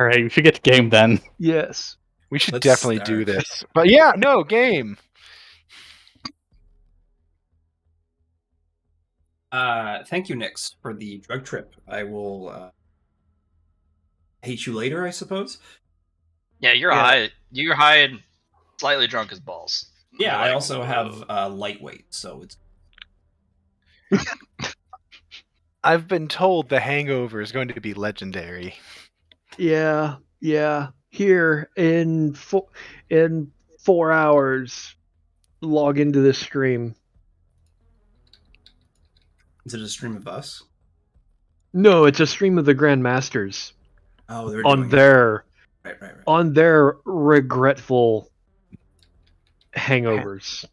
All right, we should get the game then. Yes. We should Let's definitely start. do this. But yeah, no, game. Thank you, Nix, for the drug trip. I will hate you later, I suppose. Yeah, you're Yeah. high. You're high and slightly drunk as balls. Yeah, You're I like, also "Whoa." have lightweight, so it's I've been told the Hangover is going to be legendary. Yeah. Here in 4 hours, log into this stream. is it a stream of us? No, it's a stream of the Grandmasters Oh, they're on doing their it. Right. on their regretful hangovers.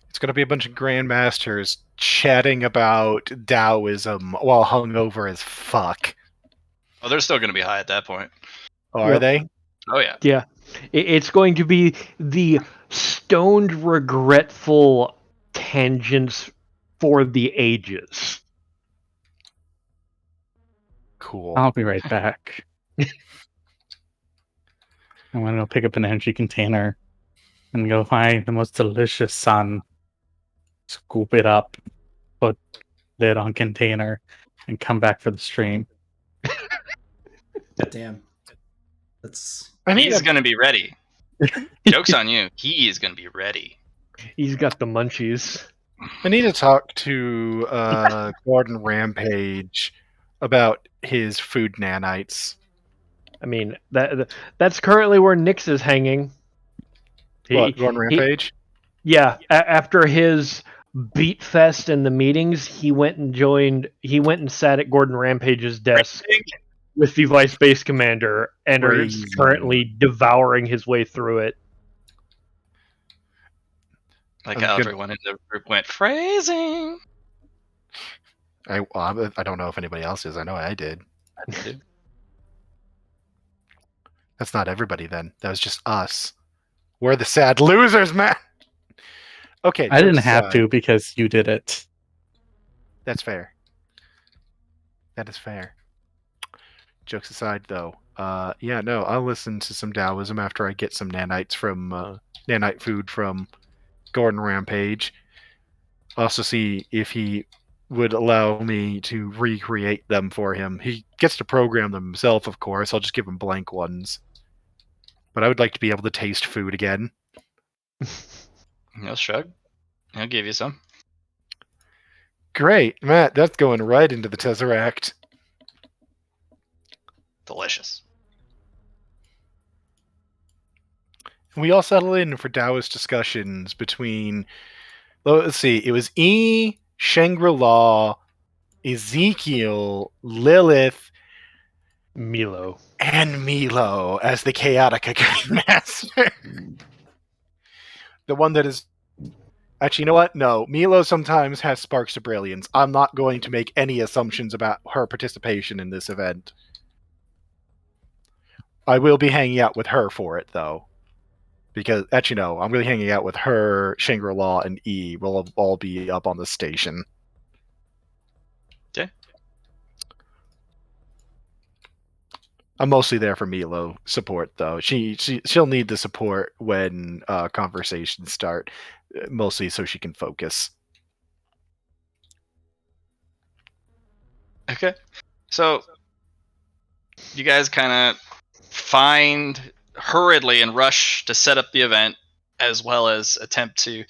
It's going to be a bunch of grandmasters chatting about Taoism while hungover as fuck. Oh, they're still going to be high at that point. Are Yep. they? Oh yeah. Yeah, it's going to be the stoned, regretful tangents for the ages. Cool. I'll be right back. I'm gonna go pick up an energy container and go find the most delicious sun. Scoop it up, put lid on container, and come back for the stream. God damn. That's He's going to be ready. Joke's on you. He is going to be ready. He's got the munchies. I need to talk to Gordon Rampage about his food nanites. I mean, that's currently where Nyx is hanging. What, Gordon Rampage? After his beat fest in the meetings, he went and sat at Gordon Rampage's desk with the vice base commander and Crazy. is currently devouring his way through it. Like I'm how good. everyone in the group went phrasing. I don't know if anybody else is. I know I did. That's not everybody then. That was just us. We're the sad losers, man. Okay. I didn't jokes have aside. to because you did it. That's fair. That is fair. Jokes aside, though, I'll listen to some Taoism after I get some nanites from nanite food from Gordon Rampage. Also, see if he would allow me to recreate them for him. He gets to program them himself, of course. I'll just give him blank ones. But I would like to be able to taste food again. He'll shrug. He'll give you some. Great, Matt. That's going right into the Tesseract. Delicious. We all settle in for Taoist discussions between, let's see, it was E, Shangri-La, Ezekiel, Lilith, Milo. and Milo as the chaotic master. The one that is... Actually, you know what? No, Milo sometimes has sparks of brilliance. I'm not going to make any assumptions about her participation in this event. I will be hanging out with her for it, though. Because, actually, no, I'm really hanging out with her, Shangri-La, and E. We'll all be up on the station. Okay. I'm mostly there for Milo support, though. She'll need the support when conversations start, mostly so she can focus. Okay. So, you guys kind of find hurriedly and rush to set up the event, as well as attempt to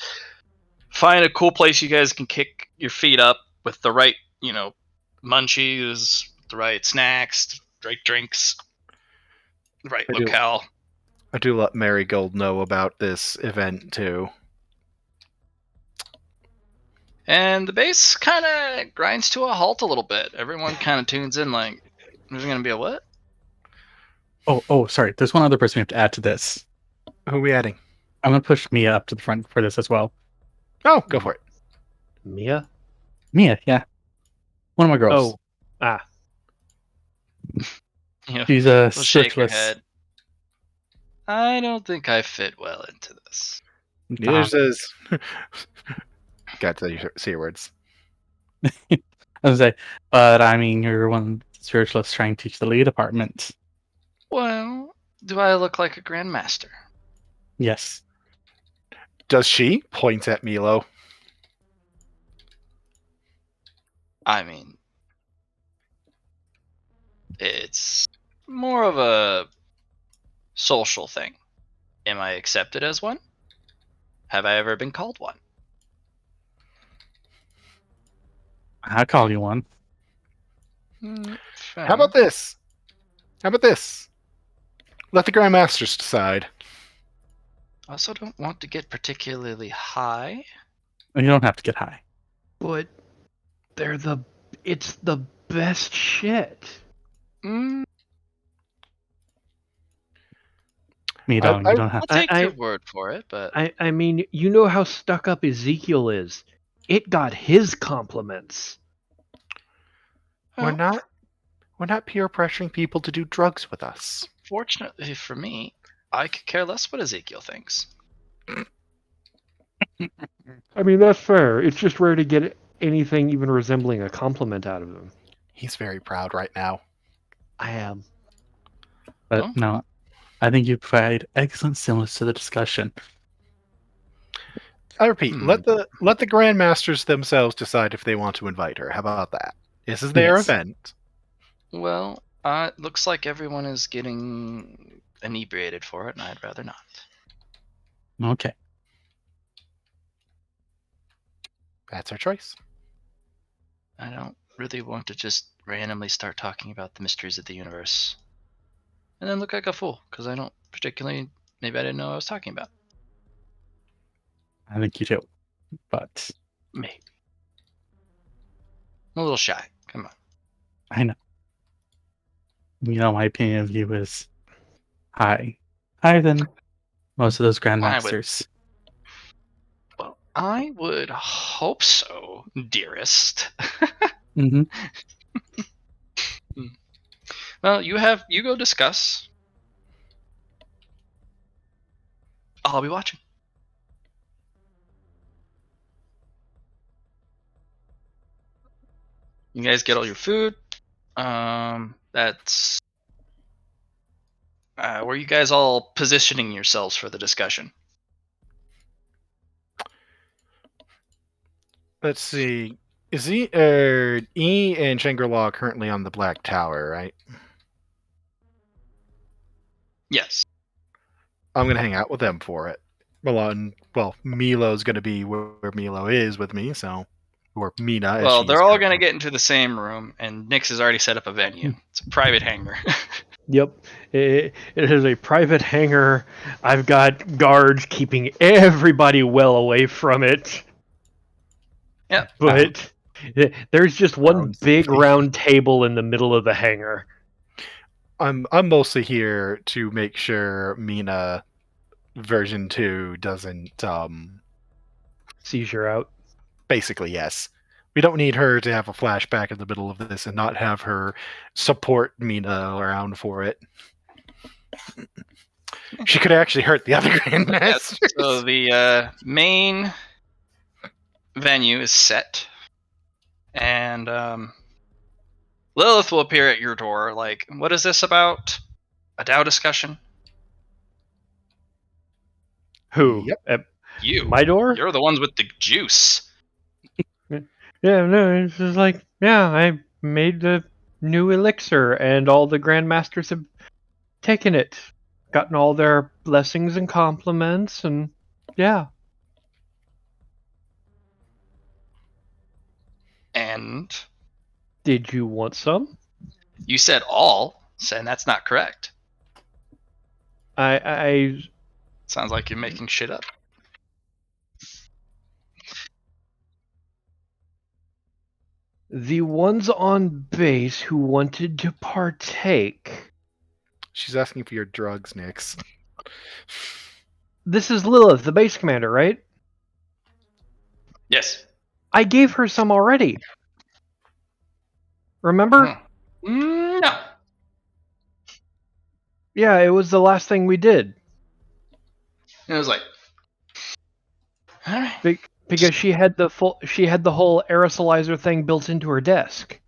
find a cool place you guys can kick your feet up with the right, munchies, the right snacks, right drinks, the right locale. I do let Marigold know about this event, too. And the base kind of grinds to a halt a little bit. Everyone kind of tunes in like, there's going to be a what? Oh, sorry. There's one other person we have to add to this. Who are we adding? I'm going to push Mia up to the front for this as well. Oh, go for it. Mia? Mia, yeah. One of my girls. She's a She'll shake her spiritualist. head. I don't think I fit well into this. Neither says... Got to say your words. I was gonna say, but I mean, you're one of the spiritualists trying to teach the lead department. Well, do I look like a grandmaster? Yes. Does she? Points at Milo. I mean, it's more of a social thing. Am I accepted as one? Have I ever been called one? I'll call you one. Fair How about enough. this? How about this? Let the Grandmasters decide. I also don't want to get particularly high. You don't have to get high. But it's the best shit. Mm, You don't I- have I'll to. take I- your word for it, but I mean, you know how stuck up Ezekiel is. It got his compliments. We're well, not peer pressuring people to do drugs with us. fortunately for me, I could care less what Ezekiel thinks. I mean, that's fair. It's just rare to get anything even resembling a compliment out of him. He's very proud right now. I am. But Oh. no, I think you provide excellent stimulus to the discussion. I repeat, Hmm. let the Grandmasters themselves decide if they want to invite her. How about that? This is their Yes. event. Well, it looks like everyone is getting inebriated for it, and I'd rather not. Okay. That's our choice. I don't really want to just randomly start talking about the mysteries of the universe and then look like a fool because I don't particularly. Maybe I didn't know what I was talking about. I think you do. But Maybe. I'm a little shy. Come on. I know. You know, my opinion of you is high. Higher than most of those grandmasters. Well, I would hope so, dearest. Mm-hmm. Well, you go discuss. I'll be watching. You guys get all your food. That's where you guys all positioning yourselves for the discussion. Let's see. Is E and Shangri-La currently on the Black Tower, right? Yes. I'm gonna hang out with them for it. Well, Milo's gonna be where Milo is with me, so or Mina. Well, as she they're is all going to currently. get into the same room, and Nyx has already set up a venue. It's a private hangar. Yep. It is a private hangar. I've got guards keeping everybody well away from it. Yep. But there's just Our one own big safety. round table in the middle of the hangar. I'm mostly here to make sure Mina version 2 doesn't Seizure out. basically yes. We don't need her to have a flashback in the middle of this and not have her support Mina around for it. She could actually hurt the other Grandmasters. So the main venue is set, and Lilith will appear at your door. Like, what is this about? A Tao discussion? Who? Yep. At You. my door? You're the ones with the juice. Yeah, no, it's just like, yeah, I made the new elixir, and all the grandmasters have taken it, gotten all their blessings and compliments, and yeah. And Did you want some? you said all, and that's not correct. I Sounds like you're making shit up. the ones on base who wanted to partake. She's asking for your drugs, Nyx. This is Lilith, the base commander, right? Yes. I gave her some already. Remember? No. Yeah, it was the last thing we did. It was like, all right. Because she had the whole aerosolizer thing built into her desk.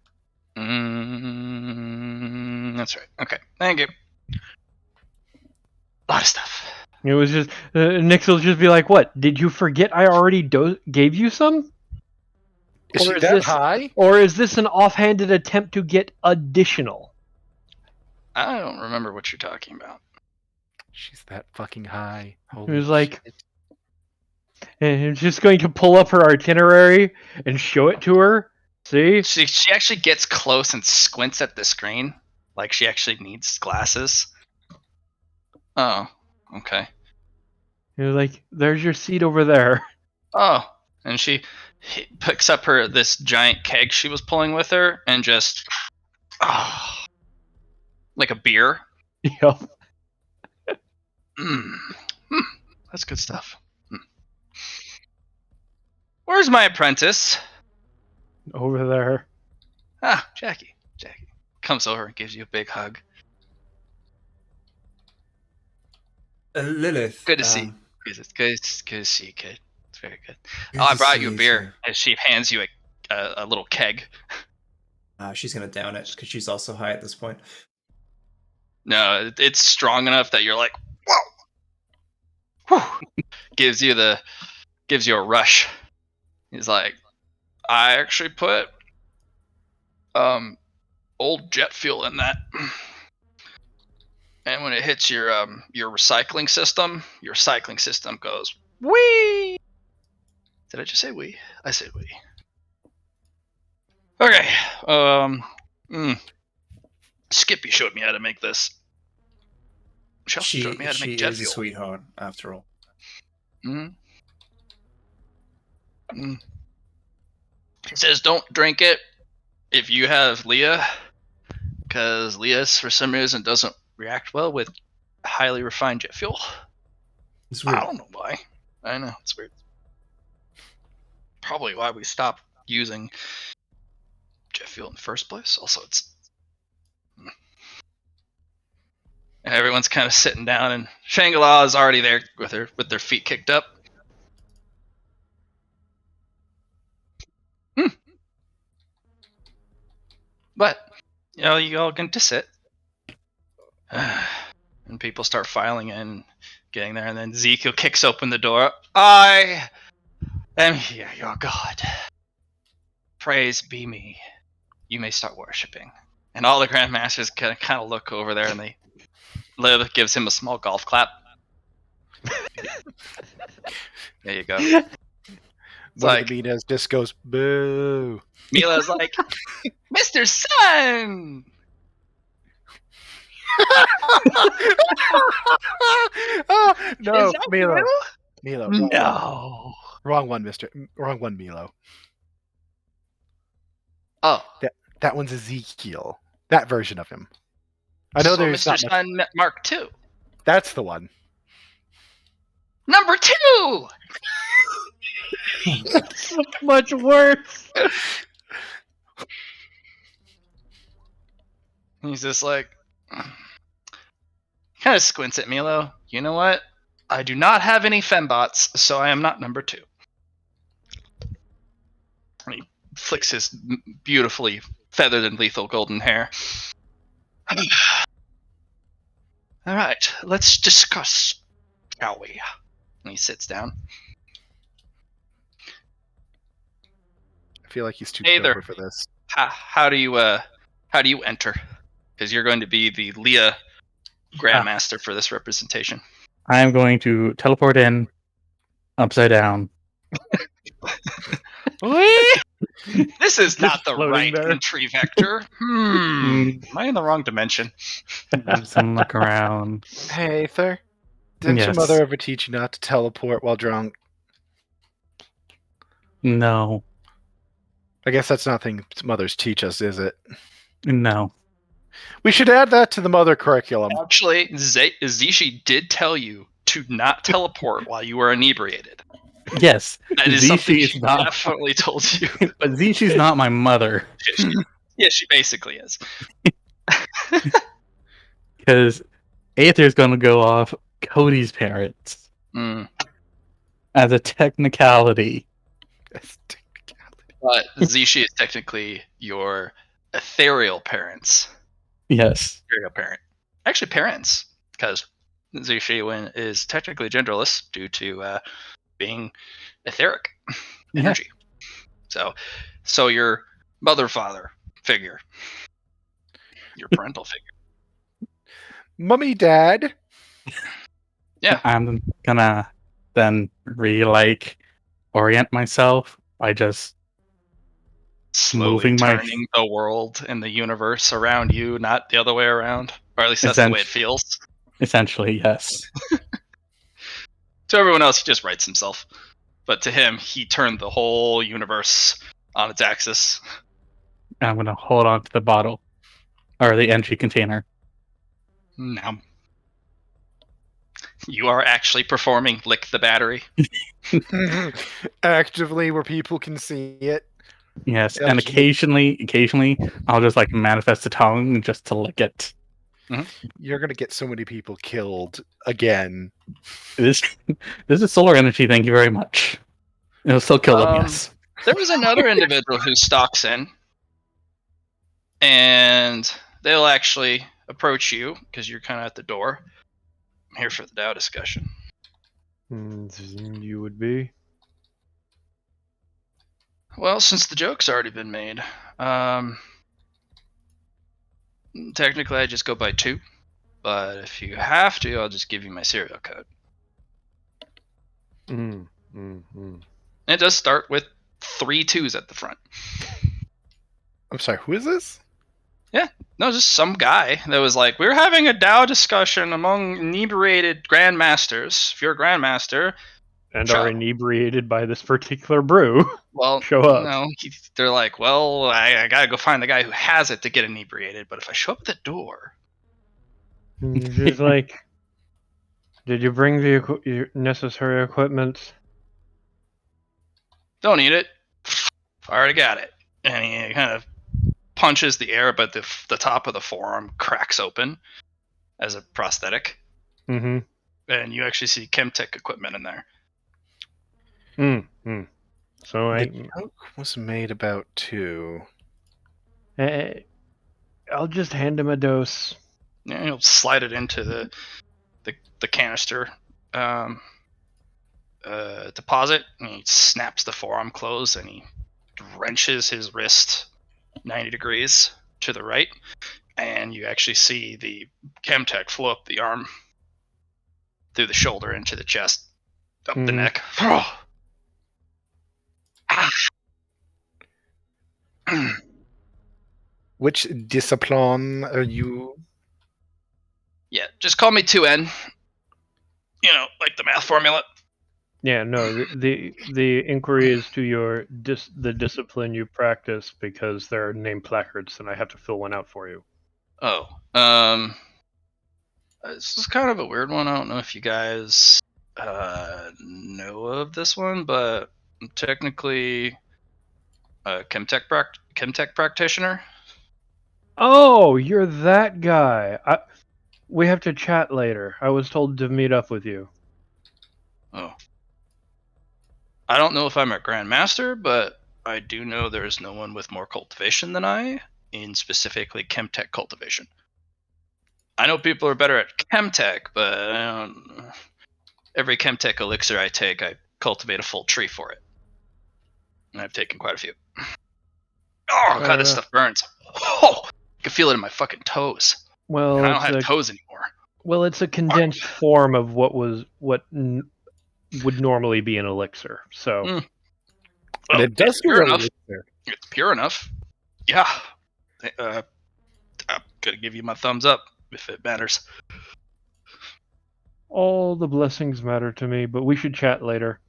That's right. Okay. Thank you. A lot of stuff. It was just Nix will just be like, "What? Did you forget I already gave you some? Is Or she is that this- high? Or is this an offhanded attempt to get additional?" I don't remember what you're talking about. She's that fucking high. It Holy was like, shit. and he's just going to pull up her itinerary and show it to her. See? She actually gets close and squints at the screen, like she actually needs glasses. Oh, okay. He was like, "There's your seat over there." Oh, and she picks up this giant keg she was pulling with her and just like a beer. Yep. Mm. Mm. That's good stuff. Mm. Where's my apprentice? Over there. Ah, Jackie. Jackie comes over and gives you a big hug. Lilith. Good to see. Good to see you, kid. It's very good. Good Oh, I to brought see you a you beer. too. And she hands you a little keg. She's gonna down it because she's also high at this point. No, it's strong enough that you're like, whoa. Whew. gives you a rush. He's like, I actually put old jet fuel in that. And when it hits your recycling system goes wee. Did I just say wee? I said wee. Okay. Skippy showed me how to make this. She also showed me how to make jet is a fuel. sweetheart after all. He says, "Don't drink it if you have Leah, because Leah, for some reason, doesn't react well with highly refined jet fuel. It's weird. I don't know why. I know it's weird. Probably why we stopped using jet fuel in the first place. Also, it's and everyone's kind of sitting down, and Shangri-La is already there with their feet kicked up. But you all get to sit, and people start filing in, getting there, and then Ezekiel kicks open the door. I am here, your God. Praise be me. You may start worshiping. And all the Grandmasters kind of look over there, and Liv gives him a small golf clap. There you go. It's One like of the Minas just goes, boo. Mila's like, Mr. Sun! Oh, no, Is that Milo. you? Milo. No. Wrong one, Mister. Wrong one, Milo. Oh. That one's Ezekiel. That version of him. I know So there's Mr. not much. Sun met Mark II. That's the one. Number 2! So much worse. He's just like, kind of squints at Milo. You know what? I do not have any fembots, so I am not number 2. And he flicks his beautifully feathered and lethal golden hair. All right, let's discuss, shall we? And he sits down. I feel like he's too Hey there. sober for this. How do you enter? Because you're going to be the Leah Grandmaster for this representation. I am going to teleport in upside down. This is not the floating right there. entry vector. Am I in the wrong dimension? Have some look around. Hey, Aether. Didn't your Yes. mother ever teach you not to teleport while drunk? No. I guess that's nothing mothers teach us, is it? No. We should add that to the mother curriculum. Actually, Zishi did tell you to not teleport while you were inebriated. Yes. That is Zishi something is she not- definitely told you. But Zishi's not my mother. Yeah, she basically is. Because Aether's going to go off Cody's parents Mm. as a technicality. That's technicality. But Zishi is technically your ethereal parents. Yes. Ethereal parent. Actually, parents. Because Zishiwen is technically genderless due to being etheric Yeah. energy. So your mother father figure, your parental figure. Mummy, Dad. Yeah. I'm gonna then orient myself by just Slowly moving my turning the world and the universe around you, not the other way around. Or at least that's the way it feels. essentially, yes. To everyone else, he just writes himself. But to him, he turned the whole universe on its axis. And I'm gonna hold on to the bottle or the entry container. Now, you are actually performing Lick the Battery. Actively where people can see it. Yes, Yeah, and like occasionally, I'll just manifest a tongue just to lick it. you're gonna get so many people killed again. This is solar energy. Thank you very much. It'll still kill them. Yes. There was another individual who stalks in, and they'll actually approach you because you're kind of at the door. I'm here for the Tao discussion. You would be. Well, since the joke's already been made, technically I just go by 2. But if you have to, I'll just give you my serial code. It does start with 3 2s at the front. I'm sorry, who is this? No, just some guy that was like, we're having a Tao discussion among inebriated grandmasters. If you're a grandmaster, And Show. are inebriated by this particular brew. well, Show up. No, they're like, well, I gotta go find the guy who has it to get inebriated. But if I show up at the door, She's like, did you bring the your necessary equipment? don't need it. I already got it. And he kind of punches the air, but the top of the forearm cracks open as a prosthetic. Mm-hmm. And you actually see Chemtech equipment in there. So The joke was made about 2. I'll just hand him a dose. Yeah, he'll slide it into the canister deposit, and he snaps the forearm closed, and he wrenches his wrist 90 degrees to the right, and you actually see the Chemtech flow up the arm through the shoulder into the chest, up the neck. Which discipline are you? Yeah, just call me 2N. You know, like the math formula. Yeah, no. The inquiry is to the discipline you practice, because there are name placards, and I have to fill one out for you. Oh, this is kind of a weird one. I don't know if you guys know of this one, but I'm technically a Chemtech practitioner. Oh, you're that guy. We have to chat later. I was told to meet up with you. Oh. I don't know if I'm a Grandmaster, but I do know there's no one with more cultivation than I, in specifically Chemtech cultivation. I know people are better at Chemtech, but every Chemtech elixir I take, I cultivate a full tree for it. And I've taken quite a few. Oh, God, this stuff burns. Oh, I can feel it in my fucking toes. Well, and I don't have toes anymore. Well, it's a condensed form of what would normally be an elixir. So, Well, And it does it's pure feel enough. there. It's pure enough. Yeah. I'm gonna give you my thumbs up if it matters. all the blessings matter to me, but we should chat later.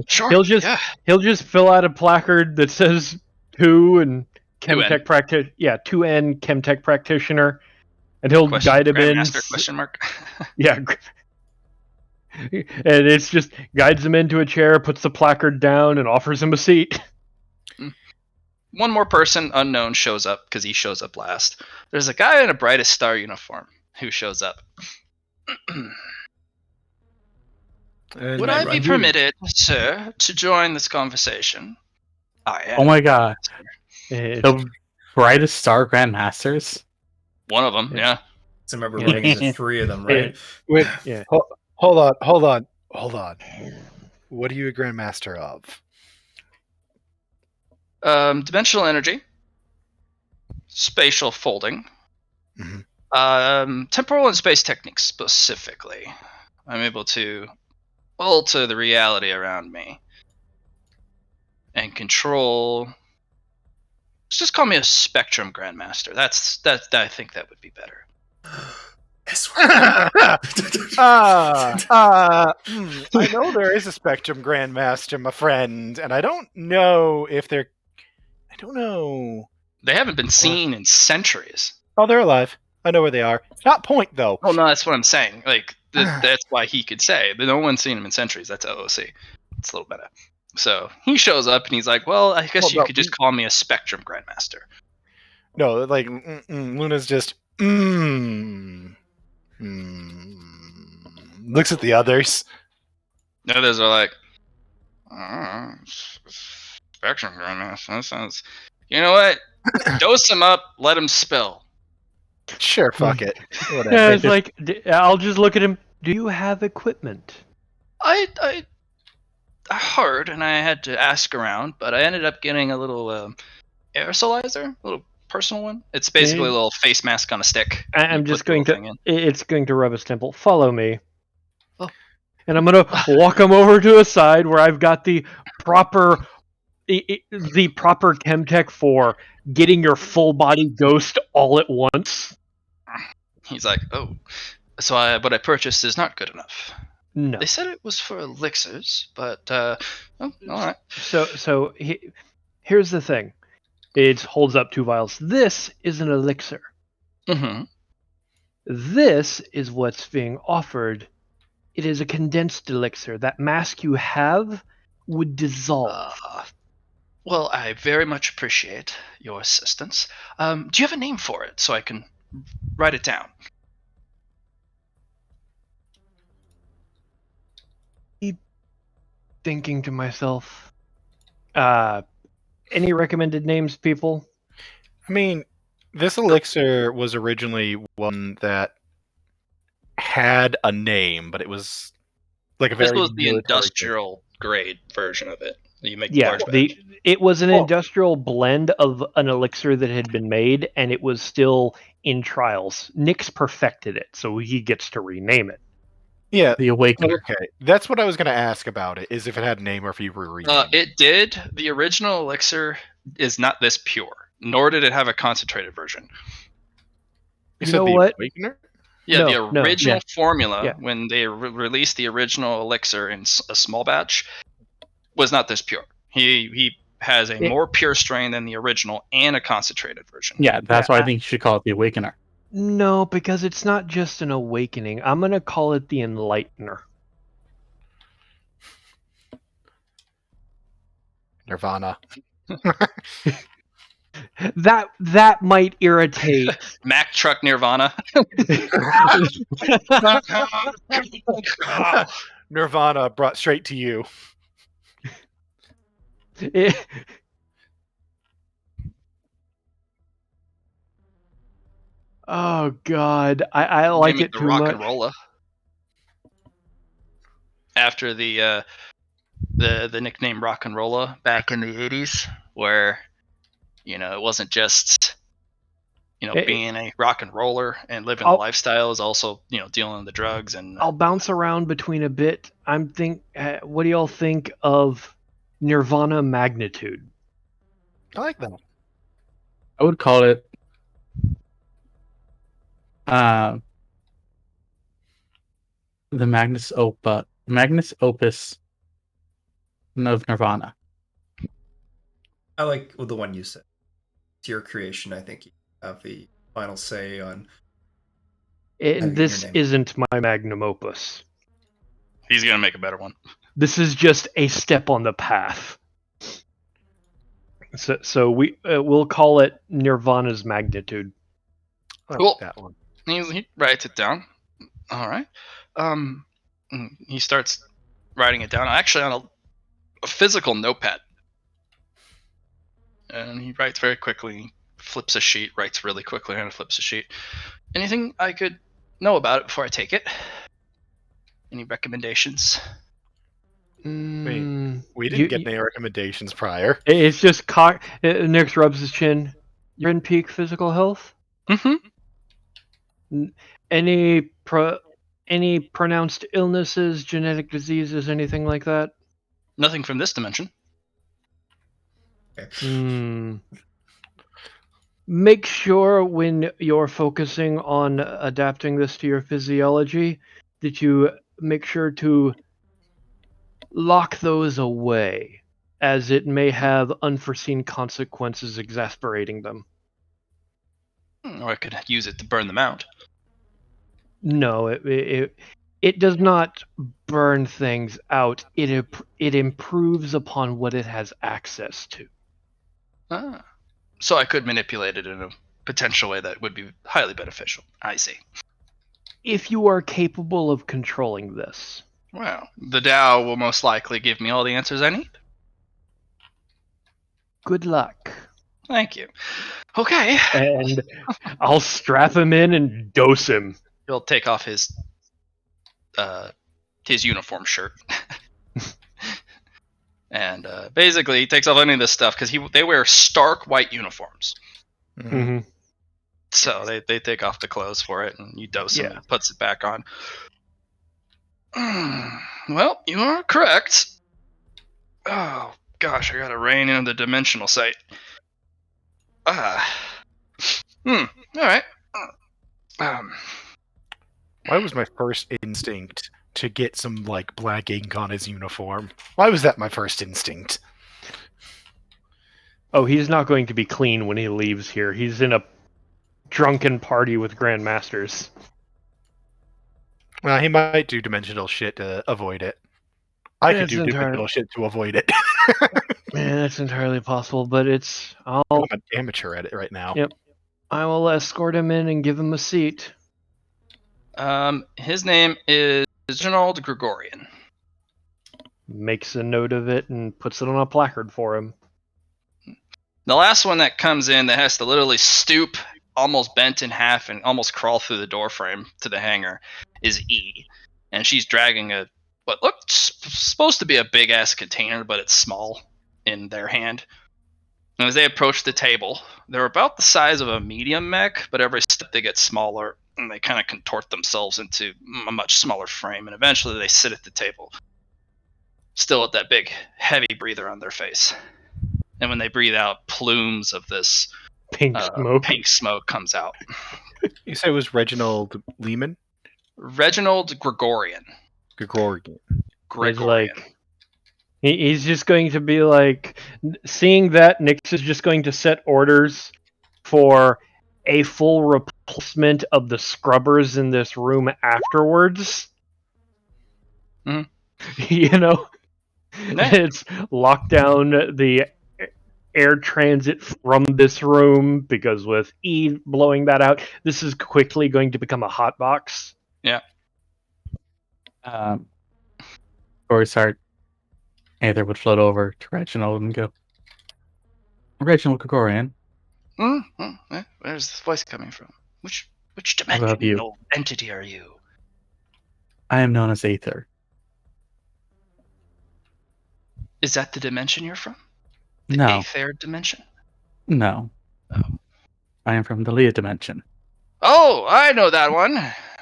Sure. He'll just fill out a placard that says 2 and Chemtech 2N. practitioner. Yeah, 2N Chemtech practitioner, and he'll guide him in. Grandmaster, question mark. Yeah. And it's just guides him into a chair, puts the placard down, and offers him a seat. One more person, unknown, shows up because he shows up last. There's a guy in a Brightest Star uniform who shows up. Would I be permitted, sir, to join this conversation? I am. Oh my god. It's The Brightest Star Grandmasters? One of them, yeah. I remember Yeah, running into 3 of them, right? Wait, Yeah. hold on. What are you a grandmaster of? Dimensional energy, spatial folding, Mhm. temporal and space techniques specifically. I'm able to alter the reality around me and control. Let's just call me a spectrum grandmaster. I think that would be better. I know there is a Spectrum Grandmaster, my friend, and I don't know if they're. I don't know. They haven't been seen in centuries. Oh, they're alive. I know where they are. Not point though. Oh no, that's what I'm saying. Like that's why he could say, but no one's seen him in centuries. That's OOC. It's a little meta. So he shows up and he's like, "Well, I guess Well, you no, could just call me a spectrum grandmaster." No, like Luna's just looks at the others. The others are like, spectrum grandmaster. That sounds. You know what? Dose him up. Let him spill. Sure, fuck it. Yeah, Whatever. it's like I'll just look at him. Do you have equipment? I heard and I had to ask around, but I ended up getting a little aerosolizer, a little personal one. It's basically a little face mask on a stick. I'm You just put the going little to. thing in. It's going to rub his temple. Follow me. Oh. And I'm gonna walk him over to a side where I've got the proper, the proper Chemtech for getting your full body ghost all at once. He's like, "Oh, so what I purchased is not good enough." No. They said it was for elixirs, but oh, all right. So here's the thing. It holds up 2 vials. This is an elixir. Mm-hmm. This is what's being offered. It is a condensed elixir. That mask you have would dissolve. Well, I very much appreciate your assistance. Do you have a name for it so I can write it down? Thinking to myself, any recommended names, people? I mean, this elixir was originally one that had a name, but it was like a This very was the military industrial grade version of it. You make Yeah, large batch. it was an Well- industrial blend of an elixir that had been made, and it was still in trials. Nyx perfected it, so he gets to rename it. Yeah. The Awakener. Okay, that's what I was going to ask about it. Is if it had a name or if you were renamed it. It did. The original elixir is not this pure, nor did it have a concentrated version. You You said know the what? Awakener? Yeah, the No, original yeah. formula, Yeah. when they released the original elixir in a small batch, was not this pure. He has a more pure strain than the original and a concentrated version. Yeah, that's Yeah, why I think you should call it the Awakener. No, because it's not just an awakening. I'm going to call it the Enlightener. Nirvana. That might irritate. Mack Truck Nirvana. Nirvana brought straight to you. Oh God, I like Name it the too rock much. and rolla. After the nickname rock and rolla back in the 80s, where it wasn't just being a rock and roller and living the lifestyle, is also dealing with the drugs and. I'll bounce around between a bit. What do y'all think of Nirvana Magnitude? I like that. I would call it the Magnus Opus of Nirvana. I like the one you said. It's your creation. I think you have the final say on. And this isn't my magnum opus. He's gonna make a better one. This is just a step on the path. So we'll call it Nirvana's Magnitude. I like Cool. that one. He writes it down. All right. He starts writing it down, actually on a physical notepad, and he writes very quickly, flips a sheet, writes really quickly, and flips a sheet. Anything I could know about it before I take it? Any recommendations? Mm, We didn't get any recommendations prior. It's just Nix rubs his chin. You're in peak physical health. Mm-hmm. Any pronounced illnesses, genetic diseases, anything like that? Nothing from this dimension. Make sure when you're focusing on adapting this to your physiology that you make sure to lock those away, as it may have unforeseen consequences exasperating them. Or I could use it to burn them out. No, it does not burn things out. It improves upon what it has access to. Ah. So I could manipulate it in a potential way that would be highly beneficial. I see. If you are capable of controlling this. Well, the Tao will most likely give me all the answers I need. Good luck. Thank you. Okay. And I'll strap him in and dose him. He'll take off his uniform shirt. And basically, he takes off any of this stuff because they wear stark white uniforms. Mm-hmm. So they take off the clothes for it, and you dose him and puts it back on. Well, you are correct. Oh, gosh, I gotta rein in the dimensional site. Alright. Why was my first instinct to get some, like, black ink on his uniform? Why was that my first instinct? Oh, he's not going to be clean when he leaves here. He's in a drunken party with grandmasters. Well, he might do dimensional shit to avoid it. I could do dimensional shit to avoid it. Man, that's entirely possible, but I'm an amateur at it right now. Yep. I will escort him in and give him a seat. His name is Reginald Gregorian. Makes a note of it and puts it on a placard for him. The last one that comes in that has to literally stoop, almost bent in half, and almost crawl through the door frame to the hangar is E. And she's dragging what looks supposed to be a big-ass container, but it's small in their hand. And as they approach the table, they're about the size of a medium mech, but every step they get smaller, and they kind of contort themselves into a much smaller frame, and eventually they sit at the table, still with that big, heavy breather on their face. And when they breathe out, plumes of this pink smoke comes out. You say it was Reginald Lehman? Reginald Gregorian. He's just going to be like, seeing that, Nix is just going to set orders for a full replacement of the scrubbers in this room afterwards. Mm-hmm. It's lock down the air transit from this room, because with E blowing that out, this is quickly going to become a hot box. Yeah. Gorisart either would float over to Reginald and go, Reginald Gregorian. Where's this voice coming from? Which dimensional entity are you? I am known as Aether. Is that the dimension you're from? No. Aether dimension? No. Oh. I am from the Leah dimension. Oh, I know that one.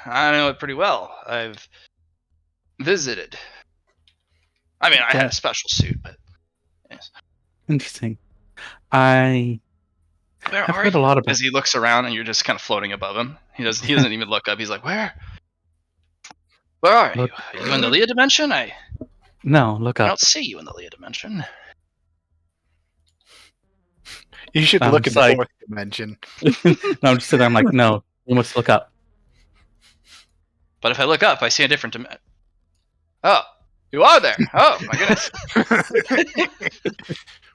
I know it pretty well. I've visited. I mean, I had a special suit, but yes. Interesting. I've heard a lot about. As he looks around and you're just kind of floating above him. He doesn't even look up. He's like, "Where are you? Are you in the Leah dimension? No, look up. I don't see you in the Leah dimension." You should look in the fourth dimension. No, I'm just sitting there. I'm like, no, you must look up. But if I look up, I see a different dimension. Oh, you are there. Oh, my goodness.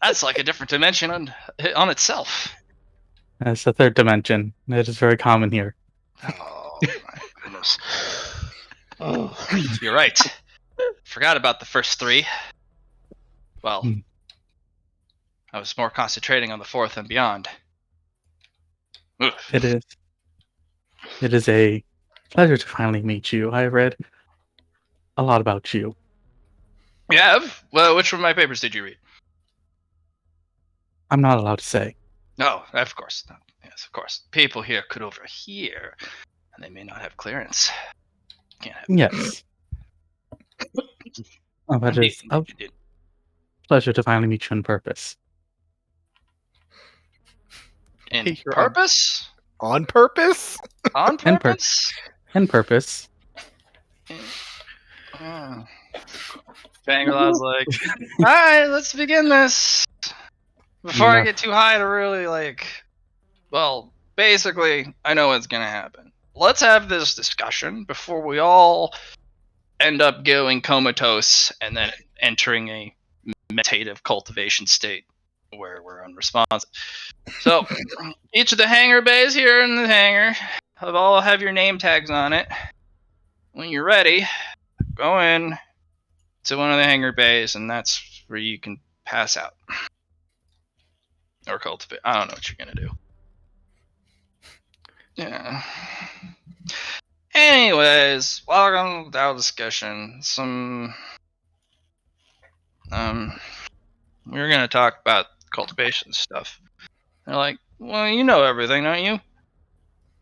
That's like a different dimension on itself. It's the third dimension. It is very common here. Oh, my goodness. Oh, you're right. Forgot about the first three. Well, I was more concentrating on the fourth and beyond. Ugh. It is. It is a pleasure to finally meet you. I read a lot about you. You have? Well, which of my papers did you read? I'm not allowed to say. No, of course. No. Yes, of course. People here could overhear, and they may not have clearance. Can't have. Yes. Oh, that is a pleasure to finally meet you in purpose. In Hey, you're purpose? On purpose? On In purpose? In purpose. Shangri-La's like, alright, let's begin this. Before I get too high to really, well, basically, I know what's gonna happen. Let's have this discussion before we all end up going comatose and then entering a meditative cultivation state where we're unresponsive. So, each of the hangar bays here in the hangar all have your name tags on it. When you're ready, go in to one of the hangar bays, and that's where you can pass out. Or cultivate. I don't know what you're gonna do. Yeah. Anyways, welcome to our discussion. We're gonna talk about cultivation stuff. They're like, well, you know everything, don't you?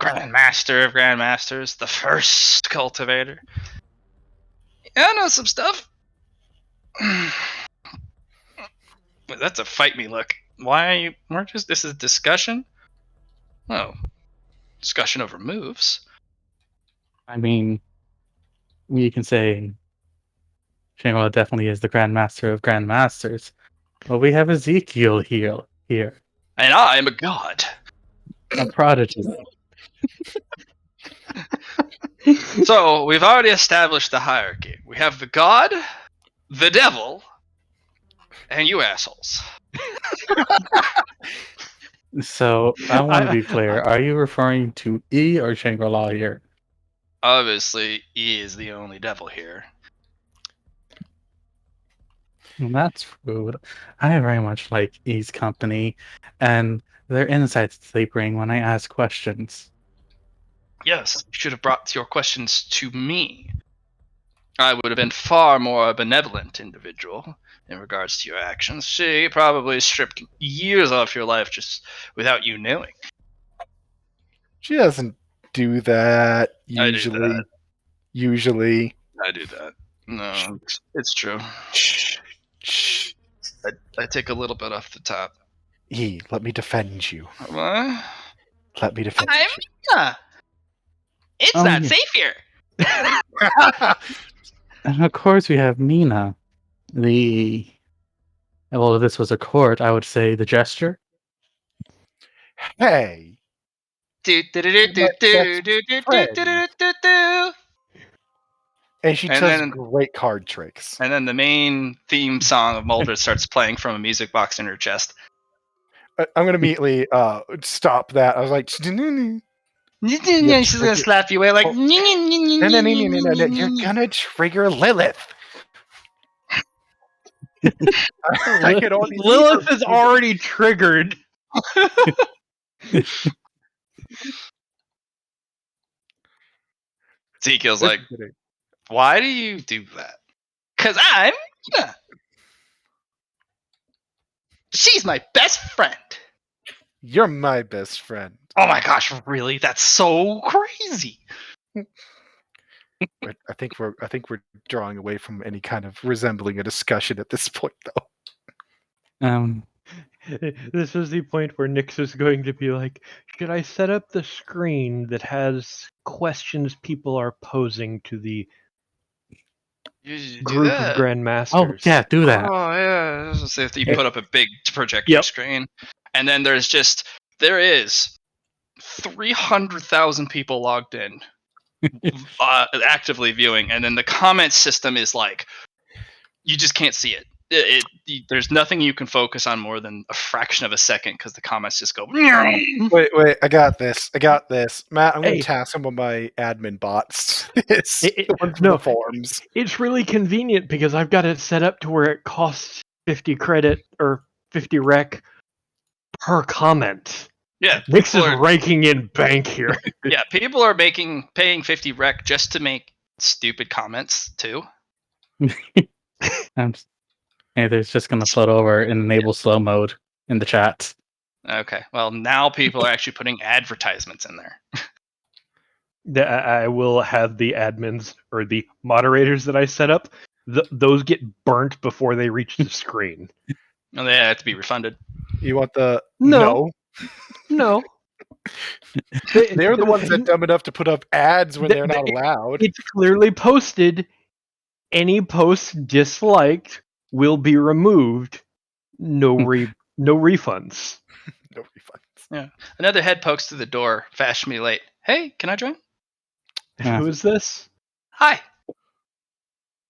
Grandmaster of Grandmasters, the first cultivator. Yeah, I know some stuff. That's a fight me look. Why are you? This is discussion? Oh, discussion over moves. I mean, we can say Shangri-La definitely is the Grandmaster of Grandmasters. But we have Ezekiel here. And I am a god. A prodigy. So, we've already established the hierarchy. We have the god, the devil, and you assholes. So, I want to be clear. Are you referring to E or Shangri-La here? Obviously, E is the only devil here. That's rude. I very much like E's company, and their insights they bring when I ask questions. Yes, you should have brought your questions to me. I would have been far more a benevolent individual in regards to your actions. She probably stripped years off your life just without you knowing. She doesn't do that usually. I do that. Usually. I do that. No, it's true. Shh. Shh. I take a little bit off the top. E, let me defend you. What? Let me defend I'm Mina. It's Oh, not yeah. safe here. you. And of course, we have Mina, well, if this was a court, I would say the gesture. Hey. Do do do do do do do do do do do. And she And does then- great card tricks. And then the main theme song of Mulder starts playing from a music box in her chest. I'm going to immediately stop that. I was like, She's gonna slap you away like. no, you're gonna trigger Lilith. I can only Lilith is already triggered. Ezekiel's like, why do you do that? Cause I'm Mina. She's my best friend. You're my best friend. Oh my gosh, really? That's so crazy. But I think we're drawing away from any kind of resembling a discussion at this point, though. This is the point where Nyx is going to be like, should I set up the screen that has questions people are posing to the group of Grandmasters? Oh, yeah, do that. Oh yeah. I was gonna say if you put up a big projector screen, and then there is 300,000 people logged in, actively viewing, and then the comment system is like, you just can't see it. There's nothing you can focus on more than a fraction of a second because the comments just go. Wait, I got this. Matt, I'm going to task some of my admin bots. The forums. It's really convenient because I've got it set up to where it costs 50 credit or 50 rec per comment. Yeah, Nix people is are raking in bank here. people are paying 50 rec just to make stupid comments too. I'm There's just gonna float over and enable slow mode in the chat. Okay, well now people are actually putting advertisements in there. I will have the admins or the moderators that I set up. Those get burnt before they reach the screen. And they have to be refunded. You want the No. No. They're the ones that dumb enough to put up ads when they're not allowed. It's clearly posted. Any post disliked will be removed. No refunds. No refunds. Yeah. Another head pokes through the door, fashionably late. Hey, can I join? Yeah. Who is this? Hi.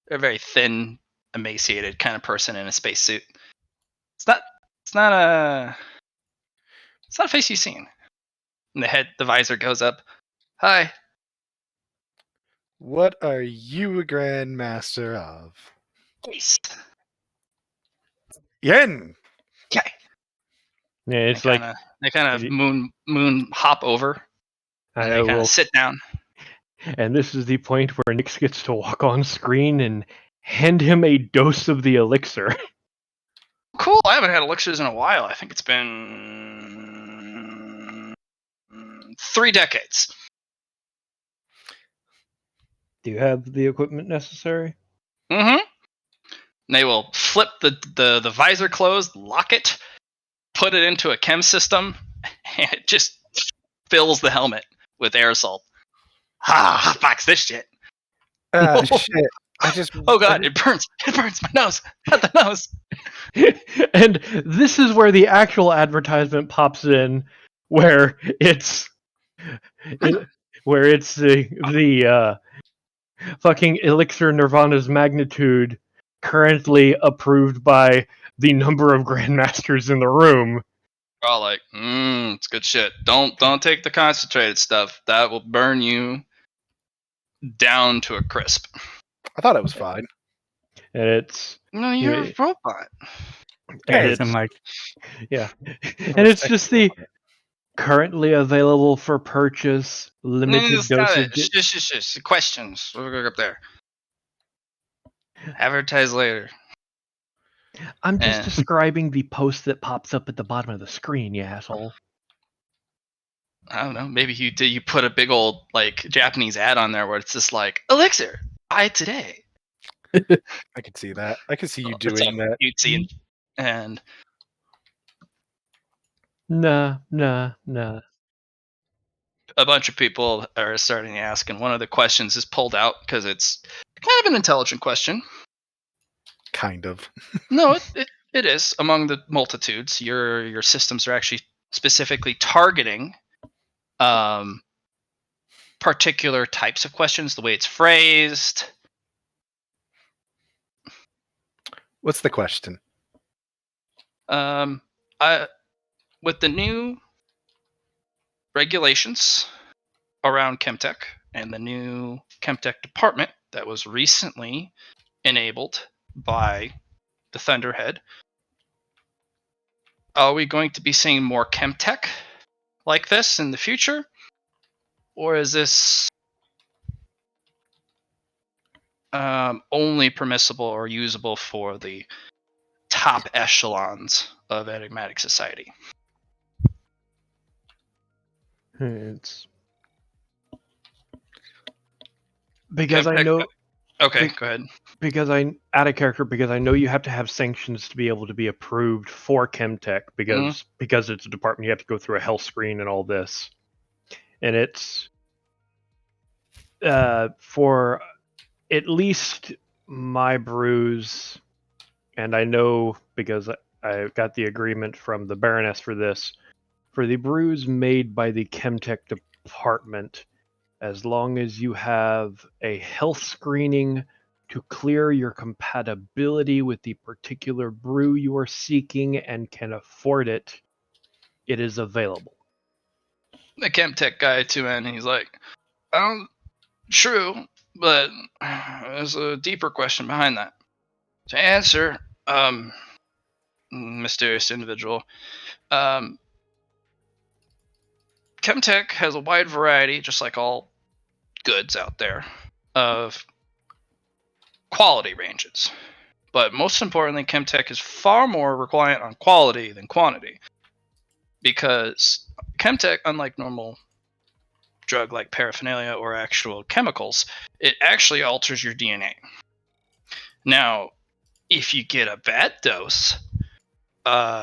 They're a very thin, emaciated kind of person in a spacesuit. It's not a face you've seen. And the visor goes up. Hi. What are you a grandmaster of? Yes. Yen. Okay. Yeah, it's like they kind of moon hop over. And they kind of sit down. And this is the point where Nix gets to walk on screen and hand him a dose of the elixir. Cool. I haven't had elixirs in a while. I think it's been 3 decades. Do you have the equipment necessary? Mm-hmm. And they will flip the visor closed, lock it, put it into a chem system, and it just fills the helmet with aerosol. Hotbox this shit. Shit. Oh god, it burns. It burns my nose. Not the nose. And this is where the actual advertisement pops in, where it's the fucking elixir Nirvana's magnitude currently approved by the number of grandmasters in the room. We're all like, it's good shit. Don't take the concentrated stuff. That will burn you down to a crisp. I thought it was fine. And it's No, you're a robot. Hey, it's I'm like, yeah, and it's just the currently available for purchase, limited dosage. Questions. We'll go up there. Advertise later. I'm just describing the post that pops up at the bottom of the screen, you asshole. I don't know. Maybe you put a big old like Japanese ad on there where it's just like elixir. Buy it today. I could see that. I could see you It's doing all that. cutesy and Nah. a bunch of people are starting to ask, and one of the questions is pulled out because it's kind of an intelligent question. Kind of. No, it is. Among the multitudes, your systems are actually specifically targeting particular types of questions, the way it's phrased. What's the question? With the new regulations around Chemtech and the new Chemtech department that was recently enabled by the Thunderhead, are we going to be seeing more Chemtech like this in the future? Or is this only permissible or usable for the top echelons of enigmatic society? It's because I know. Okay, go ahead. Because out of character, because I know you have to have sanctions to be able to be approved for Chemtech because it's a department, you have to go through a health screen and all this. And it's for at least my brews, and I know because I got the agreement from the Baroness for this, for the brews made by the Chemtech department, as long as you have a health screening to clear your compatibility with the particular brew you are seeking and can afford it, it is available. The Chemtech guy too, and he's like, true, but there's a deeper question behind that. To answer, mysterious individual, Chemtech has a wide variety, just like all goods out there, of quality ranges. But most importantly, Chemtech is far more reliant on quality than quantity. Because Chemtech, unlike normal drug like paraphernalia or actual chemicals, it actually alters your DNA. Now, if you get a bad dose,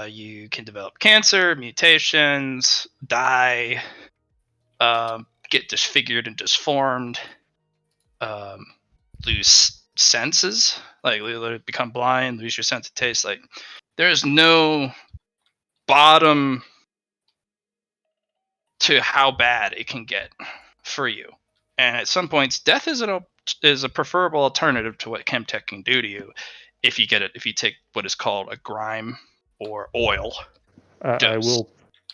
you can develop cancer, mutations, die, get disfigured and disformed, lose senses, like literally become blind, lose your sense of taste. Like, there's no bottom to how bad it can get for you. And at some points, death is a preferable alternative to what Chemtech can do to you if you take what is called a grime or oil.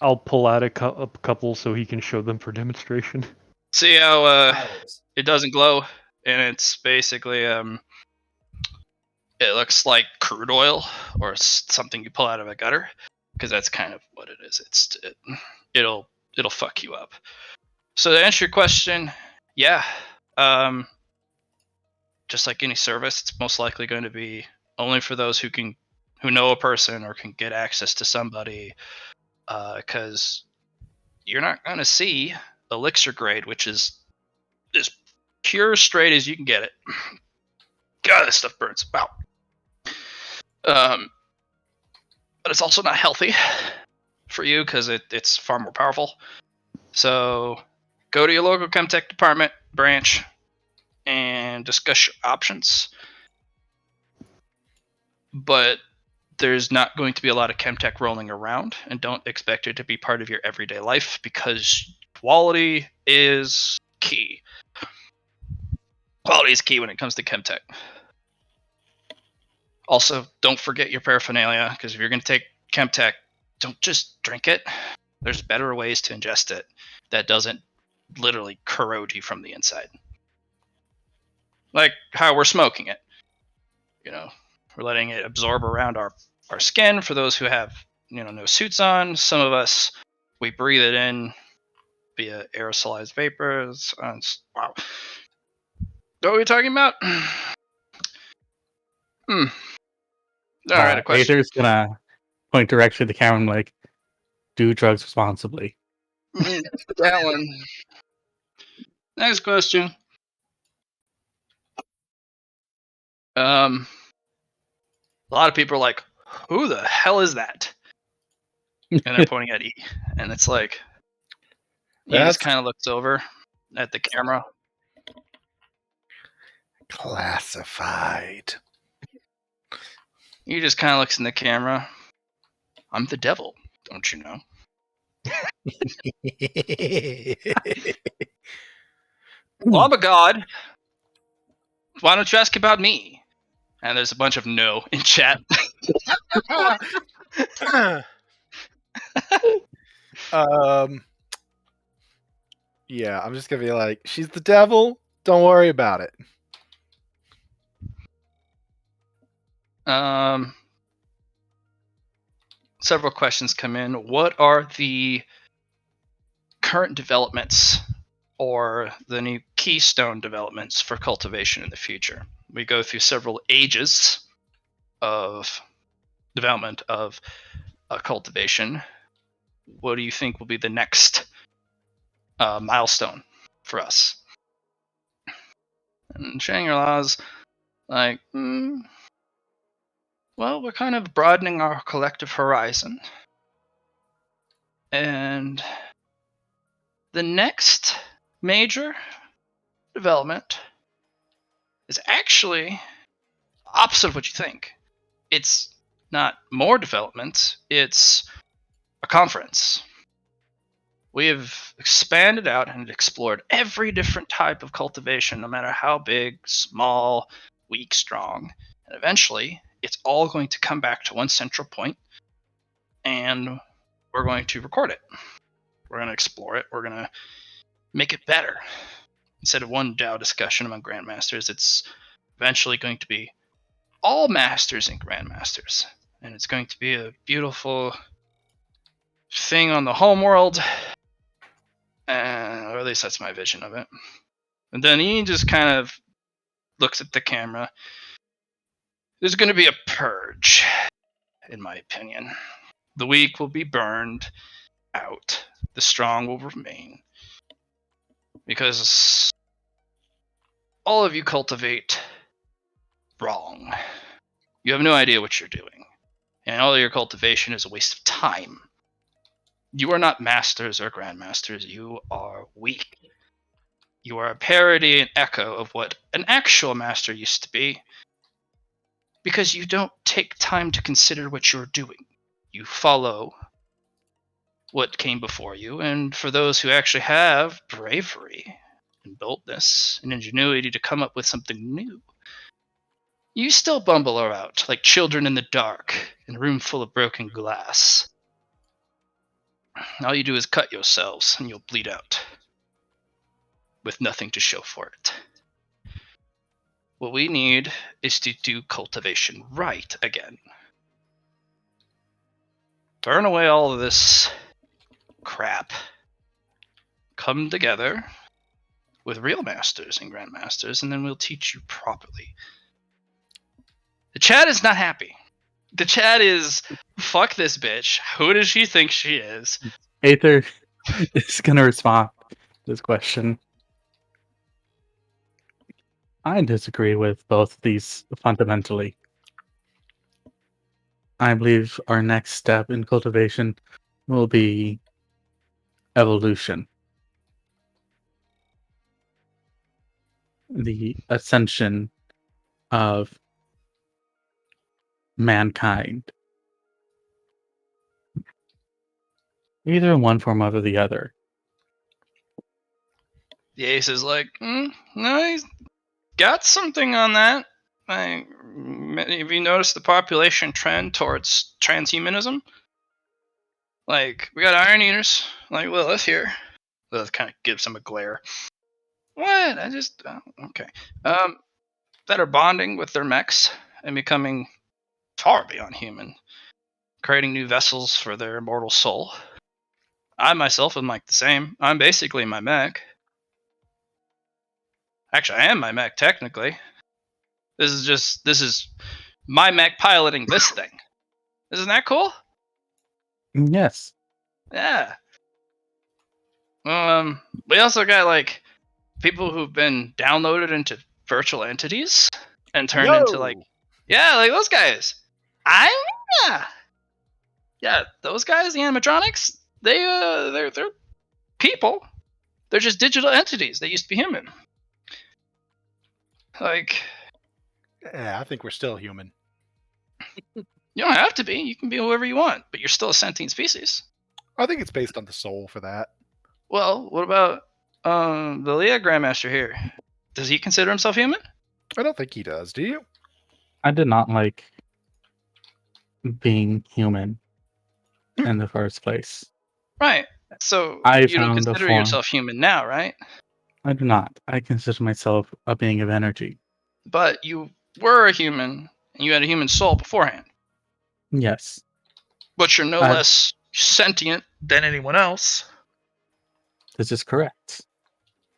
I'll pull out a couple so he can show them for demonstration. See how Piles. it doesn't glow, and it's basically it looks like crude oil or something you pull out of a gutter, because that's kind of what it is. It'll fuck you up. So to answer your question, yeah, just like any service, it's most likely going to be only for those who know a person or can get access to somebody, because you're not going to see elixir grade, which is as pure straight as you can get it. God, this stuff burns. Wow. But it's also not healthy for you because it's far more powerful. So go to your local Chemtech department branch and discuss your options. But there's not going to be a lot of Chemtech rolling around, and don't expect it to be part of your everyday life because quality is key. Quality is key when it comes to Chemtech. Also, don't forget your paraphernalia, because if you're going to take Chemtech, don't just drink it. There's better ways to ingest it that doesn't literally corrode you from the inside. Like how we're smoking it. You know, we're letting it absorb around our skin for those who have, no suits on. Some of us, we breathe it in via aerosolized vapors. Wow. What are we talking about? All right, a question. Aether's gonna point directly to the camera and like, do drugs responsibly. That one. Next question. A lot of people are like, who the hell is that? And they're pointing at E. And it's like, he just kind of looks over at the camera. Classified. He just kind of looks in the camera. I'm the devil, don't you know? Well, I'm a god. Why don't you ask about me? And there's a bunch of no in chat. Yeah, I'm just gonna be like, she's the devil. Don't worry about it. Several questions come in. What are the current developments or the new keystone developments for cultivation in the future? We go through several ages of development of cultivation. What do you think will be the next milestone for us? And Shangri-La's like, well, we're kind of broadening our collective horizon. And the next major development is actually opposite of what you think. It's not more development, it's a conference. We have expanded out and explored every different type of cultivation, no matter how big, small, weak, strong. And eventually, it's all going to come back to one central point, and we're going to record it. We're going to explore it. We're going to make it better. Instead of one DAO discussion among Grandmasters, it's eventually going to be all Masters and Grandmasters. And it's going to be a beautiful thing on the home world. or at least that's my vision of it. And then he just kind of looks at the camera. There's going to be a purge, in my opinion. The weak will be burned out. The strong will remain. Because all of you cultivate wrong. You have no idea what you're doing. And all your cultivation is a waste of time. You are not masters or grandmasters. You are weak. You are a parody and echo of what an actual master used to be. Because you don't take time to consider what you're doing. You follow what came before you, and for those who actually have bravery and boldness and ingenuity to come up with something new, you still bumble about like children in the dark in a room full of broken glass. All you do is cut yourselves and you'll bleed out with nothing to show for it. What we need is to do cultivation right again. Burn away all of this crap. Come together with real masters and grandmasters, and then we'll teach you properly. The chat is not happy. The chat is, fuck this bitch. Who does she think she is? Aether is going to respond to this question. I disagree with both of these fundamentally. I believe our next step in cultivation will be evolution. The ascension of mankind. Either in one form or the other. The ace is like, no, he's got something on that. Have you noticed the population trend towards transhumanism? Like, we got Iron Eaters, like Lilith here. Lilith kind of gives him a glare. What? Okay. That are bonding with their mechs and becoming far beyond human, creating new vessels for their immortal soul. I myself am like the same. I'm basically my mech. Actually, I am my mech technically. This is my mech piloting this thing. Isn't that cool? Yes. Yeah. We also got like people who've been downloaded into virtual entities and turned into like, yeah, like those guys. Yeah, those guys, the animatronics, they're people. They're just digital entities. They used to be human. Like, Yeah, I think we're still human. you don't have to be. You can be whoever you want, but you're still a sentient species. I think it's based on the soul for that. Well, what about the Leah Grandmaster here? Does he consider himself human? I don't think he does. Do you? I did not like being human in the first place. Right. So I you don't found a consider form. yourself human now, right? I do not. I consider myself a being of energy. But you were a human and you had a human soul beforehand. Yes. But you're no less sentient than anyone else. This is correct.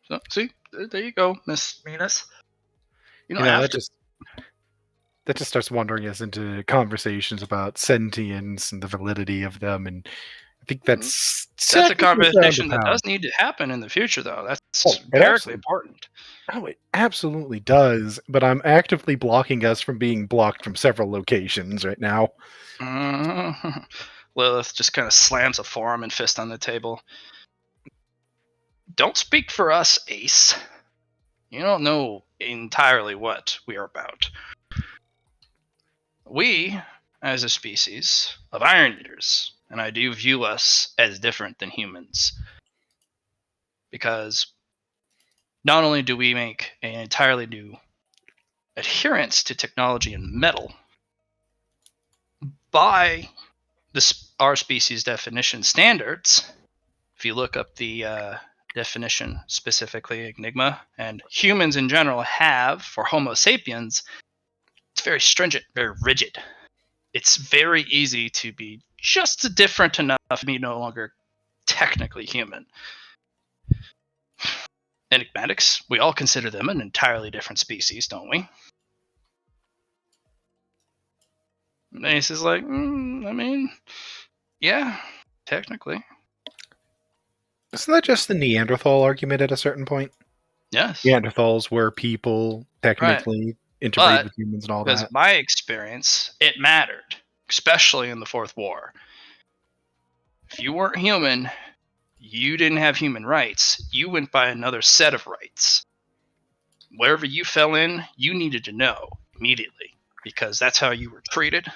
So, see, there you go, Miss Venus. You don't You know, have that to. just starts wandering us into conversations about sentience and the validity of them, and I think that's a conversation that does need to happen in the future, though. That's empirically important. Oh, it absolutely does. But I'm actively blocking us from being blocked from several locations right now. Lilith just kind of slams a forearm and fist on the table. Don't speak for us, Ace. You don't know entirely what we are about. We, as a species of Iron Eaters, and I do view us as different than humans, because not only do we make an entirely new adherence to technology and metal by our species definition standards. If you look up the definition, specifically Enigma, and humans in general have for Homo sapiens, it's very stringent, very rigid. It's very easy to be just different enough to be no longer technically human. enigmatics, we all consider them an entirely different species, don't we? And Ace is like, I mean, yeah, technically. Isn't that just the Neanderthal argument at a certain point? Yes. Neanderthals were people, technically, interbreed But with humans and all because that. of my experience, it mattered, especially in the Fourth War. If you weren't human, you didn't have human rights. You went by another set of rights. Wherever you fell in, you needed to know immediately because that's how you were treated.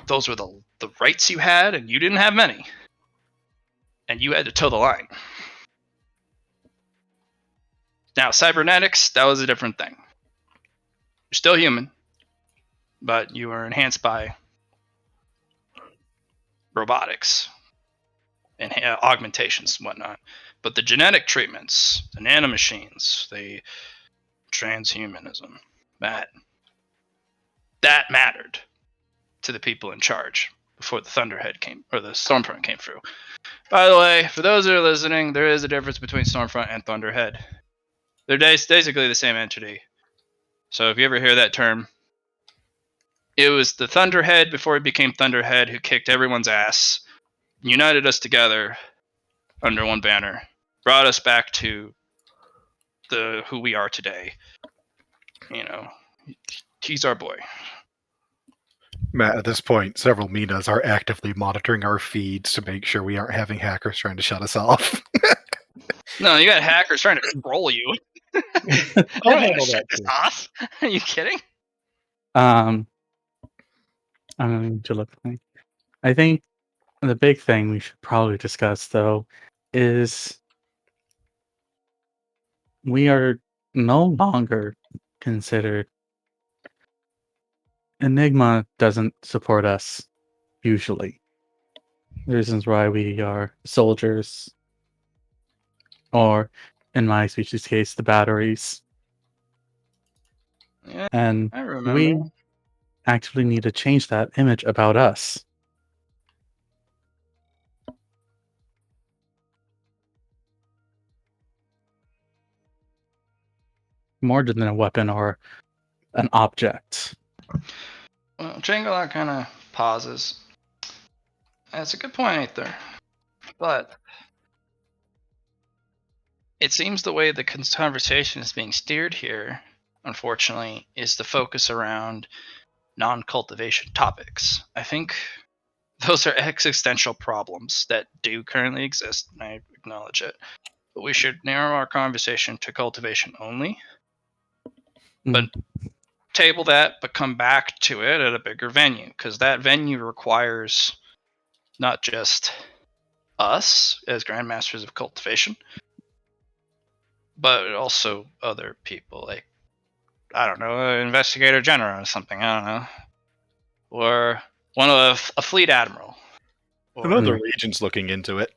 Those were the rights you had, and you didn't have many. And you had to toe the line. Now, cybernetics, that was a different thing. You're still human, but you were enhanced by robotics and augmentations and whatnot. But the genetic treatments, the nanomachines, the transhumanism, that mattered to the people in charge before the Thunderhead came, or the Stormfront came through. By the way, for those that are listening, there is a difference between Stormfront and Thunderhead. They're basically the same entity. So if you ever hear that term, it was the Thunderhead before he became Thunderhead who kicked everyone's ass, united us together under one banner, brought us back to who we are today. You know, he's our boy. Matt, at this point, several Minas are actively monitoring our feeds to make sure we aren't having hackers trying to shut us off. No, you got hackers trying to troll you. I'll handle that Shut this too. off? Are you kidding? I'm going to look. I think the big thing we should probably discuss, though, is we are no longer considered. Enigma doesn't support us, usually. The reasons why we are soldiers, or in my species case, the batteries. Yeah, And I remember. we actually need to change that image about us. More than a weapon or an object. Well, Changelar kind of pauses. That's a good point, Aether. But it seems the way the conversation is being steered here, unfortunately, is the focus around non-cultivation topics. I think those are existential problems that do currently exist, and I acknowledge it. But we should narrow our conversation to cultivation only. But table that, but come back to it at a bigger venue, because that venue requires not just us as Grandmasters of Cultivation, but also other people, like, I don't know, an Investigator General or something, I don't know. Or one of a Fleet Admiral. Or Another agent's looking into it.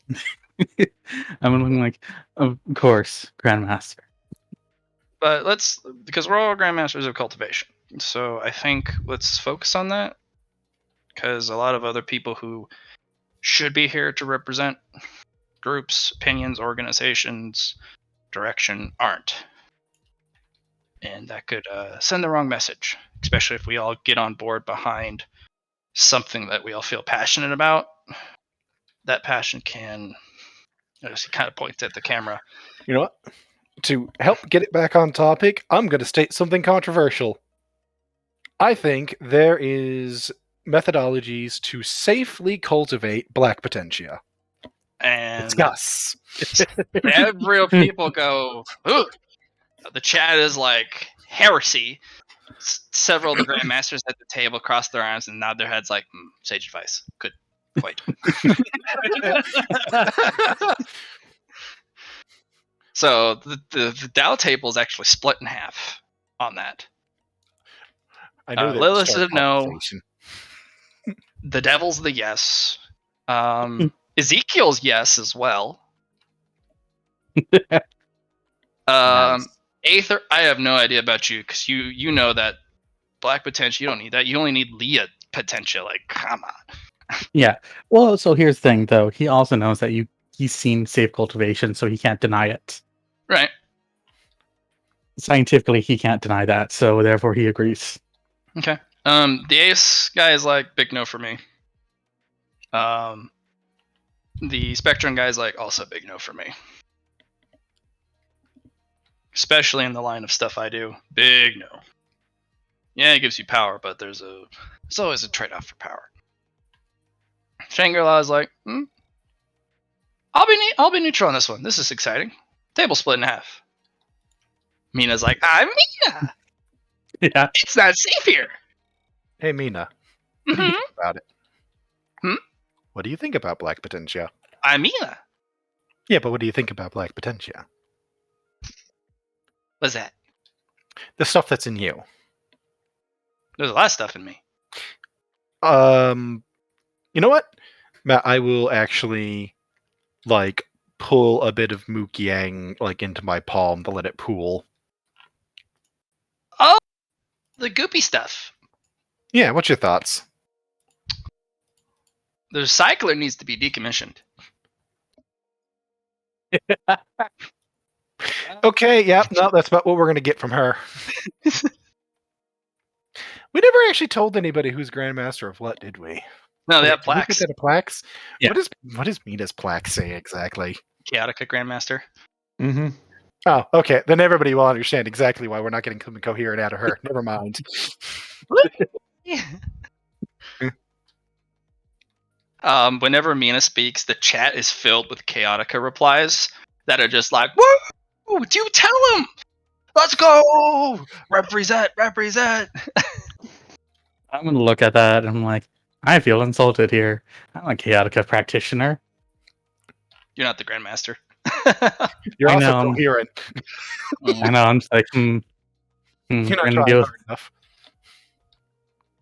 I'm looking like, of course, Grandmaster. But because we're all Grandmasters of Cultivation, so I think let's focus on that, because a lot of other people who should be here to represent groups, opinions, organizations, direction aren't. And that could send the wrong message, especially if we all get on board behind something that we all feel passionate about. That passion can, as he kind of points at the camera. You know what? To help get it back on topic, I'm going to state something controversial. I think there is methodologies to safely cultivate black potentia. And Discuss. several people go, ooh. The chat is like heresy. Several of the Grandmasters at the table cross their arms and nod their heads like, sage advice. Good point. So the Dow table is actually split in half on that. I know that Lilith start said no. conversation. The Devil's the yes. Ezekiel's yes as well. Nice. Aether, I have no idea about you, because you know that black potential, you don't need that. You only need Leah potential. Like, come on. Yeah. Well, so here's the thing, though. He also knows that he's seen safe cultivation, so he can't deny it. Right. scientifically he can't deny that, so therefore he agrees. Okay. The ace guy is like big no for me. The spectrum guy is like also big no for me. Especially in the line of stuff I do, big no. Yeah, it gives you power, but there's always a trade-off for power. Shangri-La is like, I'll be neutral on this one. This is exciting. Table split in half. Mina's like, I'm Mina. Yeah. It's not safe here. Hey, Mina. What do you Mhm. think about it? Hmm? What do you think about Black Potentia? I'm Mina. Yeah, but what do you think about Black Potentia? What's that? The stuff that's in you. There's a lot of stuff in me. You know what, Matt? I will actually pull a bit of Mookiang into my palm to let it pool. Oh, the goopy stuff. Yeah, what's your thoughts? The recycler needs to be decommissioned. Okay, yeah, no, that's about what we're gonna get from her. We never actually told anybody who's Grandmaster of what, did we? No, they have Did we get plaques. that a plaques? Yeah. What does Mina's plaque say exactly? Chaotica Grandmaster. Mm-hmm. Oh, okay. Then everybody will understand exactly why we're not getting something coherent out of her. Never mind. Whenever Mina speaks, the chat is filled with Chaotica replies that are just like, "Woo! Do tell him? Let's go! Represent, represent." I'm gonna look at that and I'm like, I feel insulted here. I'm a Chaotica practitioner. You're not the Grandmaster. You're I also know. coherent. I know. I'm just like, You're not gonna trying deal with. hard enough.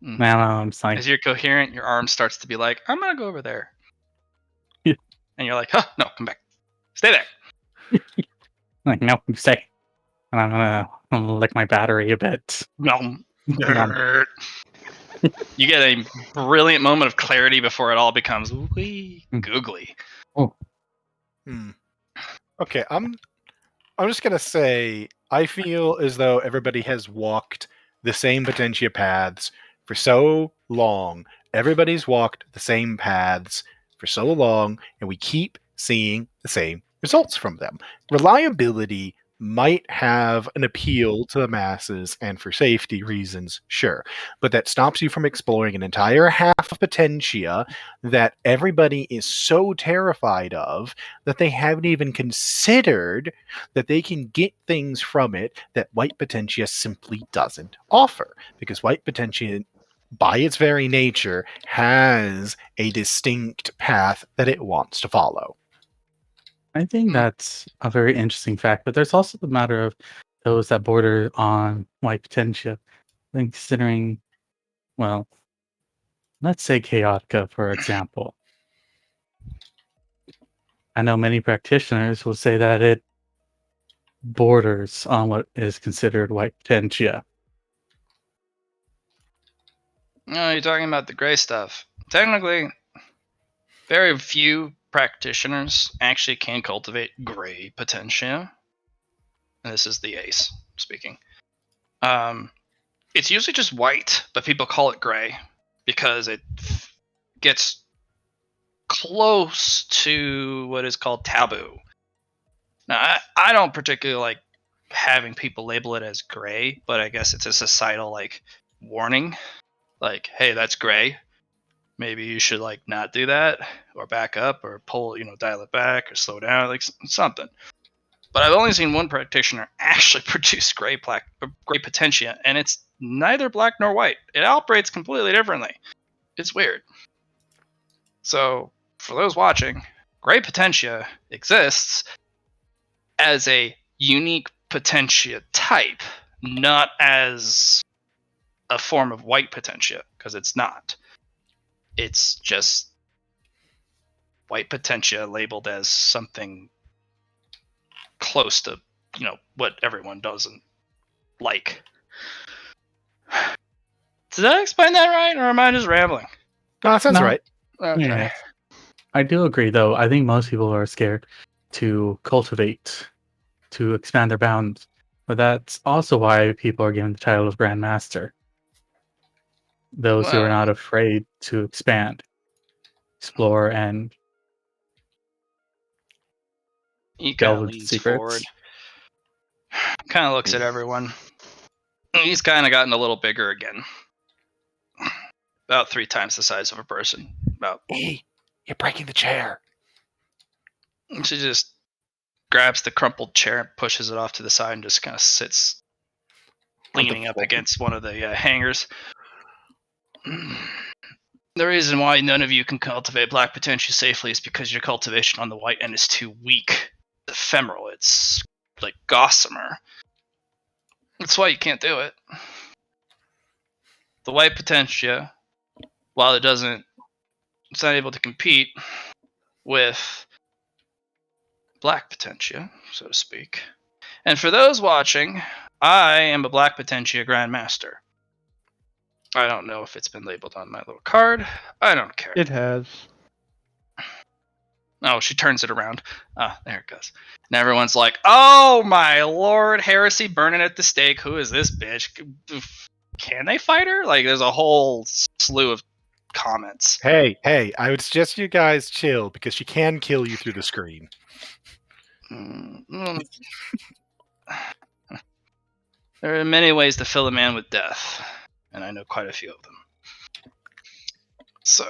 I don't know. I'm just like, As you're coherent, your arm starts to be like, "I'm gonna go over there," Yeah. and you're like, "Huh? No, come back. Stay there." no, you stay. And I'm gonna lick my battery a bit. No. You get a brilliant moment of clarity before it all becomes googly. Okay, I'm just gonna say I feel as though everybody has walked the same Potentia paths for so long. Everybody's walked the same paths for so long, and we keep seeing the same results from them. Reliability might have an appeal to the masses and for safety reasons, sure, but that stops you from exploring an entire half of Potentia that everybody is so terrified of that they haven't even considered that they can get things from it that White Potentia simply doesn't offer, because White Potentia, by its very nature, has a distinct path that it wants to follow. I think that's a very interesting fact, but there's also the matter of those that border on white potentia. And considering, well, let's say Chaotica, for example. I know many practitioners will say that it borders on what is considered white potentia. No, you're talking about the gray stuff. Technically, very few practitioners actually can cultivate gray potentia. And this is the ace speaking. It's usually just white, but people call it gray because it gets close to what is called taboo. Now, I don't particularly like having people label it as gray, but I guess it's a societal warning. Like, hey, that's gray. Maybe you should not do that, or back up, or pull, dial it back, or slow down, something. But I've only seen one practitioner actually produce gray potentia, and it's neither black nor white. It operates completely differently. It's weird. So, for those watching, gray potentia exists as a unique potentia type, not as a form of white potentia, because it's not. It's just white potentia labeled as something close to, what everyone doesn't like. Did I explain that right, or am I just rambling? No, that sounds No. right. Okay. Yeah. I do agree, though. I think most people are scared to cultivate, to expand their bounds. But that's also why people are given the title of Grandmaster. Those who are Well, not afraid to expand, explore, and he kind delve of into leans forward, secrets. kind of looks at everyone. He's kind of gotten a little bigger again. About 3 times the size of a person. About. Hey, you're breaking the chair. She just grabs the crumpled chair and pushes it off to the side and just kind of sits On the leaning up floor. against one of the hangers. The reason why none of you can cultivate black potential safely is because your cultivation on the white end is too weak. It's ephemeral. It's like gossamer. That's why you can't do it. The white potentia, while it's not able to compete with black potentia, so to speak. And for those watching, I am a black potentia grandmaster. I don't know if it's been labeled on my little card. I don't care. It has. Oh, she turns it around. Ah, there it goes. And everyone's like, "Oh my lord, heresy burning at the stake. Who is this bitch? Can they fight her?" Like, there's a whole slew of comments. Hey, I would suggest you guys chill because she can kill you through the screen. Mm. There are many ways to fill a man with death, and I know quite a few of them. So,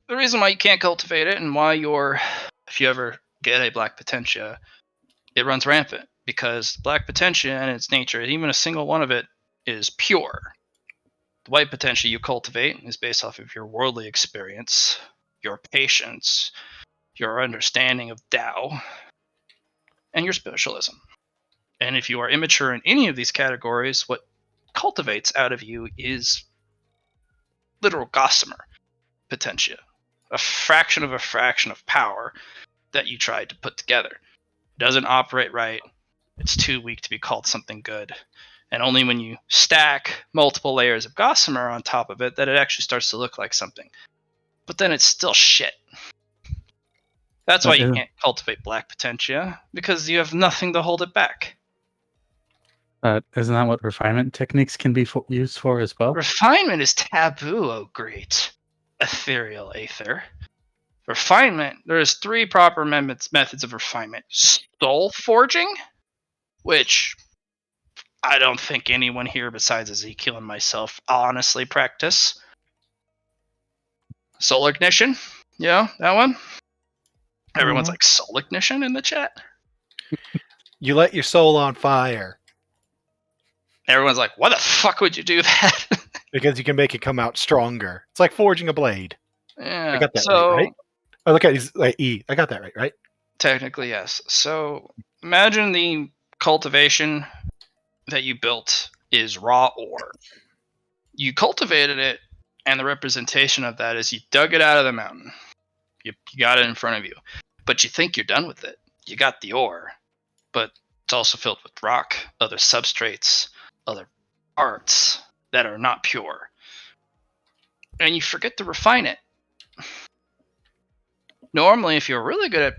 the reason why you can't cultivate it and why if you ever get a black potentia, it runs rampant because black potentia and its nature, even a single one of it, is pure. The white potentia you cultivate is based off of your worldly experience, your patience, your understanding of Tao, and your spiritualism. And if you are immature in any of these categories, what cultivates out of you is literal gossamer potentia, a fraction of power that you tried to put together. It doesn't operate right. It's too weak to be called something good. And only when you stack multiple layers of gossamer on top of it that it actually starts to look like something. But then it's still shit. That's why you can't cultivate black potentia, because you have nothing to hold it back. Isn't that what refinement techniques can be used for as well? Refinement is taboo, oh great ethereal aether. Refinement, there's 3 proper methods of refinement. Soul forging, which I don't think anyone here besides Ezekiel and myself honestly practice. Soul ignition, yeah, that one. Everyone's like, soul ignition in the chat? You let your soul on fire Everyone's like, why the fuck would you do that? because you can make it come out stronger. It's like forging a blade. Yeah, I got that right? Oh, look at these like E. I got that right? Technically, yes. So imagine the cultivation that you built is raw ore. You cultivated it, and the representation of that is you dug it out of the mountain. You got it in front of you. But you think you're done with it. You got the ore, but it's also filled with rock, other substrates, other parts that are not pure. And you forget to refine it. Normally, if you're really good at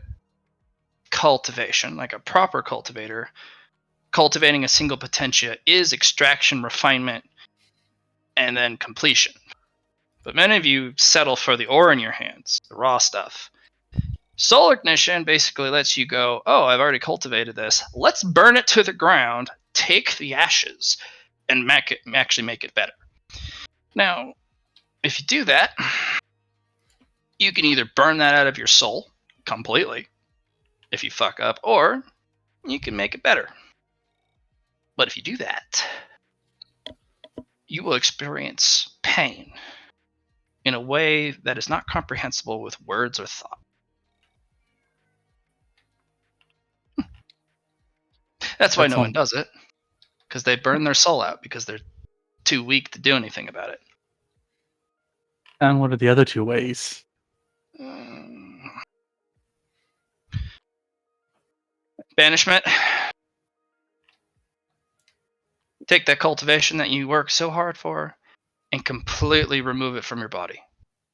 cultivation, like a proper cultivator, cultivating a single potentia is extraction, refinement, and then completion. But many of you settle for the ore in your hands, the raw stuff. Soul ignition basically lets you go, oh, I've already cultivated this. Let's burn it to the ground, take the ashes, and actually make it better. Now, if you do that, you can either burn that out of your soul completely if you fuck up, or you can make it better. But if you do that, you will experience pain in a way that is not comprehensible with words or thought. That's why no one does it, because they burn their soul out because they're too weak to do anything about it. And what are the other 2 ways? Banishment. Take that cultivation that you work so hard for and completely remove it from your body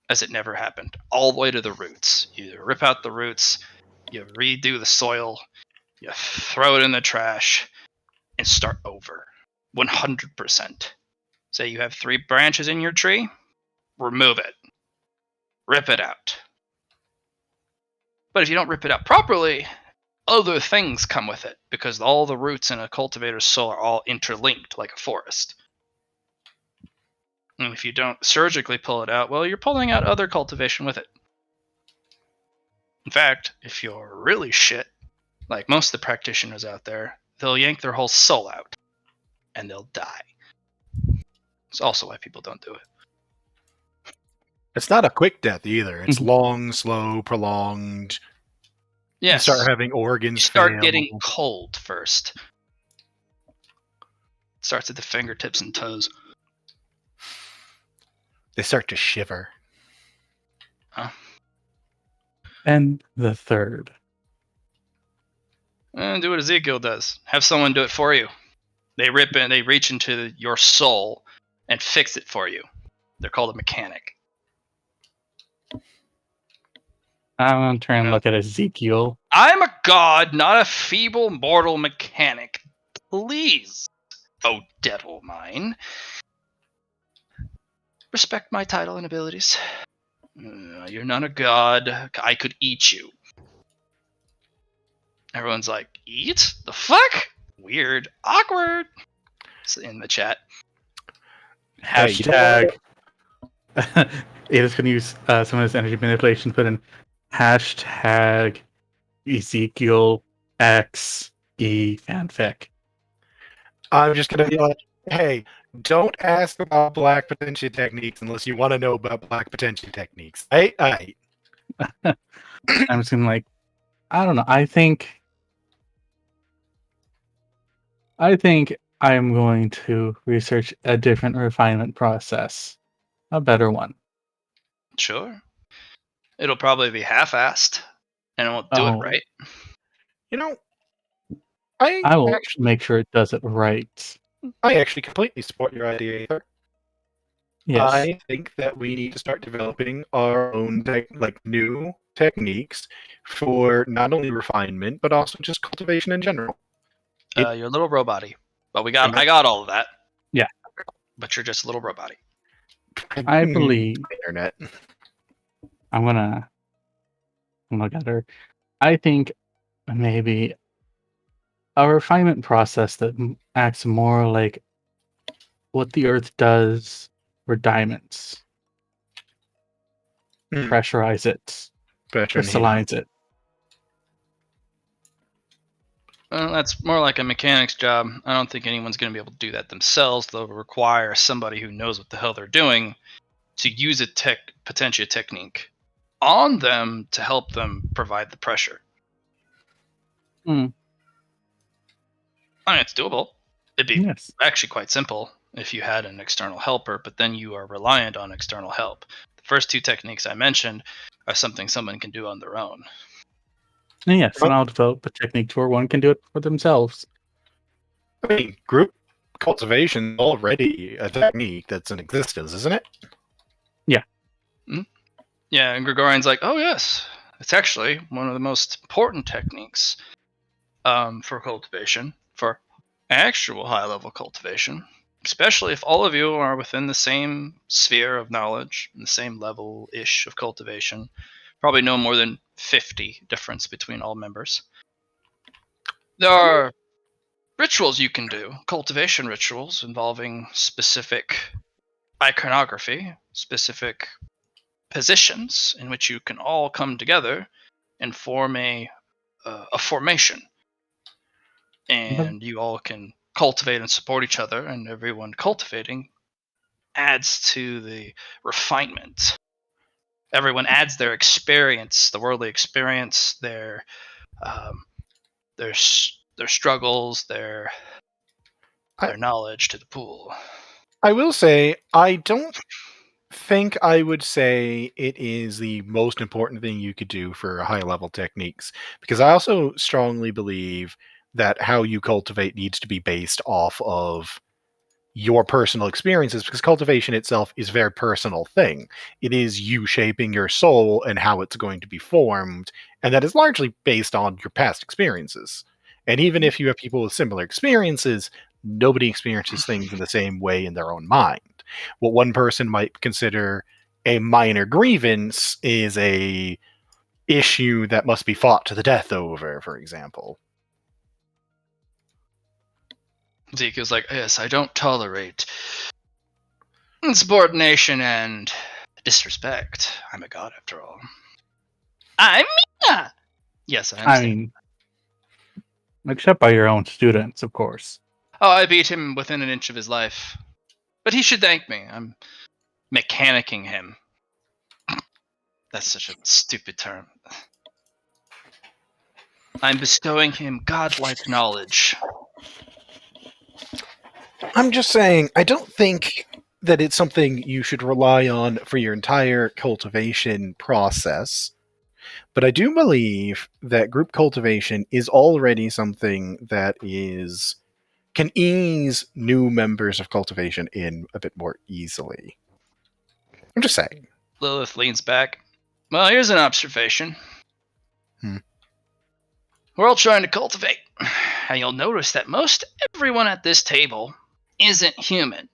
as it never happened, all the way to the roots. You rip out the roots, you redo the soil, you throw it in the trash, and start over. 100%. Say you have 3 branches in your tree, remove it. Rip it out. But if you don't rip it out properly, other things come with it because all the roots in a cultivator's soul are all interlinked like a forest. And if you don't surgically pull it out, well, you're pulling out other cultivation with it. In fact, if you're really shit, like most of the practitioners out there, they'll yank their whole soul out and they'll die. It's also why people don't do it. It's not a quick death either. It's Mhm. long, slow, prolonged. Yes. You start having You organs start fail. getting cold first. It starts at the fingertips and toes. They start to shiver. And the third. And do what Ezekiel does. Have someone do it for you. They reach into your soul and fix it for you. They're called a mechanic. I'm gonna try and look at Ezekiel. I'm a god, not a feeble mortal mechanic. Please, oh devil mine. Respect my title and abilities. You're not a god. I could eat you. Everyone's like, eat? The fuck? Weird. Awkward. It's in the chat. Hey, you know Hashtag. Ada's gonna use some of his energy manipulation to put in hashtag Ezekiel X E fanfic. I'm just going to be like, hey, don't ask about black potential techniques unless you want to know about black potential techniques. Hey. I'm just gonna I don't know. I think I am going to research a different refinement process, a better one. Sure. It'll probably be half-assed, and it won't do it Oh. right. You know, I I will actually make sure it does it right. completely support your idea, Ether. Yes. I think that we need to start developing our own new techniques for not only refinement but also just cultivation in general. You're a little robot-y. But Am I- I got all of that. Yeah. But you're just a little robot-y. I believe internet. I'm gonna look at her. I think maybe a refinement process that acts more like what the Earth does for diamonds. Hmm. Pressurize it, Better than him. crystallize it. Well, that's more like a mechanic's job. I don't think anyone's going to be able to do that themselves. They'll require somebody who knows what the hell they're doing to use a potential technique on them to help them provide the pressure. Hmm. I mean, it's doable. It'd be Yes. actually quite simple if you had an external helper, but then you are reliant on external help. The first 2 techniques I mentioned are something someone can do on their own. And yes, and I'll develop a technique to where one can do it for themselves. I mean, group cultivation is already a technique that's in existence, isn't it? Yeah, and Gregorian's like, oh yes, it's actually one of the most important techniques for cultivation, for actual high-level cultivation, especially if all of you are within the same sphere of knowledge, and the same level-ish of cultivation. Probably no more than 50 difference between all members. There are rituals you can do, cultivation rituals involving specific iconography, specific positions in which you can all come together and form a formation, and you all can cultivate and support each other, and everyone cultivating adds to the refinement. Everyone adds their experience, the worldly experience, their struggles, their knowledge to the pool. I will say, I don't think I would say it is the most important thing you could do for high level techniques, because I also strongly believe that how you cultivate needs to be based off of your personal experiences, because cultivation itself is a very personal thing. It is you shaping your soul and how it's going to be formed, and that is largely based on your past experiences. And even if you have people with similar experiences, nobody experiences things in the same way in their own mind. What one person might consider a minor grievance is a issue that must be fought to the death over, for example. Ezekiel's like, yes, I don't tolerate insubordination and disrespect. I'm a god after all. I'm Mina! Yes, I I understand. mean, except by your own students, of course. Oh, I beat him within an inch of his life. But he should thank me. I'm mechanicking him. That's such a stupid term. I'm bestowing him godlike knowledge. I'm just saying, I don't think that it's something you should rely on for your entire cultivation process. But I do believe that group cultivation is already something that can ease new members of cultivation in a bit more easily. I'm just saying. Lilith leans back. Well, here's an observation. We're all trying to cultivate. And you'll notice that most everyone at this table isn't human.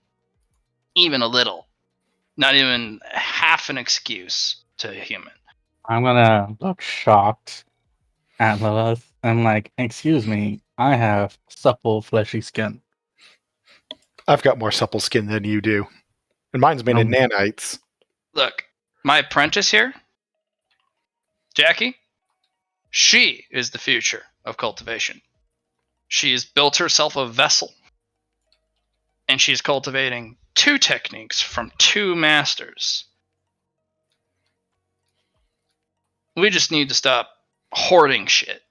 Even a little. Not even half an excuse to a human. I'm gonna look shocked at Lilith and like, excuse me, I have supple, fleshy skin. I've got more supple skin than you do. And mine's made in nanites. Look, my apprentice here, Jackie, she is the future of cultivation. She's built herself a vessel. And she's cultivating 2 techniques from 2 masters. We just need to stop hoarding shit.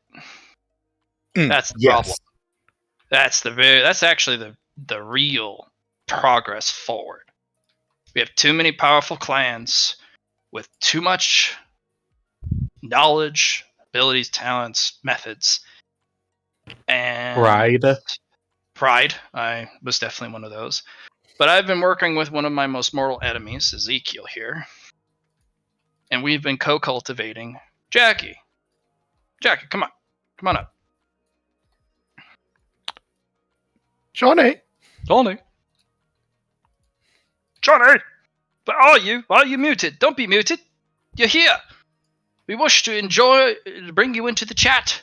That's the problem. That's actually the real progress forward. We have too many powerful clans with too much knowledge, abilities, talents, methods, and pride. I was definitely one of those. But I've been working with one of my most mortal enemies, Ezekiel here, and we've been co-cultivating Jackie. Jackie, come on up. Johnny! Johnny! Where are you muted? Don't be muted. You're here. We wish to bring you into the chat.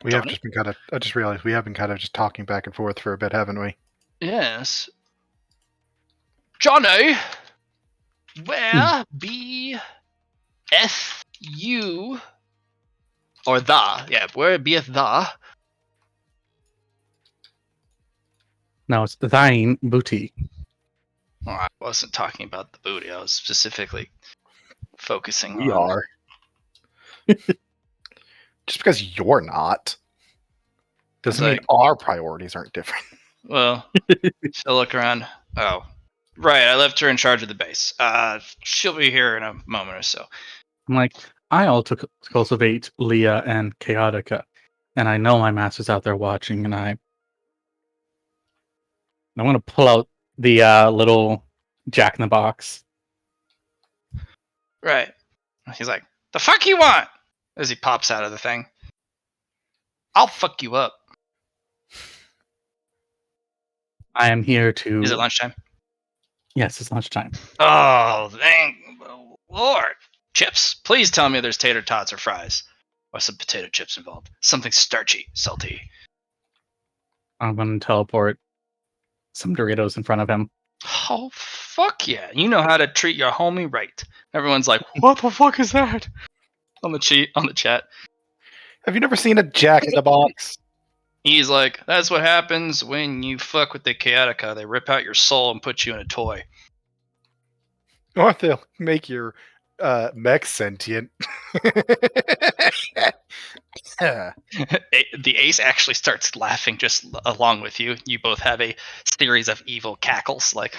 I just realized we have been kind of just talking back and forth for a bit, haven't we? Yes. Johnny, where be you or where beeth the? No, it's thine booty. Well, I wasn't talking about the booty. I was specifically focusing We on. are. Just because you're not doesn't mean our priorities aren't different. Well, she'll look around. Oh, right. I left her in charge of the base. She'll be here in a moment or so. I'm like, I also cultivate Leah and Chaotica, and I know my master's out there watching, and I want to pull out the little Jack in the Box. Right. He's like, "The fuck you want?" As he pops out of the thing. I'll fuck you up. I am here to. Is it lunchtime? Yes, it's lunchtime. Oh, thank Lord. Chips? Please tell me there's tater tots or fries. Or some potato chips involved. Something starchy, salty. I'm going to teleport some Doritos in front of him. Oh, fuck yeah. You know how to treat your homie right. Everyone's like, what the fuck is that? On the chat. Have you never seen a Jack in the Box? He's like, that's what happens when you fuck with the Chaotica. They rip out your soul and put you in a toy. Or they'll make your mech sentient. The ace actually starts laughing just along with you. You both have a series of evil cackles, like.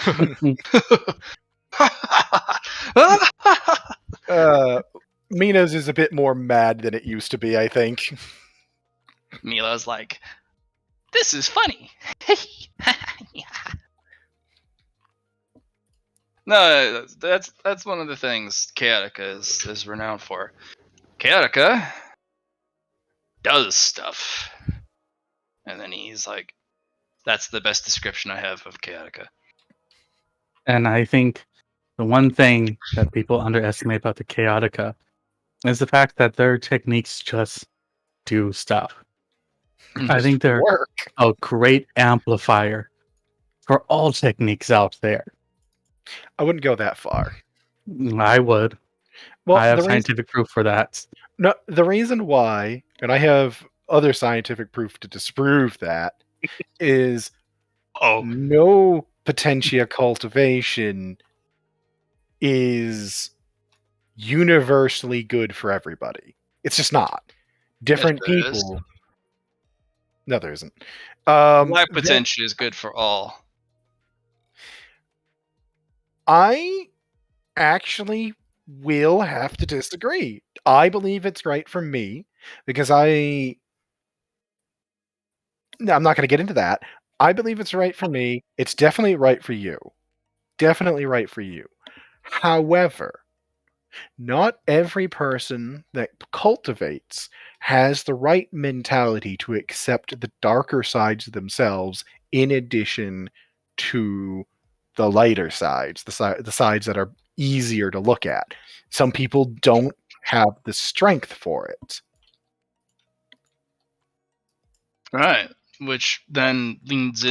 Mina's is a bit more mad than it used to be, I think. Mila's like, this is funny. No, that's one of the things Chaotica is renowned for. Chaotica does stuff. And then he's like, that's the best description I have of Chaotica. And I think the one thing that people underestimate about the Chaotica is the fact that their techniques just do stuff. I think they're Work. a great amplifier for all techniques out there. I wouldn't go that far. I would. Well, I have the reason, scientific proof for that. no, the reason why, and I have other scientific proof to disprove that, is Oh, no potentia cultivation is universally good for everybody. It's just not. Different Yes, there is. people. No, there isn't. life potential is good for all. I actually will have to disagree. I believe it's right for me because I'm not going to get into that. I believe it's right for me. It's definitely right for you. Definitely right for you. However, not every person that cultivates has the right mentality to accept the darker sides of themselves in addition to the lighter sides, the sides that are easier to look at. Some people don't have the strength for it. Right. Which then leads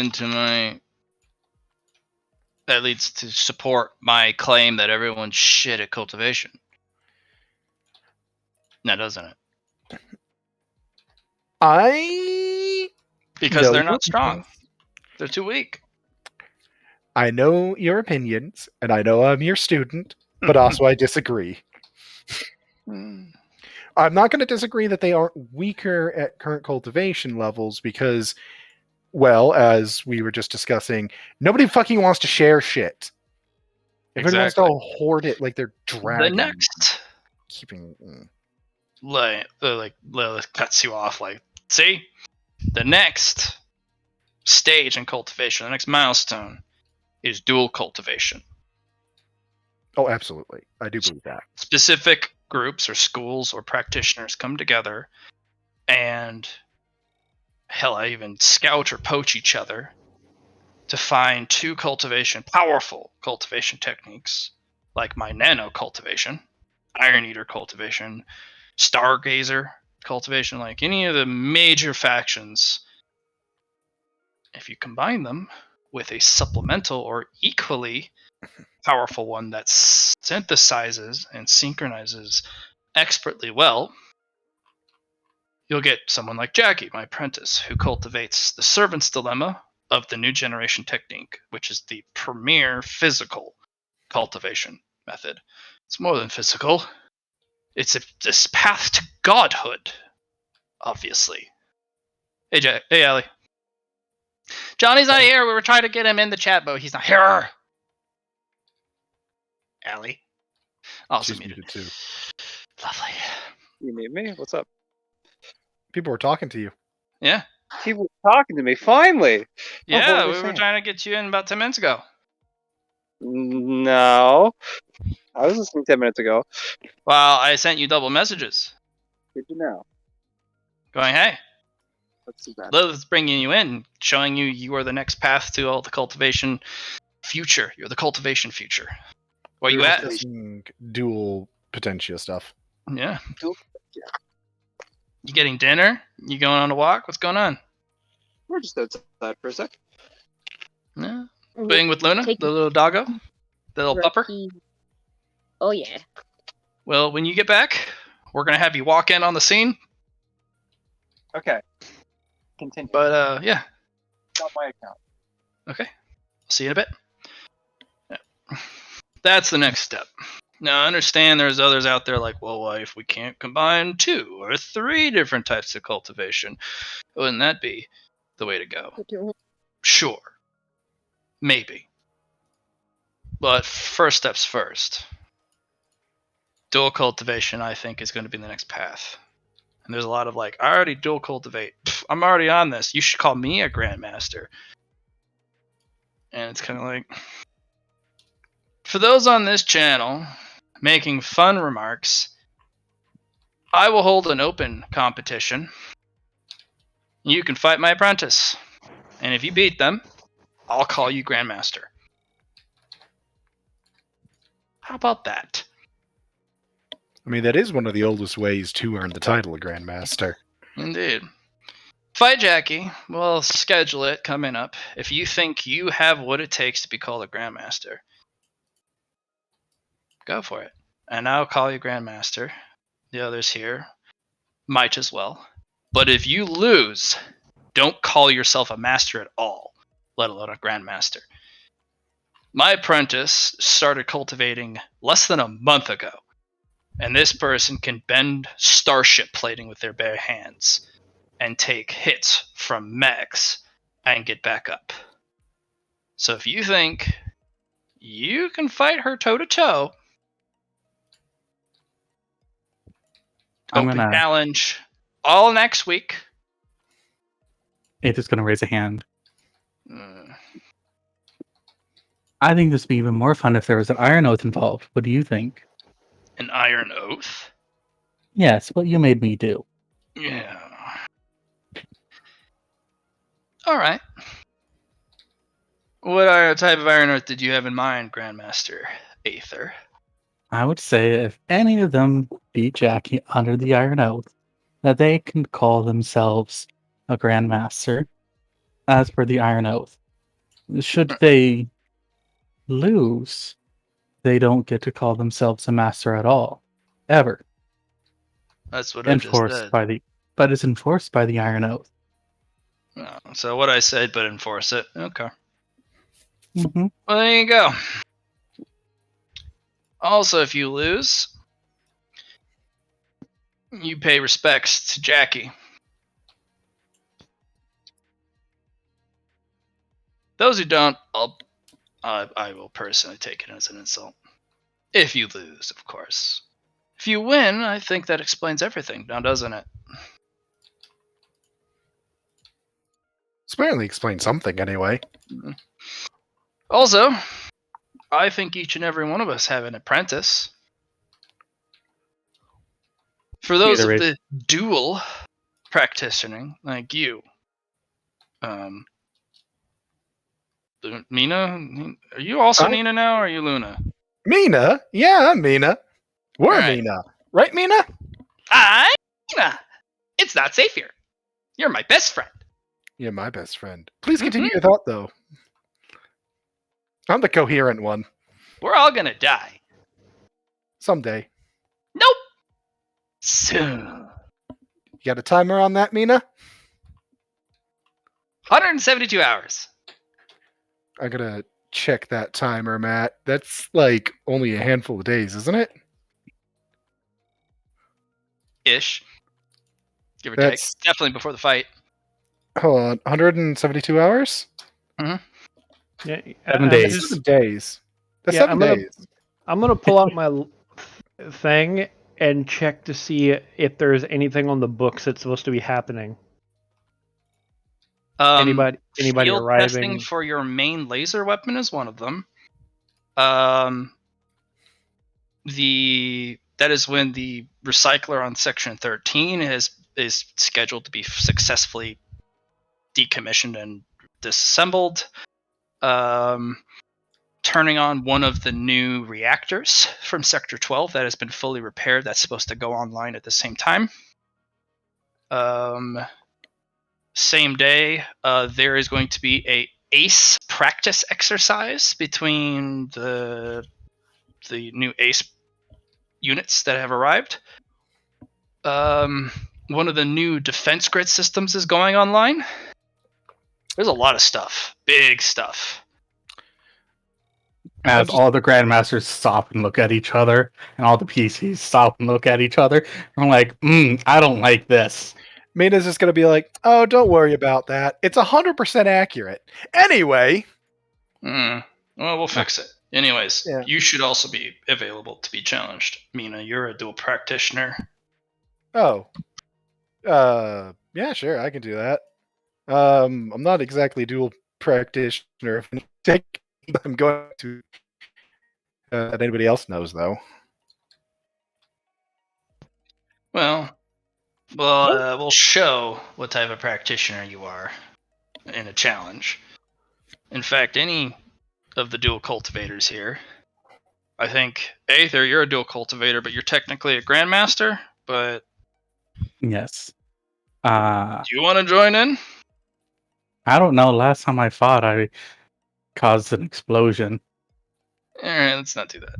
to support my claim that everyone's shit at cultivation. Now, doesn't it? Because know they're your not strong. opinions. They're too weak. I know your opinions, and I know I'm your student, but also I disagree. Mm. I'm not going to disagree that they aren't weaker at current cultivation levels because, well, as we were just discussing, nobody fucking wants to share shit. Everybody wants to hoard it like they're The dragging. next, Keeping. cuts you off. Like, see, the next stage in cultivation, the next milestone, is dual cultivation. Oh, absolutely. I do believe that. Specific groups or schools or practitioners come together and, hell, I even scout or poach each other to find two powerful cultivation techniques, like my nano cultivation, Iron Eater cultivation, Stargazer cultivation, like any of the major factions. If you combine them with a supplemental or equally powerful one that synthesizes and synchronizes expertly well, you'll get someone like Jackie, my apprentice, who cultivates the Servant's Dilemma of the new generation technique, which is the premier physical cultivation method. It's more than physical. It's this path to godhood, obviously. Hey, Allie. Johnny's not here. We were trying to get him in the chat, but he's not here. Allie. Also She's muted too. Lovely. You need me? What's up? People were talking to you. Yeah. People talking to me. Finally. Yeah, what were we they were saying? trying to get you in about 10 minutes ago. No. I was listening 10 minutes ago. Well, I sent you double messages Good to know. going, hey, Let's see that. Lilith's bringing you in, showing you are the next path to all the cultivation future. You're the cultivation future. Where We you were at? discussing dual potentia stuff. Yeah. Yeah. You getting dinner? You going on a walk? What's going on? We're just outside for a sec. Yeah. Being with Luna, Take the little doggo, the little pupper. Oh yeah. Well, when you get back, we're gonna have you walk in on the scene. Okay. Continue. But yeah. It's on my account. Okay. See you in a bit. Yeah. That's the next step. Now, I understand there's others out there like, well, if we can't combine 2 or 3 different types of cultivation, wouldn't that be the way to go? Sure. Maybe. But first steps first. Dual cultivation, I think, is going to be the next path. And there's a lot of like, I already dual cultivate. I'm already on this. You should call me a grandmaster. And it's kind of like, for those on this channel making fun remarks, I will hold an open competition You can fight my apprentice. And if you beat them, I'll call you Grandmaster. How about that? I mean, that is one of the oldest ways to earn the title of Grandmaster. Indeed. Fight Jackie. We'll schedule it coming up. If you think you have what it takes to be called a Grandmaster, go for it. And I'll call you Grandmaster. The others here might as well. But if you lose, don't call yourself a master at all, let alone a Grandmaster. My apprentice started cultivating less than a month ago, and this person can bend starship plating with their bare hands and take hits from mechs and get back up. So if you think you can fight her toe to toe, I'm open gonna. challenge all next week. It's gonna raise a hand. Mm, I think this would be even more fun if there was an Iron Oath involved. What do you think? an Iron Oath? Yes, what you made me do. Yeah. All right. What type of Iron Oath did you have in mind, Grandmaster Aether? I would say if any of them beat Jackie under the Iron Oath, that they can call themselves a Grandmaster, as per the Iron Oath. Should they lose, they don't get to call themselves a master at all, ever. That's what I just Enforced said. by the, but it's enforced by the Iron Oath. Oh, so what I said, but enforce it. Okay. Mm-hmm. Well, there you go. Also, if you lose, you pay respects to Jackie. Those who don't, I will personally take it as an insult. If you lose, of course. If you win, I think that explains everything, now doesn't it? It's apparently explains something anyway. Also, I think each and every one of us have an apprentice. For those of the dual practicing, like you, Mina, are you also Nina now, or are you Luna? Mina? Yeah, I'm Mina. We're All right. Mina. Right, Mina? I'm Mina. It's not safe here. You're my best friend. You're my best friend. Please continue your thought, though. I'm the coherent one. We're all gonna die. Someday. Nope. Soon. You got a timer on that, Mina? 172 hours. I gotta check that timer, Matt. That's like only a handful of days, isn't it? Ish. Give or That's- take. Definitely before the fight. Hold on. 172 hours? Yeah, 7 days. 7 days. That's Yeah, 7 days. I'm gonna pull out my thing and check to see if there's anything on the books that's supposed to be happening. Anybody Field arriving? testing for your main laser weapon is one of them. That is when the recycler on section 13 is scheduled to be successfully decommissioned and disassembled. Turning on one of the new reactors from sector 12 that has been fully repaired. That's supposed to go online at the same time. Same day, there is going to be a ACE practice exercise between the new ACE units that have arrived. One of the new defense grid systems is going online. There's a lot of stuff. Big stuff. As all the Grandmasters stop and look at each other, and all the PCs stop and look at each other, I'm like, I don't like this. Mina's just gonna be like, oh, don't worry about that. It's 100% accurate. Anyway. Well, we'll fix it. Anyways, Yeah. You should also be available to be challenged. Mina, you're a dual practitioner. Oh. Yeah, sure, I can do that. I'm not exactly dual practitioner. I'm going to that anybody else knows, though. Well, We'll show what type of practitioner you are in a challenge. In fact, any of the dual cultivators here, I think, Aether, you're a dual cultivator, but you're technically a grandmaster. But Yes. do you want to join in? I don't know. Last time I fought, I caused an explosion. Let's not do that.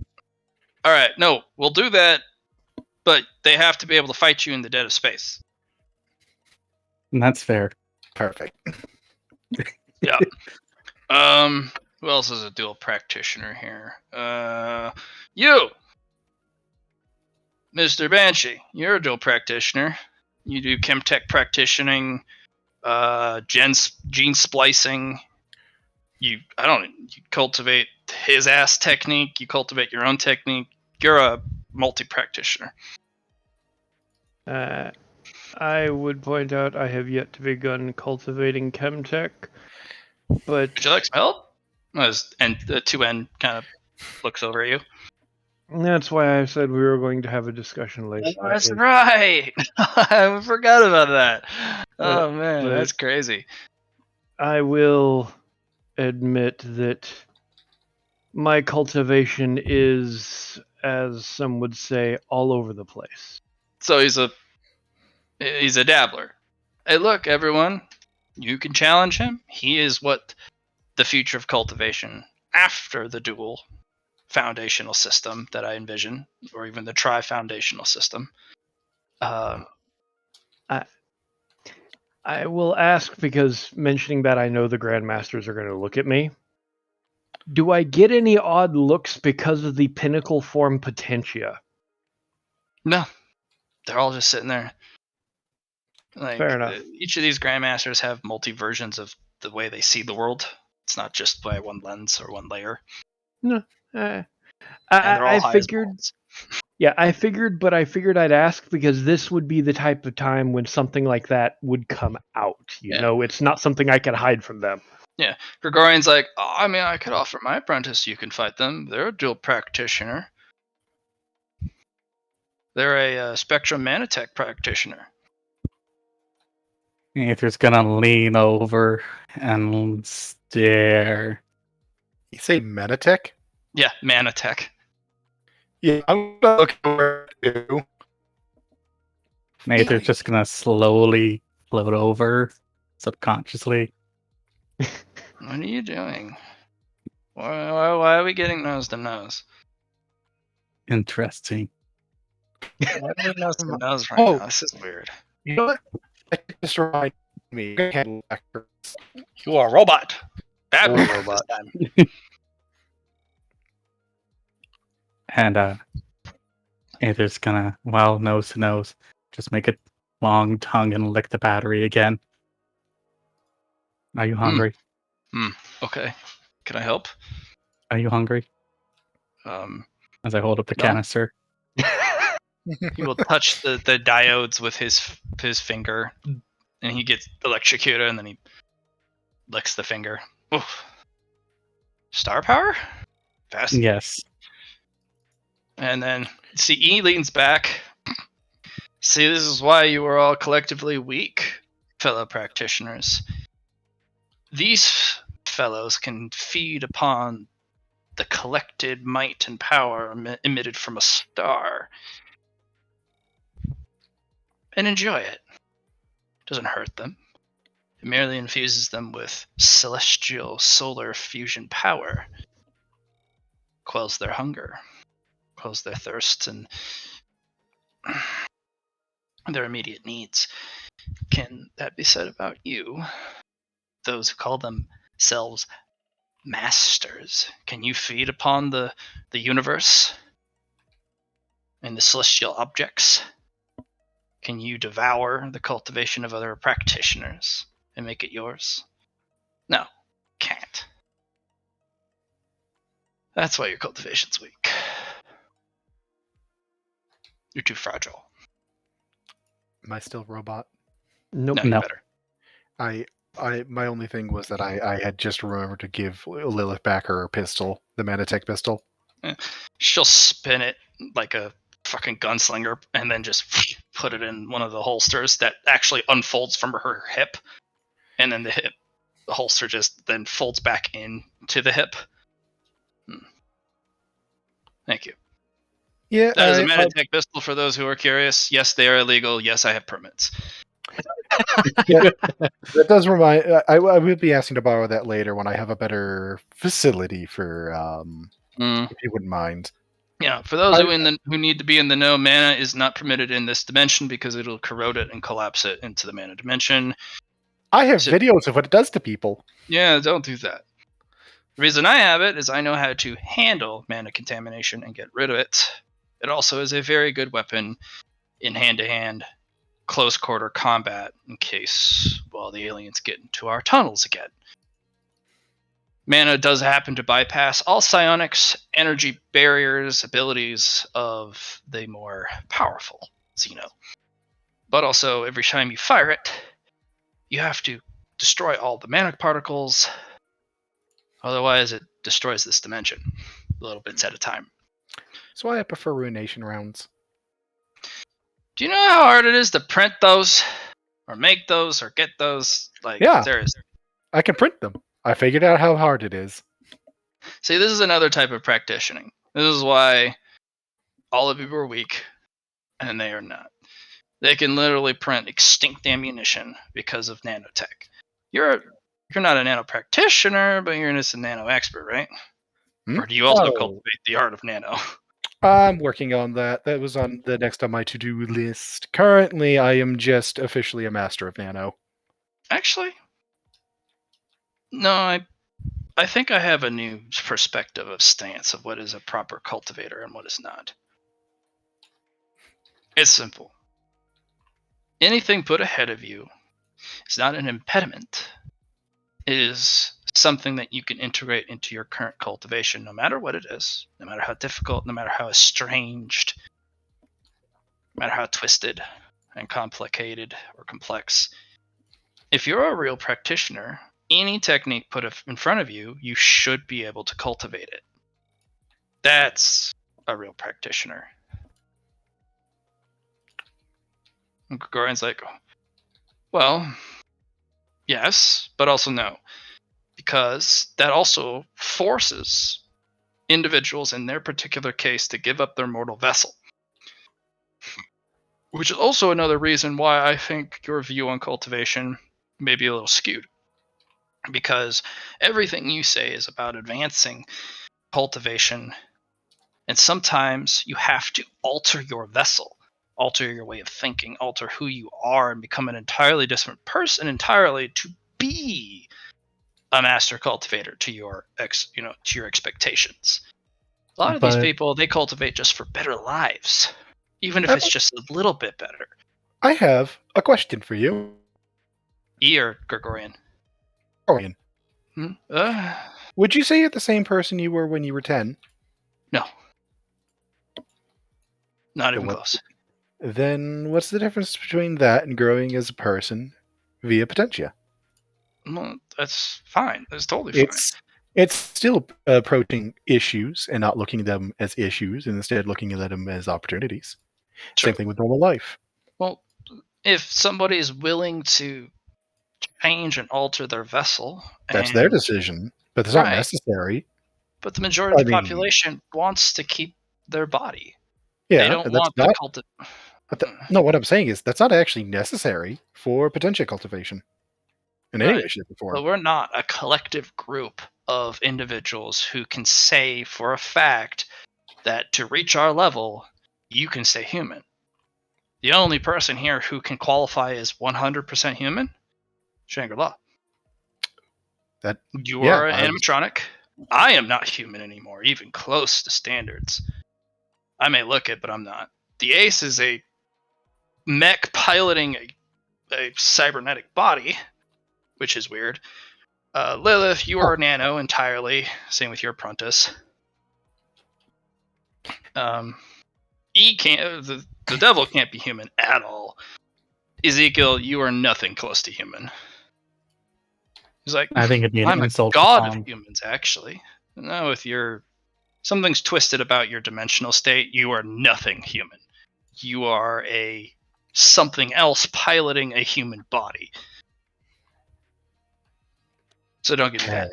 All right, no, we'll do that, but they have to be able to fight you in the dead of space. And that's fair. Perfect. Yeah. Who else is a dual practitioner here? You, Mr. Banshee, you're a dual practitioner. You do chemtech practitioning, gene splicing. You cultivate his ass technique. You cultivate your own technique. You're a multi-practitioner. I would point out I have yet to begun cultivating chemtech, but Would you like some help? And the 2N kind of looks over at you. that's why I said we were going to have a discussion later. That's right. I forgot about that. Oh man, but- that's crazy. I will admit that my cultivation is, as some would say, all over the place. So he's a dabbler. Hey, look, everyone, you can challenge him. He is what the future of cultivation after the dual foundational system that I envision, or even the tri-foundational system. I will ask, because mentioning that I know the Grandmasters are going to look at me. Do I get any odd looks because of the pinnacle form potentia? No, they're all just sitting there. Like, Fair enough. Each of these grandmasters have multi versions of the way they see the world. It's not just by one lens or one layer. No, And they're all I high as figured. balls. Yeah, I figured I'd ask because this would be the type of time when something like that would come out. You Yeah. know, it's not something I can hide from them. Gregorian's like, oh, I mean, I could offer my apprentice. You can fight them. They're a dual practitioner. They're a Spectrum Manatech practitioner. Aether's gonna lean over and stare. You say Menatech? Yeah, Manatech. Yeah, I'm gonna look over too. Aether's just gonna slowly float over, subconsciously. What are you doing? Why are we getting nose to nose? Interesting. Why are we nose to nose right Oh. now? This is weird. You know what? That just reminded me. You are a robot. Bad Full robot. robot. This time. And Aether's gonna, while nose to nose, just make a long tongue and lick the battery again. Are you hungry? Okay. Can I help? Are you hungry? As I hold up the No. canister. He will touch the diodes with his finger, and he gets electrocuted, and then he licks the finger. Oof. Star power? Fast. Yes. And then, see, E leans back. See, this is why you are all collectively weak, fellow practitioners. These fellows can feed upon the collected might and power emitted from a star and enjoy it. It doesn't hurt them. It merely infuses them with celestial solar fusion power, quells their hunger, quells their thirst, and their immediate needs. Can that be said about you? Those who call themselves masters. Can you feed upon the universe and the celestial objects? Can you devour the cultivation of other practitioners and make it yours? No, can't. That's why your cultivation's weak. You're too fragile. Am I still robot? Nope. No, you're No. better. My only thing was that I had just remembered to give Lilith back her pistol, the Manatech pistol. She'll spin it like a fucking gunslinger and then just put it in one of the holsters that actually unfolds from her hip, and then the holster just then folds back into the hip. Thank you. Yeah, That is a Manatech pistol for those who are curious. Yes, they are illegal. Yes, I have permits. that does remind. I will be asking to borrow that later when I have a better facility for. If you wouldn't mind. Yeah, for those who need to be in the know, mana is not permitted in this dimension because it'll corrode it and collapse it into the mana dimension. I have videos of what it does to people. Yeah, don't do that. The reason I have it is I know how to handle mana contamination and get rid of it. It also is a very good weapon in hand-to-hand, close-quarter combat in case, well, the aliens get into our tunnels again. Mana does happen to bypass all psionics, energy barriers, abilities of the more powerful Xeno. But also, every time you fire it, you have to destroy all the mana particles. Otherwise, it destroys this dimension, little bits at a time. That's why I prefer Ruination rounds. Do you know how hard it is to print those, or make those, or get those? Yeah, seriously. I can print them. I figured out how hard it is. See, this is another type of practitioning. This is why all of you are weak, and they are not. They can literally print extinct ammunition because of nanotech. You're not a nano practitioner, but you're just a nano expert, right? Or do you also cultivate the art of nano? I'm working on that. That was on the next on my to-do list. Currently, I am just officially a master of nano. Actually, no, I think I have a new perspective of stance of what is a proper cultivator and what is not. It's simple. Anything put ahead of you is not an impediment. It is something that you can integrate into your current cultivation, no matter what it is, no matter how difficult, no matter how estranged, no matter how twisted and complicated or complex. If you're a real practitioner, any technique put in front of you, you should be able to cultivate it. That's a real practitioner. And Gregorian's like, well, yes, but also no. Because that also forces individuals in their particular case to give up their mortal vessel. Which is also another reason why I think your view on cultivation may be a little skewed. Because everything you say is about advancing cultivation, and sometimes you have to alter your vessel, alter your way of thinking, alter who you are, and become an entirely different person entirely to be a master cultivator to your to your expectations. A lot of these people, they cultivate just for better lives, even if it's just a little bit better. I have a question for you. E or Gregorian? Gregorian. Would you say you're the same person you were when you were 10? No. Not even close. Then what's the difference between that and growing as a person via potentia? Well, that's fine. That's totally fine. It's still approaching issues and not looking at them as issues, and instead looking at them as opportunities. Sure. Same thing with normal life. Well, if somebody is willing to change and alter their vessel, that's their decision, but it's not necessary. But the majority of the population wants to keep their body. Yeah, they don't want the cultivation. No, what I'm saying is that's not actually necessary for potential cultivation. In any way, shape, or form. But we're not a collective group of individuals who can say for a fact that to reach our level, you can stay human. The only person here who can qualify as 100% human, Shangri-La. You are an animatronic. I am not human anymore, even close to standards. I may look it, but I'm not. The Ace is a mech piloting a cybernetic body, which is weird. Lilith, you are nano entirely. Same with your apprentice. E can't. The devil can't be human at all. Ezekiel, you are nothing close to human. He's like, I think it'd be an I'm insult a god to of humans, actually. No, if something's twisted about your dimensional state, you are nothing human. You are a something else piloting a human body. So don't get me that.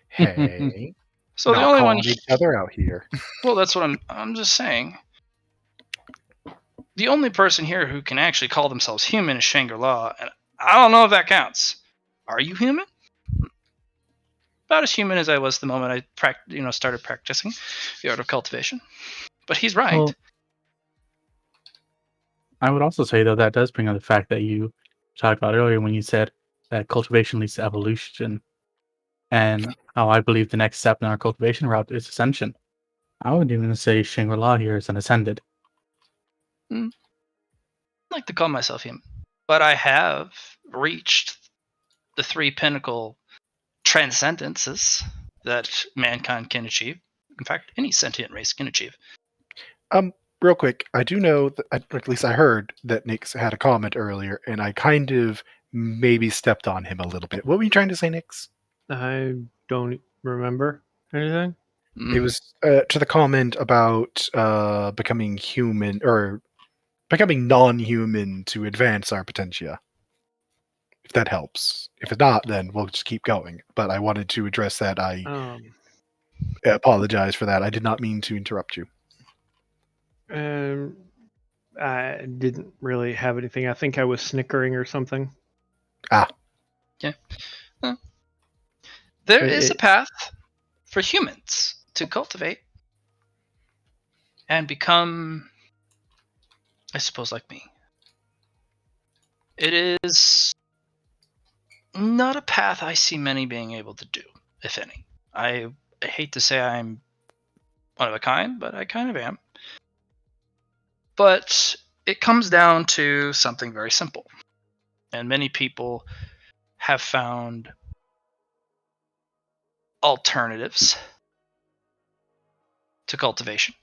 Hey, So the not only one, calling each other out here. well, that's what I'm just saying. The only person here who can actually call themselves human is Shangri-La, and I don't know if that counts. Are you human? About as human as I was the moment I started practicing the art of cultivation. But he's right. Well, I would also say, though, that does bring up the fact that you talked about earlier when you said that cultivation leads to evolution, and how I believe the next step in our cultivation route is ascension. I would even say Shangri-La here is an ascended. I like to call myself human, but I have reached the 3 pinnacle transcendences that mankind can achieve. In fact, any sentient race can achieve. Real quick, I do know that, at least I heard that Nix had a comment earlier, and I kind of maybe stepped on him a little bit. What were you trying to say, Nix? I don't remember anything. It was to the comment about becoming human or becoming non-human to advance our potentia. If that helps. If it's not, then we'll just keep going. But I wanted to address that. I apologize for that. I did not mean to interrupt you. I didn't really have anything. I think I was snickering or something. There is a path for humans to cultivate and become, I suppose, like me. It is not a path I see many being able to do, if any. I hate to say I'm one of a kind, but I kind of am. But it comes down to something very simple. And many people have found alternatives to cultivation.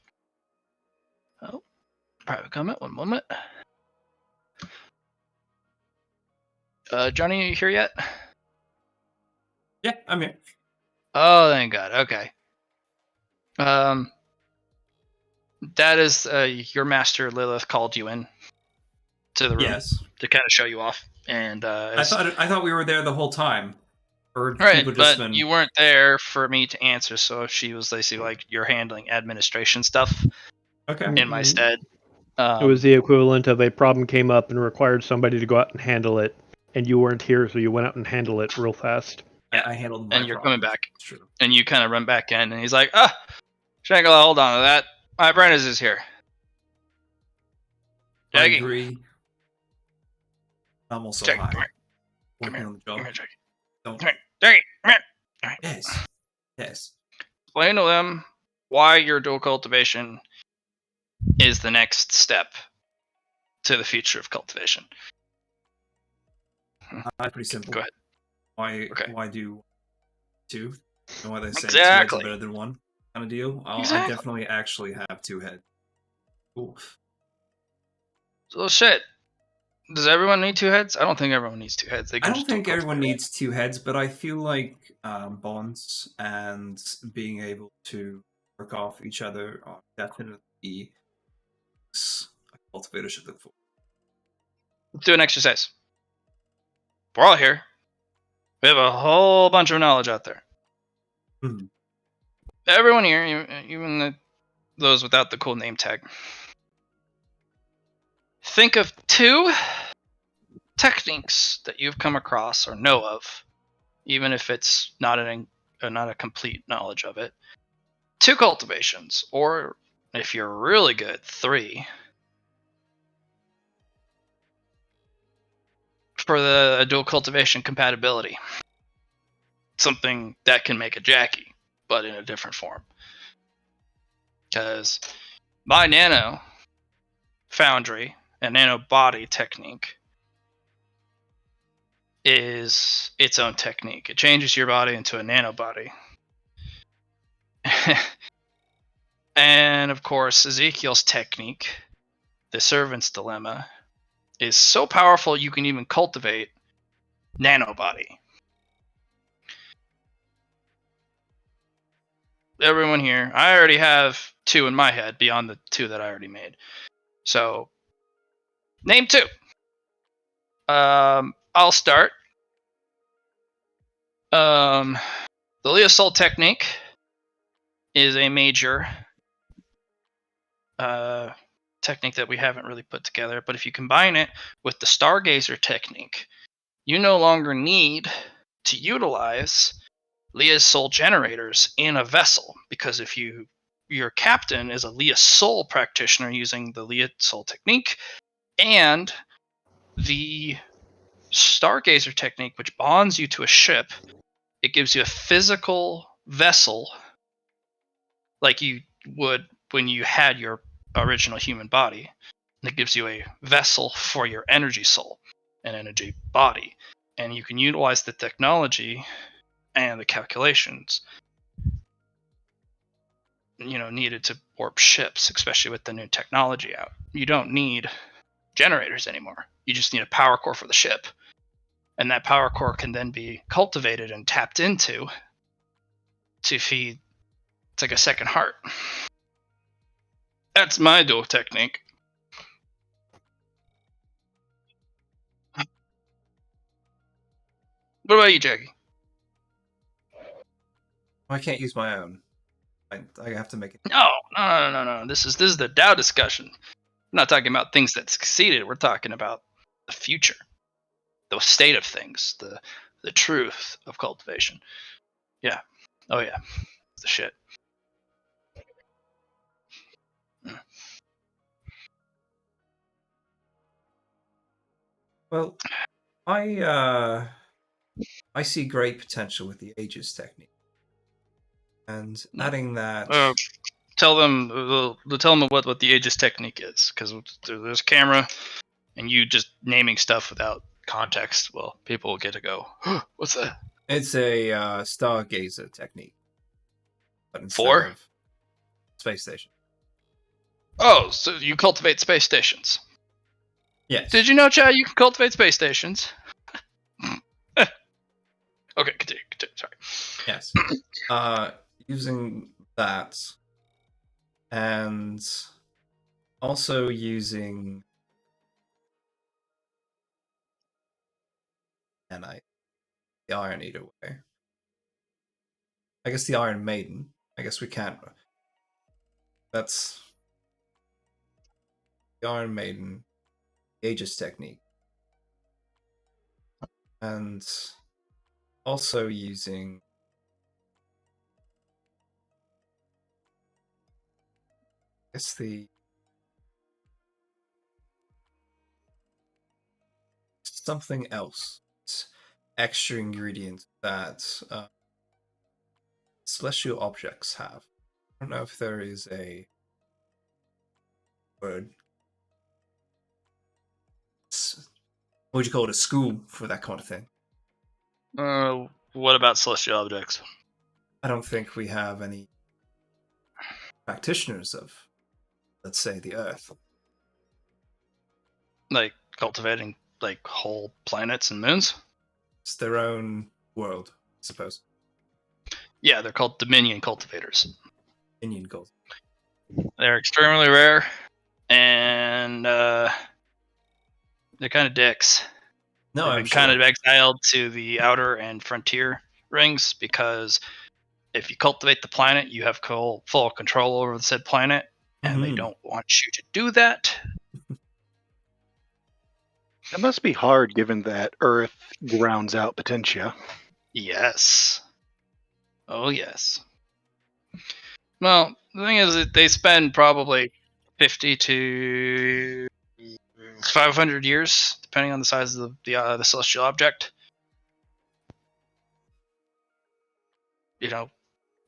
Oh, private comment, one moment. Johnny, you here yet? Yeah, I'm here. Oh, thank God. Okay. That is your master Lilith called you in to the room Yes. to kind of show you off, and I thought we were there the whole time. Or right, people just but been... you weren't there for me to answer, so she was basically like, you're handling administration stuff Okay. in my stead. It was the equivalent of a problem came up and required somebody to go out and handle it, and you weren't here, so you went out and handled it real fast. Yeah. I handled my and you're problem. coming back, It's true. and you kind of run back in, and he's like, Shangri-La, hold on to that. My apprentice is here. I Jackie. agree. I'm also Jackie, high. come here. Working on the job. Come here, Jackie. Don't. Come here. Jackie, come here. All right. Yes. Yes. Explain to them why your dual cultivation is the next step to the future of cultivation. Pretty simple. Go ahead. Why do 2? You know why they say 2 heads Exactly. are better than 1 kind of deal? I Exactly. definitely actually have 2 heads. Cool. So shit. Does everyone need 2 heads? I don't think everyone needs 2 heads. They I can don't just think do everyone needs 2 heads, but I feel like bonds and being able to work off each other are definitely a cultivator should look for. do an exercise. We're all here. We have a whole bunch of knowledge out there. Mhm. Everyone here, even those without the cool name tag. Think of 2 techniques that you've come across or know of, even if it's not a complete knowledge of it. 2 cultivations, or if you're really good, 3. For the dual cultivation compatibility. Something that can make a Jackie, but in a different form. Because my nano foundry and nano body technique is its own technique. It changes your body into a nano body. And of course, Ezekiel's technique, the servant's dilemma, is so powerful you can even cultivate nano body. Everyone here, I already have 2 in my head beyond the 2 that I already made. So Name 2. I'll start. The Leosol technique is a major technique that we haven't really put together, but if you combine it with the Stargazer technique, you no longer need to utilize Lea's soul generators in a vessel, because if your captain is a Lea's soul practitioner using the Lea's soul technique and the Stargazer technique, which bonds you to a ship, it gives you a physical vessel like you would when you had your original human body. And it gives you a vessel for your energy soul, an energy body, and you can utilize the technology and the calculations needed to warp ships, especially with the new technology out. You don't need generators anymore. You just need a power core for the ship, and that power core can then be cultivated and tapped into to feed. It's like a second heart. That's my dual technique. What about you, Jackie? I can't use my own. I have to make it. No. This is the Tao discussion. We're not talking about things that succeeded. We're talking about the future, the state of things, the truth of cultivation. Yeah. Oh yeah. It's the shit. Well, I see great potential with the Aegis technique, and adding that. Tell them what the Aegis technique is, because there's a camera, and you just naming stuff without context. Well, people will get to go, what's that? It's a stargazer technique, but instead For? of space station. Oh, so you cultivate space stations. Yes. Did you know, Chad, you can cultivate space stations? Okay, continue. Sorry. Yes. Using that, and also using nanite, the Iron Eater way. I guess the Iron Maiden. I guess we can't. That's the Iron Maiden, the Aegis technique, and also using. I guess the something else, extra ingredient that celestial objects have. I don't know if there is a word. What would you call it? A school for that kind of thing. What about celestial objects? I don't think we have any practitioners of, let's say, the Earth. Like cultivating like whole planets and moons? It's their own world, I suppose. Yeah, they're called Dominion cultivators. Indian gold. They're extremely rare, and they're kind of dicks. No, They've I'm been sure. kind of exiled to the outer and frontier rings, because if you cultivate the planet, you have full control over the said planet, and they don't want you to do that. That must be hard, given that Earth grounds out Potentia. Yes. Oh, yes. Well, the thing is that they spend probably 50 to 500 years, depending on the size of the celestial object.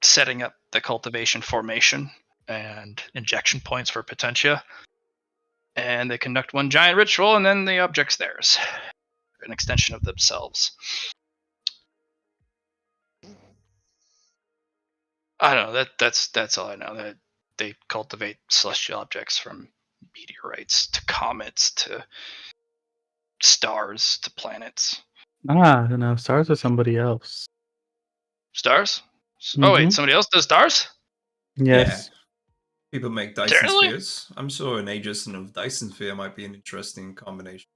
Setting up the cultivation formation and injection points for Potentia. And they conduct one giant ritual, and then the object's theirs. An extension of themselves. I don't know. That's all I know. That they cultivate celestial objects from meteorites to comets to stars to planets. No, stars are somebody else. Stars? Oh wait, somebody else does stars? Yes. People make Dyson Apparently. spheres. I'm sure an Aegis and a Dyson sphere might be an interesting combination.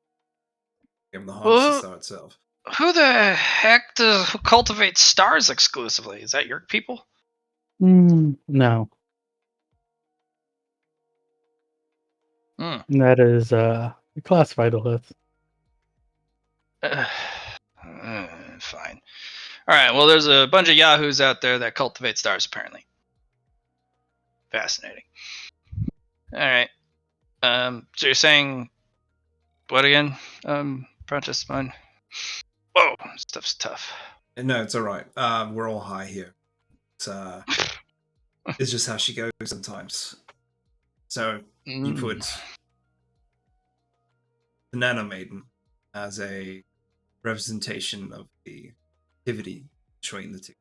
Given the Well, harvester star itself. Who the heck who cultivates stars exclusively? Is that your people? No, Hmm. that is classified list. Fine. All right. Well, there's a bunch of yahoos out there that cultivate stars. Apparently. Fascinating. All right. So you're saying what again? Prentice mine. Whoa, stuff's tough. No, it's all right. We're all high here. It's just how she goes sometimes. So you put the Nano Maiden as a representation of the activity between the two.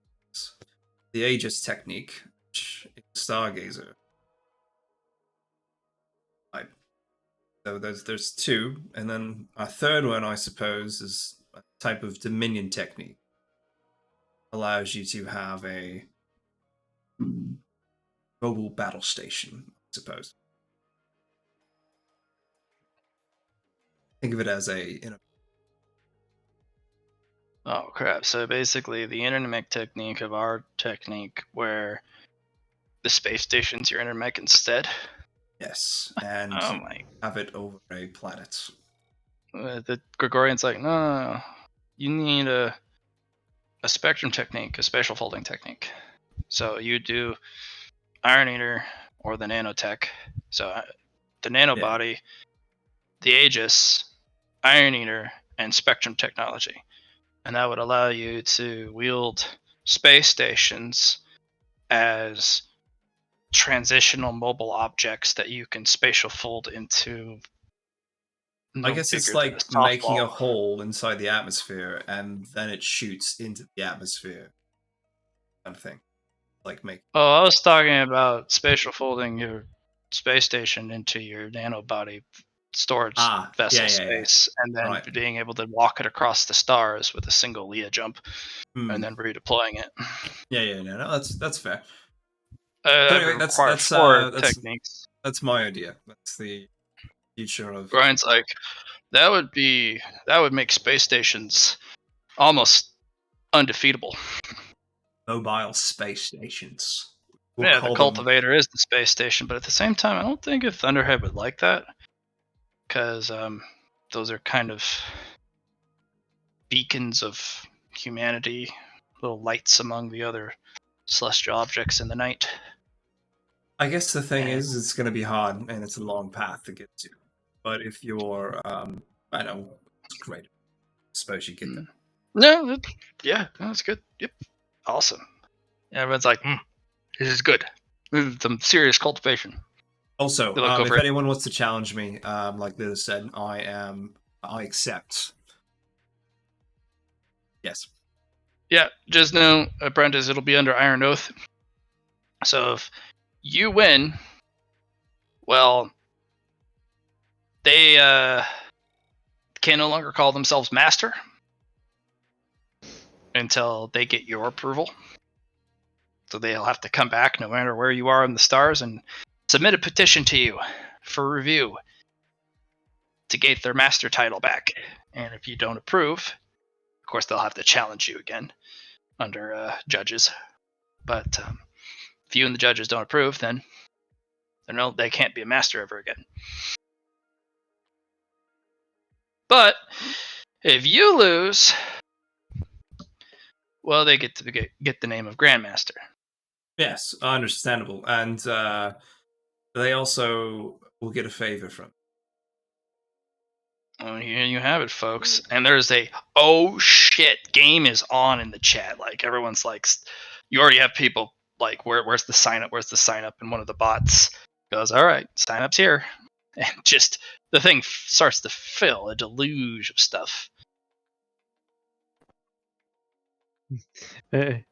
The Aegis technique, which is Stargazer. Right. So there's two, and then a third one, I suppose, is a type of Dominion technique. Allows you to have a mobile battle station, I suppose. Think of it as Oh crap! So basically, the intermech technique of our technique, where the space station's your intermech instead. yes, and Oh my! have it over a planet. The Gregorian's like, no. You need a spectrum technique, a spatial folding technique. So you do Iron Eater or the nanotech. So the nanobody, the Aegis, Iron Eater, and spectrum technology. And that would allow you to wield space stations as transitional mobile objects that you can spatial fold into. I guess it's like making a hole inside the atmosphere and then it shoots into the atmosphere. Kind of thing. Like make. Oh, I was talking about spatial folding your space station into your nanobody storage vessel space, and then being able to walk it across the stars with a single Leah jump, and then redeploying it. No, that's fair. So anyway, that's techniques. That's my idea. That's the future of. Brian's like, that would make space stations almost undefeatable. Mobile space stations. We'll the cultivator is the space station, but at the same time, I don't think if Thunderhead would like that, because those are kind of beacons of humanity, little lights among the other celestial objects in the night. I guess the thing is, it's going to be hard and it's a long path to get to. But if you're, I know, it's great. I suppose you get that. No, that's good. Yep, awesome. Everyone's like, this is good. This is some serious cultivation. Also, if anyone wants to challenge me, like Lila said, I accept. Yes. Yeah, just know, Apprentice, it'll be under Iron Oath. So if you win, well, they can no longer call themselves Master until they get your approval. So they'll have to come back no matter where you are in the stars and submit a petition to you for review to get their Master title back. And if you don't approve, of course, they'll have to challenge you again under judges. But if you and the judges don't approve, then they can't be a Master ever again. But if you lose, well, they get to get the name of Grandmaster. Yes, understandable. And they also will get a favor from. Oh, here you have it, folks. And there's a oh shit game is on in the chat. Like everyone's like, you already have people like, where's the sign up? Where's the sign up? And one of the bots goes, all right, sign up's here, and just the thing starts to fill a deluge of stuff. They'll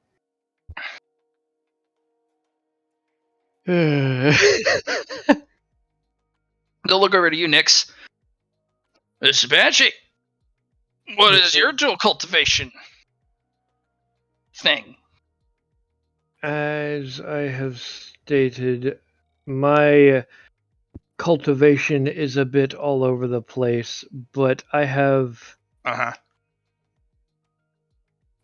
look over to you, Nix. This is Banshee. What is your dual cultivation thing? As I have stated, my cultivation is a bit all over the place, but I have Uh-huh.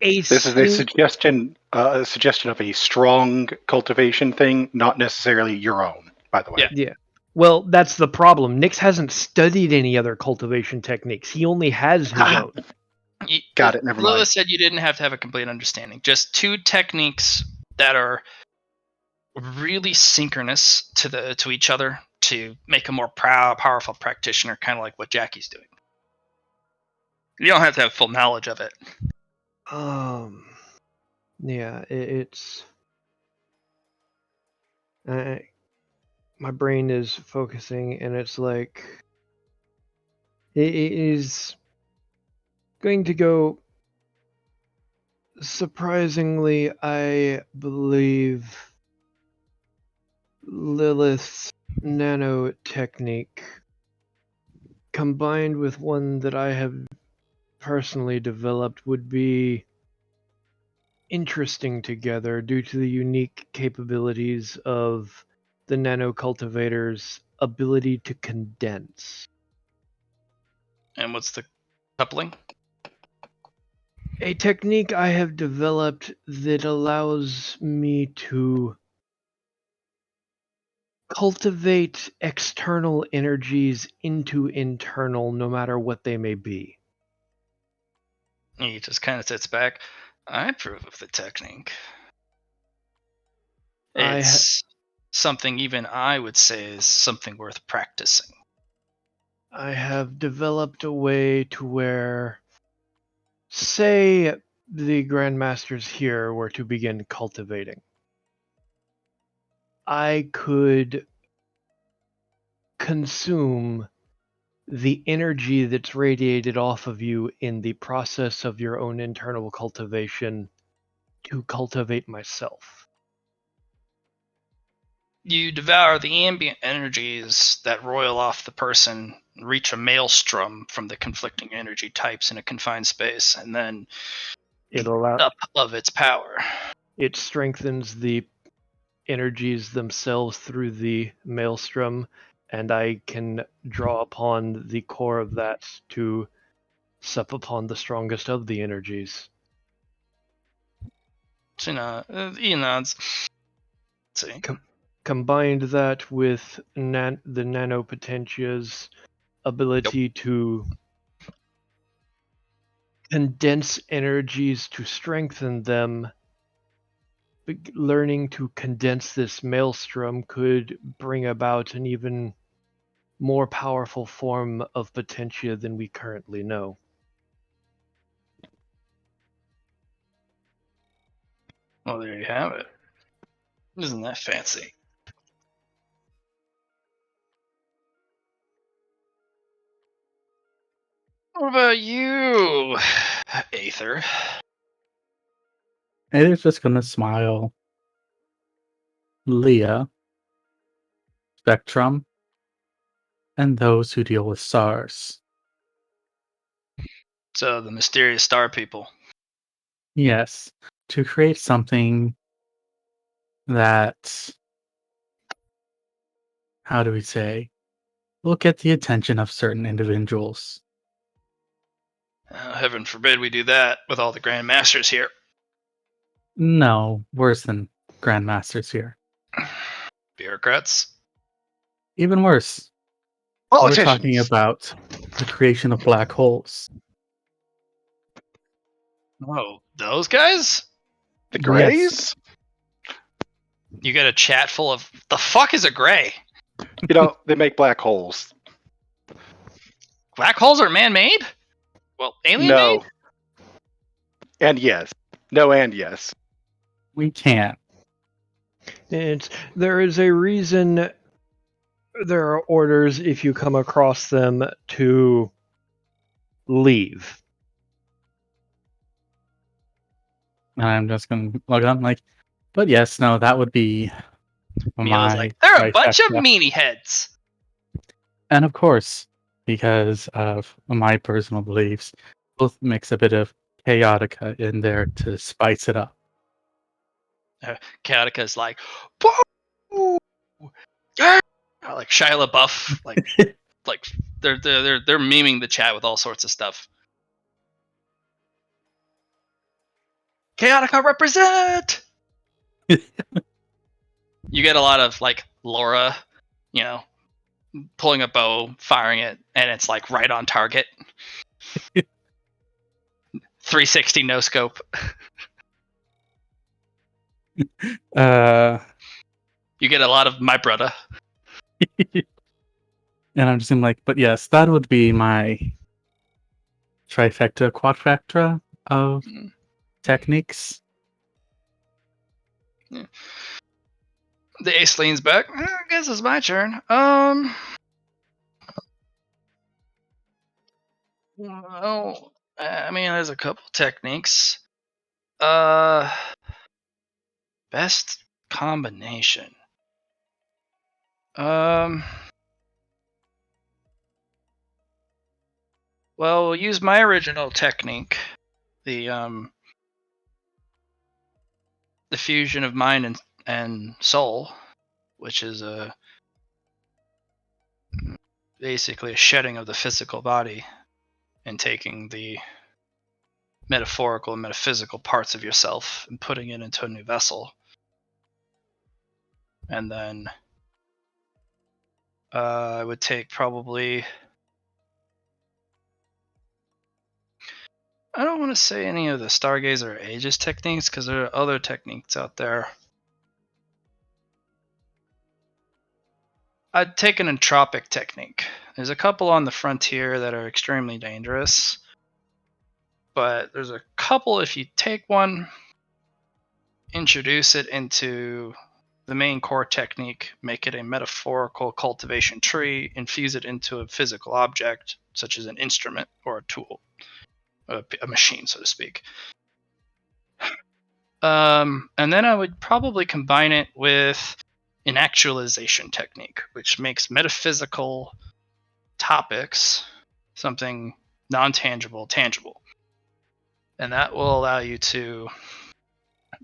a This is a suggestion of a strong cultivation thing, not necessarily your own, by the way. Yeah. Yeah. Well, that's the problem. Nix hasn't studied any other cultivation techniques. He only has his own. Got it, never Lilith mind. said you didn't have to have a complete understanding. Just two techniques that are really synchronous to each other to make a more powerful practitioner, kind of like what Jackie's doing. You don't have to have full knowledge of it. Yeah, it's my brain is focusing, and it's like it is going to go. Surprisingly, I believe Lilith's nano technique, combined with one that I have personally developed, would be interesting together due to the unique capabilities of the nano cultivator's ability to condense. And what's the coupling? A technique I have developed that allows me to cultivate external energies into internal, no matter what they may be. He just kind of sits back. I approve of the technique. It's something even I would say is something worth practicing. I have developed a way to where, say, the Grandmasters here were to begin cultivating, I could consume the energy that's radiated off of you in the process of your own internal cultivation to cultivate myself. You devour the ambient energies that roil off the person, reach a maelstrom from the conflicting energy types in a confined space, and then It allows up of its power. it strengthens the energies themselves through the maelstrom, and I can draw upon the core of that to sup upon the strongest of the energies. He nods. Let's see. Combined that with the nanopotentia's ability to condense energies to strengthen them, learning to condense this maelstrom could bring about an even more powerful form of potentia than we currently know. Well, there you have it. Isn't that fancy? What about you, Aether? Aether's just gonna smile. Leah, Spectrum, and those who deal with stars. So, the mysterious star people. Yes, to create something that, how do we say, will get the attention of certain individuals. Heaven forbid we do that with all the Grand Masters here. No, worse than Grandmasters here. Bureaucrats. Even worse. We're Politicians. talking about the creation of black holes. Oh, those guys? The Greys? You get a chat full of the fuck is a gray? You know, they make black holes. Black holes are man-made? Well, alien-made? No. And yes. No and yes. We can't. There is a reason there are orders if you come across them to leave. And I'm just going to look up like, but yes, no, that would be Mila's my like, they're a bunch of trifecta. meanie heads. And of course, because of my personal beliefs, both mix a bit of chaotica in there to spice it up. Chaotica's like, whoa! like Shia LaBeouf, like they're memeing the chat with all sorts of stuff. Chaotica represent. You get a lot of like Laura, pulling a bow, firing it, and it's like right on target. 360 no scope. Uh, You get a lot of my brother. and I'm just like, but yes, that would be my trifecta, quadfacta of techniques. Yeah. The ace leans back. I guess it's my turn. Well, I mean, there's a couple techniques. Best combination. Well, we'll use my original technique, the fusion of mind and soul, which is basically a shedding of the physical body and taking the metaphorical and metaphysical parts of yourself and putting it into a new vessel. And then I would take probably... I don't want to say any of the Stargazer or Aegis techniques because there are other techniques out there. I'd take an entropic technique. There's a couple on the frontier that are extremely dangerous, but there's a couple, if you take one, introduce it into the main core technique, make it a metaphorical cultivation tree, infuse it into a physical object, such as an instrument or a tool, a machine, so to speak. And then I would probably combine it with an actualization technique, which makes metaphysical topics something non-tangible tangible. And that will allow you to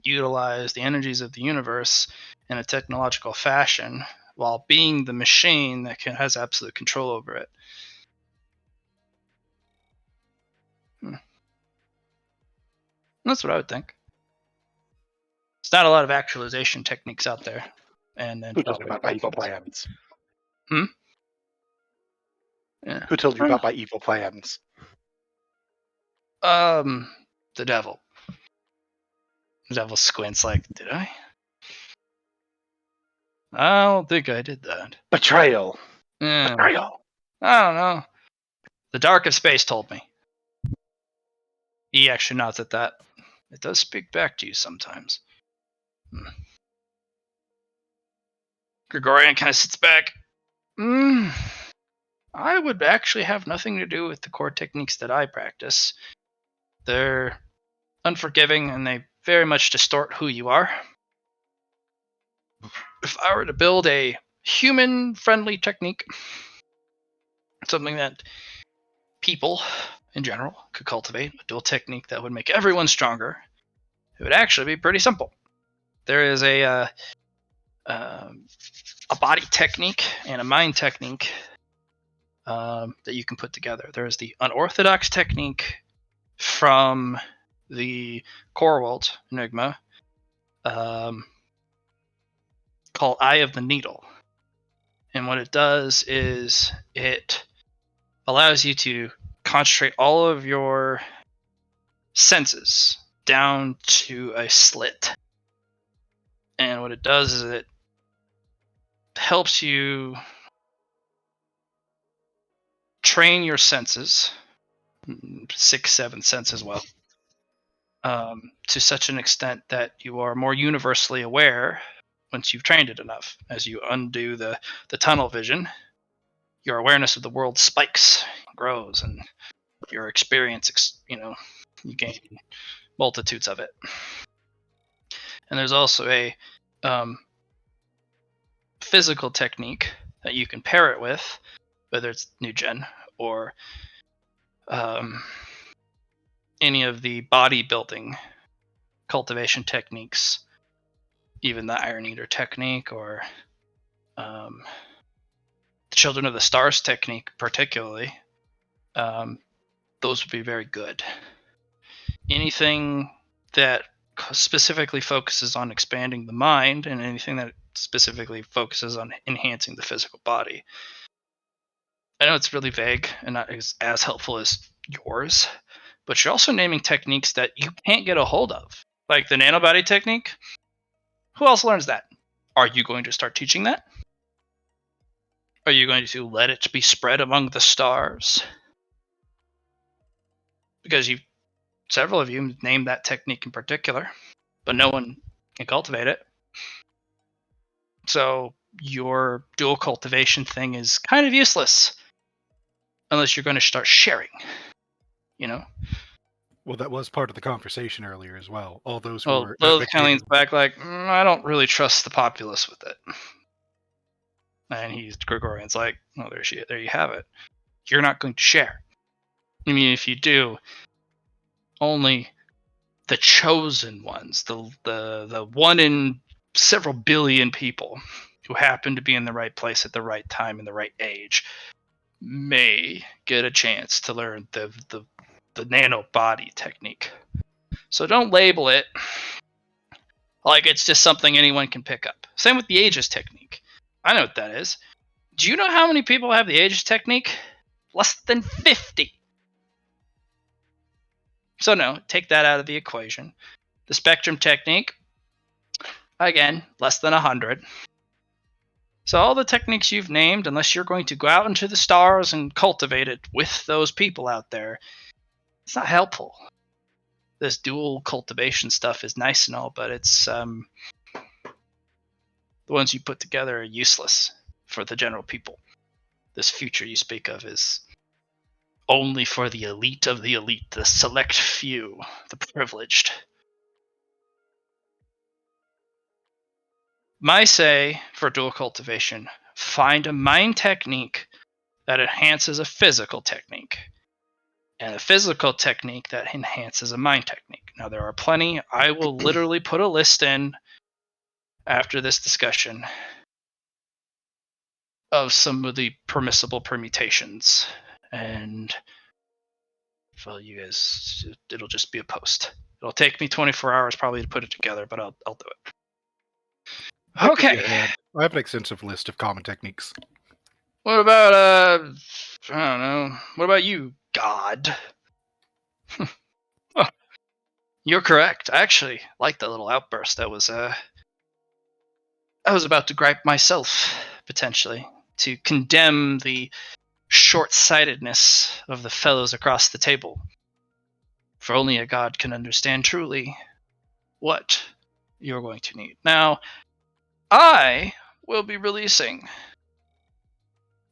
utilize the energies of the universe in a technological fashion while being the machine that has absolute control over it. That's what I would think. There's not a lot of actualization techniques out there. And then Who told you about my evil plans? Yeah. Who told you about my evil plans? The devil. The devil squints like, did I? I don't think I did that. Betrayal. Yeah. Betrayal. I don't know. The Dark of Space told me. He actually nods at that. It does speak back to you sometimes. Gregorian kind of sits back. I would actually have nothing to do with the core techniques that I practice. They're unforgiving and they very much distort who you are. If I were to build a human-friendly technique, something that people in general could cultivate, a dual technique that would make everyone stronger, it would actually be pretty simple. There is a body technique and a mind technique that you can put together. There's the unorthodox technique from the core world, Enigma, called Eye of the Needle. And what it does is it allows you to concentrate all of your senses down to a slit. And what it does is it helps you train your senses, 6, 7 senses, well, to such an extent that you are more universally aware once you've trained it enough. As you undo the tunnel vision, your awareness of the world spikes, grows, and your experience, you gain multitudes of it. And there's also a physical technique that you can pair it with, whether it's new gen or any of the bodybuilding cultivation techniques, even the Iron Eater technique or Children of the Stars technique, particularly, those would be very good. Anything that specifically focuses on expanding the mind, and anything that specifically focuses on enhancing the physical body. I know it's really vague and not as helpful as yours, but you're also naming techniques that you can't get a hold of. Like the nanobody technique. Who else learns that? Are you going to start teaching that? Are you going to let it be spread among the stars? Because several of you named that technique in particular, but no one can cultivate it. So your dual cultivation thing is kind of useless unless you're going to start sharing, you know? Well, that was part of the conversation earlier as well. All those who Well, were Lilith kind of leans advocating. back like, I don't really trust the populace with it. And Gregorian's like, well, there you have it. You're not going to share. I mean, if you do, only the chosen ones, the one in several billion people who happen to be in the right place at the right time and the right age, may get a chance to learn the nano body technique. So don't label it like it's just something anyone can pick up. Same with the Aegis technique. I know what that is. Do you know how many people have the Aegis technique? Less than 50. So no, take that out of the equation. The spectrum technique, again, less than 100. So all the techniques you've named, unless you're going to go out into the stars and cultivate it with those people out there, it's not helpful. This dual cultivation stuff is nice and all, but it's the ones you put together are useless for the general people. This future you speak of is only for the elite of the elite, the select few, the privileged. My say for dual cultivation, find a mind technique that enhances a physical technique, and a physical technique that enhances a mind technique. Now, there are plenty. I will literally put a list in after this discussion of some of the permissible permutations, and well, you guys, it'll just be a post. It'll take me 24 hours probably to put it together, but I'll do it. I can Okay. see ahead. I have an extensive list of common techniques. What about I don't know. What about you, God? Oh, you're correct. I actually like that little outburst. I was about to gripe myself, potentially, to condemn the short-sightedness of the fellows across the table. For only a god can understand truly what you're going to need. Now, I will be releasing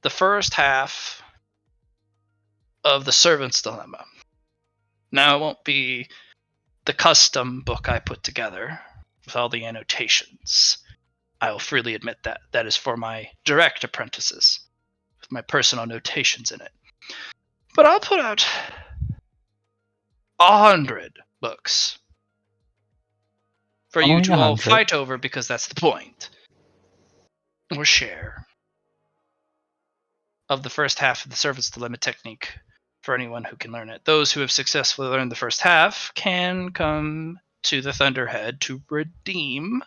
the first half of the Servant's Dilemma. Now, it won't be the custom book I put together with all the annotations. I will freely admit that. That is for my direct apprentices, with my personal notations in it. But I'll put out 100 books for you Only to all 100. fight over, because that's the point. Or share of the first half of the Servant's Dilemma technique for anyone who can learn it. Those who have successfully learned the first half can come to the Thunderhead to redeem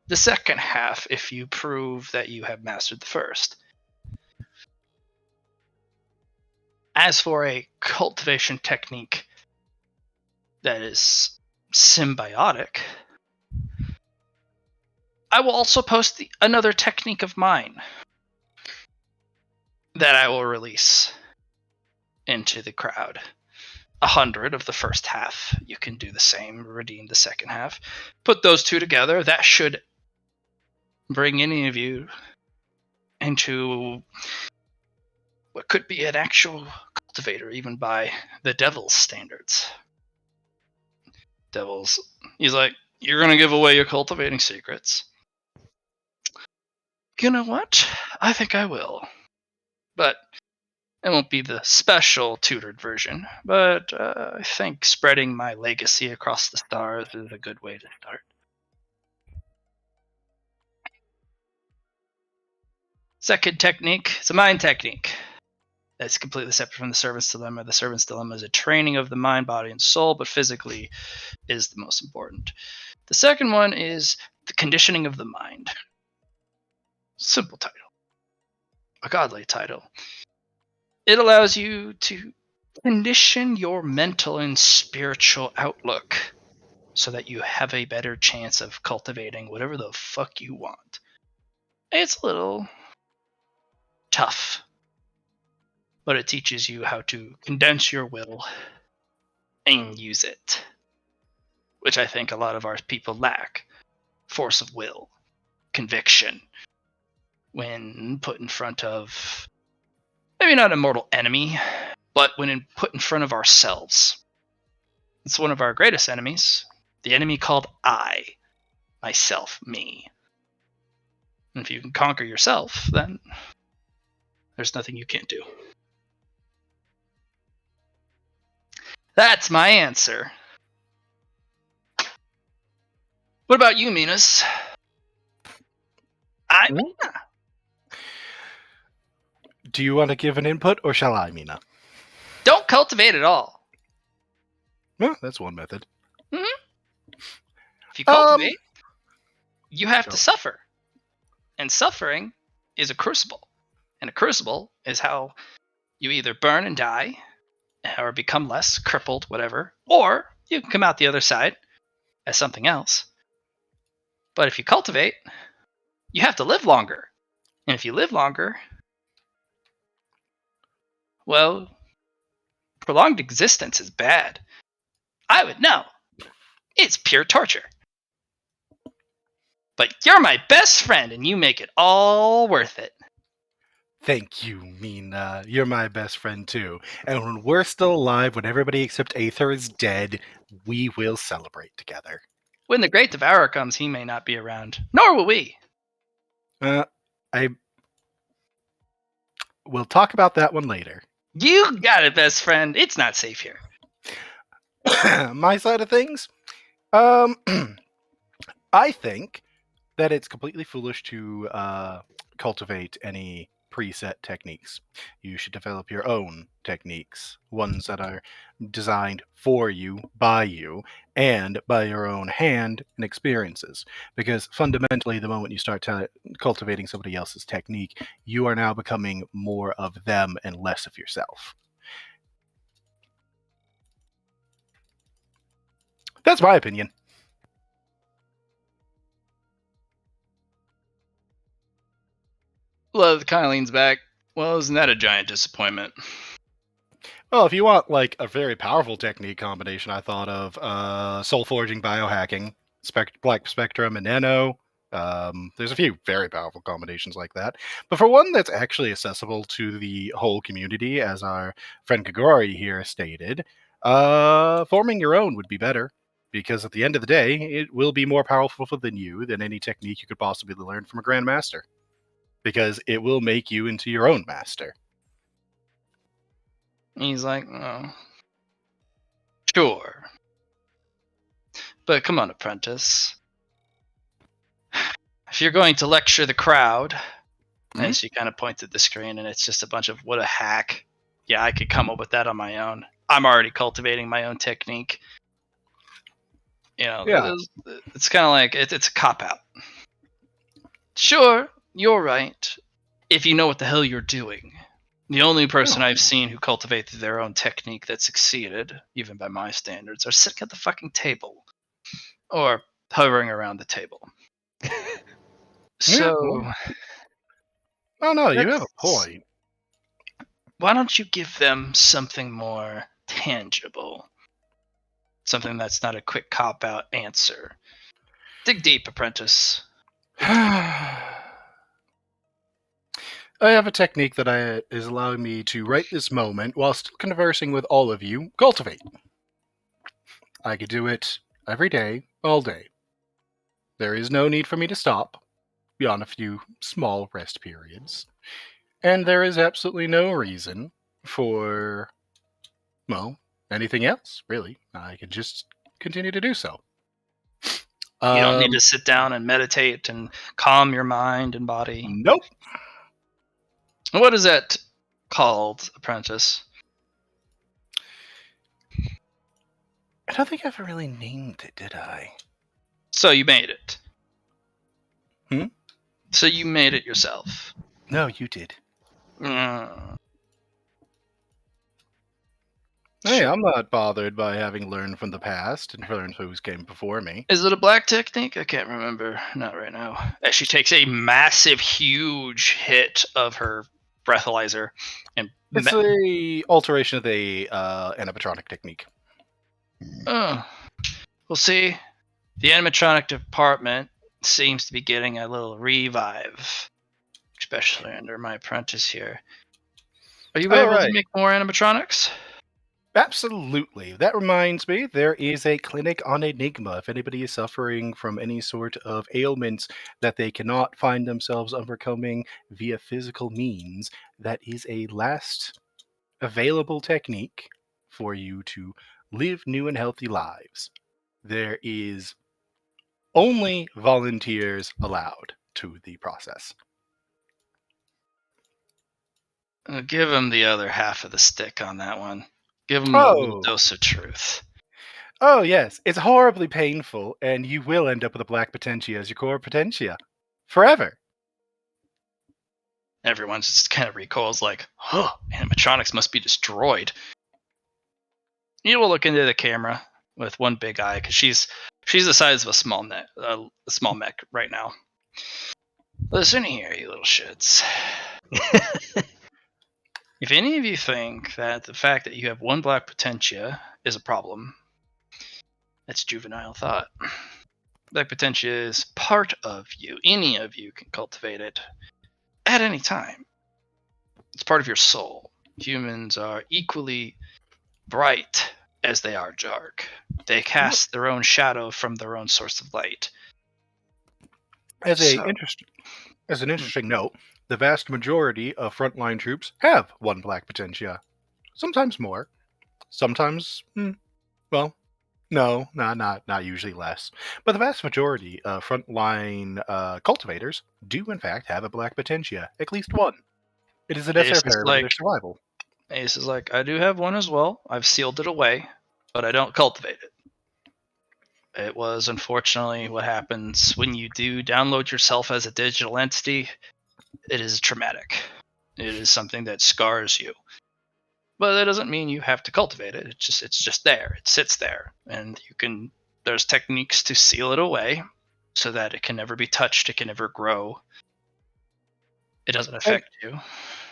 the second half if you prove that you have mastered the first. As for a cultivation technique that is symbiotic, I will also post another technique of mine that I will release into the crowd. 100 of the first half. You can do the same, redeem the second half. Put those two together. That should bring any of you into what could be an actual cultivator, even by the devil's standards. He's like, you're going to give away your cultivating secrets. You know what? I think I will. But it won't be the special tutored version. But I think spreading my legacy across the stars is a good way to start. Second technique is a mind technique. That's completely separate from the servant's dilemma. The servant's dilemma is a training of the mind, body, and soul, but physically is the most important. The second one is the conditioning of the mind. Simple title. A godly title. It allows you to condition your mental and spiritual outlook so that you have a better chance of cultivating whatever the fuck you want. It's a little tough, but it teaches you how to condense your will and use it, which I think a lot of our people lack. Force of will, conviction, when put in front of maybe not a mortal enemy, but when put in front of ourselves. It's one of our greatest enemies, the enemy called I, myself, me. And if you can conquer yourself, then there's nothing you can't do. That's my answer. What about you, Minas? Do you want to give an input, or shall I, Mina? Don't cultivate at all. Well, that's one method. If you cultivate, you have to suffer. And suffering is a crucible. And a crucible is how you either burn and die, or become less crippled, whatever, or you can come out the other side as something else. But if you cultivate, you have to live longer. And if you live longer, well, prolonged existence is bad. I would know. It's pure torture. But you're my best friend, and you make it all worth it. Thank you, Mina. You're my best friend, too. And when we're still alive, when everybody except Aether is dead, we will celebrate together. When the Great Devourer comes, he may not be around. Nor will we. We'll talk about that one later. You got it, best friend. It's not safe here. My side of things? I think that it's completely foolish to cultivate any preset techniques. You should develop your own techniques, ones that are designed for you, and by your own hand and experiences. Because fundamentally, the moment you start cultivating somebody else's technique, you are now becoming more of them and less of yourself. That's my opinion. Love kind of leans back. Well, isn't that a giant disappointment? Well, if you want like a very powerful technique combination, I thought of soul forging, biohacking, black spectrum, and nano. There's a few very powerful combinations like that. But for one that's actually accessible to the whole community, as our friend Kagori here stated, forming your own would be better. Because at the end of the day, it will be more powerful than you than any technique you could possibly learn from a grandmaster. Because it will make you into your own master. He's like, oh, sure. But come on, apprentice. If you're going to lecture the crowd, and she kind of points at the screen, and it's just a bunch of what a hack. Yeah, I could come up with that on my own. I'm already cultivating my own technique. You know, Yeah. it's kind of like it's a cop-out. Sure, you're right. If you know what the hell you're doing. The only person I've seen who cultivated their own technique that succeeded, even by my standards, are sitting at the fucking table. Or hovering around the table. So... Oh no, you have a point. Why don't you give them something more tangible? Something that's not a quick cop-out answer. Dig deep, apprentice. I have a technique that is allowing me to, right this moment, while still conversing with all of you, cultivate. I could do it every day, all day. There is no need for me to stop, beyond a few small rest periods. And there is absolutely no reason for, well, anything else, really. I can just continue to do so. You don't need to sit down and meditate and calm your mind and body. Nope. What is that called, apprentice? I don't think I ever really named it, did I? So you made it. Hmm? So you made it yourself. No, you did. Mm. Hey, Sure. I'm not bothered by having learned from the past and learned who's came before me. Is it a black technique? I can't remember. Not right now. As she takes a massive, huge hit of her breathalyzer, and It's a alteration of the animatronic technique. oh, we'll see. The animatronic department seems to be getting a little revive, especially under my apprentice here. Are you Oh, able to right. make more animatronics? Absolutely. That reminds me, there is a clinic on Enigma. If anybody is suffering from any sort of ailments that they cannot find themselves overcoming via physical means, that is a last available technique for you to live new and healthy lives. There is only volunteers allowed to the process. Give him the other half of the stick on that one. Give him a little Oh, dose of truth. oh yes, it's horribly painful, and you will end up with a black potentia as your core potentia forever. Everyone just kind of recoils like, huh, animatronics must be destroyed. You will look into the camera with one big eye because she's the size of a small mech right now. Listen here, you little shits. If any of you think that the fact that you have one black potentia is a problem, that's juvenile thought. Black potentia is part of you. Any of you can cultivate it at any time. It's part of your soul. Humans are equally bright as they are dark. They cast their own shadow from their own source of light. As So, an interesting note, the vast majority of frontline troops have one black potentia. Sometimes more. Sometimes, well, no, not usually less. But the vast majority of frontline cultivators do, in fact, have a black potentia, at least one. It is a necessary parameter of their survival. Ace is like, I do have one as well. I've sealed it away, but I don't cultivate it. It was unfortunately what happens when you do download yourself as a digital entity. It is traumatic. It is something that scars you. But that doesn't mean you have to cultivate it. It's just there. It sits there, and you can. There's techniques to seal it away, so that it can never be touched. It can never grow. It doesn't affect you,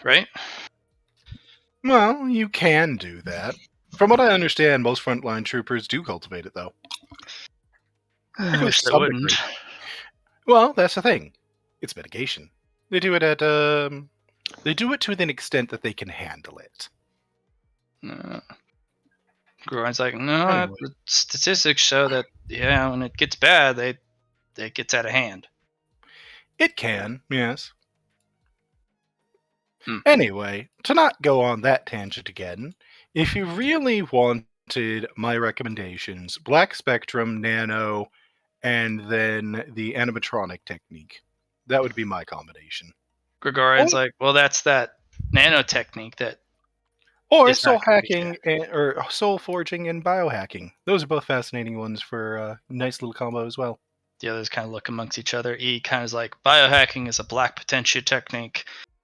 right? Well, you can do that. From what I understand, most frontline troopers do cultivate it, though. I At wish least they some wouldn't. degree. Well, that's the thing. It's mitigation. They do it they do it to an extent that they can handle it. Groin's like, no, Anyway. the statistics show that when it gets bad, it gets out of hand. It can, yes. Hmm. Anyway, to not go on that tangent again, if you really wanted my recommendations, Black Spectrum, Nano, and then the animatronic technique, that would be my combination. Gregorian's like, well, that's that nanotechnique that Or is soul not gonna be hacking, or soul forging and biohacking. Those are both fascinating ones for a nice little combo as well. The others kind of look amongst each other. E kind of is like, biohacking is a black potentia technique,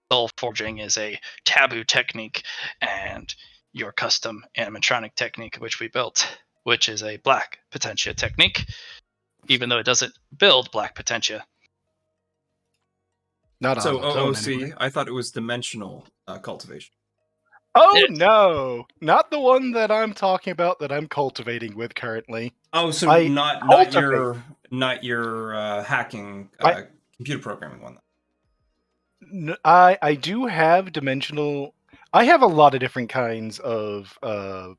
soul forging is a taboo technique, and your custom animatronic technique, which we built, which is a black potentia technique, even though it doesn't build black potentia. Not So on its own, OOC, anyway. I thought it was dimensional cultivation. Oh Yes. no! Not the one that I'm talking about that I'm cultivating with currently. Oh, so I not cultivate. your hacking computer programming one. I do have dimensional. I have a lot of different kinds of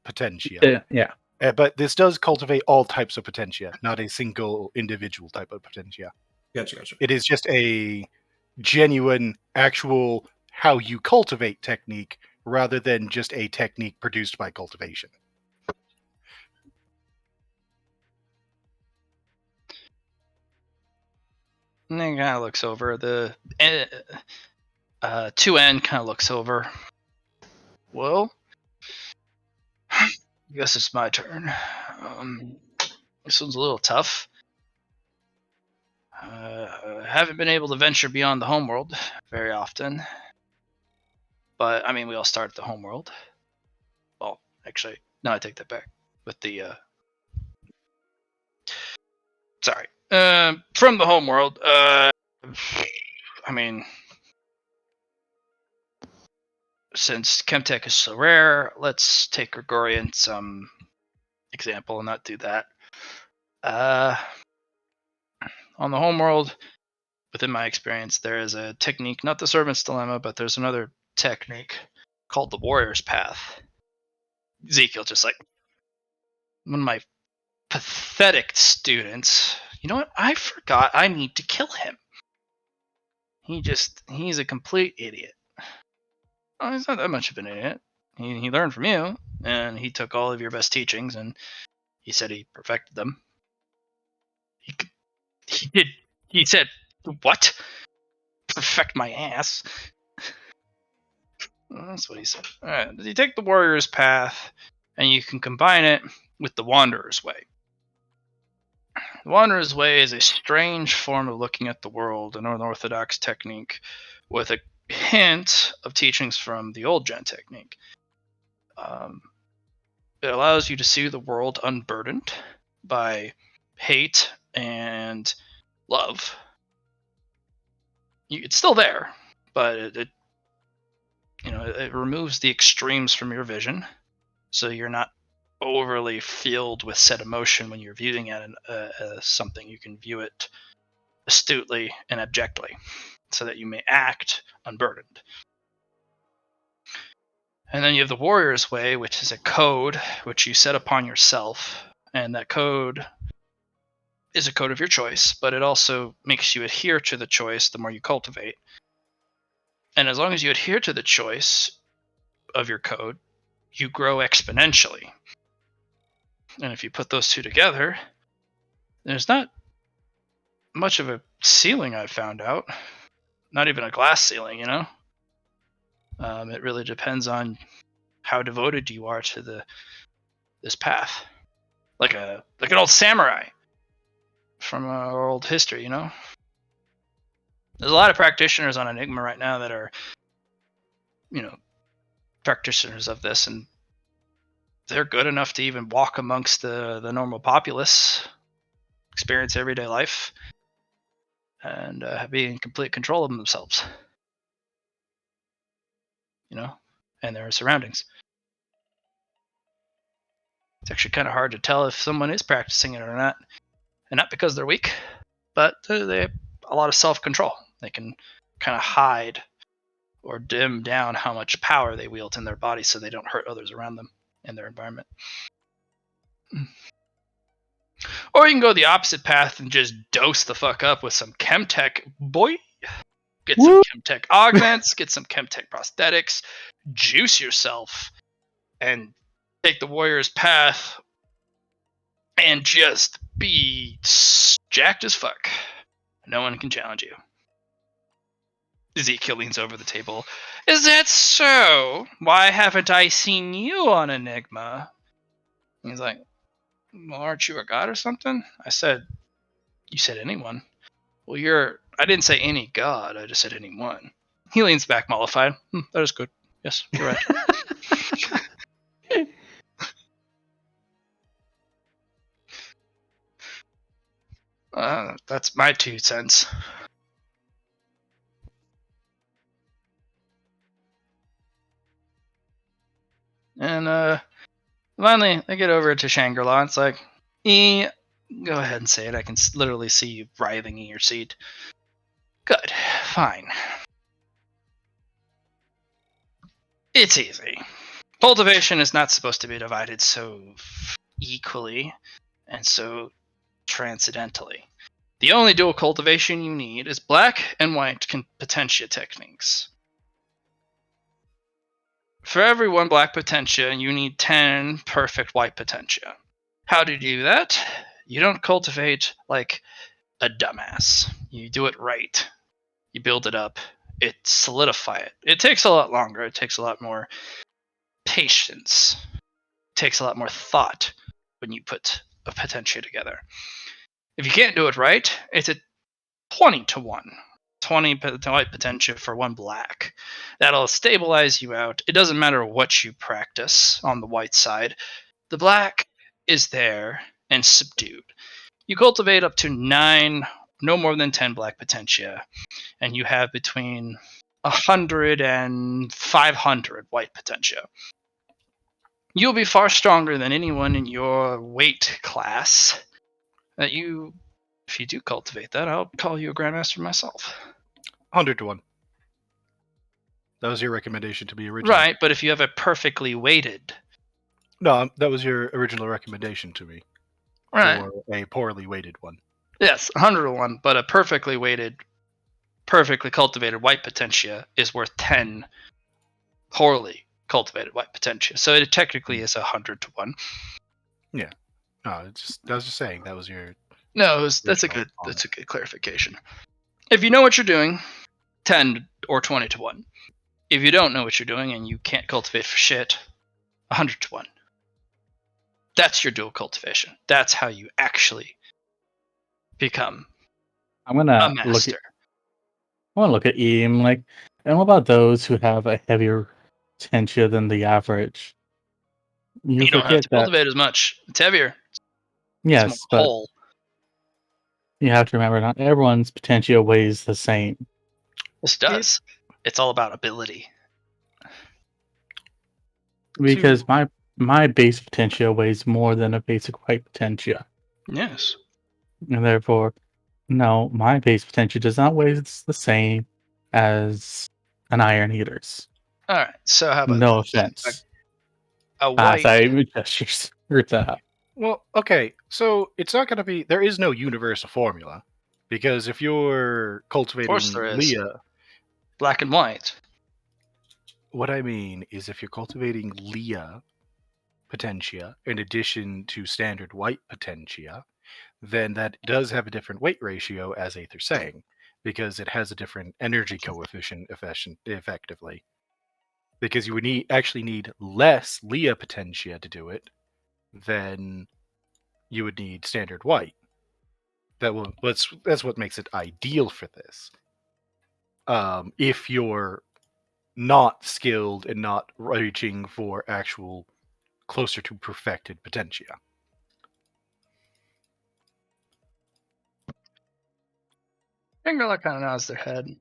potentia. Yeah. But this does cultivate all types of potentia, not a single individual type of potentia. Gotcha. It is just a genuine, actual how you cultivate technique rather than just a technique produced by cultivation. And then kind of looks over 2N kind of looks over. Well, I guess it's my turn. This one's a little tough. Haven't been able to venture beyond the homeworld very often. But, I mean, we all start at the homeworld. Well, actually, no, I take that back. With the, sorry. From the homeworld, I mean, since Chemtech is so rare, let's take Gregorian some example and not do that. On the homeworld, within my experience, there is a technique, not the Servant's Dilemma, but there's another technique called the Warrior's Path. Ezekiel just like, one of my pathetic students. You know what? I forgot I need to kill him. He's a complete idiot. Oh, he's not that much of an idiot. He learned from you, and he took all of your best teachings, and he said he perfected them. He did. He said, what? Perfect my ass. Well, that's what he said. Alright, you take the Warrior's Path, and you can combine it with the Wanderer's Way. The Wanderer's Way is a strange form of looking at the world, an unorthodox technique with a hint of teachings from the old gen technique. It allows you to see the world unburdened by hate and love. It's still there, but it removes the extremes from your vision, so you're not overly filled with said emotion when you're viewing it as something. You can view it astutely and abjectly, so that you may act unburdened. And then you have the Warrior's Way, which is a code which you set upon yourself, and that code is a code of your choice, but it also makes you adhere to the choice the more you cultivate. And as long as you adhere to the choice of your code, you grow exponentially. And if you put those two together, there's not much of a ceiling, I've found out. Not even a glass ceiling, you know? It really depends on how devoted you are to this path. Like an old samurai from our old history, you know? There's a lot of practitioners on Enigma right now that are, practitioners of this, and they're good enough to even walk amongst the normal populace, experience everyday life, and be in complete control of themselves, and their surroundings. It's actually kind of hard to tell if someone is practicing it or not, and not because they're weak, but they have a lot of self-control. They can kind of hide or dim down how much power they wield in their body so they don't hurt others around them in their environment. Or you can go the opposite path and just dose the fuck up with some Chemtech, boy. Get some Chemtech augments, get some Chemtech prosthetics, juice yourself, and take the Warrior's Path and just be jacked as fuck. No one can challenge you. Ezekiel leans over the table. Is that so? Why haven't I seen you on Enigma? He's like, well, aren't you a god or something? I said, you said anyone. Well, I didn't say any god, I just said anyone. He leans back mollified. That is good. Yes, you're right. That's my 2 cents. And finally, I get over to Shangri-La. It's like, go ahead and say it. I can literally see you writhing in your seat. Good. Fine. It's easy. Cultivation is not supposed to be divided so equally and so transcendentally. The only dual cultivation you need is black and white potentia techniques. For every 1 black potentia, you need 10 perfect white potentia. How do you do that? You don't cultivate like a dumbass. You do it right. You build it up, it solidify it. It takes a lot longer. It takes a lot more patience. It takes a lot more thought when you put a potentia together. If you can't do it right, it's a 20 to 1. 20 white potentia for 1 black. That'll stabilize you out. It doesn't matter what you practice on the white side. The black is there and subdued. You cultivate up to 9, no more than 10 black potentia, and you have between 100 and 500 white potentia. You'll be far stronger than anyone in your weight class. That you, if you do cultivate that, I'll call you a grandmaster myself. 100 to 1. That was your recommendation to me originally. Right, but if you have a perfectly weighted, No, that was your original recommendation to me. right? For a poorly weighted one. Yes, 100 to 1, but a perfectly weighted, perfectly cultivated white potentia is worth 10 poorly cultivated white potentia. So it technically is 100 to 1. Yeah. No, I was just saying that was your. No, that's a good clarification. If you know what you're doing, 10 or 20 to 1. If you don't know what you're doing and you can't cultivate for shit, 100 to 1. That's your dual cultivation. That's how you actually become I'm gonna a look master. at. I want to look at Eam like, and what about those who have a heavier potentia than the average? You You don't have forget to that. cultivate as much. It's heavier. It's more Yes, but whole. you have to remember not everyone's potentia weighs the same. This does. It's all about ability. Because my base potentia weighs more than a basic white potentia. Yes. And therefore, no, my base potentia does not weigh the same as an Iron Eater's. All right. So how about No this? offense. A white. I gestures hurt that. Well, okay, so it's not going to be. There is no universal formula. Because if you're cultivating course there is. Leah. Black and white. What I mean is if you're cultivating Leah potentia in addition to standard white potentia, then that does have a different weight ratio, as Aether's saying, because it has a different energy coefficient effectively. Because you would actually need less Leah potentia to do it than you would need standard white. That's what makes it ideal for this. If you're not skilled and not reaching for actual closer to perfected potentia. Fingerler kind of nods their head.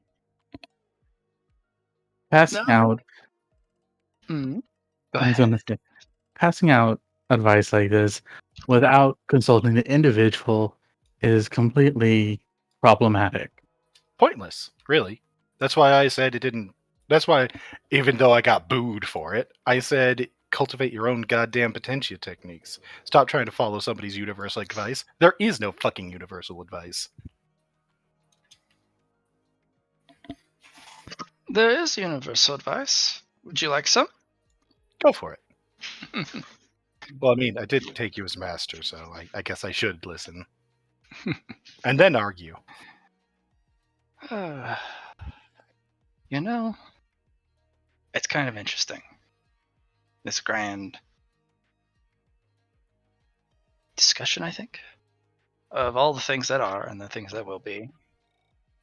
Passing out. Mm. I was going to say, passing out advice like this without consulting the individual is completely problematic. Pointless, really. That's why I said it didn't. That's why, even though I got booed for it, I said cultivate your own goddamn potentia techniques. Stop trying to follow somebody's universal advice. There is no fucking universal advice. There is universal advice. Would you like some? Go for it. Well, I mean, I did take you as master, so I guess I should listen. And then argue. You know, it's kind of interesting. This grand discussion, I think, of all the things that are and the things that will be.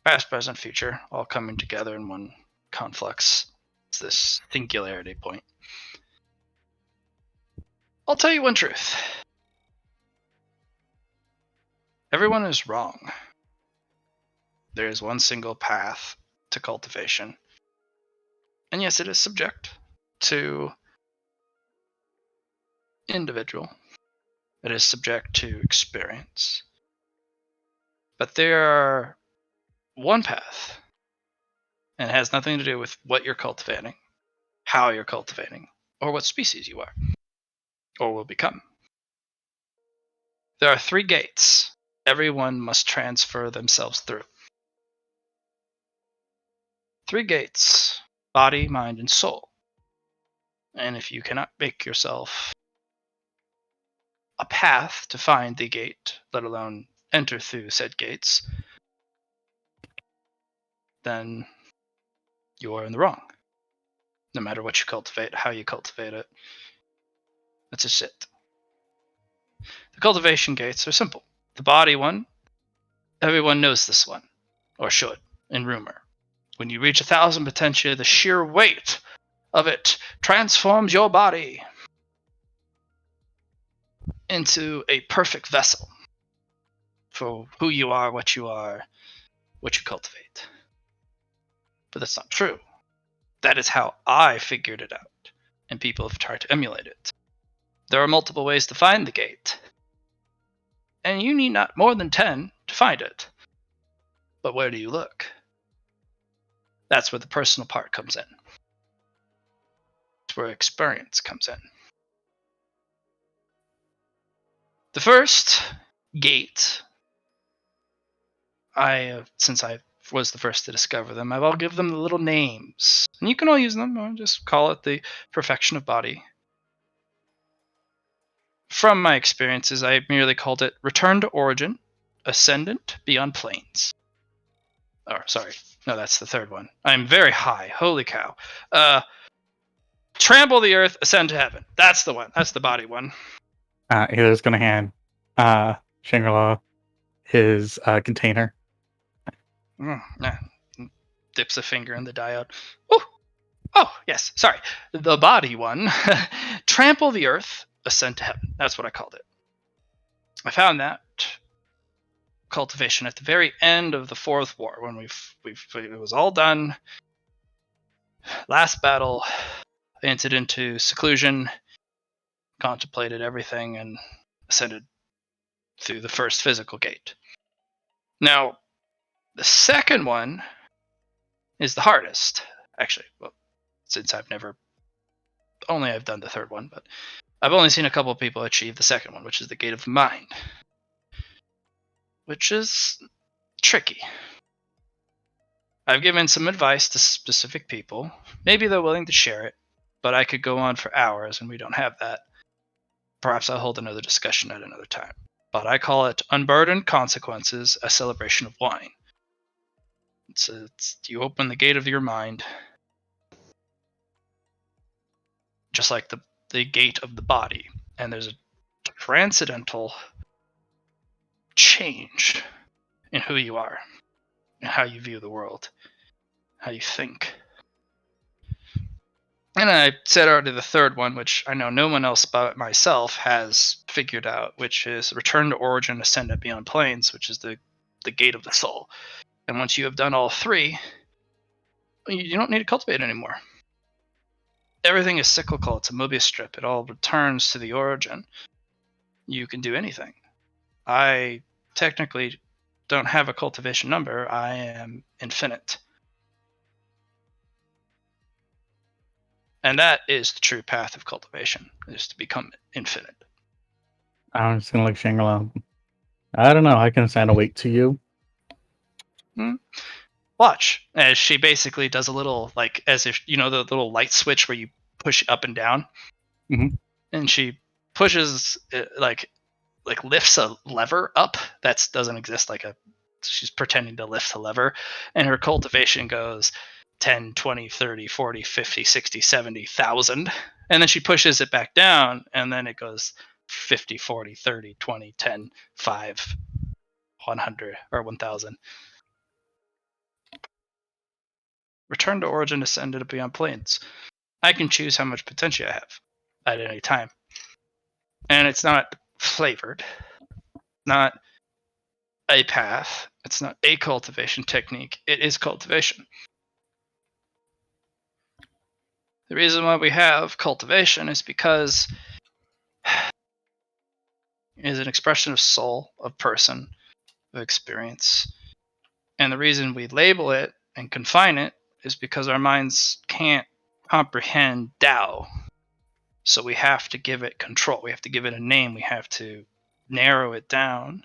Past, present, future, all coming together in one conflux. It's this singularity point. I'll tell you one truth. Everyone is wrong. There is one single path to cultivation. And yes, it is subject to individual. It is subject to experience. But there are one path. And it has nothing to do with what you're cultivating, how you're cultivating, or what species you are, or will become. There are 3 gates everyone must transfer themselves through. 3 gates: body, mind, and soul. And if you cannot make yourself a path to find the gate, let alone enter through said gates, then you are in the wrong. No matter what you cultivate, how you cultivate it. That's just it. The cultivation gates are simple. The body one, everyone knows this one, or should, in rumor. When you reach 1,000 potentia, the sheer weight of it transforms your body into a perfect vessel for who you are, what you cultivate. But that's not true. That is how I figured it out, and people have tried to emulate it. There are multiple ways to find the gate, and you need not more than 10 to find it. But where do you look? That's where the personal part comes in. That's where experience comes in. The first gate, since I was the first to discover them, I'll give them the little names. And you can all use them, or just call it the perfection of body. From my experiences, I merely called it Return to Origin, Ascendant Beyond Planes. Oh, sorry. No, that's the third one. I'm very high. Holy cow. Trample the earth, ascend to heaven. That's the one. That's the body one. Healer's gonna hand Shangri-La his container. Nah. Dips a finger in the diode. Oh, yes. Sorry. The body one. Trample the earth, ascend to heaven. That's what I called it. I found that cultivation at the very end of the Fourth War when it was all done. Last battle, I entered into seclusion, contemplated everything, and ascended through the first physical gate. Now, the second one is the hardest. Actually, well, since I've done the third one, but I've only seen a couple of people achieve the second one, which is the gate of the mind, which is tricky. I've given some advice to specific people. Maybe they're willing to share it, but I could go on for hours, and we don't have that. Perhaps I'll hold another discussion at another time. But I call it Unburdened Consequences, a celebration of wine. You open the gate of your mind, just like the gate of the body, and there's a transcendental change in who you are, and how you view the world, how you think. And I said already the third one, which I know no one else but myself has figured out, which is Return to Origin, Ascendant Beyond Planes, which is the gate of the soul. And once you have done all three, you don't need to cultivate anymore. Everything is cyclical. It's a Mobius strip. It all returns to the origin. You can do anything. I technically don't have a cultivation number. I am infinite. And that is the true path of cultivation, is to become infinite. I'm just gonna look Shangri-La. I don't know. I can assign a weight to you. Watch as she basically does a little, like, as if the little light switch where you push up and down, and she pushes it, like lifts a lever up that doesn't exist. She's pretending to lift a lever, and her cultivation goes 10, 20, 30, 40, 50, 60, 70,000, and then she pushes it back down, and then it goes 50, 40, 30, 20, 10, 5, 100, or 1,000. Return to Origin, Ascended Beyond Planes. I can choose how much potential I have at any time. And it's not flavored, not a path, it's not a cultivation technique, it is cultivation. The reason why we have cultivation is because it is an expression of soul, of person, of experience. And the reason we label it and confine it is because our minds can't comprehend Tao. So we have to give it control. We have to give it a name. We have to narrow it down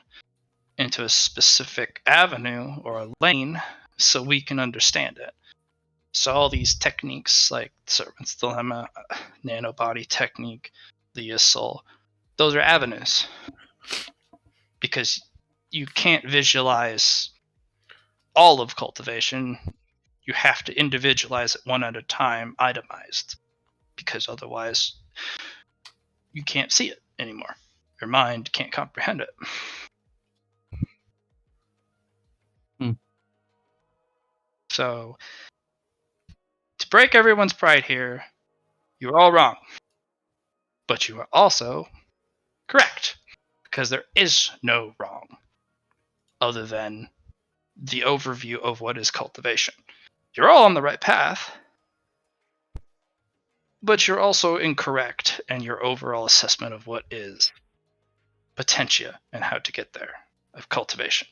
into a specific avenue or a lane so we can understand it. So all these techniques like Servant's Dilemma, Nanobody Technique, the Soul, those are avenues. Because you can't visualize all of cultivation. You have to individualize it one at a time, itemized, because otherwise you can't see it anymore. Your mind can't comprehend it. Hmm. So, to break everyone's pride here, you're all wrong. But you are also correct, because there is no wrong other than the overview of what is cultivation. You're all on the right path, but you're also incorrect in your overall assessment of what is potentia and how to get there of cultivation.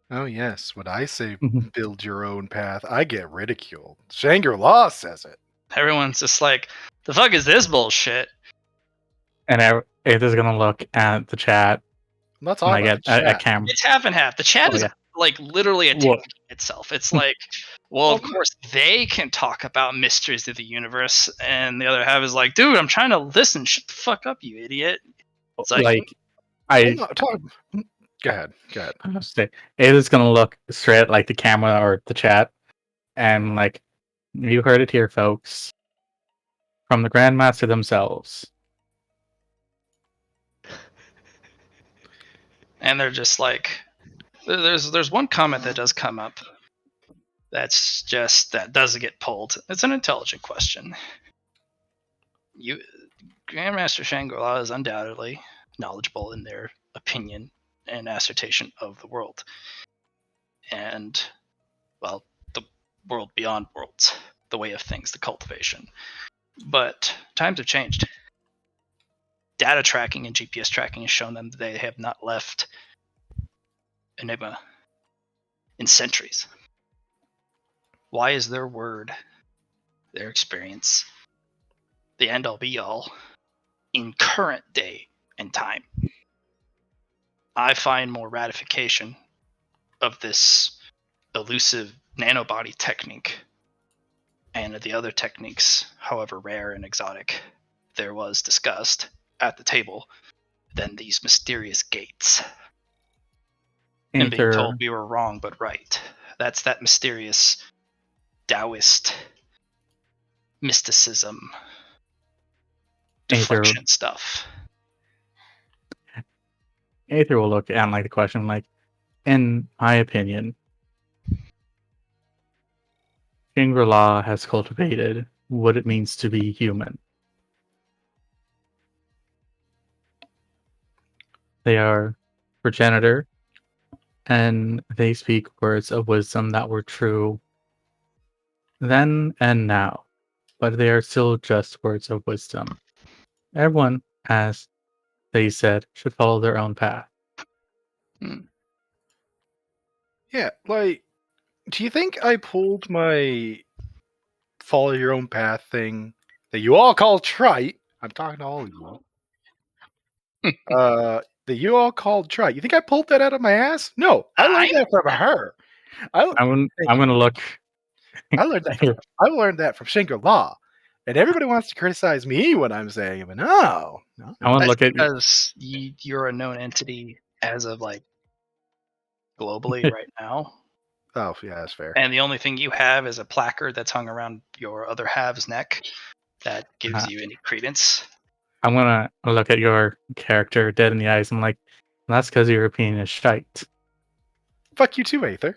Oh yes, when I say Mhm. build your own path, I get ridiculed. Shangri-La says it. Everyone's just like, the fuck is this bullshit? And Aether's gonna look at the chat, I'm not and talking I about get the a chat. camera. It's half and half. The chat Oh, is yeah. like literally attacking What? itself. It's like, well, of course they can talk about mysteries of the universe, and the other half is like, dude, I'm trying to listen. Shut the fuck up, you idiot. It's like, Like, I'm I not talking. Go ahead. Go ahead. I must say, Aether's gonna look straight at like the camera or the chat, and like, you heard it here, folks, from the Grandmaster themselves. and they're just like, there's one comment that does come up. That's just that doesn't get pulled. It's an intelligent question. You, Grandmaster Shangri-La is undoubtedly knowledgeable in their opinion and assertion of the world, and well, the world beyond worlds, the way of things, the cultivation. But times have changed. Data tracking and GPS tracking has shown them that they have not left Enigma in centuries. Why is their word, their experience, the end all be all in current day and time? I find more ratification of this elusive nanobody technique and the other techniques, however rare and exotic there was discussed at the table, than these mysterious gates. And being told Aether, we were wrong but right. That's that mysterious Taoist mysticism, Aether, deflection stuff. Aether will look at like the question, like, in my opinion, Shangri-La has cultivated what it means to be human. They are progenitor, and they speak words of wisdom that were true then and now, but they are still just words of wisdom. Everyone, as they said, should follow their own path. Yeah, like, do you think I pulled my follow your own path thing that you all call trite? I'm talking to all of you. That you all called trite. You think I pulled that out of my ass? No, I learned that from her. I'm gonna look. I learned that. I learned that from Shangri-La, and everybody wants to criticize me when I'm saying it, but no. I want to That's look at. because you're a known entity as of like globally right now. Oh, yeah, that's fair. And the only thing you have is a placard that's hung around your other half's neck that gives you any credence. I'm gonna look at your character dead in the eyes. I'm like, that's because your opinion is shite. Fuck you too, Aether.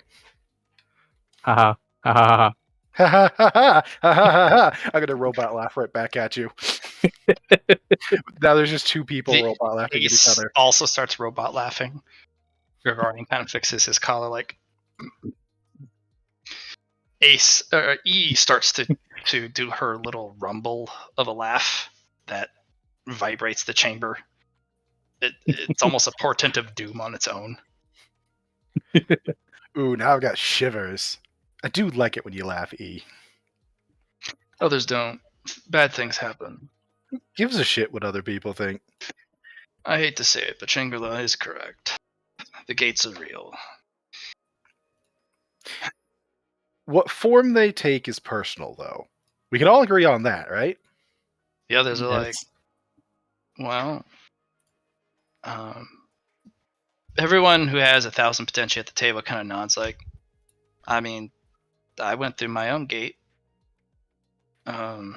Haha. Ha ha ha. Ha ha ha ha ha ha ha! I'm gonna robot laugh right back at you. Now there's just two people robot laughing at each Ace other. also starts robot laughing. Gregorian kind of fixes his collar like Ace E starts to do her little rumble of a laugh that vibrates the chamber. It's almost a portent of doom on its own. Ooh, now I've got shivers. I do like it when you laugh, E. Others don't. Bad things happen. Gives a shit what other people think. I hate to say it, but Shangri-La is correct. The gates are real. What form they take is personal, though. We can all agree on that, right? The others are like, Yes. well, everyone who has 1,000 potential at the table kind of nods. Like, I mean, I went through my own gate. The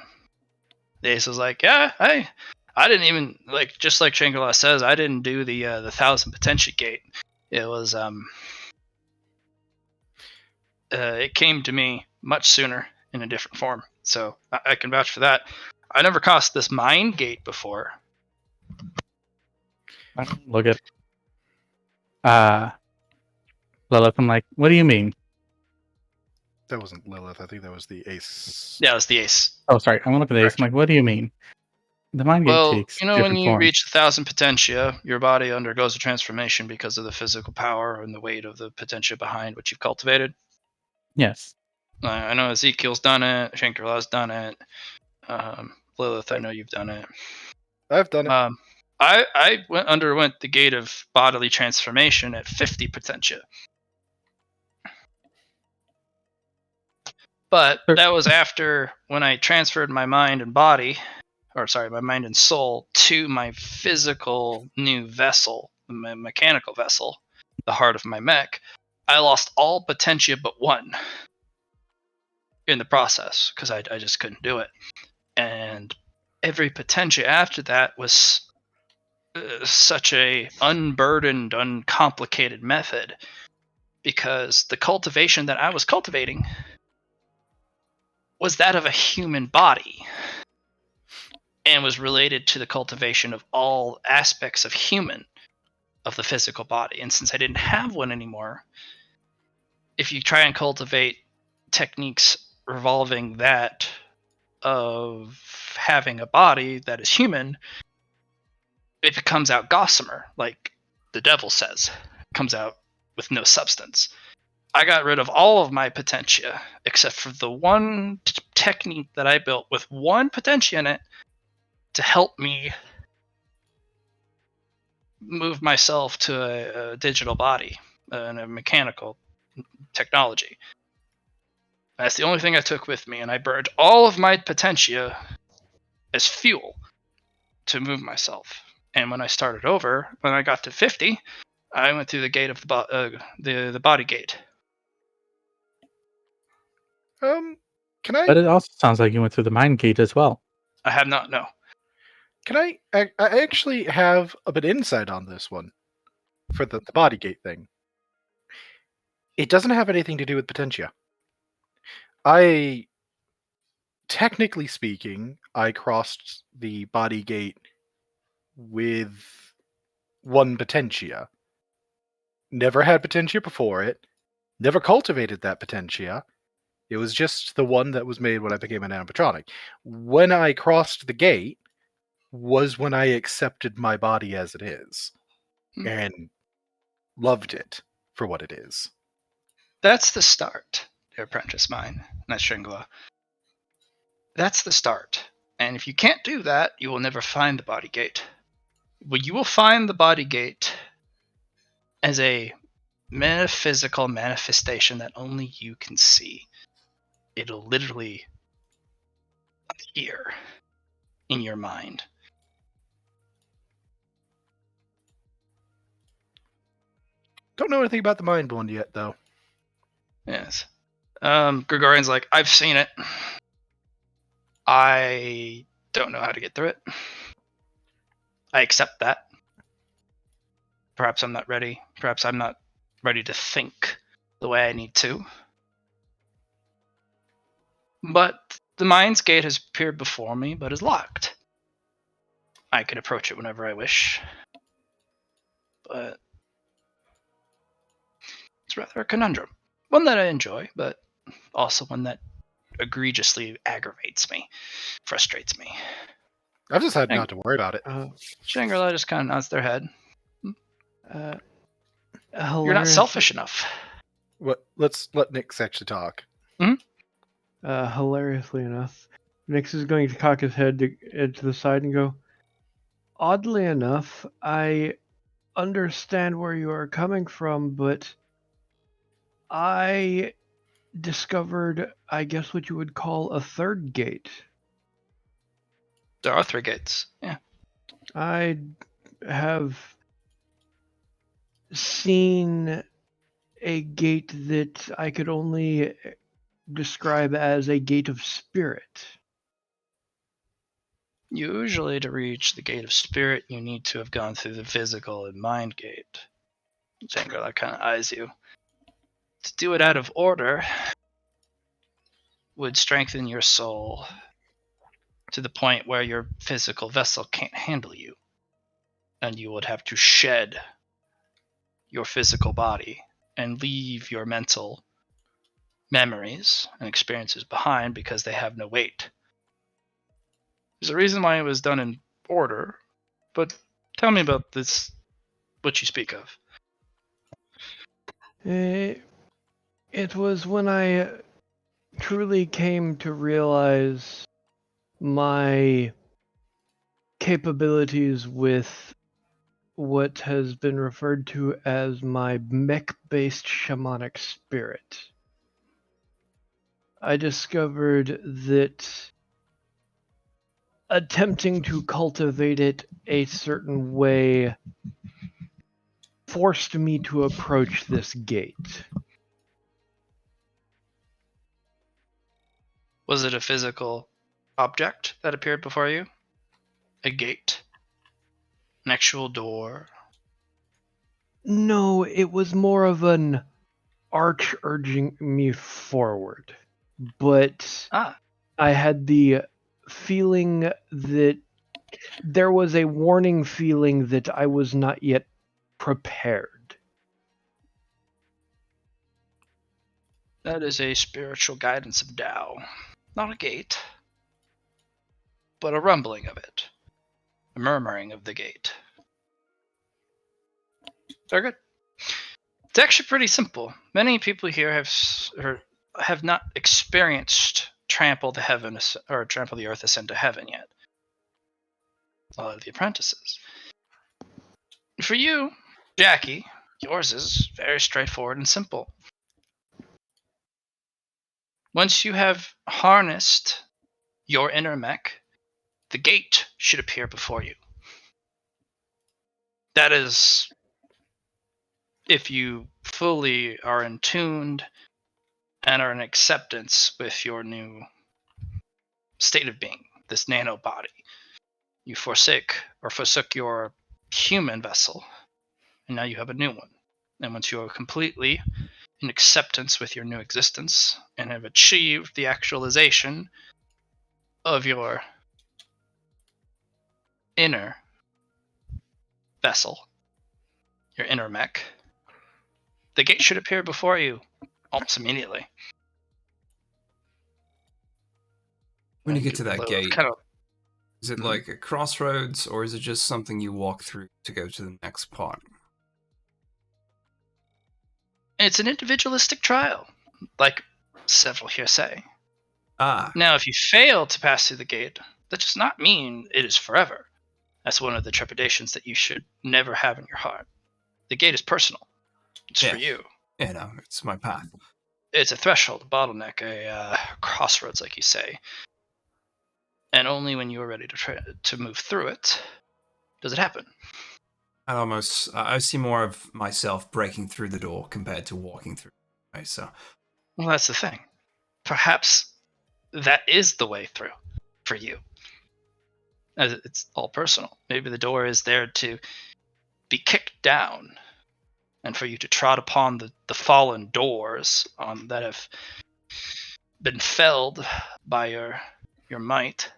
ace was like, yeah, I didn't even like, just like Shangri-La says, I didn't do the 1,000 potential gate. It was it came to me much sooner in a different form, so I can vouch for that. I never crossed this mind gate before. I don't look at Lilith. I'm like, what do you mean? That wasn't Lilith. I think that was the ace. Yeah, it was the ace. Oh, sorry. I'm looking at the ace. I'm like, what do you mean? The mind gate Well, takes you know, when different you forms. reach 1,000 potentia, your body undergoes a transformation because of the physical power and the weight of the potentia behind what you've cultivated. Yes. I know Ezekiel's done it. Shangri-La's done it. Lilith, I know you've done it. I've done it. I underwent the gate of bodily transformation at 50 potentia. But that was after when I transferred my mind and body, or sorry, my mind and soul to my physical new vessel, my mechanical vessel, the heart of my mech. I lost all potentia but one in the process because I just couldn't do it. And every potentia after that was such a unburdened, uncomplicated method because the cultivation that I was cultivating was that of a human body and was related to the cultivation of all aspects of human, of the physical body. And since I didn't have one anymore, if you try and cultivate techniques revolving that of having a body that is human, it becomes out gossamer, like the devil says. It comes out with no substance. I got rid of all of my potentia except for the one technique that I built with one potentia in it to help me move myself to a digital body and a mechanical technology. That's the only thing I took with me, and I burned all of my potentia as fuel to move myself. And when I started over, when I got to 50, I went through the gate of the body gate. Can I? But it also sounds like you went through the mind gate as well. I have not, no. Can I actually have a bit of insight on this one for the body gate thing. It doesn't have anything to do with potentia. Technically speaking, I crossed the body gate with one potentia. Never had potentia before it. Never cultivated that potentia. It was just the one that was made when I became an animatronic. When I crossed the gate was when I accepted my body as it is. And loved it for what it is. That's the start, dear apprentice mine. That's Shingla. That's the start. And if you can't do that, you will never find the body gate. Well, you will find the body gate as a metaphysical manifestation that only you can see. It'll literally appear in your mind. Don't know anything about the mind one yet, though. Yes. Gregorian's like, I've seen it. I don't know how to get through it. I accept that. Perhaps I'm not ready. Perhaps I'm not ready to think the way I need to. But the mind's gate has appeared before me, but is locked. I can approach it whenever I wish. But it's rather a conundrum. One that I enjoy, but also one that egregiously aggravates me, frustrates me. I've decided not to worry about it. Shangri-La just kind of nods their head. You're not Hilarious. selfish enough. Let's let Nix actually talk. Hilariously enough, Nix is going to cock his head to the side and go, oddly enough, I understand where you are coming from, but I discovered, I guess what you would call a third gate. There are 3 gates. Yeah. I have seen a gate that I could only describe as a gate of spirit. Usually, to reach the gate of spirit, you need to have gone through the physical and mind gate. Zangarla kind of eyes you. To do it out of order would strengthen your soul to the point where your physical vessel can't handle you, and you would have to shed your physical body and leave your mental memories and experiences behind because they have no weight. There's a reason why it was done in order, but tell me about this, what you speak of. It was when I truly came to realize my capabilities with what has been referred to as my mech-based shamanic spirit. I discovered that attempting to cultivate it a certain way forced me to approach this gate. Was it a physical object that appeared before you? A gate? An actual door? No, it was more of an arch urging me forward. But Ah, I had the feeling that there was a warning feeling that I was not yet prepared. that is a spiritual guidance of Tao. Not a gate, but a rumbling of it. A murmuring of the gate. Very good. It's actually pretty simple. Many people here have not experienced trample the heaven or trample the earth ascend to heaven yet. A lot of the apprentices. For you, Jackie, yours is very straightforward and simple. Once you have harnessed your inner mech, the gate should appear before you. That is, if you fully are in tuned and are in acceptance with your new state of being, this nano body. You forsook your human vessel, and now you have a new one. And once you are completely in acceptance with your new existence and have achieved the actualization of your inner vessel, your inner mech, the gate should appear before you almost immediately. When you get to that gate, kind of, is it like a crossroads, or is it just something you walk through to go to the next part? it's an individualistic trial, like several here say. Ah, Now, if you fail to pass through the gate, that does not mean it is forever. That's one of the trepidations that you should never have in your heart. The gate is personal. It's for you. Yeah, no, it's my path. It's a threshold, a bottleneck, a crossroads, like you say. And only when you are ready to move through it does it happen. I see more of myself breaking through the door compared to walking through. Right, so, Well, that's the thing. Perhaps that is the way through for you. As it's all personal. Maybe the door is there to be kicked down and for you to trot upon the fallen doors that have been felled by your might.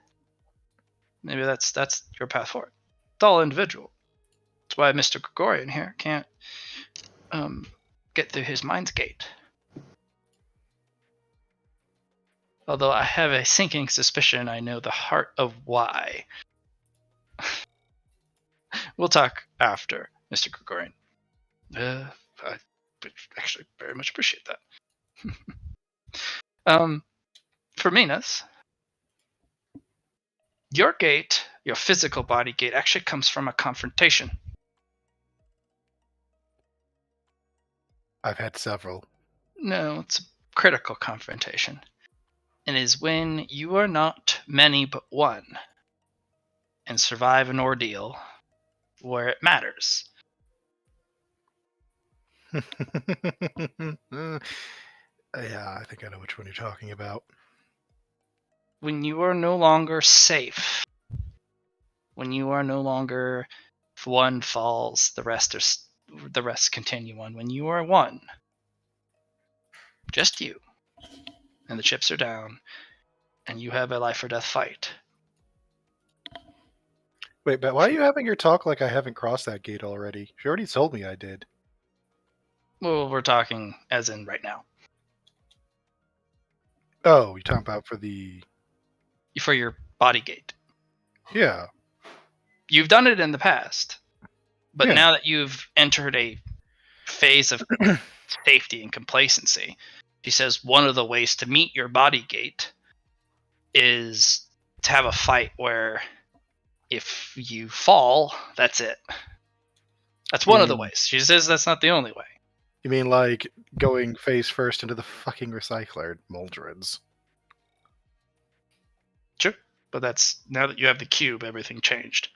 Maybe that's your path forward. It's all individual. That's why Mr. Gregorian here can't get through his mind's gate. Although I have a sinking suspicion I know the heart of why. We'll talk after, Mr. Gregorian. I actually very much appreciate that. For Minas, your gate, your physical body gate, actually comes from a confrontation. I've had several. No, it's a critical confrontation. It is when you are not many but one and survive an ordeal where it matters. Yeah, I think I know which one you're talking about. When you are no longer safe, when you are no longer, if one falls, the rest continue on. When you are one, just you, and the chips are down, and you have a life or death fight. Wait, but why are you having your talk like I haven't crossed that gate already? She already told me I did. Well, we're talking as in right now. Oh, you're talking about for the... For your body gate. Yeah. You've done it in the past, but Yeah. now that you've entered a phase of safety and complacency, she says one of the ways to meet your body gate is to have a fight where if you fall, that's it. That's one of the ways. She says that's not the only way. You mean like going face first into the fucking recycler, Moldreds? Sure. But that's, now that you have the cube, everything changed.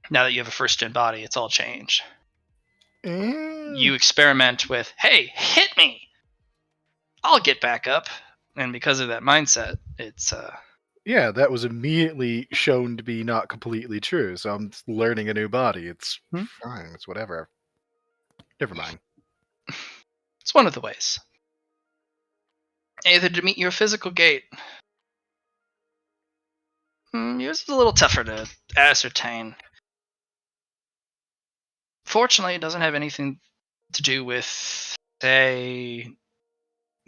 Now that you have a first gen body, it's all changed. You experiment with, hey, hit me! I'll get back up. And because of that mindset, it's Yeah, that was immediately shown to be not completely true. So I'm learning a new body. It's fine. It's whatever. Never mind. it's one of the ways. Either to meet your physical gate. Yours is a little tougher to ascertain. Fortunately, it doesn't have anything to do with, say,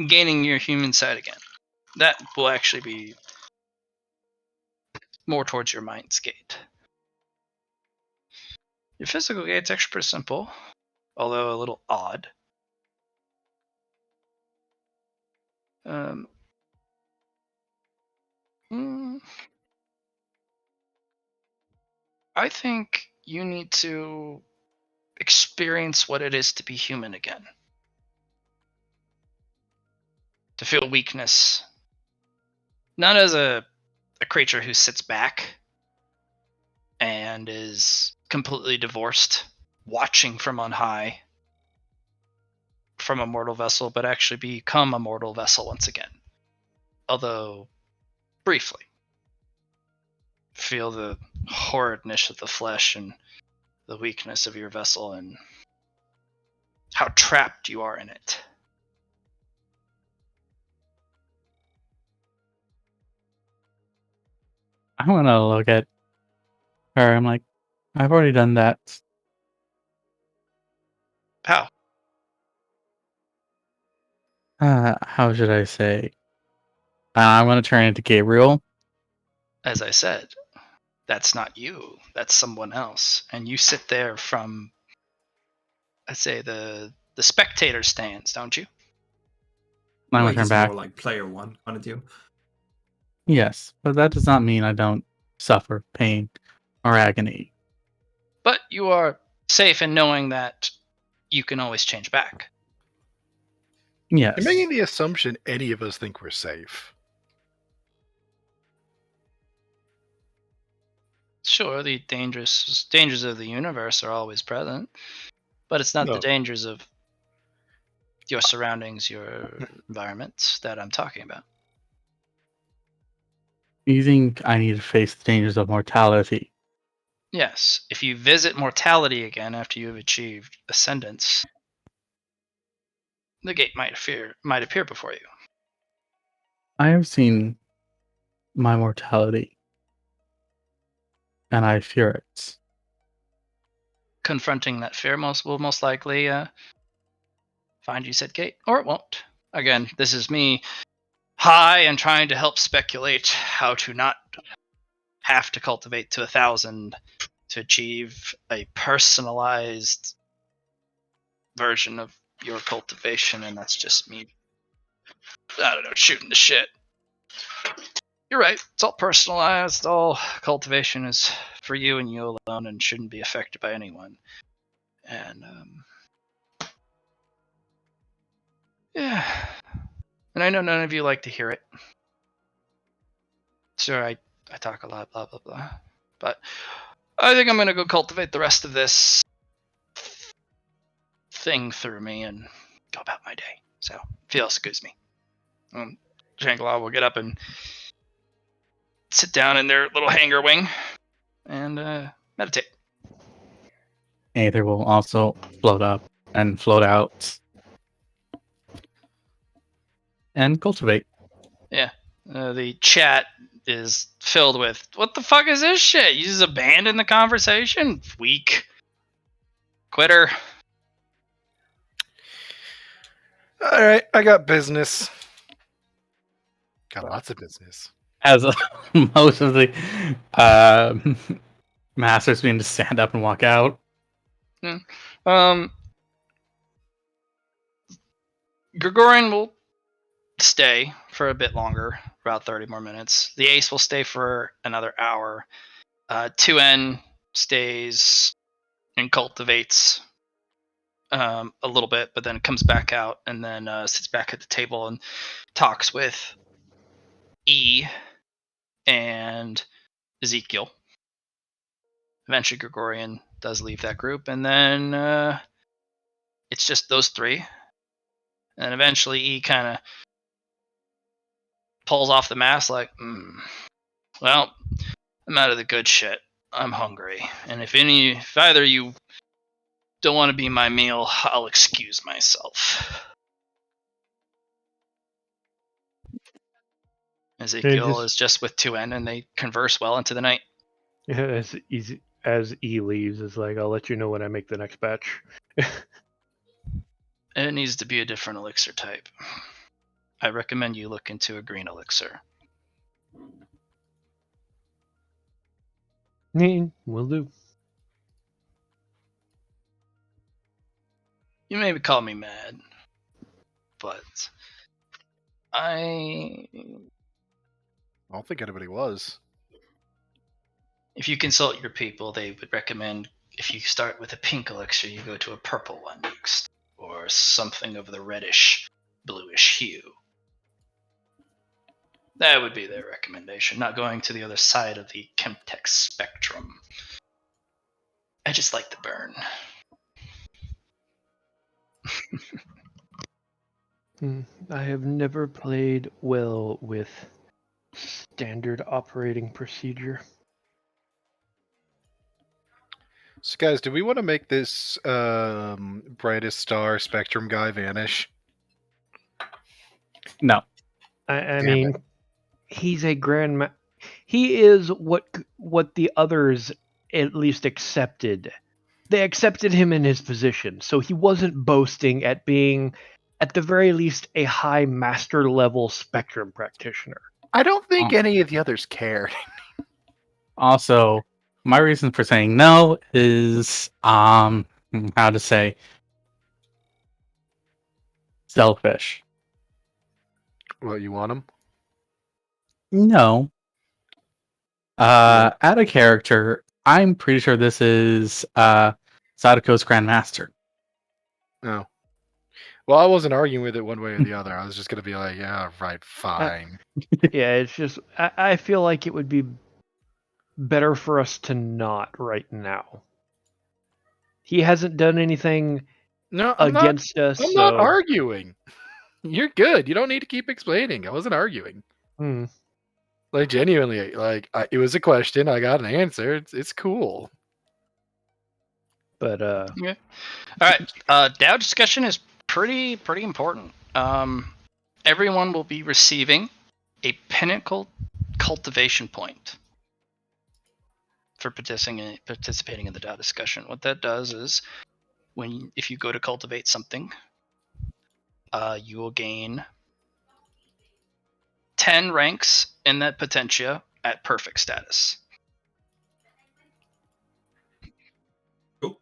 gaining your human side again. That will actually be more towards your mind's gate. Your physical gate's actually pretty simple, although a little odd. I think you need to experience what it is to be human again. To feel weakness. Not as a creature who sits back and is completely divorced, watching from on high from a mortal vessel, but actually become a mortal vessel once again. Although, briefly. Feel the horridness of the flesh and the weakness of your vessel and how trapped you are in it. I want to look at her. I'm like, I've already done that. How? How should I say? I'm going to turn into Gabriel. As I said, that's not you. That's someone else. And you sit there from, I'd say, the spectator stands, don't you? I'm going Like to turn it's back. more like player one kind of deal. Yes, but that does not mean I don't suffer pain or agony. But you are safe in knowing that you can always change back. Yes. You're making the assumption any of us think we're safe. Sure, the dangers of the universe are always present, but it's not the dangers of your surroundings, your environments that I'm talking about. You think I need to face the dangers of mortality? Yes, if you visit mortality again after you have achieved ascendance, the gate might appear before you. I have seen my mortality, and I fear it. Confronting that fear will most likely find you said gate, or it won't. Again, this is me high and trying to help speculate how to not have to cultivate to 1,000 to achieve a personalized version of your cultivation, and that's just me, I don't know, shooting the shit. You're right, it's all personalized. All cultivation is for you and you alone and shouldn't be affected by anyone. And yeah, and I know none of you like to hear it. Sure, I talk a lot, blah blah blah, but I think I'm gonna go cultivate the rest of this thing through me and go about my day. So, if you'll excuse me. Shangri-La will get up and sit down in their little hangar wing and meditate. Aether will also float up and float out and cultivate. Yeah. The chat is filled with, what the fuck is this shit? You just abandoned the conversation? Weak. Quitter. All right, I got business. Got lots of business. As most of the masters begin to stand up and walk out. Gregorian will stay for a bit longer, about 30 more minutes. The Ace will stay for another hour. 2N stays and cultivates a little bit, but then comes back out and then sits back at the table and talks with E and Ezekiel. Eventually, Gregorian does leave that group, and then it's just those three. And eventually, E kind of pulls off the mask, like, well, I'm out of the good shit. I'm hungry, and if either you don't want to be my meal, I'll excuse myself. Ezekiel is just with 2N, and they converse well into the night. Yeah, as E leaves, it's like, I'll let you know when I make the next batch. It needs to be a different elixir type. I recommend you look into a green elixir. Will do. You maybe call me mad, but I don't think anybody was. If you consult your people, they would recommend if you start with a pink elixir, you go to a purple one next, or something of the reddish, bluish hue. That would be their recommendation, not going to the other side of the Chemtech spectrum. I just like the burn. I have never played well with standard operating procedure. So, guys, do we want to make this brightest star spectrum guy vanish? No. I mean, he's a he is what the others at least accepted. They accepted him in his position, so he wasn't boasting at being, at the very least, a high master level spectrum practitioner. I don't think any of the others cared. Also, my reason for saying no is how to say selfish. What, you want him? No. Add a character. I'm pretty sure this is Sadako's Grandmaster. No. Well, I wasn't arguing with it one way or the other. I was just going to be like, yeah, right, fine. Yeah, it's just, I feel like it would be better for us to not right now. He hasn't done anything against us. I'm not arguing. You're good. You don't need to keep explaining. I wasn't arguing. Like, genuinely, like, it was a question. I got an answer. It's cool. But yeah. All right. DAO discussion is pretty important. Everyone will be receiving a pinnacle cultivation point for participating in the DAO discussion. What that does is, if you go to cultivate something, you will gain 10 ranks in that potentia at perfect status. Cool.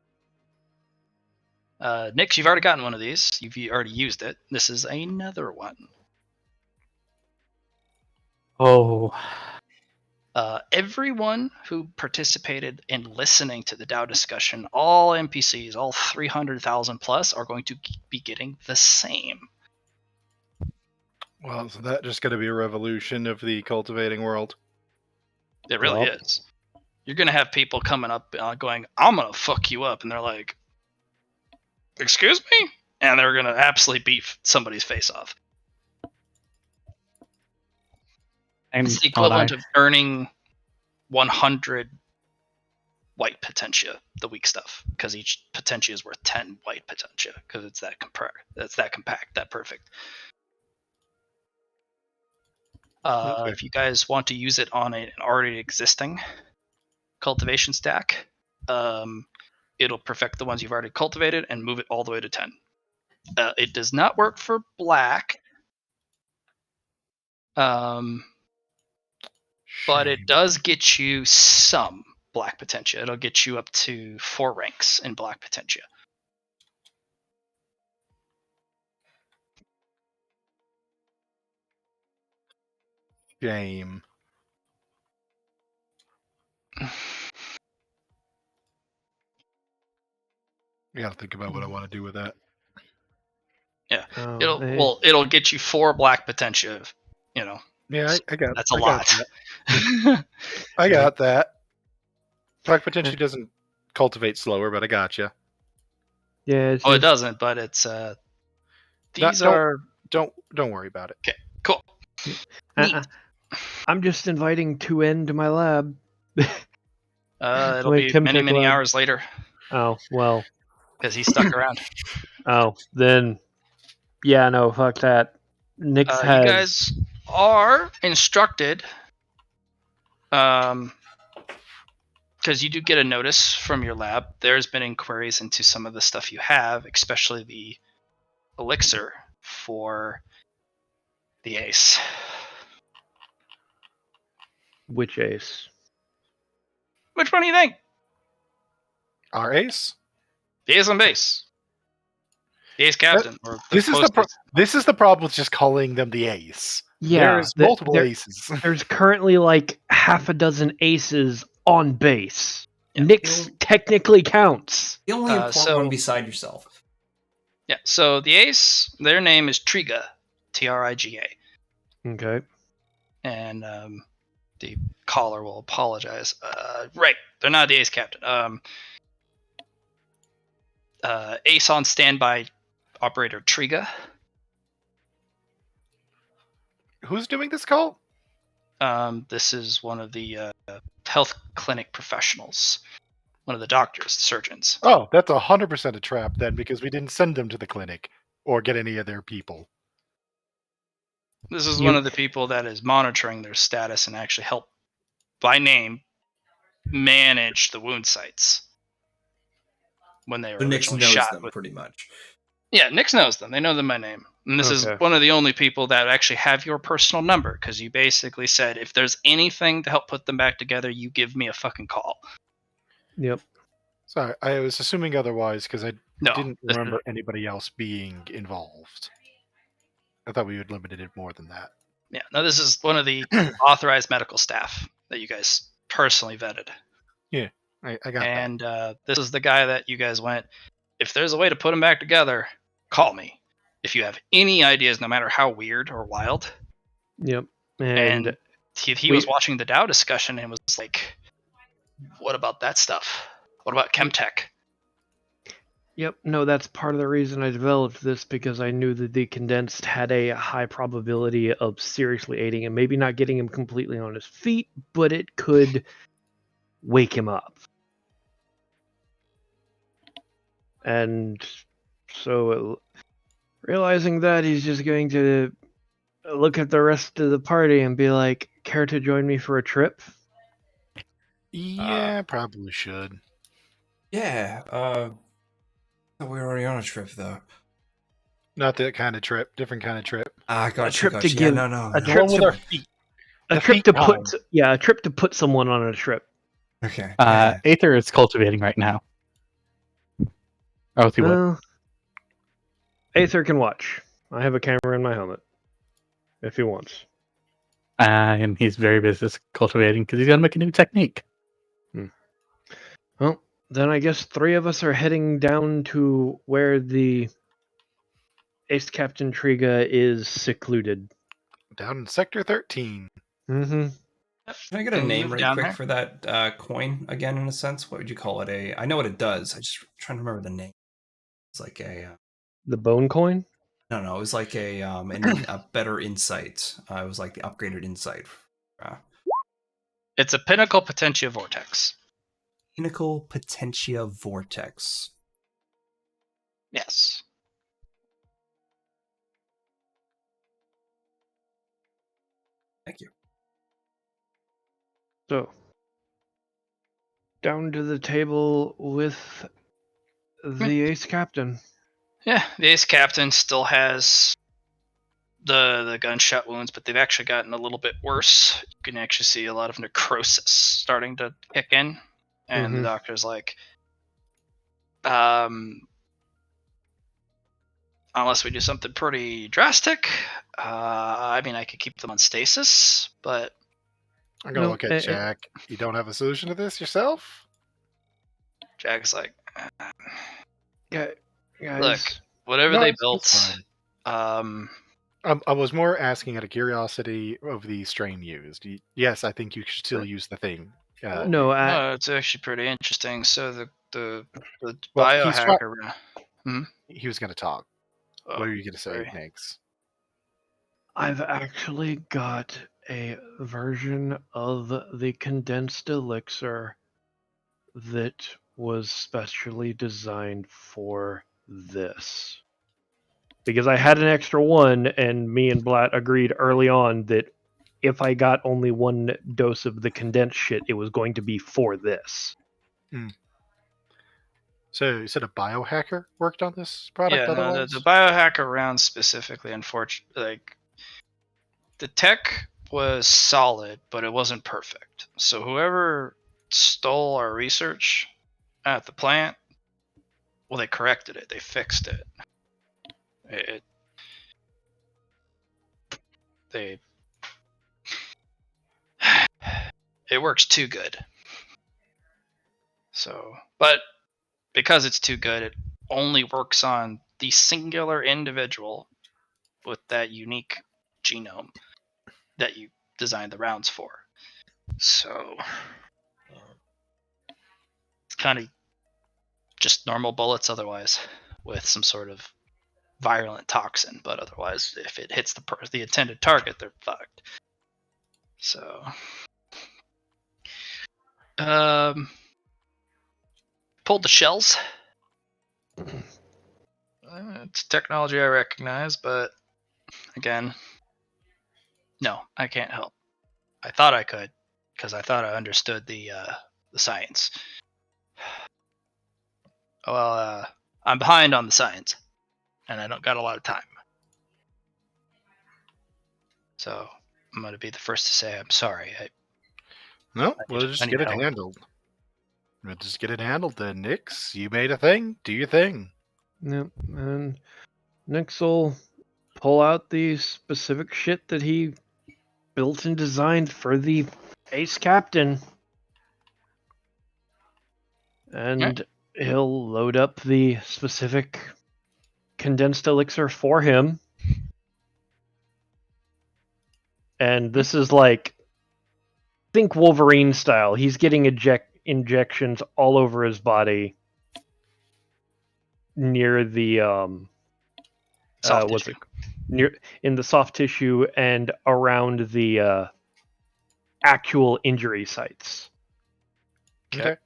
Nix, you've already gotten one of these. You've already used it. This is another one. Oh. Everyone who participated in listening to the DAO discussion, all NPCs, all 300,000 plus, are going to be getting the same. Well, so that just going to be a revolution of the cultivating world. It really is. You're going to have people coming up going, I'm going to fuck you up. And they're like, excuse me? And they're going to absolutely beat somebody's face off. And It's the all equivalent I, of earning 100 white potentia, the weak stuff, because each potentia is worth 10 white potentia, because it's that compact, that perfect. Okay. If you guys want to use it on an already existing cultivation stack, it'll perfect the ones you've already cultivated and move it all the way to 10. It does not work for black, but it Shame. does get you some black potentia. It'll get you up to 4 ranks in black potentia. Shame. I gotta think about what I want to do with that. Yeah, Oh, it'll get you 4 black potentia. You know, Yeah, I got. that's a I lot. Got that. I got that. Black potentially doesn't cultivate slower, but I gotcha. yeah. It's Oh, it just, doesn't, but it's these don't- are Don't worry about it. okay. Cool. uh, I'm just inviting 2N to my lab. It'll My be chem many tech many lab. hours later Oh well. because he stuck around. Oh then, yeah. No, fuck that. Nyx You has. guys are instructed, because you do get a notice from your lab. There's been inquiries into some of the stuff you have, especially the elixir for the ace. Which ace? Which one do you think? Our ace. The ace on base. The ace captain. Or the This is this is the problem with just calling them the ace. Yeah, There's multiple aces. There's currently like half a dozen aces on base. Yeah. Nyx technically counts. The only important one beside yourself. Yeah, so the ace, their name is Triga, Triga. Okay. And the caller will apologize. Right, they're not the ace captain. Ace on standby operator Triga. Who's doing this call? This is one of the health clinic professionals, one of the doctors, the surgeons. Oh, that's 100% a trap then, because we didn't send them to the clinic or get any of their people. This is one of the people that is monitoring their status and actually help, by name, manage the wound sites when they were originally knows shot. them pretty much. Yeah, Nyx knows them. They know them by name. And this is one of the only people that actually have your personal number, because you basically said, if there's anything to help put them back together, you give me a fucking call. Yep. Sorry, I was assuming otherwise because I No, didn't remember anybody else being involved. I thought we had limited it more than that. Yeah, no, this is one of the authorized medical staff that you guys personally vetted. Yeah, I got that. And this is the guy that you guys went, if there's a way to put them back together, call me. If you have any ideas, no matter how weird or wild. Yep. And he was watching the DAO discussion and was like, what about that stuff? What about Chemtech? Yep. No, that's part of the reason I developed this, because I knew that the condensed had a high probability of seriously aiding him. Maybe not getting him completely on his feet, but it could wake him up. And so, realizing that, he's just going to look at the rest of the party and be like, care to join me for a trip? Yeah, probably should. Yeah, we were already on a trip though. Not that kind of trip, different kind of trip. Gotcha, A trip gotcha. to Yeah, give no. a The trip one with to our feet. a The trip feet to time. put a trip to put someone on a trip. Okay. Yeah. Aether is cultivating right now. Oh, he would. Aether can watch. I have a camera in my helmet. If he wants. And he's very busy cultivating because he's got to make a new technique. Well, then I guess 3 of us are heading down to where the Ace Captain Triga is secluded. Down in Sector 13. Mm-hmm. Can I get a Can we name move right down quick there? for that coin again? In a sense, what would you call it? I know what it does. I just trying to remember the name. It's like a The bone coin? no. It was like a better insight. It was like the upgraded insight. It's a Pinnacle Potentia Vortex. Pinnacle Potentia Vortex. Yes. Thank you. So, down to the table with the ace captain. Yeah, the ace captain still has the gunshot wounds, but they've actually gotten a little bit worse. You can actually see a lot of necrosis starting to kick in, and the Mhm. doctor's like, unless we do something pretty drastic, I mean, I could keep them on stasis, but I'm gonna No, look at Jack. You don't have a solution to this yourself? Jack's like, Guys, look, whatever No, they it's built, fine. I was more asking out of curiosity of the strain used. Yes, I think you should still use the thing. no, no, it's actually pretty interesting. So the Well, he's biohacker. he was going to talk. Oh, What are you going to say sorry. next? I've actually got a version of the condensed elixir that was specially designed for this. Because I had an extra one, and me and Blatt agreed early on that if I got only one dose of the condensed shit, it was going to be for this. So you said a biohacker worked on this product Yeah, no, otherwise? the biohacker round specifically, unfortunately, like the tech was solid, but it wasn't perfect. So whoever stole our research at the plant, well, they corrected it. They fixed it. They it works too good. So, but because it's too good, it only works on the singular individual with that unique genome that you designed the rounds for. So it's kind of just normal bullets otherwise with some sort of virulent toxin, but otherwise if it hits the intended target, they're fucked. So pulled the shells. It's technology I recognize, but again, no, I can't help. I thought I could because I thought I understood the science. Well, I'm behind on the science, and I don't got a lot of time. So I'm gonna be the first to say I'm sorry. No, I we'll need just get it help. handled. We'll just get it handled then, Nix. You made a thing. Do your thing. Yep, and Nix will pull out the specific shit that he built and designed for the ace captain. And he'll load up the specific condensed elixir for him. And this is like, think Wolverine style. He's getting injections all over his body near the Soft what's tissue. it near in the soft tissue and around the actual injury sites. Okay.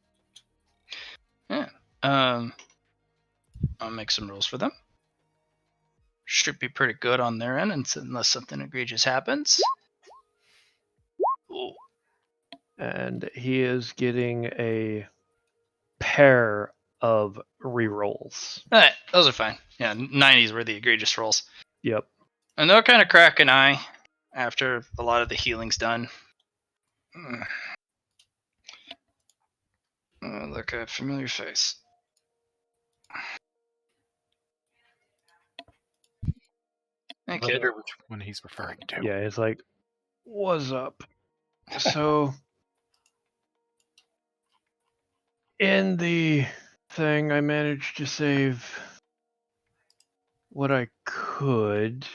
Yeah. I'll make some rules for them. Should be pretty good on their end, unless something egregious happens. Ooh. And he is getting a pair of rerolls. Alright, those are fine. Yeah, 90s were the egregious rolls. Yep. And they'll kind of crack an eye after a lot of the healing's done. Look at a familiar face. Hey, I kid. wonder which one he's referring to. Yeah, it's like, what's up? So, in the thing, I managed to save what I could,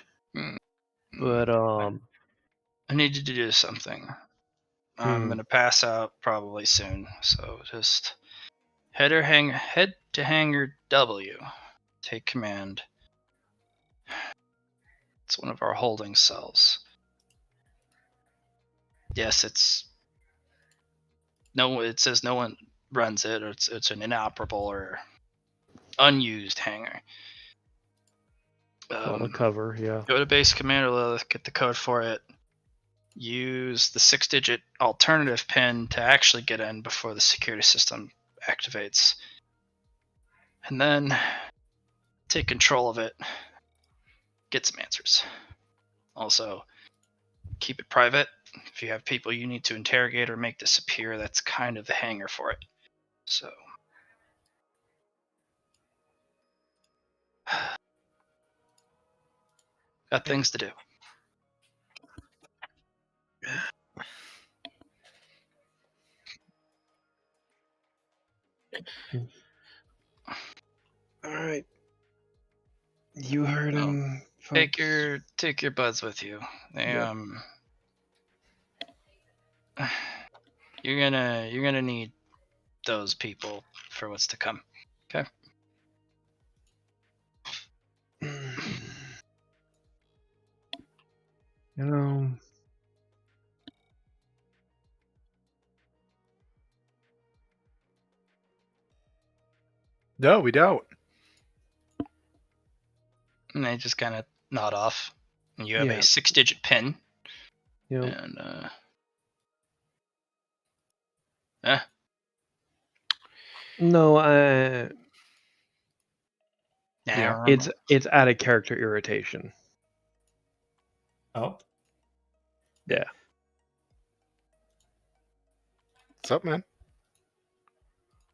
but I need you to do something. I'm gonna pass out probably soon, so just head to hangar W. Take command. It's one of our holding cells. Yes, it's no. It says no one runs it, or it's an inoperable or unused hangar. On the cover, yeah. Go to base commander Lilith, get the code for it. Use the 6-digit alternative pin to actually get in before the security system activates. And then take control of it. Get some answers. Also, keep it private. If you have people you need to interrogate or make disappear, that's kind of the hangar for it. So. Got things to do. All right. You heard him. Take Folks. your buds with you. They Yep. you're gonna need those people for what's to come. Okay. You know, No, we don't. And they just kind of nod off. And you have Yeah. a 6-digit pin. you know, And no, yeah. it's out of character irritation. Oh, Yeah. What's up, man?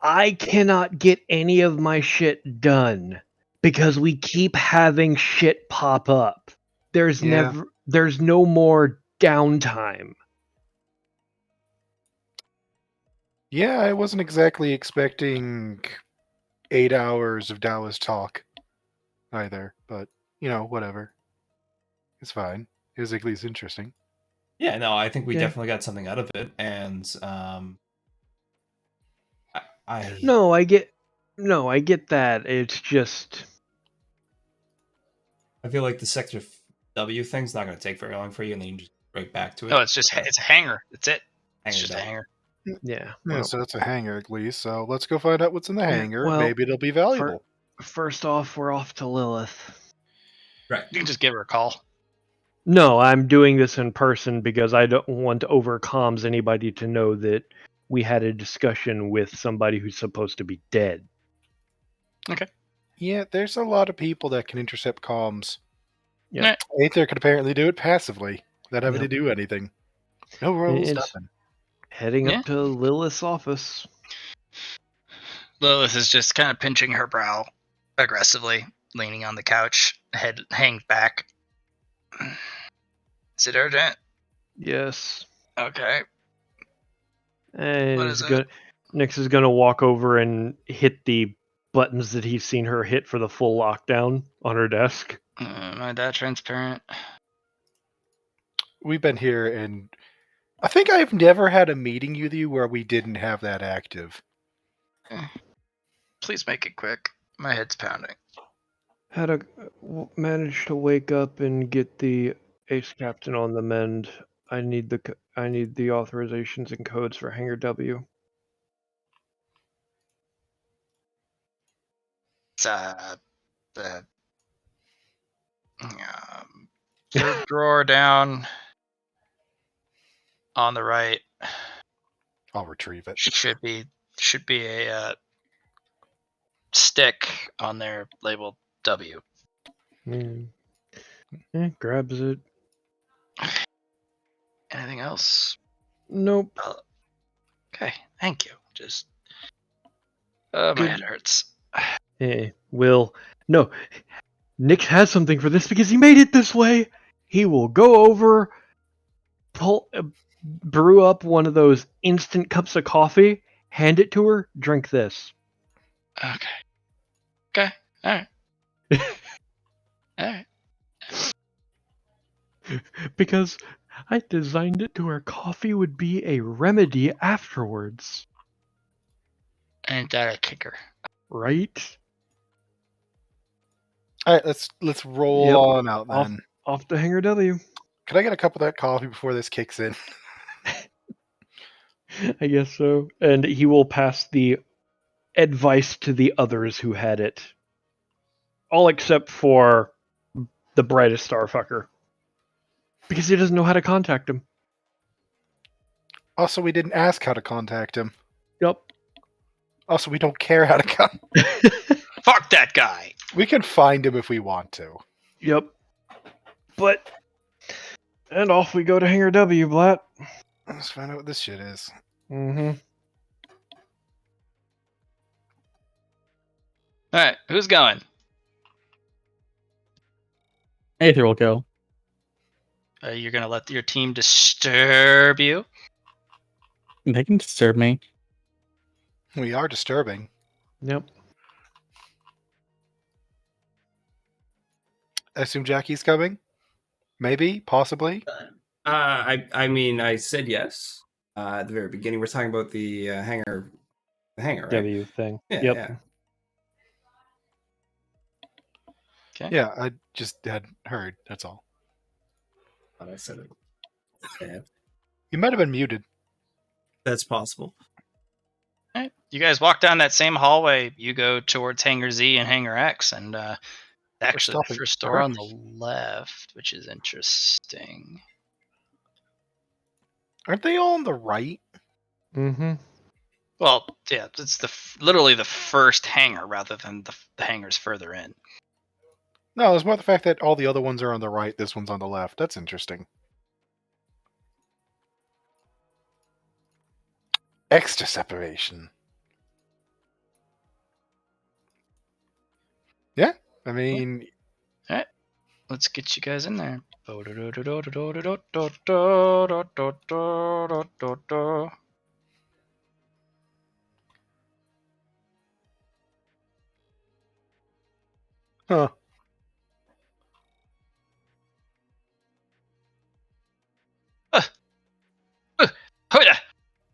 I cannot get any of my shit done because we keep having shit pop up. There's Yeah. there's no more downtime. Yeah, I wasn't exactly expecting 8 hours of Taoist talk either, but whatever. It's fine. It was at least interesting. yeah, no, I think we Yeah. definitely got something out of it, and I No, I get that. It's just I feel like the Sector W thing's not going to take very long for you, and then you just right back to it. No, it's just it's a hangar. That's it. It's Hang it just a up. hangar. yeah. Yeah, well, so it's a hangar at least. So let's go find out what's in the Yeah, hangar. well, Maybe it'll be valuable. First off, we're off to Lilith. Right. You can just give her a call. No, I'm doing this in person because I don't want to overcomms anybody to know that we had a discussion with somebody who's supposed to be dead. Yeah, there's a lot of people that can intercept comms. Yeah. Aether could apparently do it passively, without having Yep. to do anything. No rules, It's nothing. heading Yeah. up to Lilith's office. Lilith is just kind of pinching her brow aggressively, leaning on the couch, head hanged back. Is it urgent? Yes. Okay. And What is it? Nyx is gonna walk over and hit the buttons that he's seen her hit for the full lockdown on her desk. Am I that transparent? We've been here, and I think I've never had a meeting with you where we didn't have that active. Please make it quick. My head's pounding. Managed to wake up and get the ace captain on the mend. I need the authorizations and codes for Hangar W. It's the third drawer down on the right. I'll retrieve it. Should be a stick on there labeled W. Grabs it. Anything else? Nope. Okay, thank you. Just my Good. head hurts. No. Nick has something for this because he made it this way. He will go over, brew up one of those instant cups of coffee, hand it to her, drink this. Okay. All right. All right. Because I designed it to where coffee would be a remedy afterwards. Ain't that a kicker? Right? All right, let's roll Yep. on out Off, then. off to Hangar W. Can I get a cup of that coffee before this kicks in? I guess so. And he will pass the advice to the others who had it. All except for the brightest starfucker. Because he doesn't know how to contact him. Also, we didn't ask how to contact him. Yep. Also, we don't care how to Fuck that guy. We can find him if we want to. Yep. But and off we go to Hangar W, Blatt. Let's find out what this shit is. Mm-hmm. All right, who's going? Aether will go. You're gonna let your team disturb you? They can disturb me. We are disturbing. Yep. I assume Jackie's coming? Maybe? Possibly? I mean, I said yes at the very beginning. We're talking about the hangar, right? W thing. Yeah, Yep. yeah. Okay. Yeah, I just hadn't heard. That's all. Thought I said it. Yeah. You might have been muted. That's possible. All right. You guys walk down that same hallway. You go towards Hangar Z and Hangar X, and actually the stopping first door on the early. left, which is interesting. Aren't they all on the right? Mm-hmm. Well, yeah, it's literally the first hangar rather than the hangars further in. No, it's more the fact that all the other ones are on the right, this one's on the left. That's interesting. Extra separation. Yeah, I mean, Let's get you guys in there. huh. Hoida!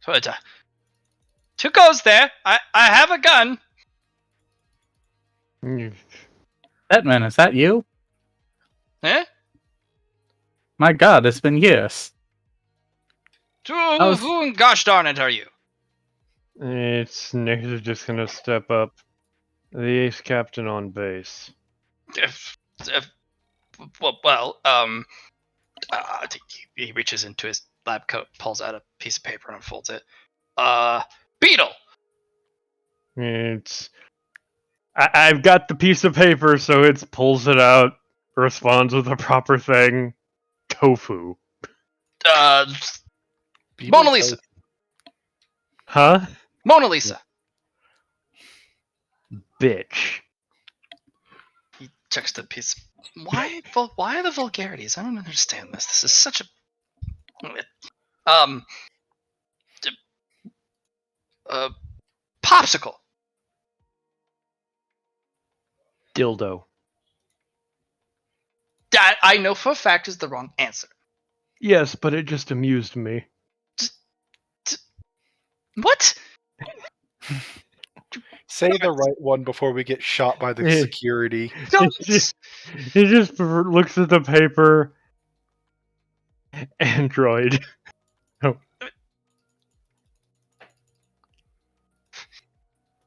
Hoida. Who goes there? I have a gun. Batman, is that you? Eh? My god, it's been years. Who in gosh darn it are you? It's Nick is just gonna step up. The ace captain on base. He reaches into his lab coat, pulls out a piece of paper and unfolds it. Beetle! It's I've got the piece of paper, so it pulls it out, responds with the proper thing. Tofu. Mona Lisa. Huh? Mona Lisa. Bitch. He checks the piece. Why the vulgarities? I don't understand this. This is such a popsicle. Dildo. That I know for a fact is the wrong answer. Yes, but it just amused me. What? Say the right one before we get shot by the security. He just looks at the paper. Android. Oh.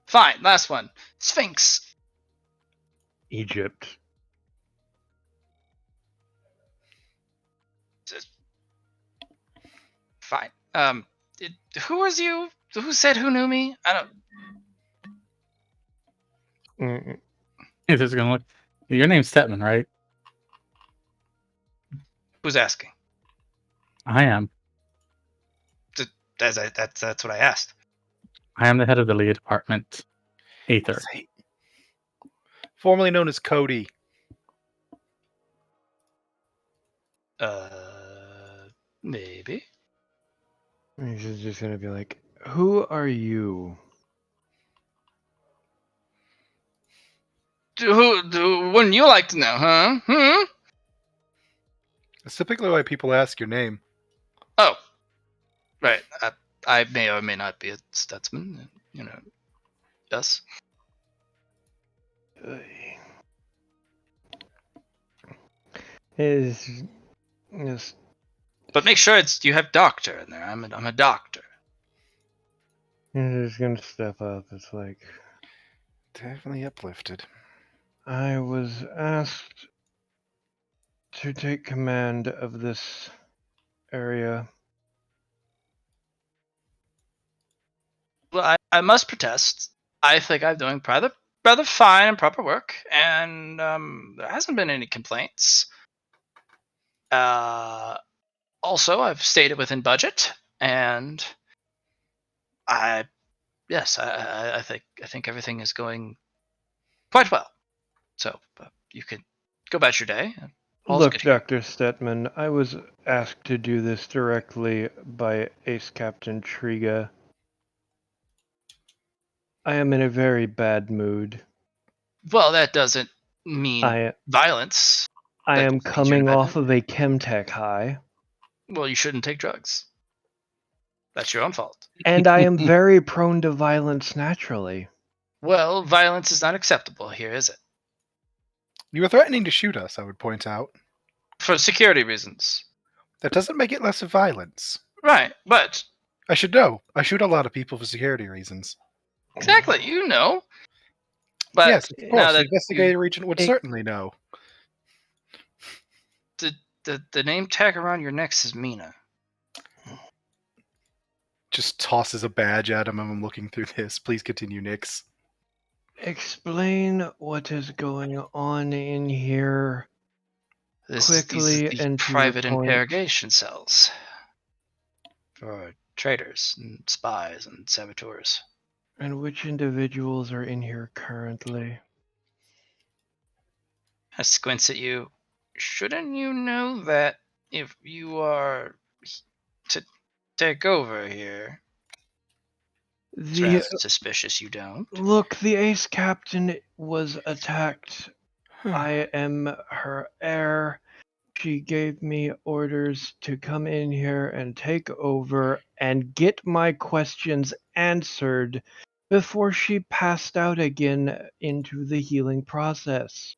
Fine, last one. Sphinx. Egypt. Fine. Who was you? Who said who knew me? I don't. Aether's gonna look. Your name's Stepman, right? Who's asking? I am. That's what I asked. I am the head of the lead department. Aether. Formerly known as Cody. Maybe. He's just gonna be like, "Who are you?" Wouldn't you like to know, huh? That's typically why people ask your name. Oh, right. I may or may not be a Stutzman. Yes. Is But make sure you have doctor in there. I'm a doctor. he's gonna step up. It's like, Definitely uplifted. I was asked to take command of this area. Well, I must protest. I think I'm doing rather fine and proper work, and there hasn't been any complaints. Also, I've stayed within budget, and I think everything is going quite well. So you could go about your day. All's Look, good here. Dr. Stetman, I was asked to do this directly by Ace Captain Triga. I am in a very bad mood. Well, that doesn't mean I violence. I That am just means you're in a coming bad off mood. of a chemtech high, Well, you shouldn't take drugs. That's your own fault. and I am very prone to violence naturally. Well, violence is not acceptable here, is it? You were threatening to shoot us, I would point out. For security reasons. That doesn't make it less of violence. Right, but I should know. I shoot a lot of people for security reasons. exactly, you know. But yes, of now course. The that investigative agent would It- certainly know. the name tag around your neck is Mina. Just tosses a badge at him. I'm looking through this. Please continue, Nix. Explain what is going on in here These quickly the and to the private point. interrogation cells for traitors and spies and saboteurs. And which individuals are in here currently? I squints at you. Shouldn't you know that if you are to take over here? It's rather suspicious you don't. Look, the Ace Captain was attacked. I am her heir. She gave me orders to come in here and take over and get my questions answered before she passed out again into the healing process.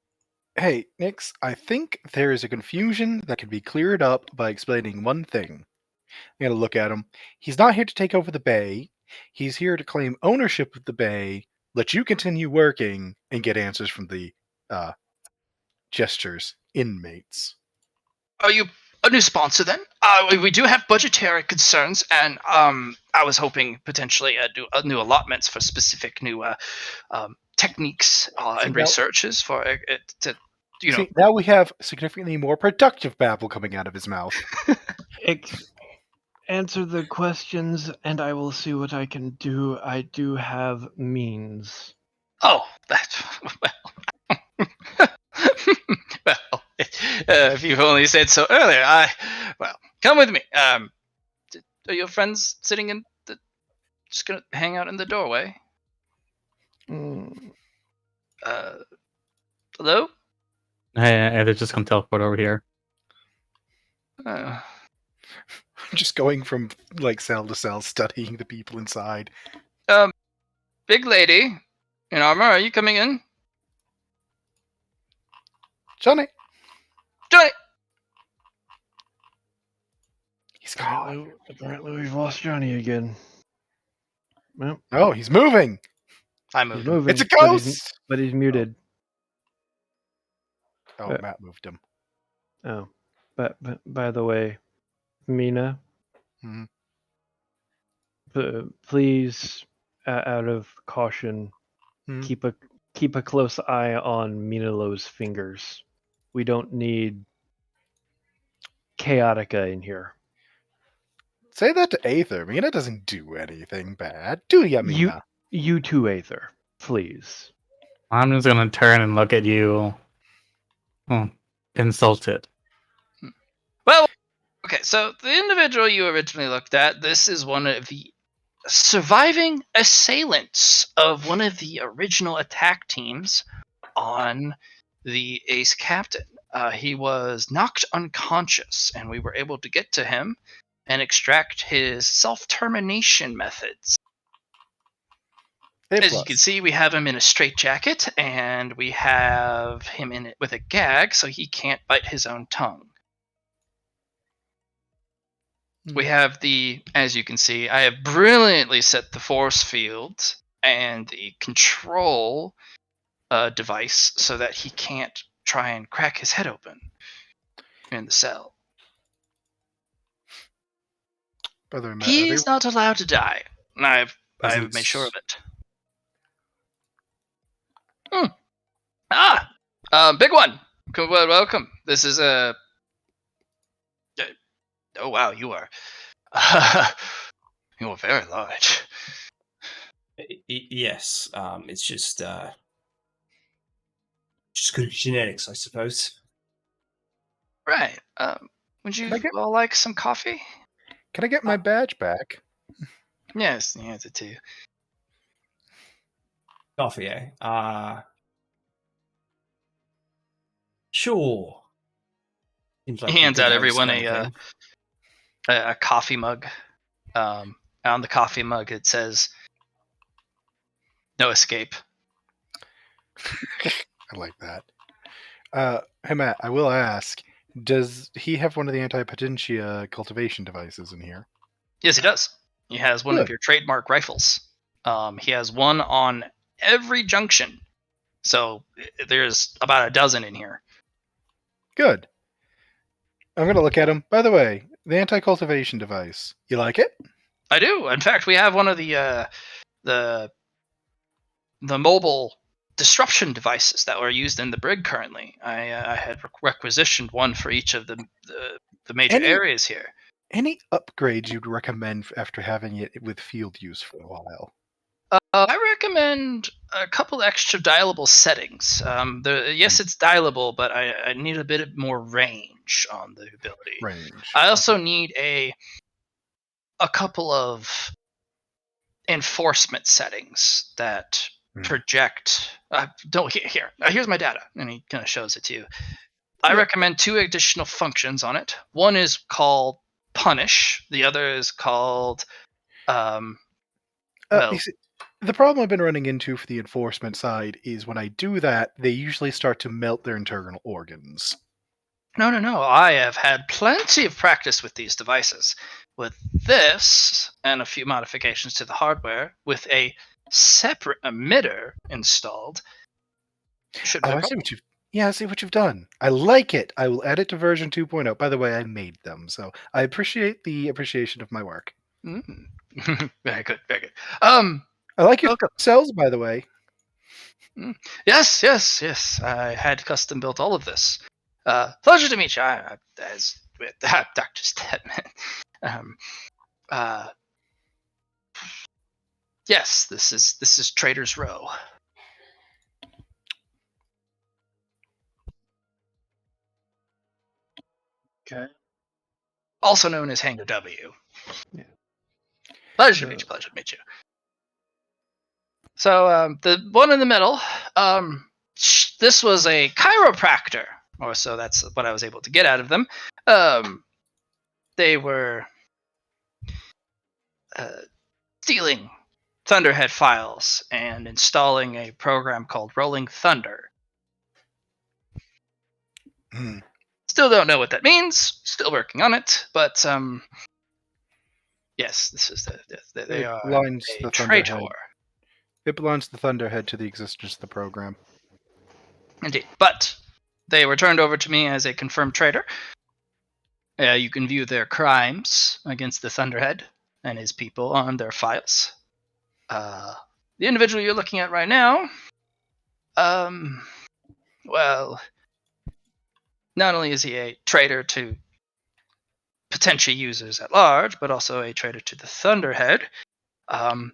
Hey, Nix, I think there is a confusion that can be cleared up by explaining one thing. I'm going to look at him. He's not here to take over the bay. He's here to claim ownership of the bay, let you continue working, and get answers from the gestures inmates. Are you a new sponsor then? We do have budgetary concerns, and I was hoping potentially new allotments for specific new techniques and now- researches for it to, See, now we have significantly more productive babble coming out of his mouth. Answer the questions and I will see what I can do. I do have means. Oh, that's well. If you've only said so earlier, come with me. Are your friends sitting in just gonna hang out in the doorway? Mm, Hello? Hey, they're just gonna teleport over here. Just going from like cell to cell, studying the people inside. Big lady in armor, are you coming in? Johnny! Johnny! He's gone. Apparently we've lost Johnny again. Well, Oh, he's moving! I he's moved. moving. It's a but ghost! but he's muted. Oh, Matt moved him. Oh, but by the way, Mina, Mhm. please, out of caution, Mhm. keep a close eye on Minalo's fingers. We don't need chaotica in here. Say that to Aether. Mina doesn't do anything bad. Do ya, Mina? You too, Aether, please. I'm just gonna turn and look at you, insulted. Well, okay, so the individual you originally looked at, this is one of the surviving assailants of one of the original attack teams on the Ace Captain. He was knocked unconscious, and we were able to get to him and extract his self-termination methods. A As plus. you can see, we have him in a straitjacket, and we have him in it with a gag, so he can't bite his own tongue. We have as you can see, I have brilliantly set the force field and the control device so that he can't try and crack his head open in the cell. By the way, Matt, He is not allowed to die. And I've Doesn't- made sure of it. Big one. Welcome. This is a. Oh wow, you are. You are very large. Yes. It's just good genetics, I suppose. Right. Would you Can I get- all like some coffee? Can I get my badge back? Yes, the answer to. Coffee, eh? Sure. Seems like He a hands big out host everyone kind of thing. a coffee mug. On the coffee mug, it says, "No escape." I like that. Hey Matt, I will ask: does he have one of the anti-potentia cultivation devices in here? Yes, he does. He has one of Good. your trademark rifles. He has one on every junction. So there's about a dozen in here. Good. I'm gonna look at him. By the way, the anti-cultivation device. You like it? I do. In fact, we have one of the mobile disruption devices that were used in the brig currently. I had requisitioned one for each of the major areas here. Any upgrades you'd recommend after having it with field use for a while? I recommend a couple extra dialable settings. Yes, it's dialable, but I need a bit more range on the ability. Range. I also need a couple of enforcement settings that project. Don't here. Here's my data, and he kind of shows it to you. I recommend 2 additional functions on it. One is called punish. The other is called You see, the problem I've been running into for the enforcement side is when I do that, they usually start to melt their internal organs. No. I have had plenty of practice with these devices. With this and a few modifications to the hardware, with a separate emitter installed, should Oh, work I see out. what you've. Yeah, I see what you've done. I like it. I will add it to version 2.0. By the way, I made them, so I appreciate the appreciation of my work. Very good, very good. I like your welcome. cells, by the way. Yes. I had custom built all of this. Pleasure to meet you. As with Dr. Stedman. Yes, this is Trader's Row. Okay. Also known as Hangar W. Yeah. Pleasure to meet you. So the one in the middle, this was a chiropractor, or so that's what I was able to get out of them. They were stealing Thunderhead files and installing a program called Rolling Thunder. Still don't know what that means. Still working on it, but yes, this is they are a traitor. It belongs the Thunderhead to the existence of the program. Indeed, but they were turned over to me as a confirmed traitor. You can view their crimes against the Thunderhead and his people on their files. The individual you're looking at right now, well, not only is he a traitor to potential users at large, but also a traitor to the Thunderhead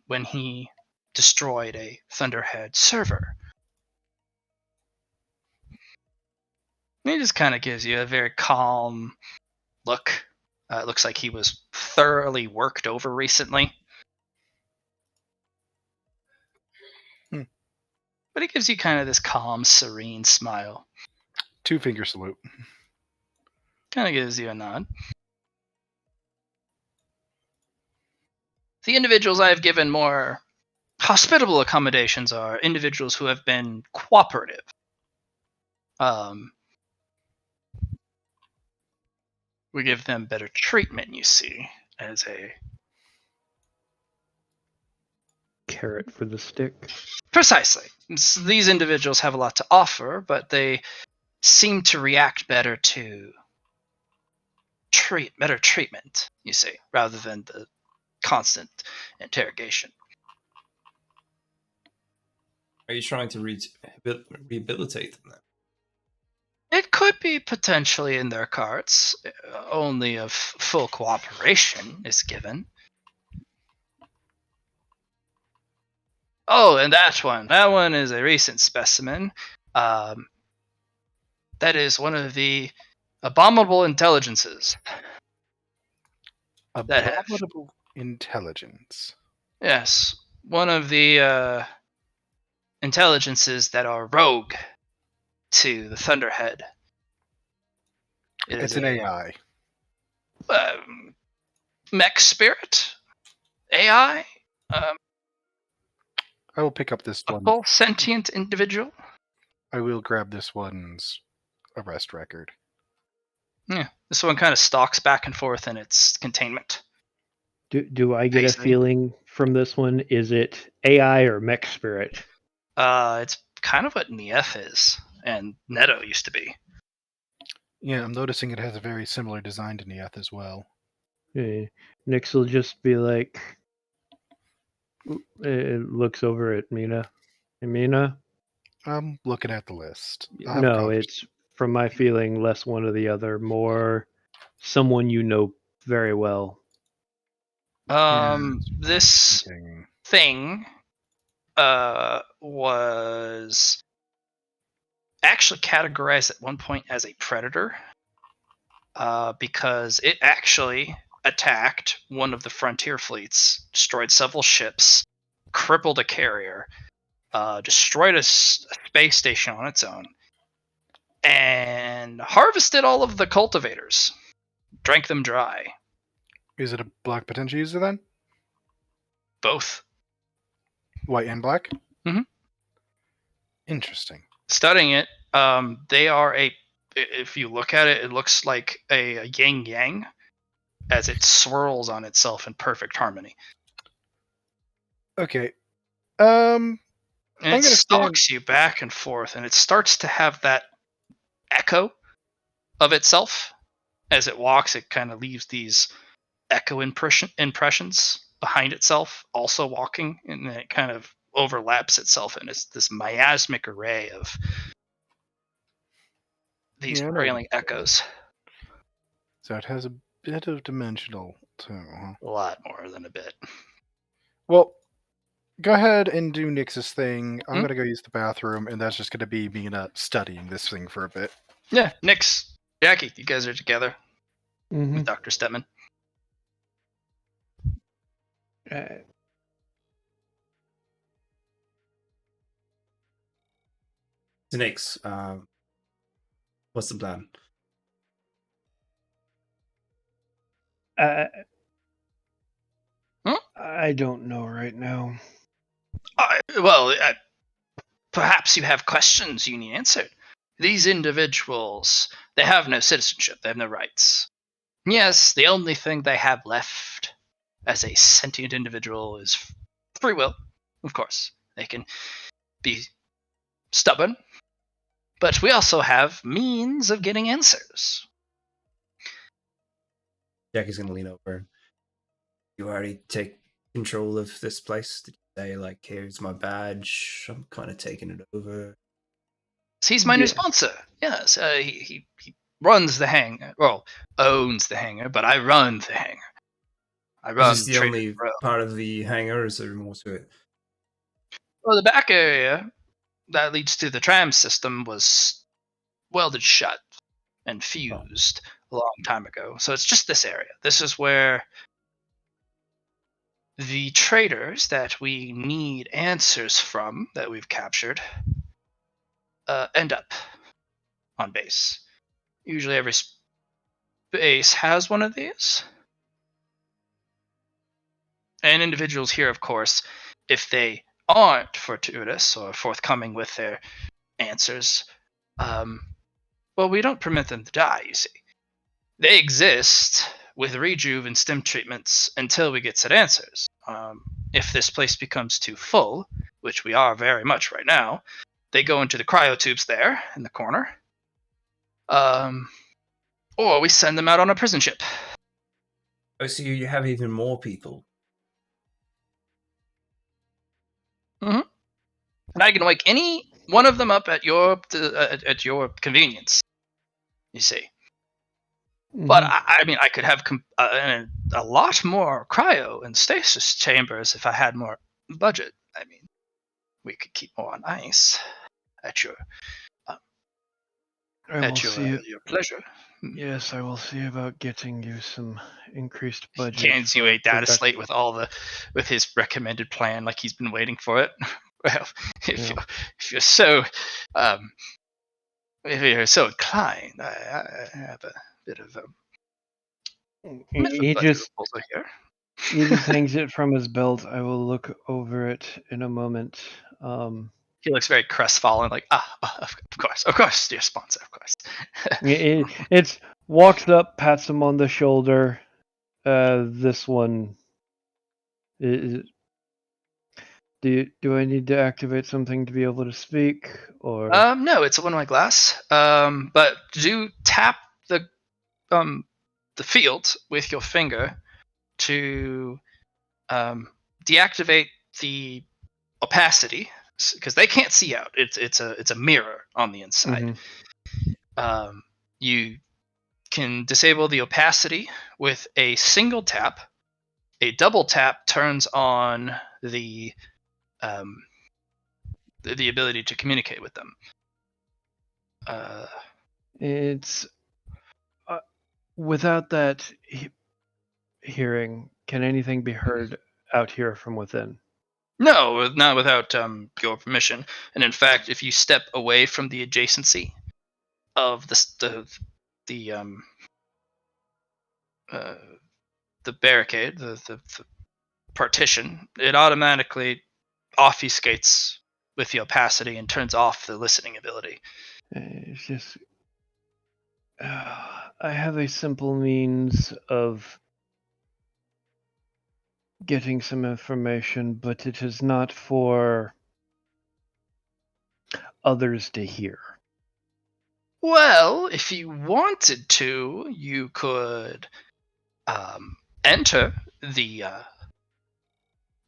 when he destroyed a Thunderhead server. He just kind of gives you a very calm look. It looks like he was thoroughly worked over recently. But he gives you kind of this calm, serene smile. 2-finger salute. Kind of gives you a nod. The individuals I have given more hospitable accommodations are individuals who have been cooperative. We give them better treatment, you see, as a Carrot for the stick. precisely. These individuals have a lot to offer, but they seem to react better to better treatment, you see, rather than the constant interrogation. Are you trying to rehabilitate them then? It could be potentially in their cards, only if full cooperation is given. Oh, and that one is a recent specimen. That is one of the abominable intelligences. That have, Abominable intelligence. yes, one of the intelligences that are rogue to the Thunderhead. It's an AI. Mech spirit, AI, I will pick up this a one. full sentient individual. I will grab this one's arrest record. Yeah, this one kind of stalks back and forth in its containment. Do I get a Pacing. feeling from this one? Is it AI or mech spirit? It's kind of what Nief is, and Neto used to be. Yeah, I'm noticing it has a very similar design to Neath as well. Nix will just be like, it looks over at Mina. Hey, Mina? I'm looking at the list. I'll have a No, conversation. it's from my feeling less one or the other, more someone you know very well. This Thinking. thing was actually categorized at one point as a predator because it actually attacked one of the frontier fleets, destroyed several ships, crippled a carrier, destroyed a space station on its own, and harvested all of the cultivators, drank them dry. Is it a black potential user then? Both. White and black? Mhm. Interesting. Studying it, they are if you look at it, it looks like a yin yang as it swirls on itself in perfect harmony. Okay. And I'm it gonna stalks you back and forth, and it starts to have that echo of itself as it walks. It kind of leaves these echo impressions behind itself, also walking, and then it kind of overlaps itself, and it's this miasmic array of these trailing echoes. So it has a bit of dimensional too, huh? A lot more than a bit. Well, go ahead and do Nix's thing. I'm gonna go use the bathroom, and that's just gonna be me studying this thing for a bit. Yeah, Nix, Jackie, you guys are together with Dr. Stetman. Nix, what's the plan? I don't know right now. Perhaps you have questions you need answered. These individuals, they have no citizenship, they have no rights. Yes, the only thing they have left as a sentient individual is free will, of course. They can be stubborn, but we also have means of getting answers. Jackie's gonna lean over. You already take control of this place? Did you say, like, here's my badge, I'm kind of taking it over? He's my new sponsor. Yes, he runs the hangar. Well, owns the hangar, but I run the hangar. I run Is this the only part of the hangar, or is there more to it? Well, the back area that leads to the tram system was welded shut and fused a long time ago. So it's just this area. This is where the traders that we need answers from, that we've captured, end up on base. Usually every base has one of these. And individuals here, of course, if they aren't fortuitous or forthcoming with their answers, well, we don't permit them to die, you see. They exist with rejuve and stim treatments until we get said answers. If this place becomes too full, which we are very much right now, they go into the cryotubes there in the corner. Or we send them out on a prison ship. Oh, so you have even more people. And I can wake any one of them up at your convenience. You see. But I mean, I could have a lot more cryo and stasis chambers if I had more budget. I mean, we could keep more on ice at your your pleasure. Yes, I will see about getting you some increased budget. Hands you a data production. slate with his recommended plan, like he's been waiting for it. Well, if you're so inclined, I have a bit of He just here. he just hangs it from his belt. I will look over it in a moment. He looks very crestfallen, like, of course, dear sponsor, of course. It's walks up, pats him on the shoulder. This one is. Do I need to activate something to be able to speak, or? No, it's a one-way glass. But do tap the field with your finger to deactivate the opacity, because they can't see out. It's a mirror on the inside. You can disable the opacity with a single tap. A double tap turns on the ability to communicate with them. It's without that hearing. Can anything be heard out here from within? No, not without your permission. And in fact, if you step away from the adjacency of the barricade, the partition, it automatically obfuscates with the opacity and turns off the listening ability. It's just I have a simple means of getting some information, but it is not for others to hear. Well, if you wanted to, you could enter the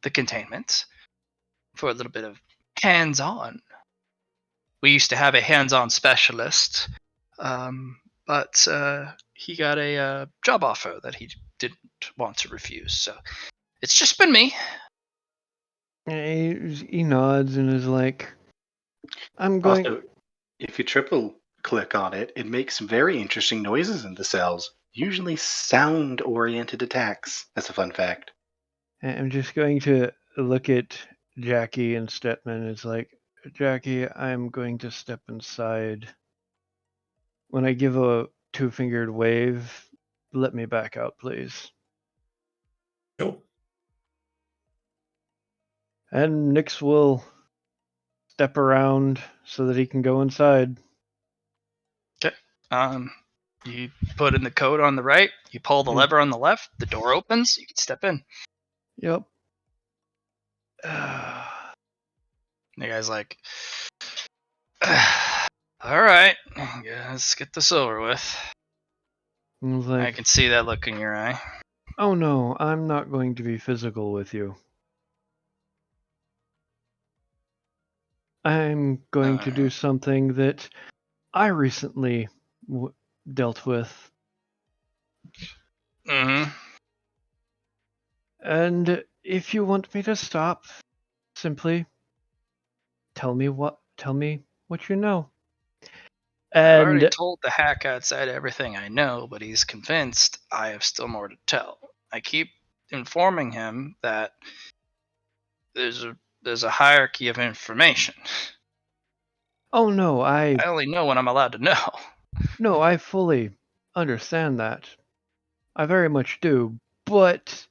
containment for a little bit of hands-on. We used to have a hands-on specialist, but he got a job offer that he didn't want to refuse. So it's just been me. He nods and is like, "I'm going." Also, if you triple click on it, it makes very interesting noises in the cells. Usually sound-oriented attacks. That's a fun fact. I'm just going to look at Jackie and Stetman. It's like, Jackie, I'm going to step inside. When I give a two-fingered wave, let me back out, please. Sure. And Nyx will step around so that he can go inside. Okay. You put in the code on the right. You pull the lever on the left. The door opens. You can step in. Yep. The guy's like, all right, yeah, let's get this over with. Like, I can see that look in your eye. Oh no, I'm not going to be physical with you. I'm going to do something that I recently dealt with. Mm-hmm. And if you want me to stop, simply tell me what you know. I've already And told the hack outside everything I know, but he's convinced I have still more to tell. I keep informing him that there's a hierarchy of information. oh no, I only know what I'm allowed to know. No, I fully understand that. I very much do, but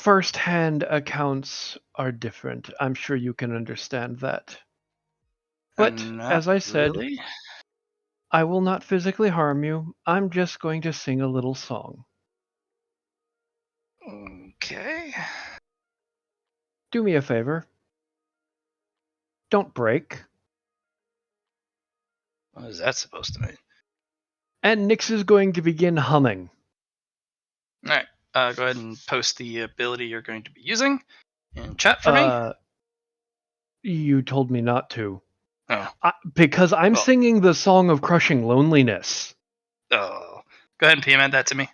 first-hand accounts are different. I'm sure you can understand that. But Not as I said, really. I will not physically harm you. I'm just going to sing a little song. Okay. Do me a favor. Don't break. What is that supposed to mean? And Nyx is going to begin humming. All right. Go ahead and post the ability you're going to be using in chat for me. You told me not to. Oh. Because I'm Well. singing the song of crushing loneliness. Oh. Go ahead and PM that to me.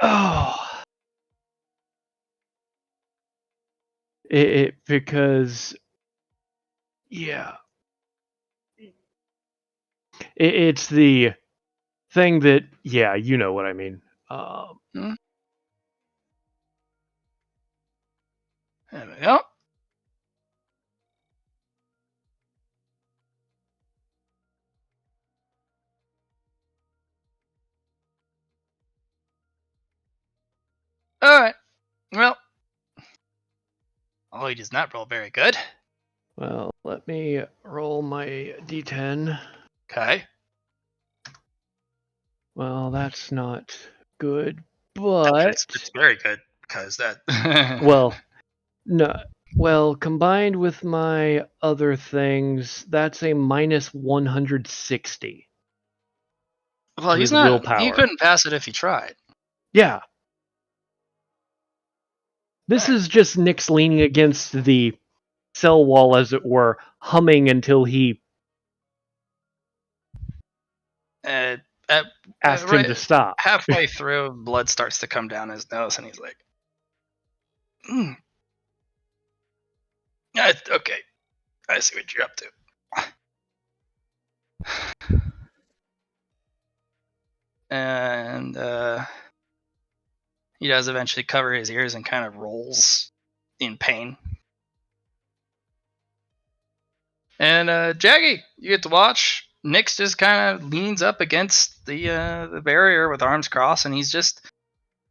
Oh. Because, yeah. It's the thing that, yeah, you know what I mean. There we go. All right. Well, he does not roll very good. Well, let me roll my d10. Okay. Well, that's not good, but It's very good because that. well, no. Well, combined with my other things, that's a minus 160. Well, to he's his not. willpower. He couldn't pass it if he tried. Yeah. This is just Nyx leaning against the cell wall, as it were, humming until he At asked him right to stop. halfway through, blood starts to come down his nose, and he's like, "Okay, I see what you're up to." And he does eventually cover his ears and kind of rolls in pain. And Jaggy, you get to watch. Nyx just kind of leans up against the barrier with arms crossed, and he's just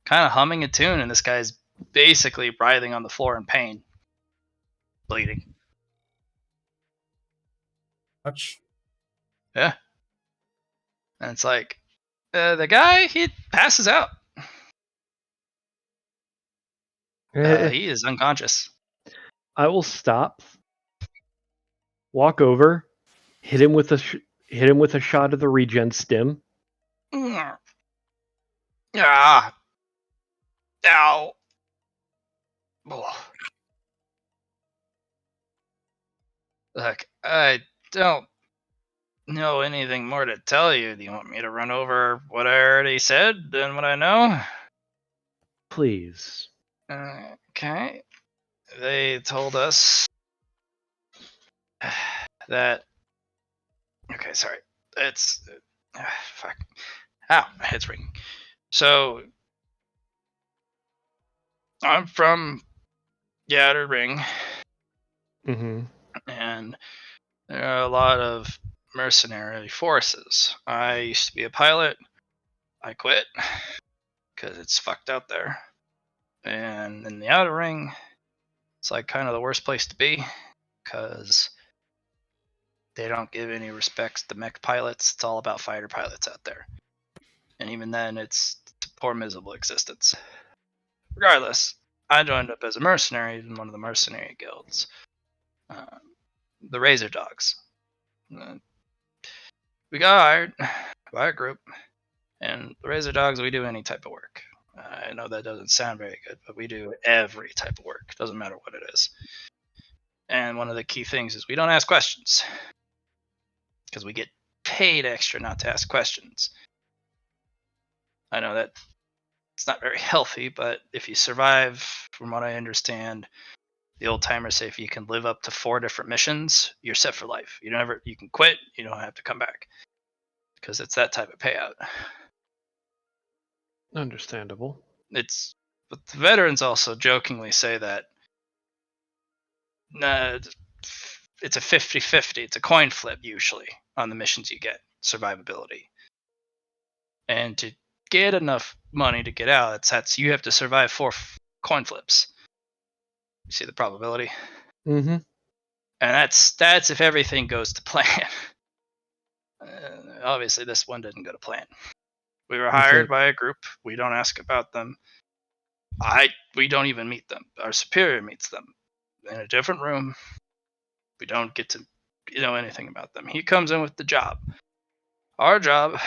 kind of humming a tune. And this guy's basically writhing on the floor in pain, bleeding. Much. Yeah. And it's like the guy, he passes out. He is unconscious. I will stop, walk over, hit him with a shot of the regen stim. Ah. Ow. Oh. Look, I don't know anything more to tell you. Do you want me to run over what I already said and what I know? Please. Okay. They told us that. Okay, sorry. It's. Fuck. Ow, my head's ringing. So, I'm from the Outer Ring, Mm-hmm. and there are a lot of mercenary forces. I used to be a pilot. I quit because it's fucked out there. And in the Outer Ring, it's like kind of the worst place to be because they don't give any respects to mech pilots. It's all about fighter pilots out there. And even then, it's a poor, miserable existence. Regardless, I joined up as a mercenary in one of the mercenary guilds, the Razor Dogs. We got hired by a group, and the Razor Dogs, we do any type of work. I know that doesn't sound very good, but we do every type of work. Doesn't matter what it is. And one of the key things is we don't ask questions because we get paid extra not to ask questions. I know that it's not very healthy, but if you survive, from what I understand, the old timers say if you can live up to 4 different missions, you're set for life. You can quit, you don't have to come back because it's that type of payout. Understandable. But the veterans also jokingly say that it's a 50-50. It's a coin flip usually on the missions you get, survivability. And to get enough money to get out, you have to survive 4 coin flips. You see the probability? Mm-hmm. And that's if everything goes to plan. Obviously, this one didn't go to plan. We were hired by a group. We don't ask about them. We don't even meet them. Our superior meets them in a different room. We don't get to know anything about them. He comes in with the job. Our job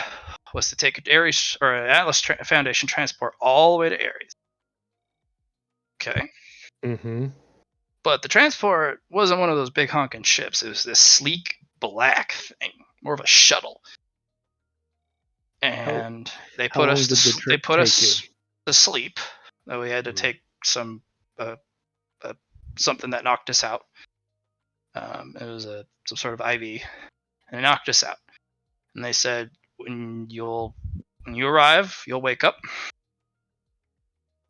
was to take Ares or an Atlas Foundation transport all the way to Ares. Okay. Mm-hmm. But the transport wasn't one of those big honking ships. It was this sleek black thing, more of a shuttle. And they how put long us did the to trip take you? to sleep. That we had to take some something that knocked us out. It was some sort of IV, and it knocked us out. And they said, when you arrive, you'll wake up,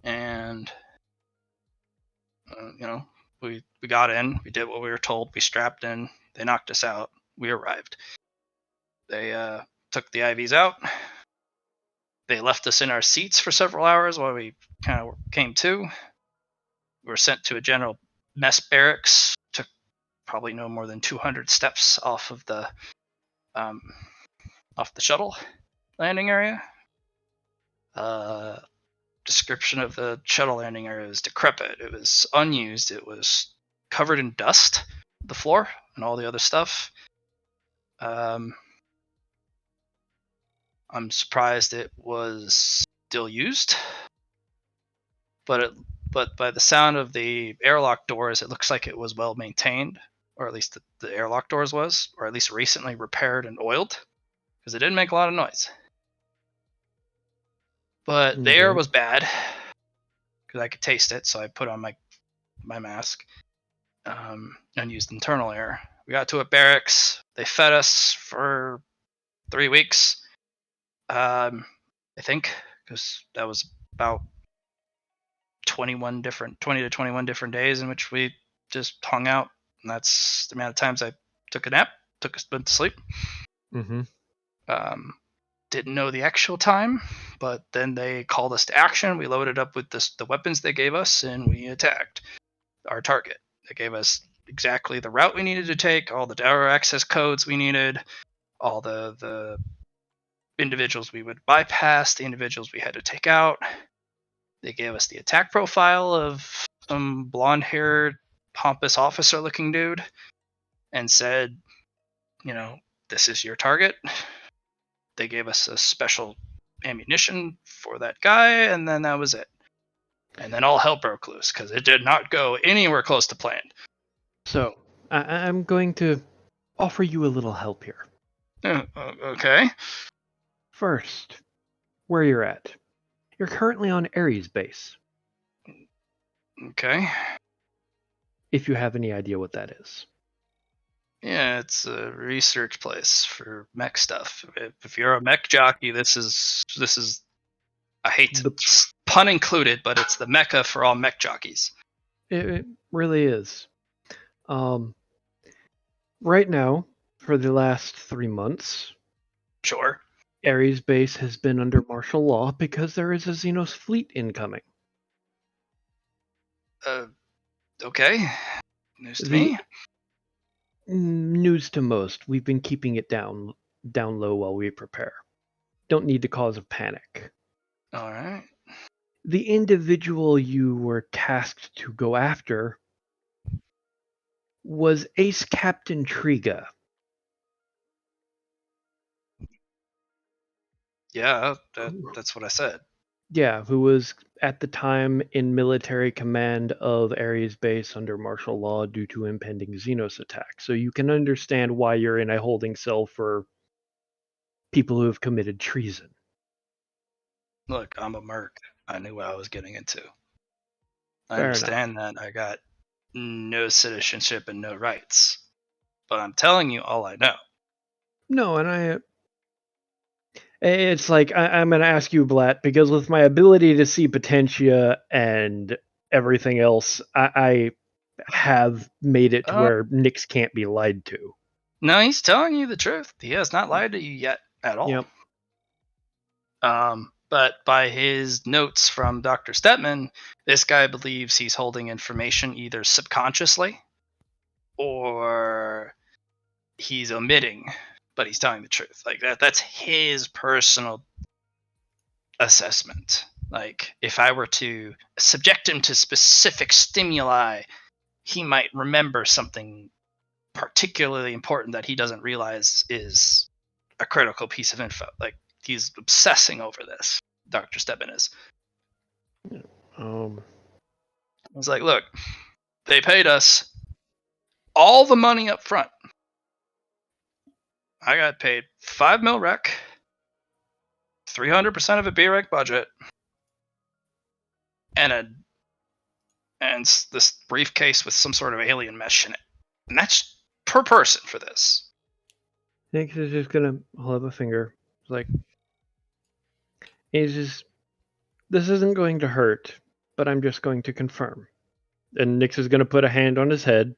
and we got in, we did what we were told, we strapped in, they knocked us out, we arrived. They took the IVs out. They left us in our seats for several hours while we kind of came to. We were sent to a general mess barracks. Took probably no more than 200 steps off of the shuttle landing area. Description of the shuttle landing area was decrepit. It was unused. It was covered in dust, the floor, and all the other stuff. I'm surprised it was still used, but by the sound of the airlock doors, it looks like it was well maintained, or at least the airlock doors was, or at least recently repaired and oiled, because it didn't make a lot of noise. But the air was bad because I could taste it, so I put on my mask and used internal air. We got to a barracks. They fed us for 3 weeks, I think, because that was about 20 to 21 different days in which we just hung out, and that's the amount of times I took a nap, went to sleep. Mm-hmm. Didn't know the actual time, but then they called us to action. We loaded up with the weapons they gave us, and we attacked our target. They gave us exactly the route we needed to take, all the tower access codes we needed, all the individuals we would bypass, the individuals we had to take out. They gave us the attack profile of some blonde-haired, pompous officer-looking dude, and said, this is your target. They gave us a special ammunition for that guy, and then that was it. And then all hell broke loose, because it did not go anywhere close to planned. So, I'm going to offer you a little help here. Okay. First, where you're at. You're currently on Ares base. Okay. If you have any idea what that is. Yeah, it's a research place for mech stuff. If you're a mech jockey, this is I hate to, pun included, but it's the mecca for all mech jockeys. It really is. Right now, for the last 3 months, sure, Ares base has been under martial law because there is a Xenos fleet incoming. Okay. News to me. News to most. We've been keeping it down low while we prepare. Don't need to cause a panic. All right. The individual you were tasked to go after was Ace Captain Triga. Yeah, that's what I said. Yeah, who was at the time in military command of Ares base under martial law due to impending Xenos attack. So you can understand why you're in a holding cell for people who have committed treason. Look, I'm a merc. I knew what I was getting into. I Fair understand that I got no citizenship and no rights. But I'm telling you all I know. No, and it's like, I'm going to ask you, Blatt, because with my ability to see Potentia and everything else, I have made it to where Nyx can't be lied to. No, he's telling you the truth. He has not lied to you yet at all. Yep. But by his notes from Dr. Stepman, this guy believes he's holding information either subconsciously or he's omitting, but he's telling the truth. Like that's his personal assessment. Like if I were to subject him to specific stimuli, he might remember something particularly important that he doesn't realize is a critical piece of info. Like he's obsessing over this. Dr. Stedman is. It's like, look, they paid us all the money up front. I got paid 5 mil rec, 300% of a B rec budget, and this briefcase with some sort of alien mesh in it. And that's per person for this. Nick is just gonna hold up a finger. It's like, he's just, this isn't going to hurt, but I'm just going to confirm. And Nix is gonna put a hand on his head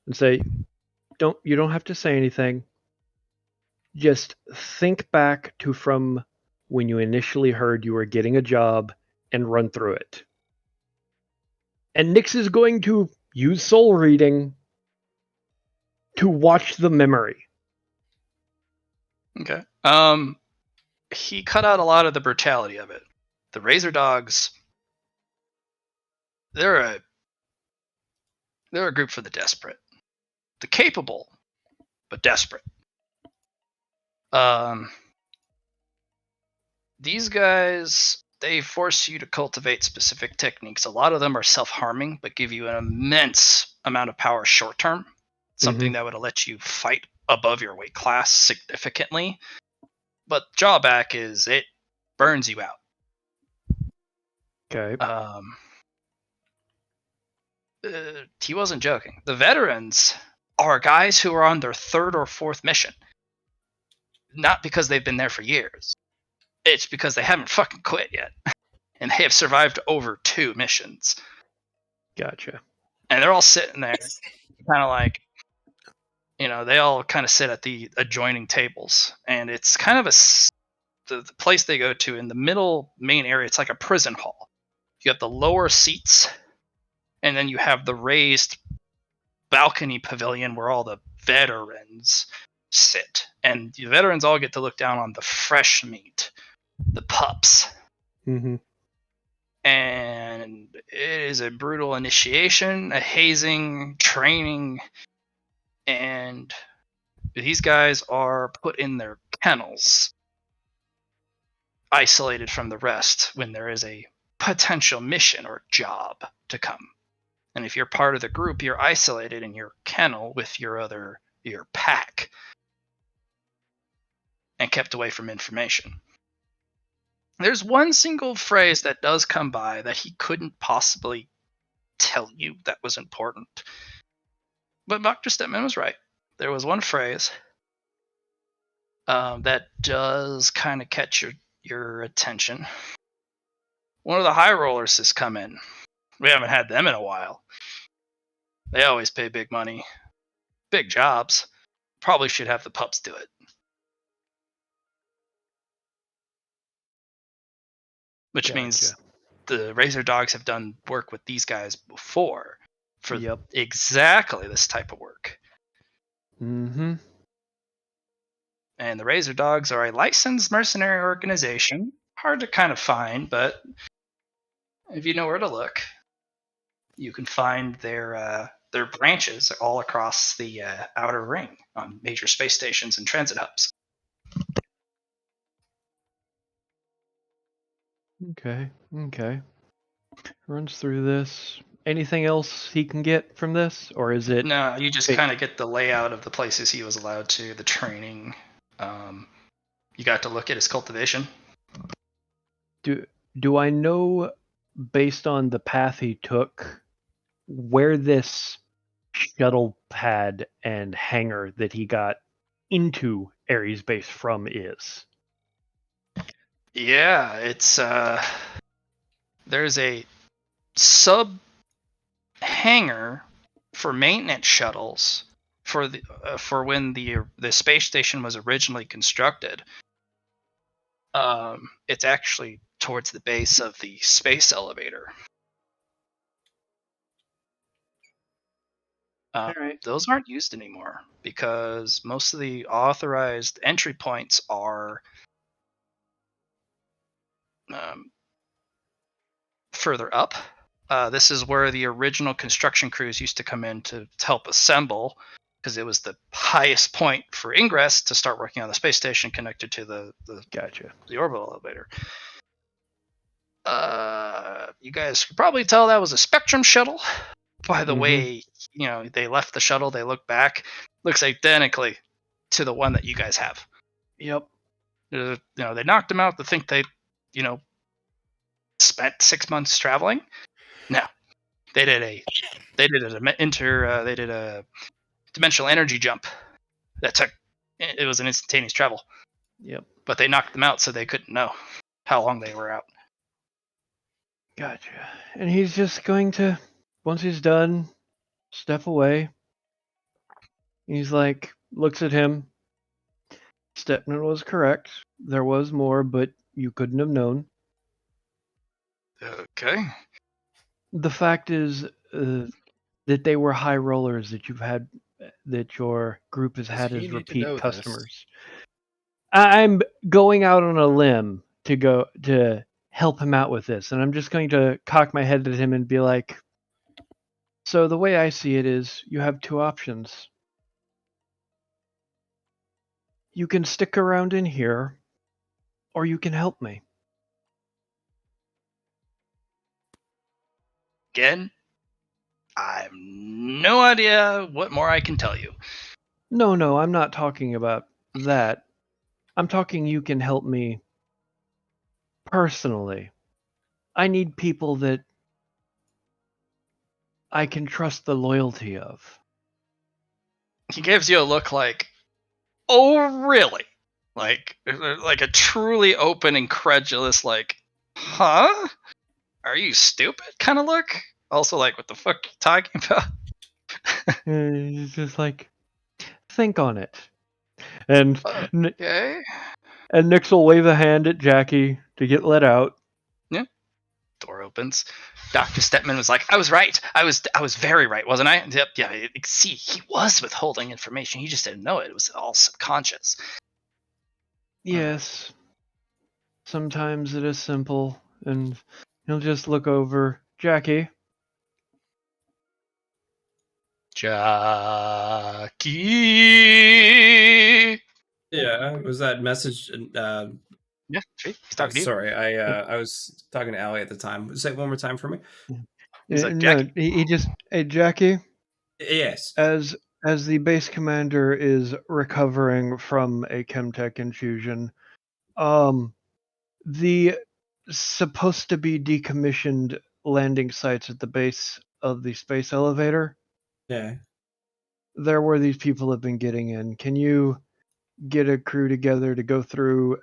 and say, you don't have to say anything. Just think back to from when you initially heard you were getting a job and run through it. And Nix is going to use soul reading to watch the memory. Okay. He cut out a lot of the brutality of it. The Razor Dogs, they're a group for the desperate. The capable, but desperate. These guys, they force you to cultivate specific techniques. A lot of them are self-harming, but give you an immense amount of power short-term. Something that would let you fight above your weight class significantly. But drawback is it burns you out. Okay. He wasn't joking. The veterans are guys who are on their 3rd or 4th mission. Not because they've been there for years. It's because they haven't fucking quit yet. And they have survived over 2 missions. Gotcha. And they're all sitting there, kind of like, they all kind of sit at the adjoining tables. And it's kind of the place they go to in the middle main area. It's like a prison hall. You have the lower seats, and then you have the raised balcony pavilion where all the veterans sit. And the veterans all get to look down on the fresh meat, the pups. Mm-hmm. And it is a brutal initiation, a hazing, training, and these guys are put in their kennels, isolated from the rest when there is a potential mission or job to come. And if you're part of the group, you're isolated in your kennel with your pack and kept away from information. There's one single phrase that does come by that he couldn't possibly tell you that was important. But Dr. Stepman was right. There was one phrase that does kind of catch your attention. One of the high rollers has come in. We haven't had them in a while. They always pay big money. Big jobs. Probably should have the pups do it. Which means the Razor Dogs have done work with these guys before for exactly this type of work. Mm-hmm. And the Razor Dogs are a licensed mercenary organization. Hard to kind of find, but if you know where to look, you can find their branches all across the outer ring on major space stations and transit hubs. Okay. Runs through this. Anything else he can get from this, or is it? No, you just kind of get the layout of the places he was allowed to, the training. You got to look at his cultivation. Do I know, based on the path he took, where this shuttle pad and hangar that he got into Ares Base from is? Yeah, it's there's a sub hangar for maintenance shuttles for when the space station was originally constructed. It's actually towards the base of the space elevator. Alright. Those aren't used anymore because most of the authorized entry points are further up. This is where the original construction crews used to come in to help assemble, because it was the highest point for ingress to start working on the space station connected to the Gotcha. the orbital elevator. You guys could probably tell that was a Spectrum shuttle by the way, they left the shuttle. They look back, looks identically to the one that you guys have. Yep. They knocked them out to think they, spent 6 months traveling. No, they did a dimensional energy jump that took. It was an instantaneous travel. Yep. But they knocked them out, so they couldn't know how long they were out. Gotcha. And he's just going to, once he's done, step away. He's like, looks at him. Stepman was correct. There was more, but you couldn't have known. Okay. The fact is that they were high rollers that your group has Does had he as need to repeat know this? customers. I'm going out on a limb to help him out with this, and I'm just going to cock my head at him and be like, so the way I see it is you have two options. You can stick around in here, or you can help me. Again, I have no idea what more I can tell you. No, I'm not talking about that. I'm talking you can help me personally. I need people that I can trust the loyalty of. He gives you a look like, oh, really? Like a truly open, incredulous, like, huh? Are you stupid kind of look? Also, like, what the fuck are you talking about? And he's just like, think on it. And Okay. and Nix will wave a hand at Jackie to get let out. Yeah. Door opens. Dr. Stepman was like, I was right. I was very right, wasn't I? Yep, yeah. See, he was withholding information. He just didn't know it. It was all subconscious. Yes. Sometimes it is simple, and he'll just look over. Jackie. Jackie. Yeah, was that message? Yeah, he's talking to you. Sorry, I was talking to Allie at the time. Say it one more time for me. He's like, No, Jackie. he just, hey, Jackie. Yes. As the base commander is recovering from a chemtech infusion, the supposed to be decommissioned landing sites at the base of the space elevator, Yeah. they're where these people have been getting in. Can you get a crew together to go through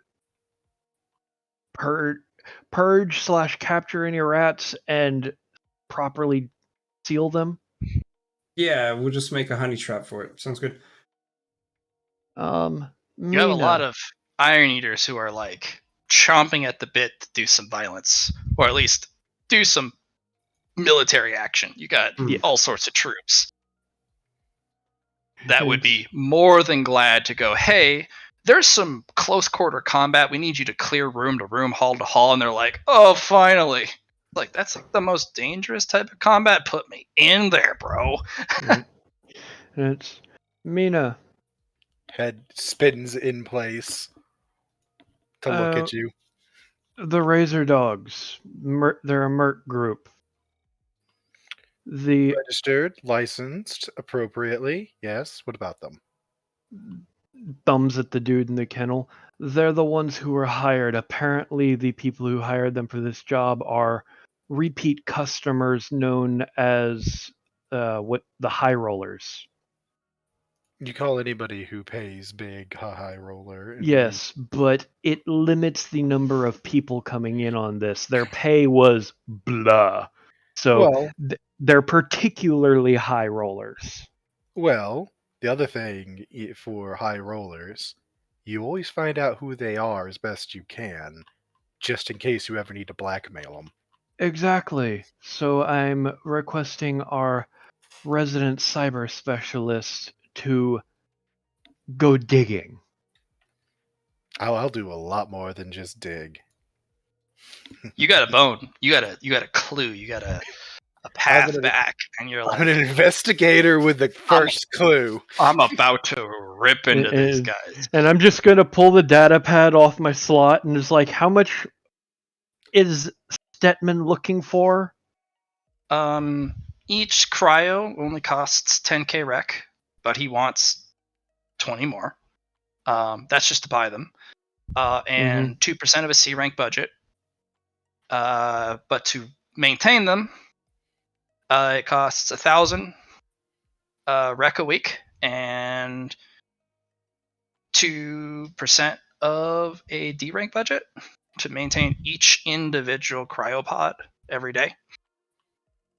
purge/capture any rats and properly seal them? Yeah, we'll just make a honey trap for it. Sounds good. You have a lot of Iron Eaters who are like chomping at the bit to do some violence, or at least do some military action. You got all sorts of troops that would be more than glad to go, hey, there's some close quarter combat. We need you to clear room to room, hall to hall. And they're like, oh, finally. Like, that's like the most dangerous type of combat. Put me in there, bro. It's Mina. Head spins in place to look at you. The Razor Dogs. They're a merc group. The Registered, licensed appropriately. Yes. What about them? thumbs at the dude in the kennel. They're the ones who were hired. Apparently, the people who hired them for this job are repeat customers known as what the high rollers. You call anybody who pays big a high roller. Yes, but it limits the number of people coming in on this. Their pay was blah. So they're particularly high rollers. Well, the other thing for high rollers you always find out who they are as best you can, just in case you ever need to blackmail them. Exactly. So I'm requesting our resident cyber specialist to go digging. I'll do a lot more than just dig. You got a bone. You got a clue. You got a I'm path an- back, and you're I'm like, an investigator with the first clue. I'm about to rip into these And- guys. And I'm just gonna pull the data pad off my slot and just like, how much is Stetman looking for? Each cryo only costs 10k rec, but he wants 20 more. That's just to buy them. And 2% of a C rank budget. But to maintain them, it costs 1,000 rec a week and 2% of a D rank budget to maintain each individual cryopod every day.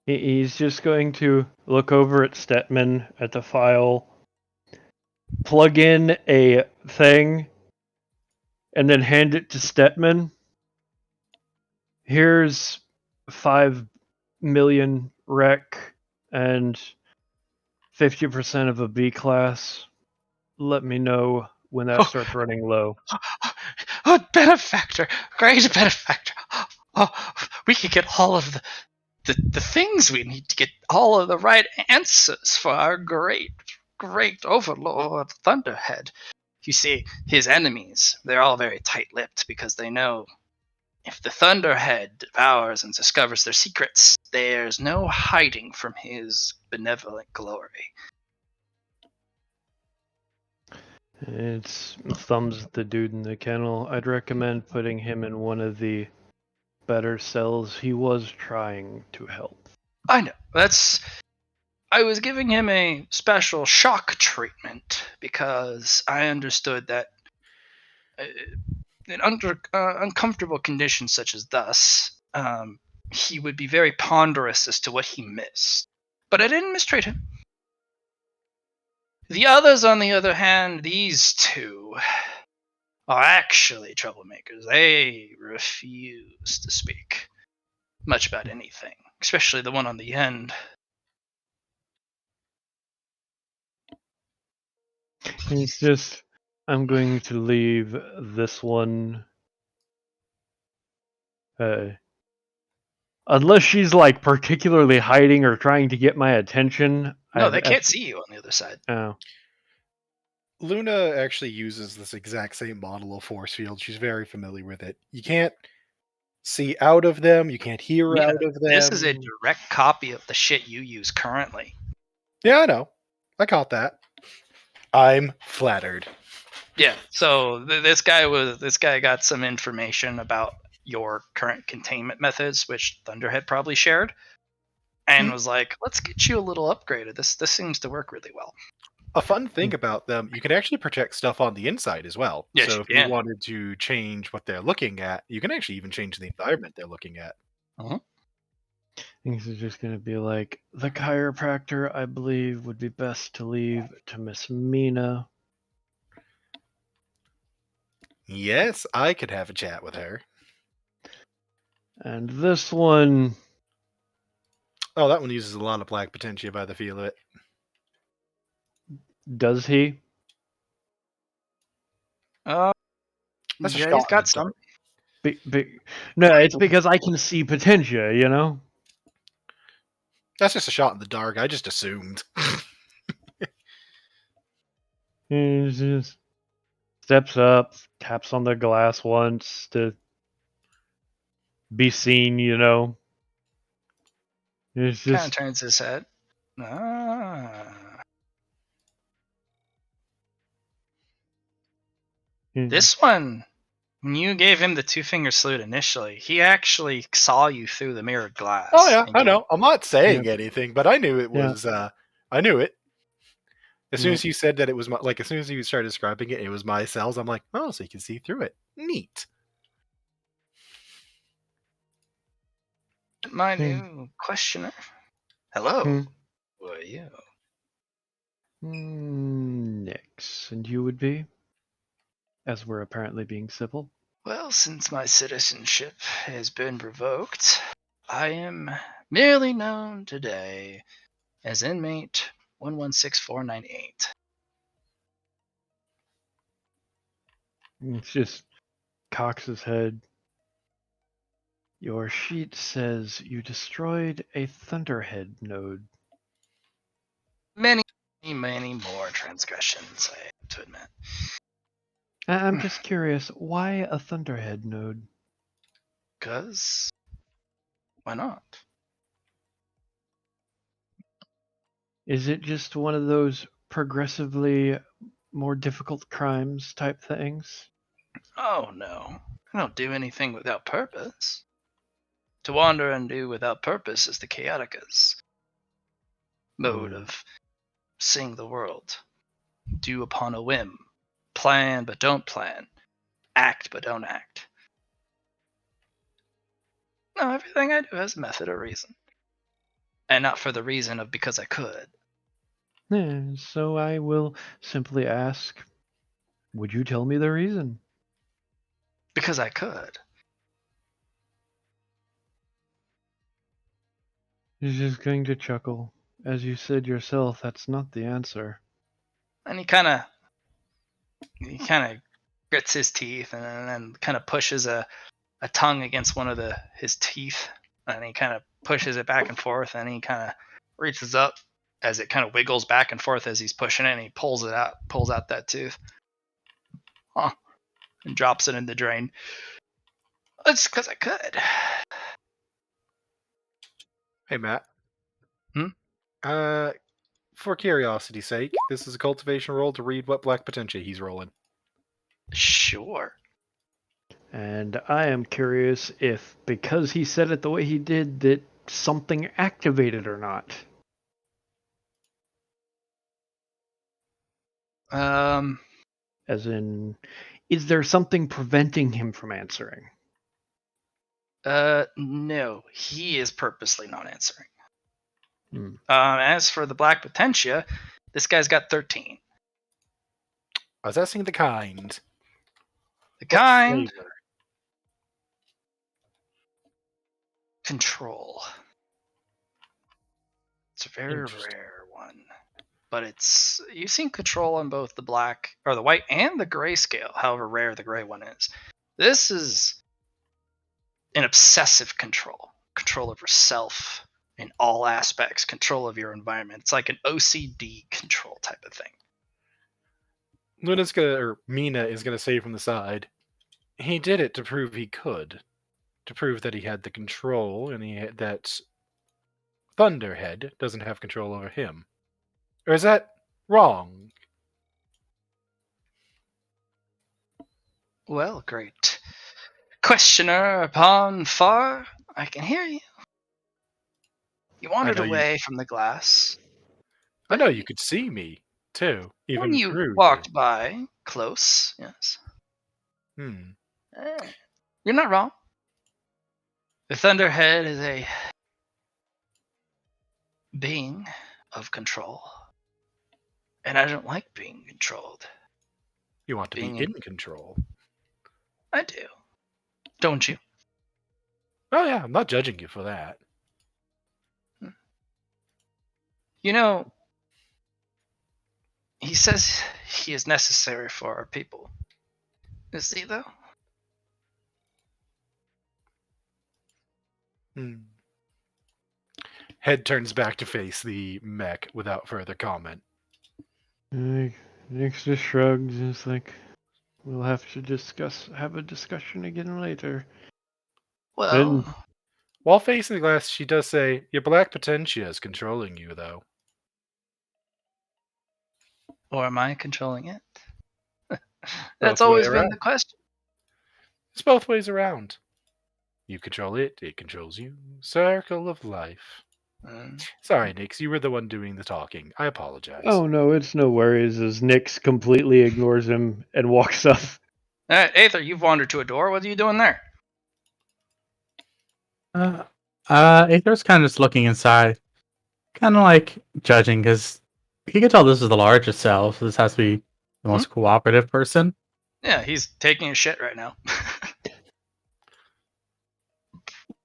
He's just going to look over at Stetman at the file, plug in a thing, and then hand it to Stetman. Here's 5 million rec and 50% of a B class. Let me know when that starts running low. Oh, benefactor! Great benefactor! Oh, we could get all of the things we need to get all of the right answers for our great overlord Thunderhead. You see, his enemies, they're all very tight-lipped because they know if the Thunderhead devours and discovers their secrets, there's no hiding from his benevolent glory. It's thumbs at the dude in the kennel. I'd recommend putting him in one of the better cells. He was trying to help. I know. I was giving him a special shock treatment because I understood that in uncomfortable conditions such as thus, he would be very ponderous as to what he missed. But I didn't mistreat him. The others, on the other hand, these two, are actually troublemakers. They refuse to speak much about anything, especially the one on the end. It's just, I'm going to leave this one. Unless she's like particularly hiding or trying to get my attention. No, they can't see you on the other side. Oh. Luna actually uses this exact same model of force field. She's very familiar with it. You can't see out of them. You can't hear Yeah, out of them. This is a direct copy of the shit you use currently. Yeah, I know. I caught that. I'm flattered. Yeah. So this guy got some information about your current containment methods, which Thunderhead probably shared, and was like, "Let's get you a little upgraded. This seems to work really well." A fun thing about them, you can actually project stuff on the inside as well. Yes, so you if can. you wanted to change what they're looking at, you can actually even change the environment they're looking at. This is just going to be like, the chiropractor, I believe, would be best to leave to Miss Mina. Yes, I could have a chat with her. And this one, Oh, that one uses a lot of black potentia by the feel of it. does he? That's a Yeah, shot he's in got the some. No, it's because I can see potentia, you know? That's just a shot in the dark. I just assumed. He just steps up, taps on the glass once to be seen, you know? It's Kind of just, turns his head. This one, when you gave him the two-finger salute initially, he actually saw you through the mirrored glass. Oh yeah, and I know. I'm not saying Yeah. anything, but I knew it Yeah. was. I knew it. As soon Yeah. as you said that it was my, like, as soon as you started describing it, it was my cells. I'm like, oh, so you can see through it. Neat. My new questioner. Hello. Hmm. Who are you? Nix. And you would be? as we're apparently being civil. Well, since my citizenship has been revoked, I am merely known today as inmate 116498. It's just cocks his head. Your sheet says you destroyed a Thunderhead node. Many, many more transgressions, I have to admit. I'm just curious, why a Thunderhead node? Because why not? Is it just one of those progressively more difficult crimes type things? Oh no, I don't do anything without purpose. To wander and do without purpose is the chaoticus mode of seeing the world. Do upon a whim. Plan but don't plan. Act but don't act. No, everything I do has a method or reason. And not for the reason of because I could. So I will simply ask, would you tell me the reason? Because I could. He's just going to chuckle. As you said yourself, that's not the answer. And he kind of grits his teeth and then kind of pushes a tongue against one of his teeth, and he kind of pushes it back and forth, and he kind of reaches up as it kind of wiggles back and forth as he's pushing it, and he pulls out that tooth, and drops it in the drain. It's because I could. Hey, Matt. Hmm? For curiosity's sake, this is a cultivation roll to read what black potentia he's rolling. Sure. And I am curious if, because he said it the way he did, that something activated or not. As in, is there something preventing him from answering? No, he is purposely not answering. Hmm. As for the black potentia, this guy's got 13. I was asking the kind. The What kind flavor? control. It's a very Interesting. rare one. But you've seen control on both the black or the white and the gray scale, however rare the gray one is. This is an obsessive control over self in all aspects, control of your environment. It's like an OCD control type of thing. Mina is gonna say from the side, he did it to prove he could, to prove that he had the control, and that Thunderhead doesn't have control over him. Or is that wrong? Well, great questioner upon far, I can hear you. You wandered know you- away from the glass. I know you could see me too, even When you through. walked by close, yes. Hmm. You're not wrong. The Thunderhead is a being of control. And I don't like being controlled. You want to Being be in control. I do. Don't you? Oh yeah, I'm not judging you for that. You know, he says he is necessary for our people. Is he, though? Head turns back to face the mech without further comment. Nix just shrugs and is like, we'll have to have a discussion again later. Well, While facing the glass, she does say, your black potentia is controlling you, though. or am I controlling it? That's Both always way been around. the question. It's both ways around. You control it, it controls you. Circle of life. Sorry, Nix, you were the one doing the talking. I apologize. Oh no, it's no worries, as Nix completely ignores him and walks up. Aether, you've wandered to a door. What are you doing there? Aether's kind of just looking inside, kind of like judging, because he could tell this is the largest cell, so this has to be the most cooperative person. Yeah, he's taking a shit right now.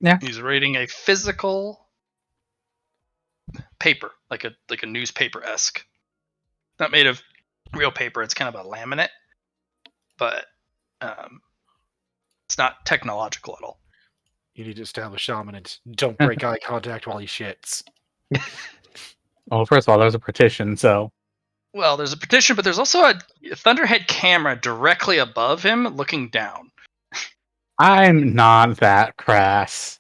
Yeah. He's reading a physical paper, like a newspaper esque. Not made of real paper. It's kind of a laminate, but it's not technological at all. You need to establish dominance. Don't break eye contact while he shits. Well, first of all, there's a petition, so Well, there's a petition, but there's also a Thunderhead camera directly above him, looking down. I'm not that crass.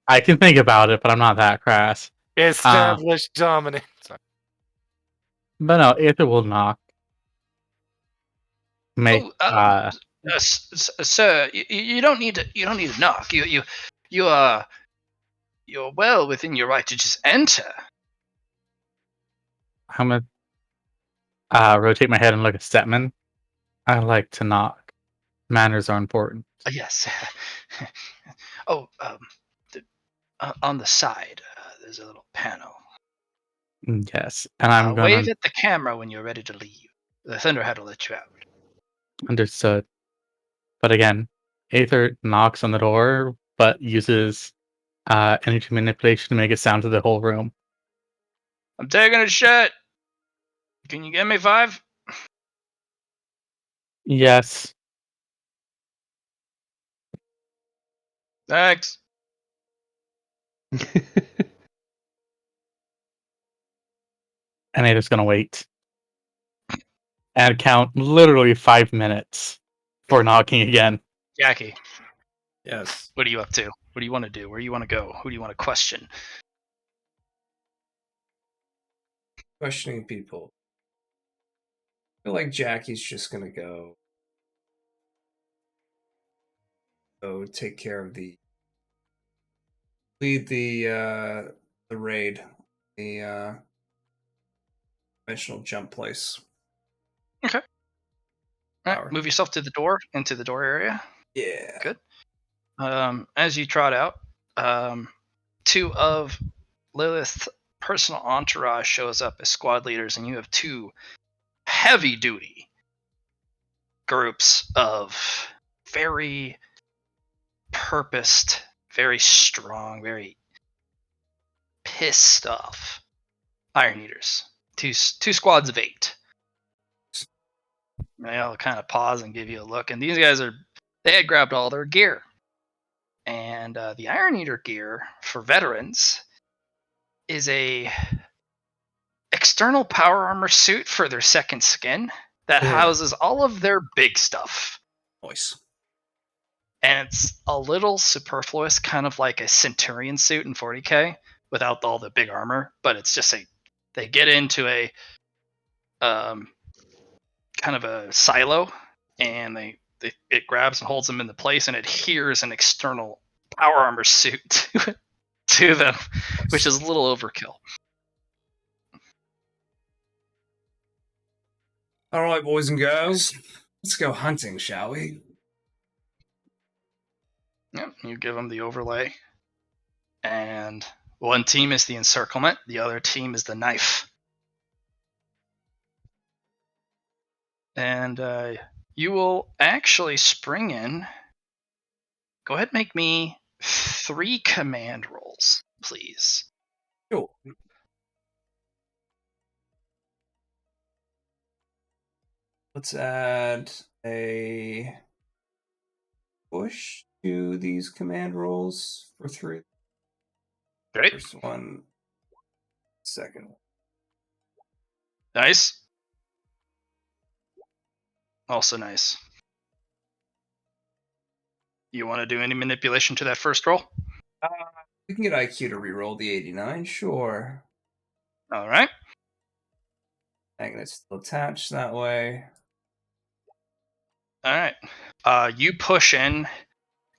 I can think about it, but I'm not that crass. Establish dominance. But no, Aether will knock. Make Sir, you don't need to. You don't need to knock. You're well within your right to just enter. I'm gonna rotate my head and look at Setman. I like to knock. Manners are important. Yes. Oh, on the side, there's a little panel. Yes, and I'm gonna Wave at the camera when you're ready to leave. The Thunderhead will let you out. understood. But again, Aether knocks on the door, but uses energy manipulation to make it sound to the whole room. I'm taking a shit. Can you give me 5? Yes. Thanks. And Aether's gonna wait. And count literally 5 minutes for knocking again. Jackie, Yes. what are you up to? What do you want to do? Where do you want to go? Who do you want to question? Questioning people. I feel like Jackie's just gonna go take care of lead the raid, the dimensional jump place. Okay. All right, Power. move yourself to the door, into the door area. Yeah. Good. As you trot out, 2 of Lilith's personal entourage shows up as squad leaders, and you have 2 heavy-duty groups of very purposed, very strong, very pissed off Iron Eaters. Two squads of 8. They all kind of pause and give you a look, and these guys they had grabbed all their gear. And the Iron Eater gear for veterans is a external power armor suit for their second skin that houses all of their big stuff. Nice. And it's a little superfluous, kind of like a Centurion suit in 40k without all the big armor, but it's just they get into a kind of a silo, and it grabs and holds them into place and adheres an external power armor suit to them, which is a little overkill. All right, boys and girls, let's go hunting, shall we? Yep, you give them the overlay, and one team is the encirclement, the other team is the knife. And you will actually spring in. Go ahead and make me 3 command rolls, please. Sure. Let's add a push to these command rolls for 3. Great. First one, second one. Nice. Also nice. You want to do any manipulation to that first roll? We can get IQ to reroll the 89, sure. All right. Magnet's still attached that way. All right. You push in,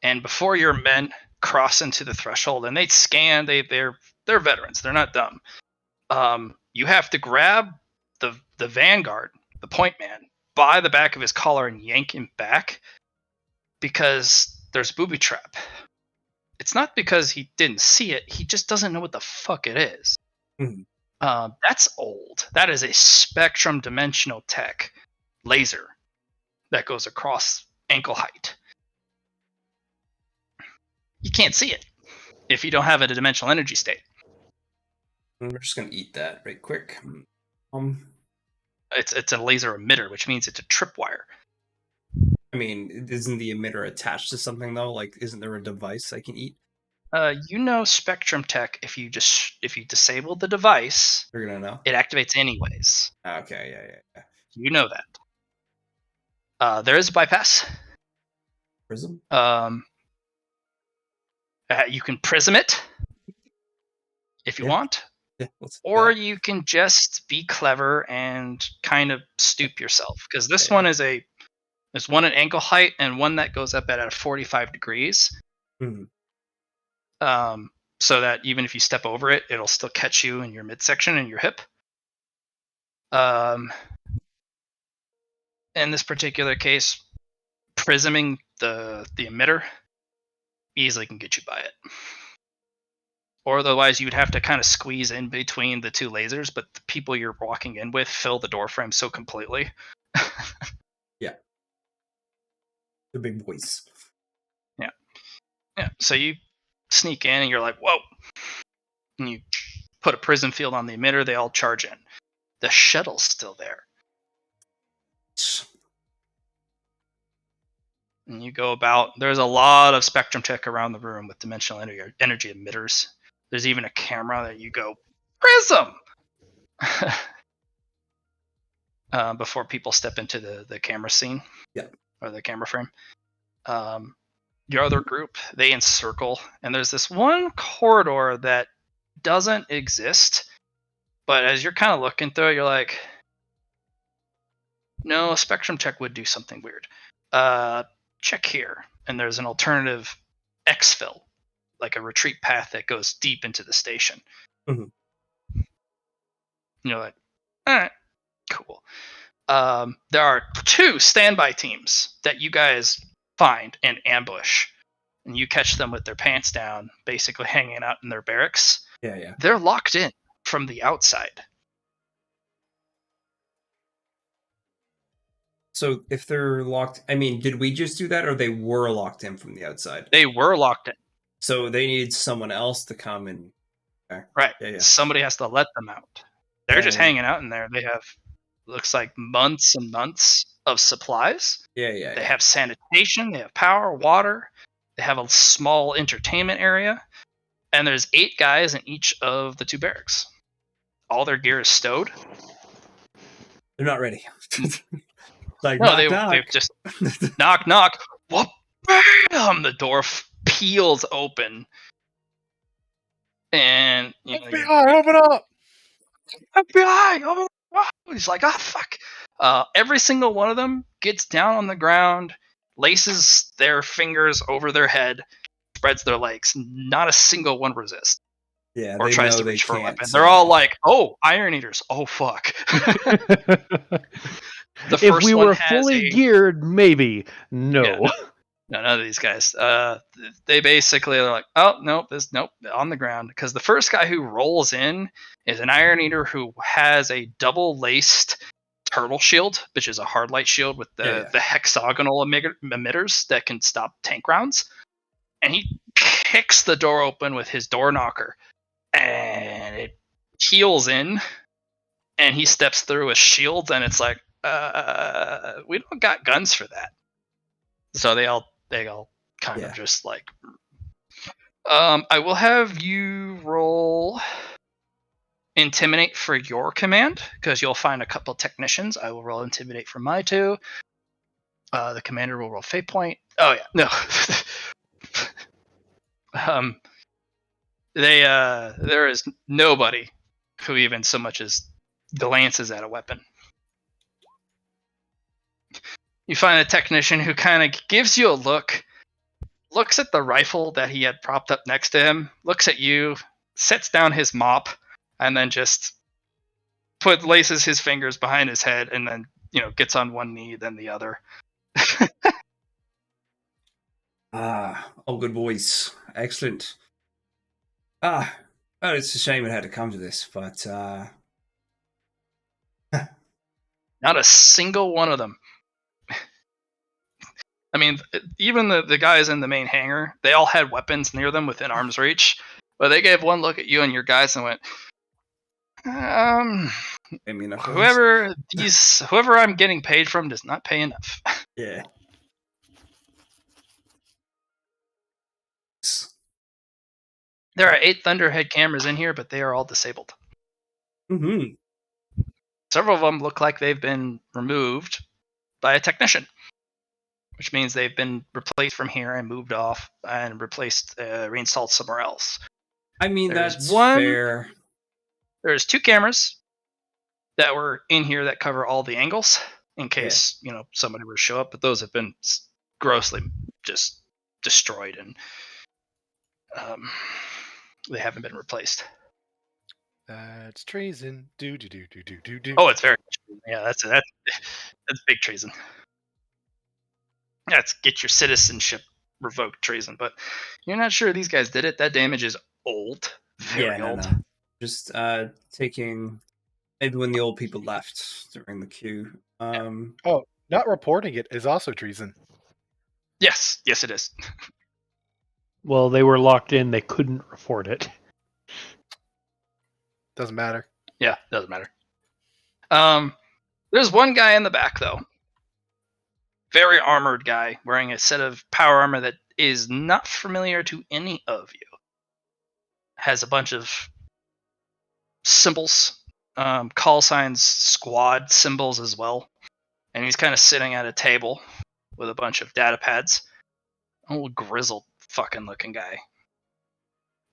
and before your men cross into the threshold, and they scan, they're veterans. They're not dumb. You have to grab the vanguard, the point man, by the back of his collar and yank him back because there's a booby trap. It's not because he didn't see it. He just doesn't know what the fuck it is. That's old. That is a spectrum dimensional tech laser. that goes across ankle height. You can't see it if you don't have a dimensional energy state. We're just gonna eat that right quick. It's a laser emitter, which means it's a tripwire. I mean, isn't the emitter attached to something though? Like, isn't there a device I can eat? Spectrum Tech, if you disable the device, You're gonna know. it activates anyways. Okay, yeah. You know that. There is a bypass. Prism. You can prism it if you want, Yeah, let's do or that. you can just be clever and kind of stoop yourself, because this Yeah. one is there's one at ankle height and one that goes up at 45 degrees. Mhm. So that even if you step over it, it'll still catch you in your midsection and your hip. In this particular case, prisming the emitter easily can get you by it. Or otherwise, you'd have to kind of squeeze in between the two lasers, but the people you're walking in with fill the door frame so completely. Yeah. The big boys. Yeah. So you sneak in and you're like, whoa. And you put a prism field on the emitter, they all charge in. The shuttle's still there. And you go about, there's a lot of spectrum tech around the room with dimensional energy emitters. There's even a camera that you go, prism! Before people step into the camera scene. Yeah. Or the camera frame. Your other group, they encircle, and there's this one corridor that doesn't exist, but as you're kind of looking through it, you're like, no, a spectrum check would do something weird. Check here, and there's an alternative exfil, like a retreat path that goes deep into the station. Mhm. And you're like, all right, cool. There are 2 standby teams that you guys find and ambush, and you catch them with their pants down, basically hanging out in their barracks. Yeah. They're locked in from the outside. So if they're locked, I mean, did we just do that, or they were locked in from the outside? They were locked in. So they need someone else to come and. Okay. Right. Yeah. Somebody has to let them out. They're just hanging out in there. They have, looks like, months and months of supplies. Yeah. They have sanitation. They have power, water. They have a small entertainment area. And there's 8 guys in each of the 2 barracks. All their gear is stowed. They're not ready. Like, No, knock. they've just knock. Whoop, bam! The door peels open, and FBI, open up! FBI, open up! He's like, fuck! Every single one of them gets down on the ground, laces their fingers over their head, spreads their legs. Not a single one resists Yeah, or they tries know to they reach for a can't. weapon. They're all like, "Oh, Iron Eaters! Oh fuck!" The If first we one were has fully geared, maybe. No. Yeah, none of these guys. They basically are like, oh nope, on the ground, because the first guy who rolls in is an Iron Eater who has a double laced turtle shield, which is a hard light shield with the hexagonal emitters that can stop tank rounds, and he kicks the door open with his door knocker, and it peels in, and he steps through a shield, and it's like, we don't got guns for that. So they all kind of just like. I will have you roll intimidate for your command, because you'll find a couple technicians. I will roll intimidate for my 2. The commander will roll fate point. Oh yeah, no. There is nobody who even so much as glances at a weapon. You find a technician who kind of gives you a look, looks at the rifle that he had propped up next to him, looks at you, sets down his mop, and then just laces his fingers behind his head, and then gets on one knee, then the other. All good boys. Excellent. Well, it's a shame it had to come to this, but not a single one of them I mean, even the guys in the main hangar, they all had weapons near them within arm's reach, but they gave one look at you and your guys and went, I mean, whoever I'm getting paid from does not pay enough. Yeah. There are 8 Thunderhead cameras in here, but they are all disabled. Mm-hmm. Several of them look like they've been removed by a technician, which means they've been replaced from here and moved off and reinstalled somewhere else. I mean, There's that's one- fair. There's 2 cameras that were in here that cover all the angles in case somebody were to show up, but those have been grossly just destroyed and they haven't been replaced. That's treason. Do. Oh, it's very that's big treason. That's get your citizenship revoked treason, but you're not sure these guys did it. That damage is old, very old. No. Just taking maybe when the old people left during the queue. Not reporting it is also treason. Yes, it is. Well, they were locked in. They couldn't report it. Doesn't matter. Yeah, doesn't matter. There's one guy in the back though. Very armored guy wearing a set of power armor that is not familiar to any of you. Has a bunch of symbols, call signs, squad symbols as well. And he's kind of sitting at a table with a bunch of data pads. Old grizzled fucking looking guy.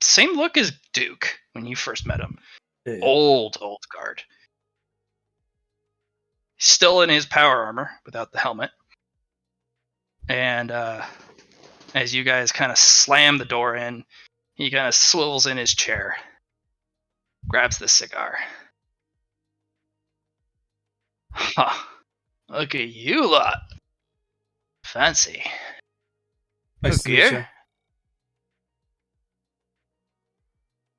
Same look as Duke when you first met him. Yeah. Old guard. Still in his power armor without the helmet. And as you guys kind of slam the door in, he kind of swivels in his chair, grabs the cigar. Huh. Look at you lot. Fancy. Nice Good to meet you. gear.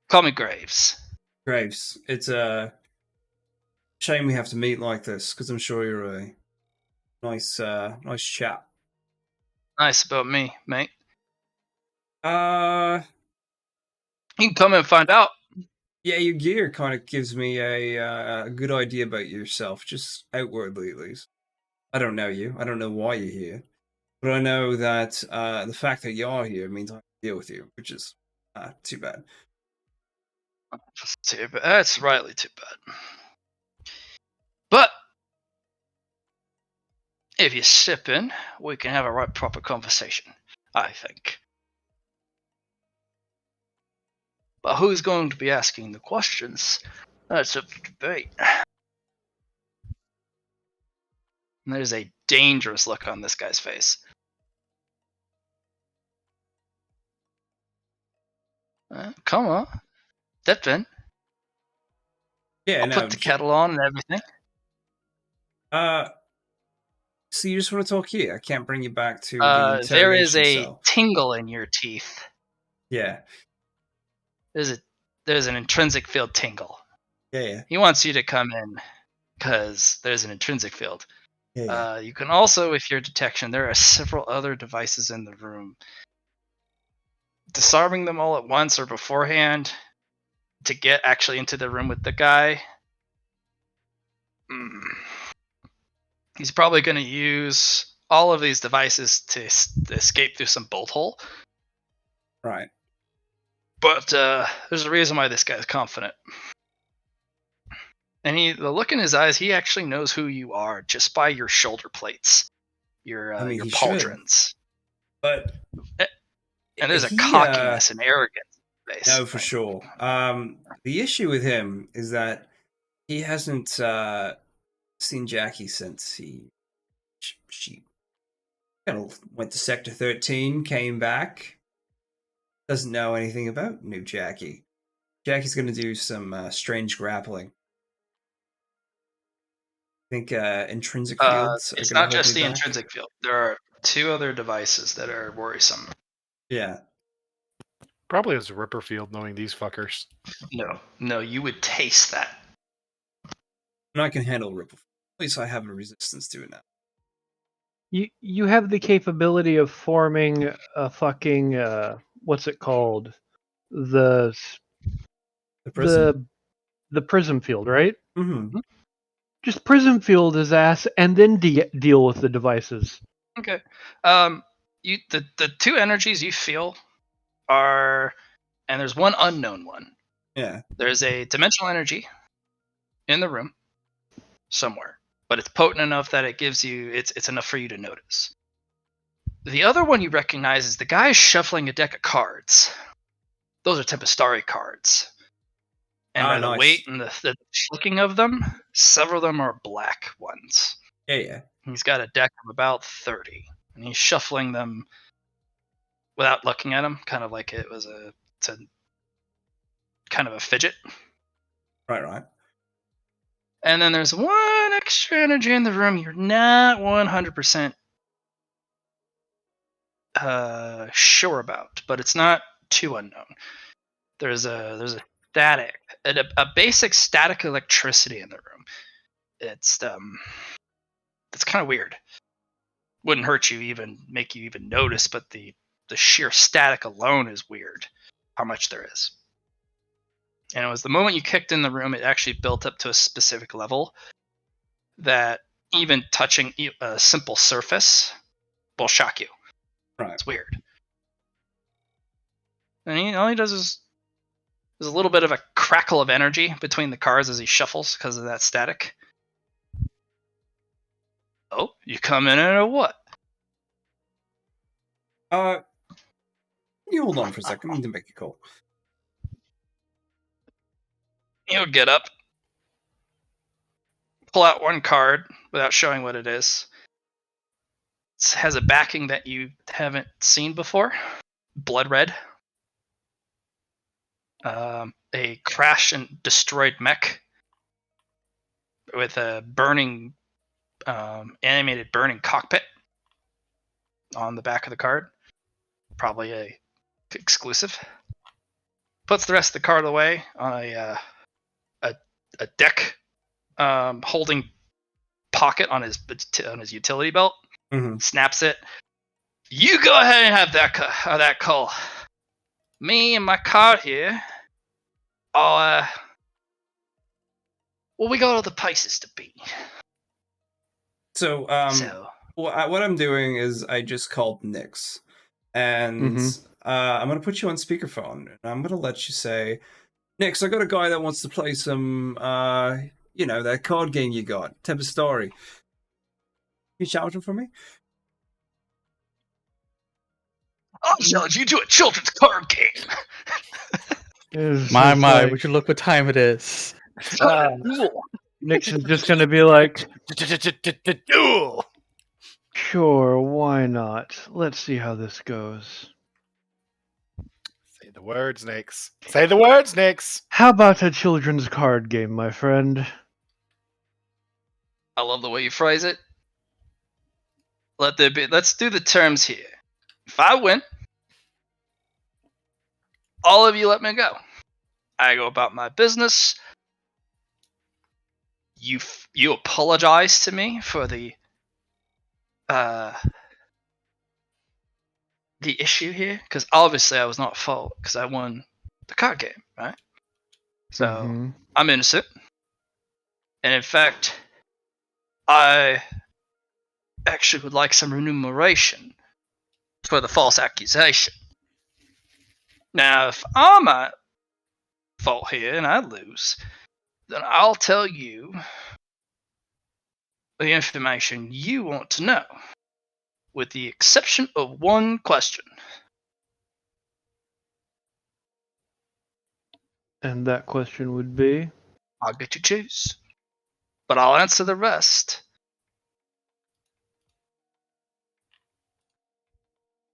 Call me Graves. Graves, it's a shame we have to meet like this because I'm sure you're a nice chap. Nice about me, mate. Uh, You can come and find out. yeah, your gear kind of gives me a good idea about yourself, just outwardly at least. I don't know you. I don't know why you're here, but I know that the fact that you are here means I can deal with you, which is too bad. Too bad. That's rightly too bad. But if you sip in, we can have a right proper conversation, I think. But who's going to be asking the questions? That's up for debate. And there's a dangerous look on this guy's face. Come on. Step in. Yeah, I'll no. put the kettle on and everything. So you just want to talk here? I can't bring you back to the interrogation There is a cell. tingle in your teeth. Yeah. There's an intrinsic field tingle. Yeah. He wants you to come in because there's an intrinsic field. Yeah. You can also, with your detection, there are several other devices in the room. Disarming them all at once or beforehand to get actually into the room with the guy. He's probably going to use all of these devices to escape through some bolt hole. Right. But there's a reason why this guy's confident. And the look in his eyes, he actually knows who you are just by your shoulder plates, your he should. pauldrons. But and there's a cockiness and arrogance in his face. No, for sure. The issue with him is that he hasn't seen Jackie since she kind of went to Sector 13, came back, doesn't know anything about new Jackie. Jackie's going to do some strange grappling. I think intrinsic fields are it's going to not hold just me the back. intrinsic field. There are 2 other devices that are worrisome. Yeah. Probably as a Ripper field, knowing these fuckers. No, you would taste that. And I can handle ripple. At least I have a resistance to it now. You have the capability of forming a fucking what's it called? The The prism. the prism field, right? Mm-hmm. Just prism field his ass and then deal with the devices. Okay. You the two energies you feel are, and there's one unknown one. Yeah. There's a dimensional energy in the room somewhere, but it's potent enough that it gives you it's enough for you to notice. The other one you recognize is the guy shuffling a deck of cards. Those are Tempestari cards. And by the Nice. weight and the looking of them, several of them are black ones. Yeah. He's got a deck of about 30, and he's shuffling them without looking at them, kind of like it's a kind of a fidget. Right. And then there's one extra energy in the room you're not 100% sure about, but it's not too unknown. There's a static, a basic static electricity in the room. It's kind of weird. Wouldn't hurt you, even make you even notice, but the sheer static alone is weird. How much there is. And it was the moment you kicked in the room, it actually built up to a specific level that even touching a simple surface will shock you. Right. It's weird. And all he does is there's a little bit of a crackle of energy between the cards as he shuffles because of that static. Oh, you come in or what? You hold on for a second. I need to make a call. He'll get up, pull out one card without showing what it is. It has a backing that you haven't seen before. Blood red. A crash and destroyed mech with a burning, animated burning cockpit on the back of the card. Probably a exclusive. Puts the rest of the card away on a deck holding pocket on his utility belt. Mm-hmm. Snaps it. You go ahead and have that call. Me and my card here are well, we got other places to be. So, what I'm doing is I just called Nyx, and I'm gonna put you on speakerphone, and I'm gonna let you say, Nyx, I got a guy that wants to play some, that card game you got, Tempestari. Can you challenge him for me? I'll challenge you to a children's card game. My, would you look what time it is? Nixon's just gonna be like, Duel. sure, why not? Let's see how this goes. Say the words, Nix. Say the words, Nix. How about a children's card game, my friend? I love the way you phrase it. Let's do the terms here. If I win, all of you let me go. I go about my business. You apologize to me for the issue here, because obviously I was not at fault because I won the card game, right? So I'm innocent, and in fact, I actually would like some remuneration for the false accusation. Now, if I'm at fault here and I lose, then I'll tell you the information you want to know, with the exception of one question. And that question would be? I'll get you choose, but I'll answer the rest.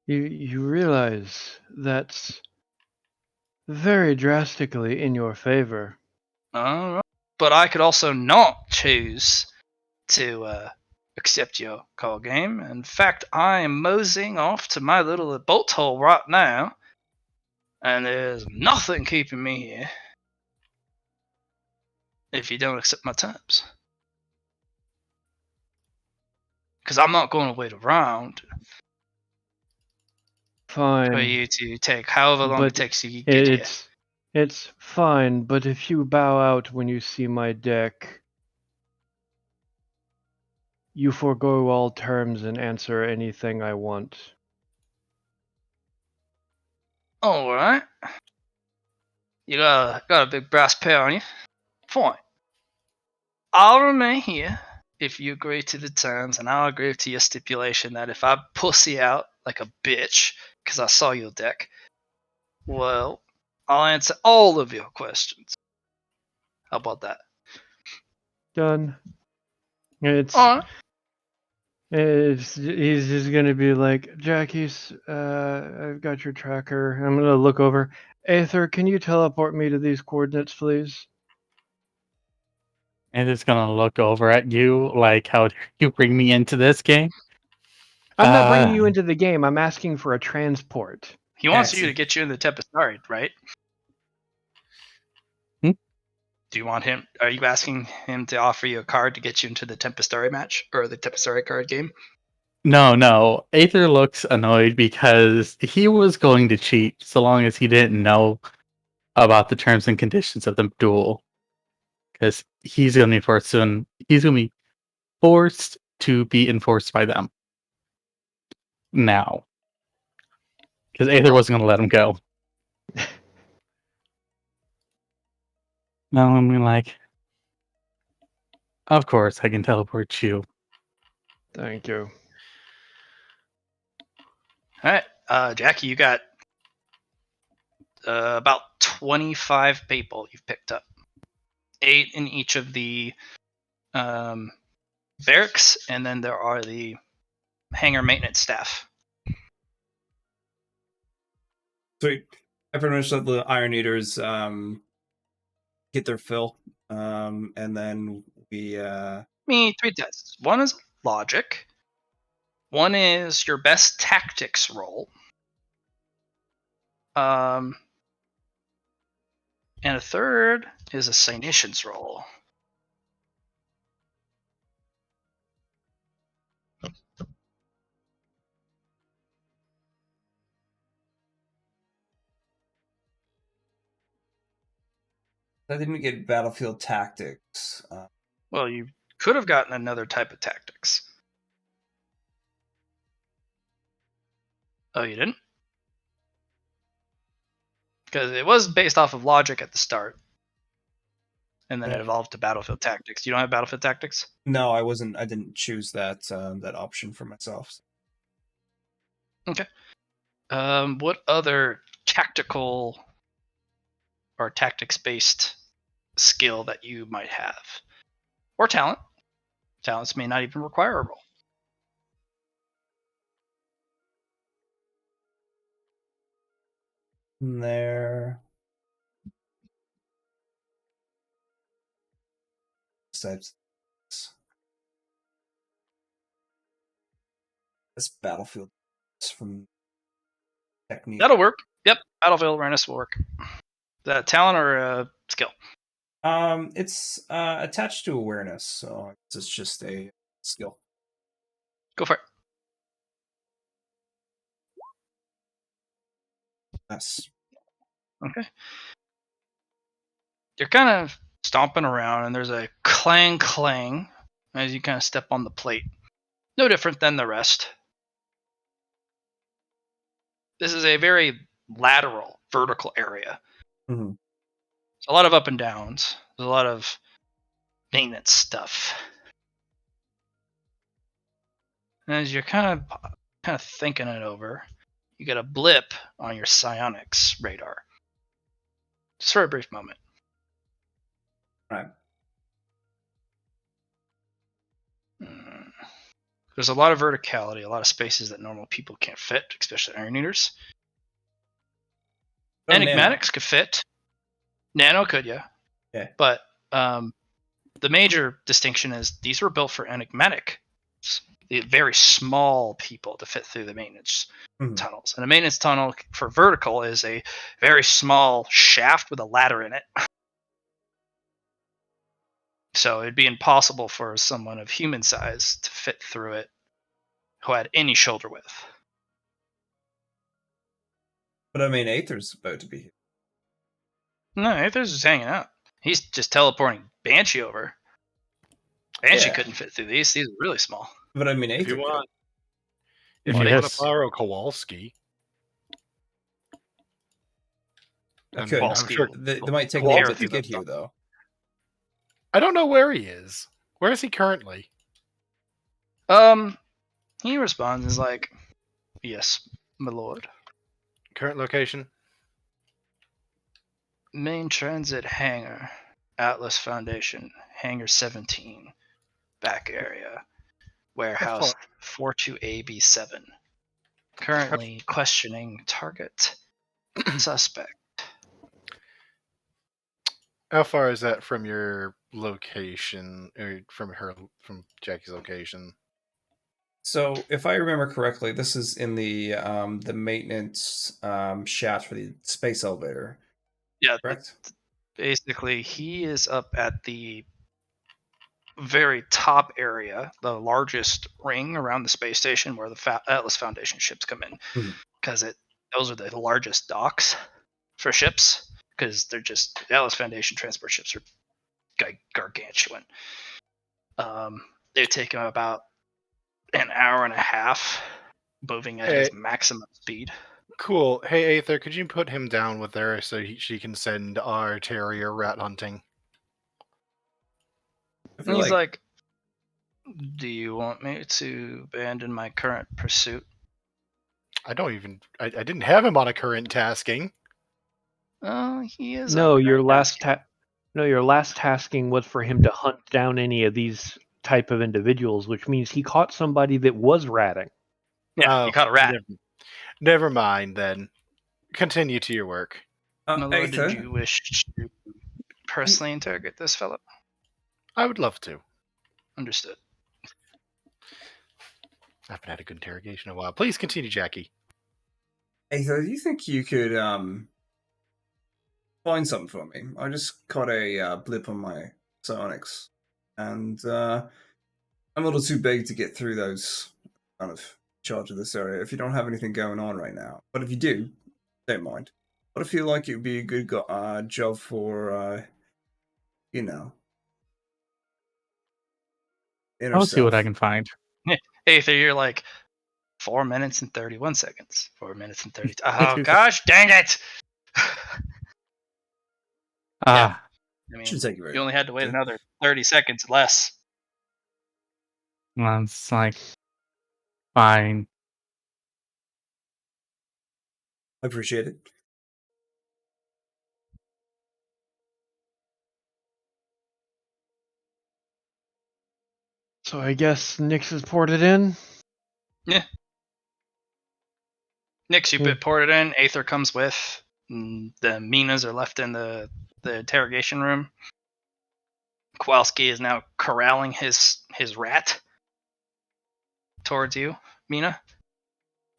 You realize that's very drastically in your favor. Alright. But I could also not choose to accept your call game. In fact, I am moseying off to my little bolt hole right now, and there's nothing keeping me here if you don't accept my terms. because I'm not going to wait around for Fine. you to take however long it But takes you to get here. It's fine, but if you bow out when you see my deck, you forego all terms and answer anything I want. All right. You got a big brass pair on you. Fine. I'll remain here if you agree to the terms, and I'll agree to your stipulation that if I pussy out like a bitch because I saw your deck, well, I'll answer all of your questions. How about that? Done. It's All right. he's just gonna be like, Jackie's, I've got your tracker. I'm gonna look over. Aether, can you teleport me to these coordinates, please? And it's gonna look over at you like, how dare you bring me into this game? I'm not bringing you into the game. I'm asking for a transport. He wants you to get you in the Tempestari, right? Hmm? Do you want him? Are you asking him to offer you a card to get you into the Tempestari match or the Tempestari card game? No. Aether looks annoyed because he was going to cheat so long as he didn't know about the terms and conditions of the duel. Because he's gonna be forced to be enforced by them. Now. Because Aether wasn't gonna let him go. Now I'm like, of course I can teleport you. Thank you. All right, Jackie, you got about 25 people you've picked up. 8 in each of the barracks, and then there are the hangar maintenance staff. Sweet. I pretty much let the Iron Eaters get their fill, and then we. Me, 3 tests. One is logic. One is your best tactics roll. And a third is a Cynations roll. I didn't get battlefield tactics. Well, you could have gotten another type of tactics. Oh, you didn't? Because it was based off of logic at the start. And then it evolved to battlefield tactics. You don't have battlefield tactics? No, I wasn't. I didn't choose that that option for myself. Okay. What other tactical or tactics-based skill that you might have? Or talent. Talents may not even require a roll. There. Besides, this battlefield is from technique. That'll work. Yep, battlefield awareness will work. Is that a talent or a skill? It's attached to awareness, so it's just a skill. Go for it. Yes. Okay. You're kind of stomping around, and there's a clang clang as you kind of step on the plate. No different than the rest. This is a very lateral, vertical area. Mm-hmm. A lot of up and downs. There's a lot of maintenance stuff. And as you're kind of thinking it over, you get a blip on your psionics radar. Just for a brief moment. Right. There's a lot of verticality, a lot of spaces that normal people can't fit, especially Iron Eaters. Oh, Enigmatics could fit. Nano could, yeah. Yeah. But the major distinction is these were built for enigmatic, the very small people to fit through the maintenance tunnels. And a maintenance tunnel for vertical is a very small shaft with a ladder in it. So it'd be impossible for someone of human size to fit through it who had any shoulder width. But I mean, Aether's about to be here. No, Aether's just hanging out. He's just teleporting Banshee over. Banshee Yeah. couldn't fit through these. These are really small. But I mean, If Aether you want, if Well, you want yes. to borrow Kowalski, I I'm could. Kowalski sure. They might take a Kowalski little bit to would get be here, though. I don't know where he is. Where is he currently? He responds is like, "Yes, my lord. Current location? Main transit hangar, Atlas Foundation, hangar 17, back area, warehouse 42AB7. Currently questioning target suspect." How far is that from your location, or from Jackie's location? So, if I remember correctly, this is in the maintenance shaft for the space elevator. Yeah, Correct. basically he is up at the very top area, the largest ring around the space station where the Atlas Foundation ships come in, Mhm. because those are the largest docks for ships, because they're just the Atlas Foundation transport ships are gargantuan. They take him about an hour and a half, moving at his maximum speed. Cool. Hey, Aether, could you put him down with her so she can send our terrier rat hunting? I And feel he's like, like, "Do you want me to abandon my current pursuit?" I don't even. I didn't have him on a current tasking. He is. No, on your current last task. your last tasking was for him to hunt down any of these type of individuals, which means he caught somebody that was ratting. Yeah, you caught a rat. Never mind then. Continue to your work. My lord, Aether, did you wish to personally interrogate this fellow? I would love to. Understood. I haven't had a good interrogation in a while. Please continue, Jackie. Aether, do you think you could find something for me? I just caught a blip on my psionics, and I'm a little too big to get through those. Kind of charge of this area. If you don't have anything going on right now, but if you do, don't mind. But I feel like it would be a good job for inner I'll see what I self. can find. Aether, you're like 4 minutes and 31 seconds. 4 minutes and 30. Oh, 2 gosh, dang it! Ah, I mean, Should take you. you only had to wait another 30 seconds less. well, it's like fine. I appreciate it. So I guess Nyx is ported in. Nix, you Hmm. ported in. Aether comes with. The Minas are left in the interrogation room. Kowalski is now corralling his rat towards you, Mina.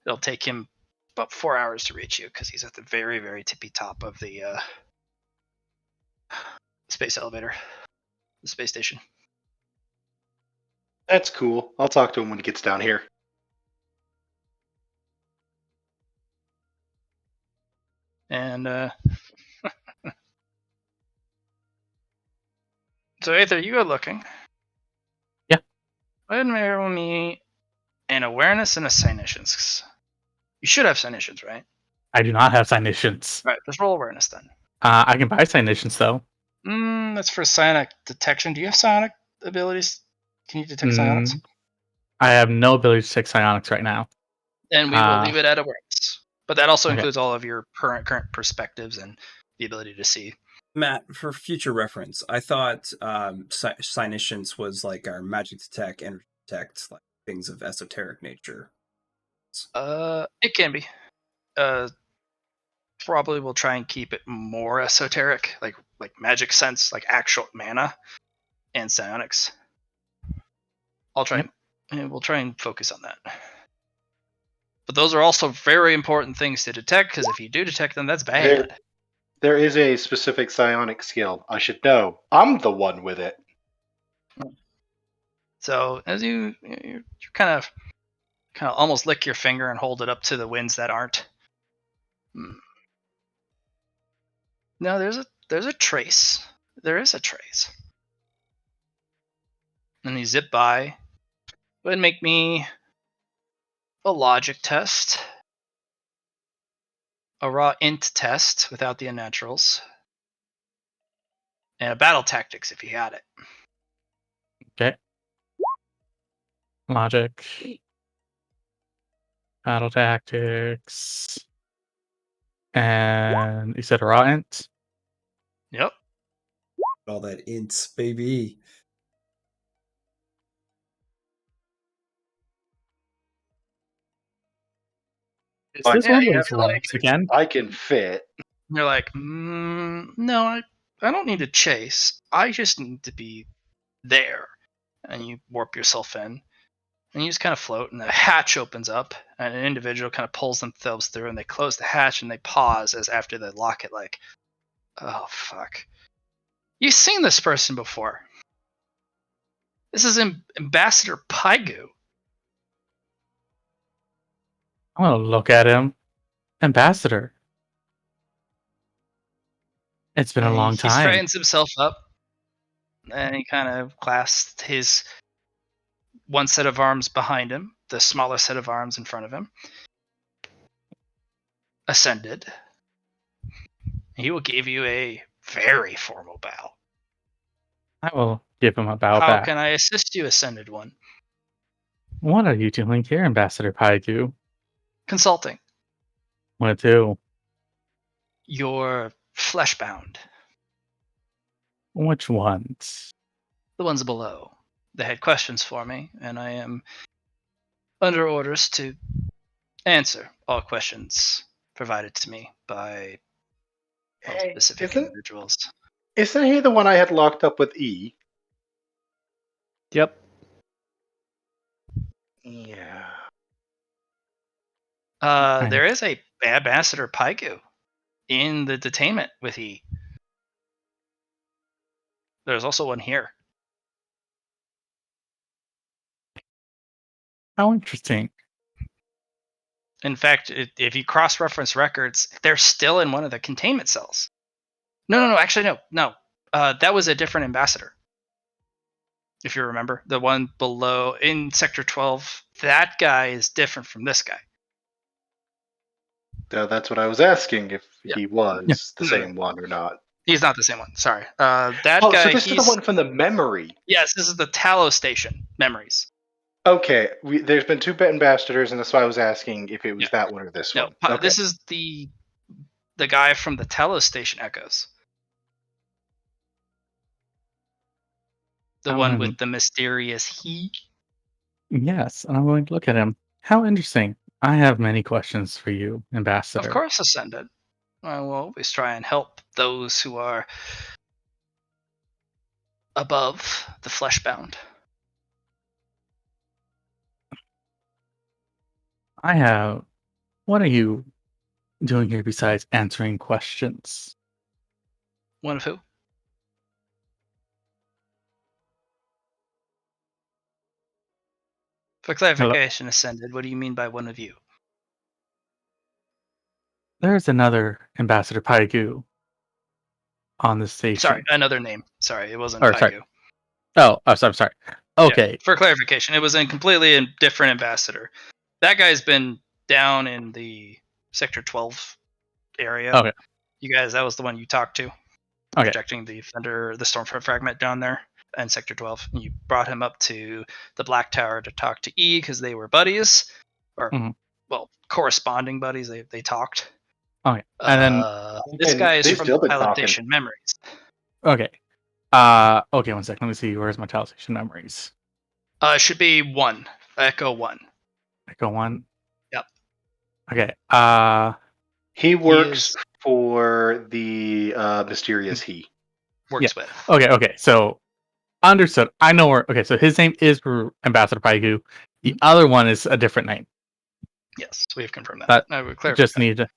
It'll take him about 4 hours to reach you because he's at the very, very tippy top of the space elevator, the space station. That's cool. I'll talk to him when he gets down here. And so Aether, you are looking. Yeah. Go ahead and roll me an awareness and a cognitions. You should have cognitions, right? I do not have cognitions. All right, just roll awareness then. I can buy cognitions though. That's for psionic detection. Do you have psionic abilities? Can you detect psionics? I have no ability to detect psionics right now. Then we will leave it at awareness. But that also Okay. includes all of your current perspectives and the ability to see. Matt, for future reference, I thought Psyniscience was like our magic detect, energy detect, like things of esoteric nature. It can be. Probably we'll try and keep it more esoteric, like magic sense, like actual mana and psionics. I'll try and we'll try and focus on that. But those are also very important things to detect, because if you do detect them, that's bad. There is a specific psionic skill. I should know. I'm the one with it. So as you're kind of Kind of almost lick your finger and hold it up to the winds that aren't. No, there's a trace. There is a trace. And you zip by. Go ahead and make me a logic test. A raw int test without the unnaturals. And a battle tactics if you had it. Okay. Logic. Battle tactics. And you said a raw int? Yep. All that ints, baby. Is Like, this one of you those feel like rolls again? I can fit. you're like, no, I don't need to chase. I just need to be there. And you warp yourself in. And you just kind of float, and the hatch opens up, and an individual kind of pulls themselves through, and they close the hatch, and they pause as after they lock it, like, oh, fuck. You've seen this person before. This is Ambassador Paigu. I want to look at him. Ambassador. It's been a And long he time. straightens himself up, and he kind of clasps his one set of arms behind him, the smaller set of arms in front of him. Ascended. He will give you a very formal bow. I will give him a bow How back. can I assist you, Ascended One? What are you doing here, Ambassador Paigu? Consulting. What to? You're fleshbound. Which ones? The ones below. They had questions for me, and I am under orders to answer all questions provided to me by Hey, specific individuals. Isn't he the one I had locked up with E? Yep. Yeah. There is a Ambassador Paigu in the detainment with E. There's also one here. How interesting. In fact, if you cross-reference records, they're still in one of the containment cells. No. Actually, no. That was a different ambassador. If you remember, the one below in Sector 12, that guy is different from this guy. So that's what I was asking, if Yeah. he was the No. same one or not. He's not the same one. Sorry. That Oh, guy. so this is the one from the memory. Yes, this is the Talos Station memories. Okay, there's been two ambassadors, and that's why I was asking if it was that one or this No, one. Okay. this is the guy from the Talos Station Echoes. The one with the mysterious he. Yes, and I'm going to look at him. How interesting. I have many questions for you, Ambassador. Of course, Ascended. I will always try and help those who are above the fleshbound. I have. What are you doing here besides answering questions? One of who? For clarification, Ascended, what do you mean by one of you? There's another Ambassador Paigu on the station. Sorry, another name. Sorry, it wasn't Or, Paigu. sorry. Oh, I'm sorry. Okay. Yeah, for clarification, it was a completely different ambassador. That guy's been down in the Sector 12 area. Okay. You guys, that was the one you talked to. Okay. Projecting the Thunder, the Stormfront fragment down there in Sector 12. And you brought him up to the Black Tower to talk to E because they were buddies. Or, well, corresponding buddies. They talked. Okay. And then this guy is they've from still the been Pilot talking. Station Memories. Okay. Okay, one second. Let me see. Where's my Talos Station memories? It should be 1. Echo 1. Echo 1? Yep. Okay. He works for the mysterious he. Works with. Okay. So, understood. I know where. Okay, so his name is Ambassador Paigu. The other one is a different name. Yes, we've confirmed that. I would clarify. Just need to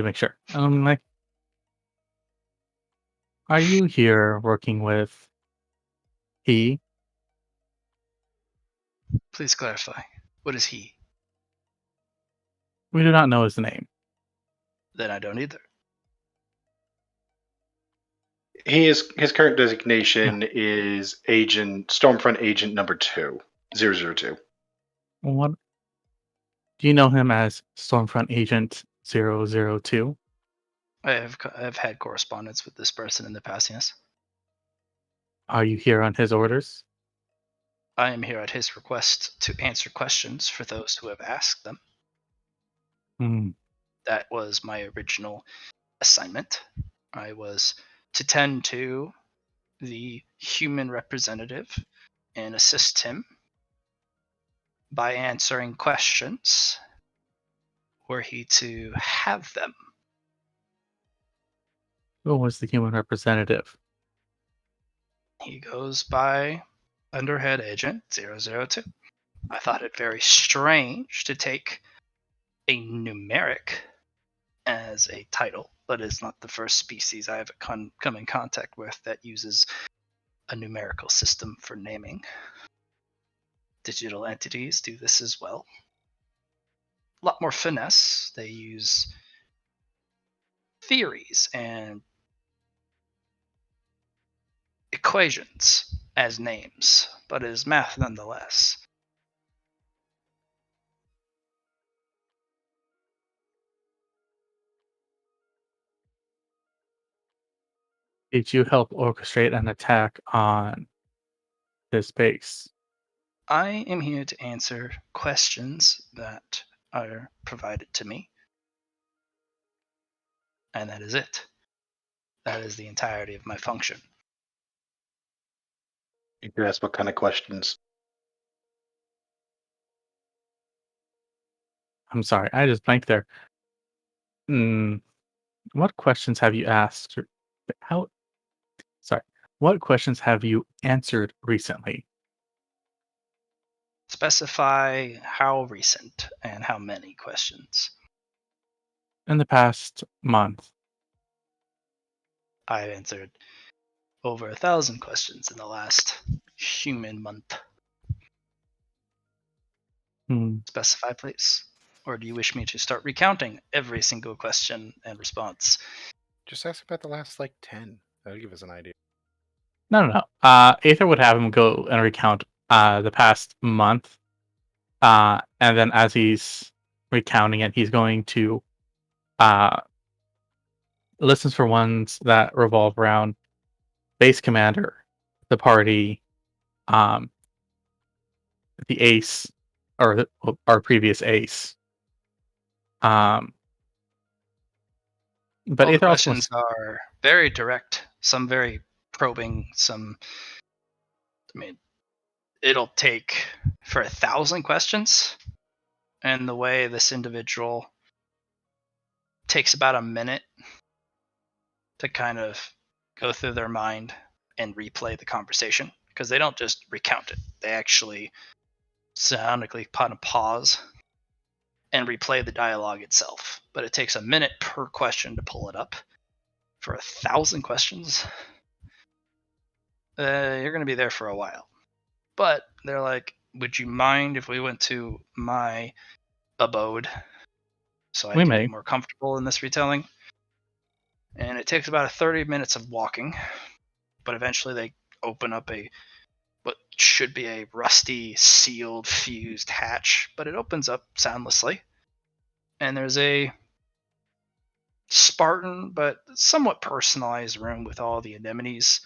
make sure. Are you here working with he? Please clarify. What is he? We do not know his name. Then I don't either. His current designation is Agent Stormfront Agent number 2, 002. What? Do you know him as Stormfront Agent 002? I've had correspondence with this person in the past, yes. Are you here on his orders? I am here at his request to answer questions for those who have asked them. Hmm. That was my original assignment. I was to tend to the human representative and assist him by answering questions were he to have them. Who was the human representative? He goes by Underhead Agent 002. I thought it very strange to take a numeric as a title, but it's not the first species I have come in contact with that uses a numerical system for naming. Digital entities do this as well. A lot more finesse. They use theories and equations as names, but it is math nonetheless. Did you help orchestrate an attack on his base? I am here to answer questions that are provided to me, and that is it. That is the entirety of my function. You can ask what kind of questions. I'm sorry, I just blanked there. What questions have you asked? How? Sorry. What questions have you answered recently? Specify how recent and how many questions. In the past month. I've answered over 1,000 questions in the last human month. Specify, please. Or do you wish me to start recounting every single question and response? Just ask about the last 10. That'll give us an idea. No. Aether would have him go and recount the past month. And then as he's recounting it, he's going to listen for ones that revolve around base commander, the party, the ace, or our previous ace. But All the Aether also questions are very direct, some very probing, some. I mean, it'll take for 1,000 questions, and the way this individual takes about a minute to kind of go through their mind and replay the conversation, because they don't just recount it, they actually sonically put a pause and replay the dialogue itself. But it takes a minute per question to pull it up. For 1,000 questions, you're going to be there for a while. But they're like, would you mind if we went to my abode so I We can may. be more comfortable in this retelling? And it takes about 30 minutes of walking, but eventually they open up what should be a rusty, sealed, fused hatch, but it opens up soundlessly. And there's a Spartan but somewhat personalized room with all the anemones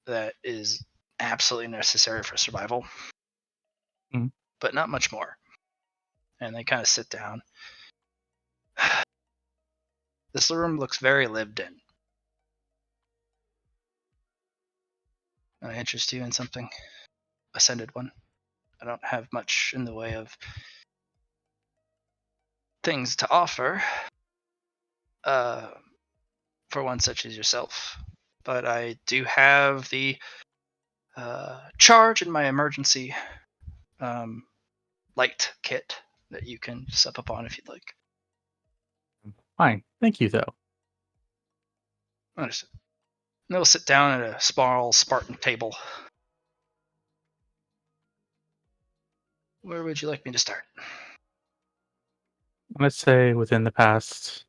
that is absolutely necessary for survival, but not much more. And they kind of sit down. This room looks very lived in. Can I interest you in something? Ascended one. I don't have much in the way of things to offer for one such as yourself, but I do have the charge in my emergency light kit that you can step up on if you'd like. Fine. Thank you, though. Understood. And they'll sit down at a small Spartan table. Where would you like me to start? Let's say within the past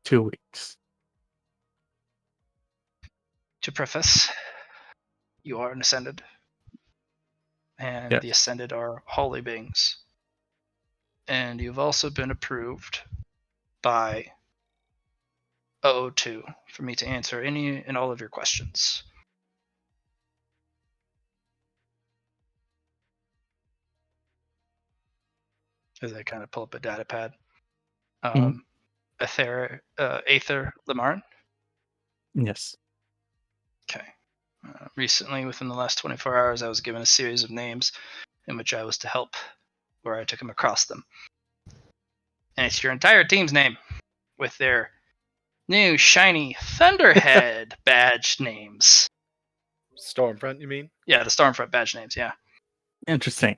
2 weeks. To preface, you are an Ascended, and the Yes. Ascended are holy beings. And you've also been approved by 002 for me to answer any and all of your questions. As I kind of pull up a data pad. Aether Lamarin. Yes. Okay. Recently, within the last 24 hours, I was given a series of names in which I was to help, where I took him across them. And it's your entire team's name with their new shiny Thunderhead badge names. Stormfront, you mean? Yeah, the Stormfront badge names, yeah. Interesting.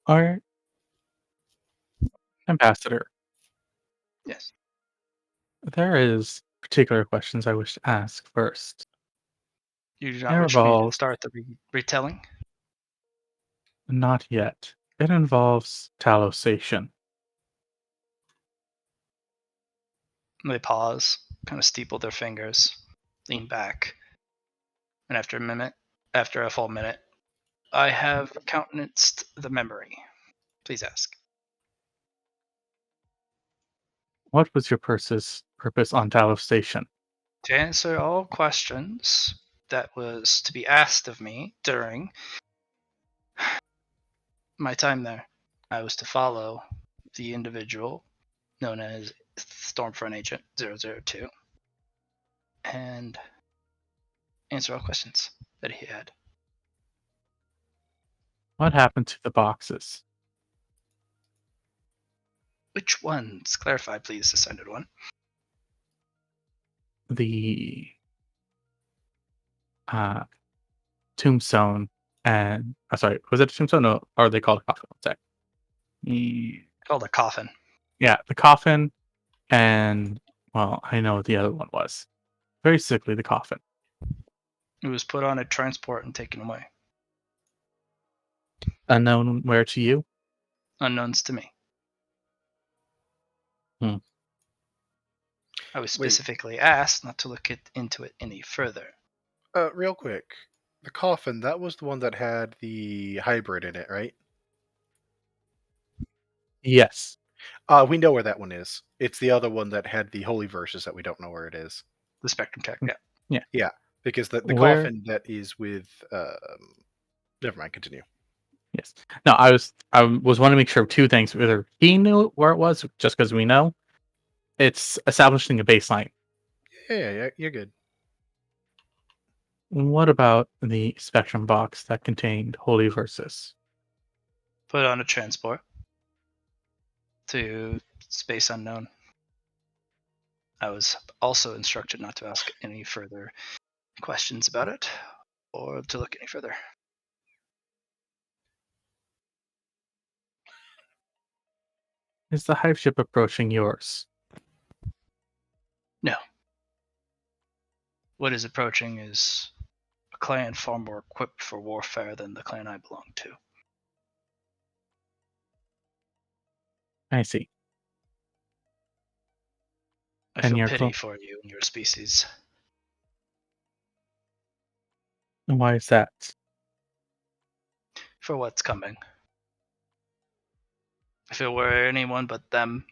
Our ambassador, Yes. there is particular questions I wish to ask first. You do not It wish me to involves start the retelling? not yet. It involves Talosation. They pause, kind of steeple their fingers, lean back, and after a full minute, I have countenanced the memory. Please ask. What was your purpose on Talostation? To answer all questions that was to be asked of me during my time there, I was to follow the individual known as Stormfront Agent 002 and answer all questions that he had. What happened to the boxes? Which ones? Clarify, please, Ascended One. The tombstone and sorry, was it a tombstone? No, or are they called a coffin? One sec. Called a coffin. Yeah, the coffin, and well, I know what the other one was. Very simply, the coffin. It was put on a transport and taken away. Unknown where to you? Unknowns to me. I was specifically asked not to look into it any further. Real quick. The coffin, that was the one that had the hybrid in it, right? Yes. We know where that one is. It's the other one that had the holy verses that we don't know where it is. The Spectrum Tech, yeah. Yeah, because the Where- coffin that is with... never mind, continue. Yes. No, I was wanting to make sure of two things. Either he knew where it was, just because we know. It's establishing a baseline. Yeah, you're good. What about the spectrum box that contained holy verses? Put on a transport to space unknown. I was also instructed not to ask any further questions about it or to look any further. Is the hive ship approaching yours? No. What is approaching is a clan far more equipped for warfare than the clan I belong to. I see. I And feel your pity for you and your species. Why is that? For what's coming. If it were anyone but them,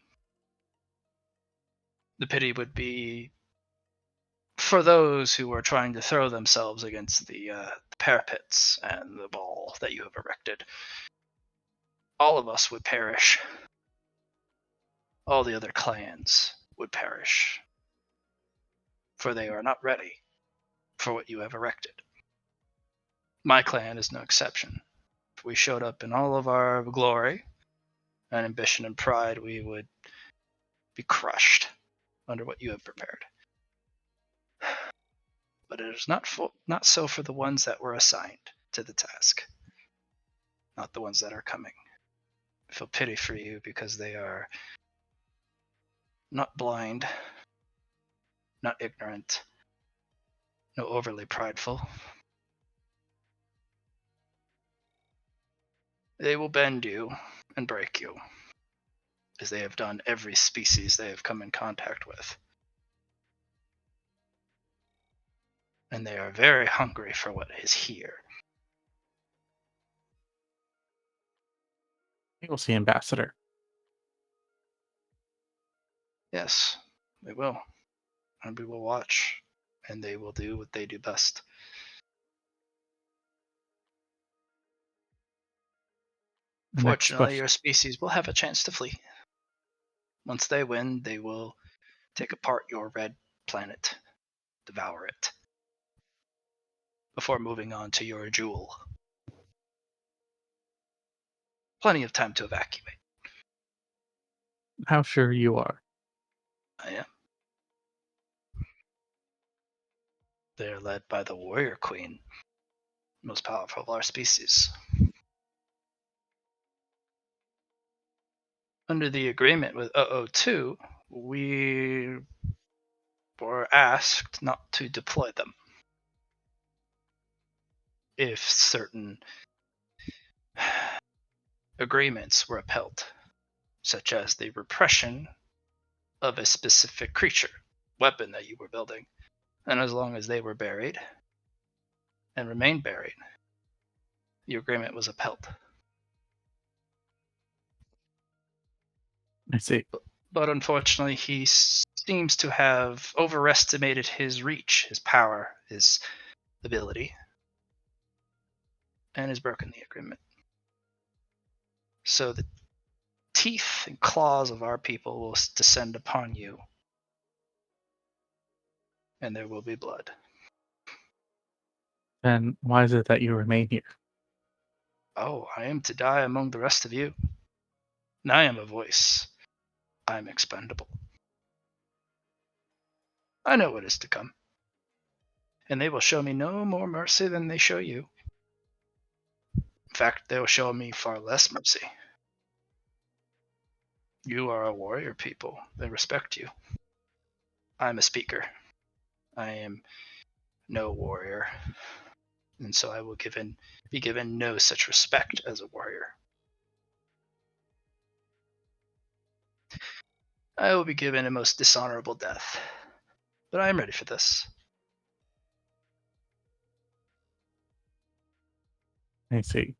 the pity would be for those who are trying to throw themselves against the parapets and the wall that you have erected. All of us would perish. All the other clans would perish. For they are not ready for what you have erected. My clan is no exception. If we showed up in all of our glory and ambition and pride, we would be crushed under what you have prepared. But it is not so for the ones that were assigned to the task, not the ones that are coming. I feel pity for you because they are not blind, not ignorant, no overly prideful. They will bend you and break you, as they have done every species they have come in contact with. And they are very hungry for what is here. We will see, Ambassador. Yes, they will. And we will watch, and they will do what they do best. The next Fortunately, question. your species will have a chance to flee. Once they win, they will take apart your red planet, devour it, before moving on to your jewel. Plenty of time to evacuate. How sure you are? I am. They are led by the warrior queen, most powerful of our species. Under the agreement with 002, we were asked not to deploy them if certain agreements were upheld, such as the repression of a specific creature, weapon that you were building. And as long as they were buried and remained buried, the agreement was upheld. I see. But unfortunately, he seems to have overestimated his reach, his power, his ability, and has broken the agreement. So the teeth and claws of our people will descend upon you, and there will be blood. Then why is it that you remain here? Oh, I am to die among the rest of you. And I am a voice. I am expendable. I know what is to come. And they will show me no more mercy than they show you. In fact, they will show me far less mercy. You are a warrior people. They respect you. I'm a speaker. I am no warrior. And so I will be given no such respect as a warrior. I will be given a most dishonorable death. But I am ready for this. I see.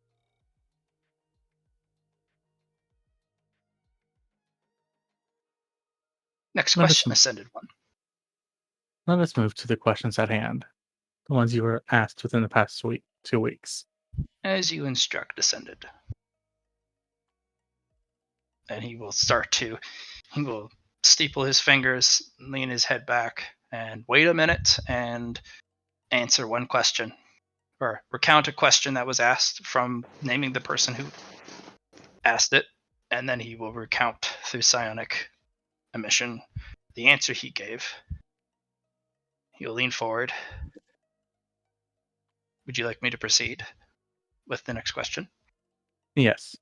Next Let us question, Ascended One. Let us move to the questions at hand. The ones you were asked within the past 2 weeks. As you instruct, Ascended. And he will steeple his fingers, lean his head back, and wait a minute and answer one question. Or recount a question that was asked from naming the person who asked it, and then he will recount through psionic emission the answer he gave. He'll lean forward. Would you like me to proceed with the next question? Yes.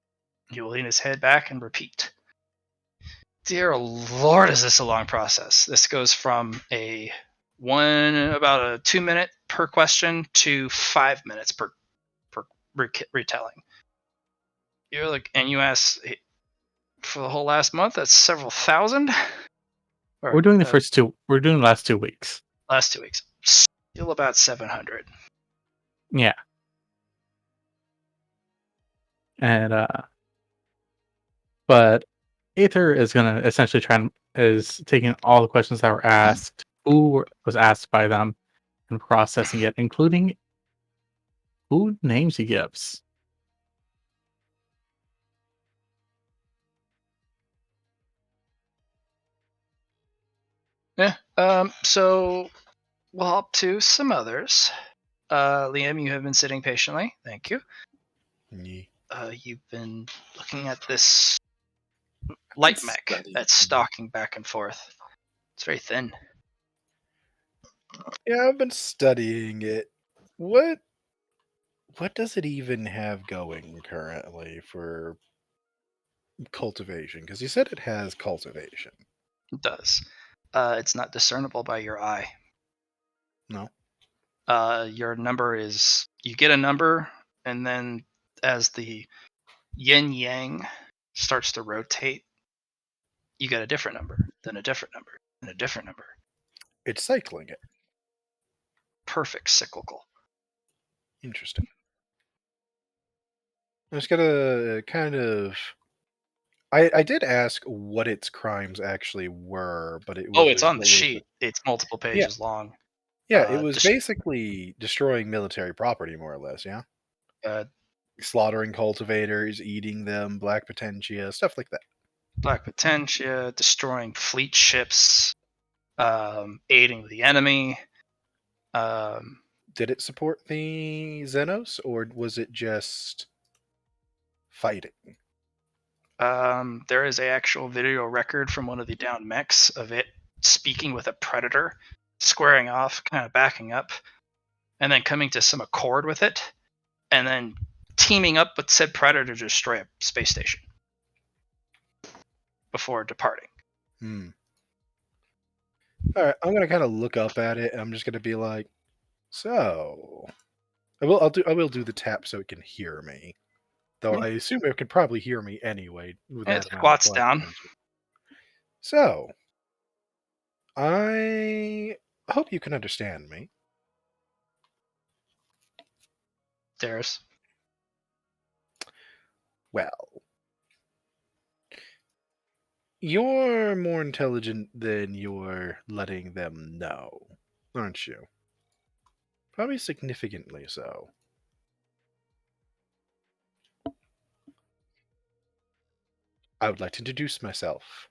He will lean his head back and repeat. Dear Lord, is this a long process? This goes from about a 2 minute per question to 5 minutes per retelling. You're like, and you ask for the whole last month. That's several thousand. We're doing We're doing the last 2 weeks. Last 2 weeks, still about 700. Yeah. And but Aether is gonna essentially is taking all the questions that were asked, who was asked by them, and processing it, including who names he gives. Yeah. So we'll hop to some others. Liam, you have been sitting patiently. Thank you. Ye- You've been looking at this light mech that's stalking back and forth. It's very thin. Yeah, I've been studying it. What does it even have going currently for cultivation? Because you said it has cultivation. It does. It's not discernible by your eye. No. Your number is, you get a number, and then as the yin yang starts to rotate, you get a different number, then a different number, and a different number. It's cycling it. Perfect cyclical. Interesting. I was gonna kind of. I did ask what its crimes actually were, but it was. Oh, it's on the what was sheet. it? It's multiple Yeah. pages long. Yeah, it was Dest- basically destroying military property, more or less. Yeah, slaughtering cultivators, eating them, black potentia, stuff like that. Black Potentia, destroying fleet ships, aiding the enemy. Did it support the Xenos, or was it just fighting? There is a actual video record from one of the down mechs of it speaking with a predator, squaring off, kind of backing up, and then coming to some accord with it, and then teaming up with said predator to destroy a space station before departing. All right, I'm gonna kind of look up at it, and I'm just gonna be like, so. I will do the tap so it can hear me. Though I assume it could probably hear me anyway with It that amount of squats black down. potentia. So, I hope you can understand me. There's Well, you're more intelligent than you're letting them know, aren't you? Probably significantly so. I would like to introduce myself.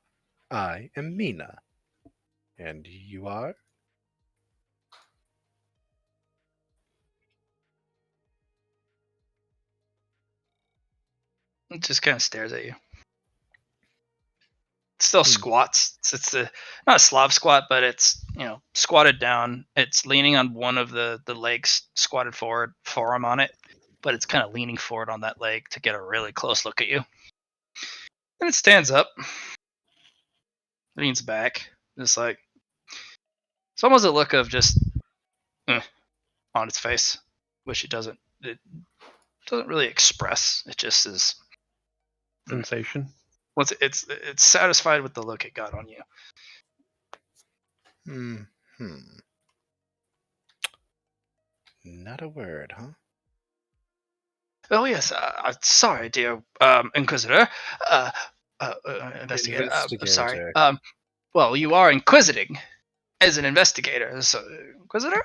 I am Mina. And you are? it just kind of stares at you. It still squats. It's a not a Slav squat, but it's squatted down. It's leaning on one of the legs, squatted forward, forearm on it, but it's kind of leaning forward on that leg to get a really close look at you. And it stands up, leans back, just like it's almost a look of just on its face, which it doesn't really express. It just is Sensation. once it's satisfied with the look it got on you. Not a word, huh? Oh yes, sorry, dear Inquisitor, investigator. Sorry. Investigator. Well, you are inquisiting as an investigator, so Inquisitor?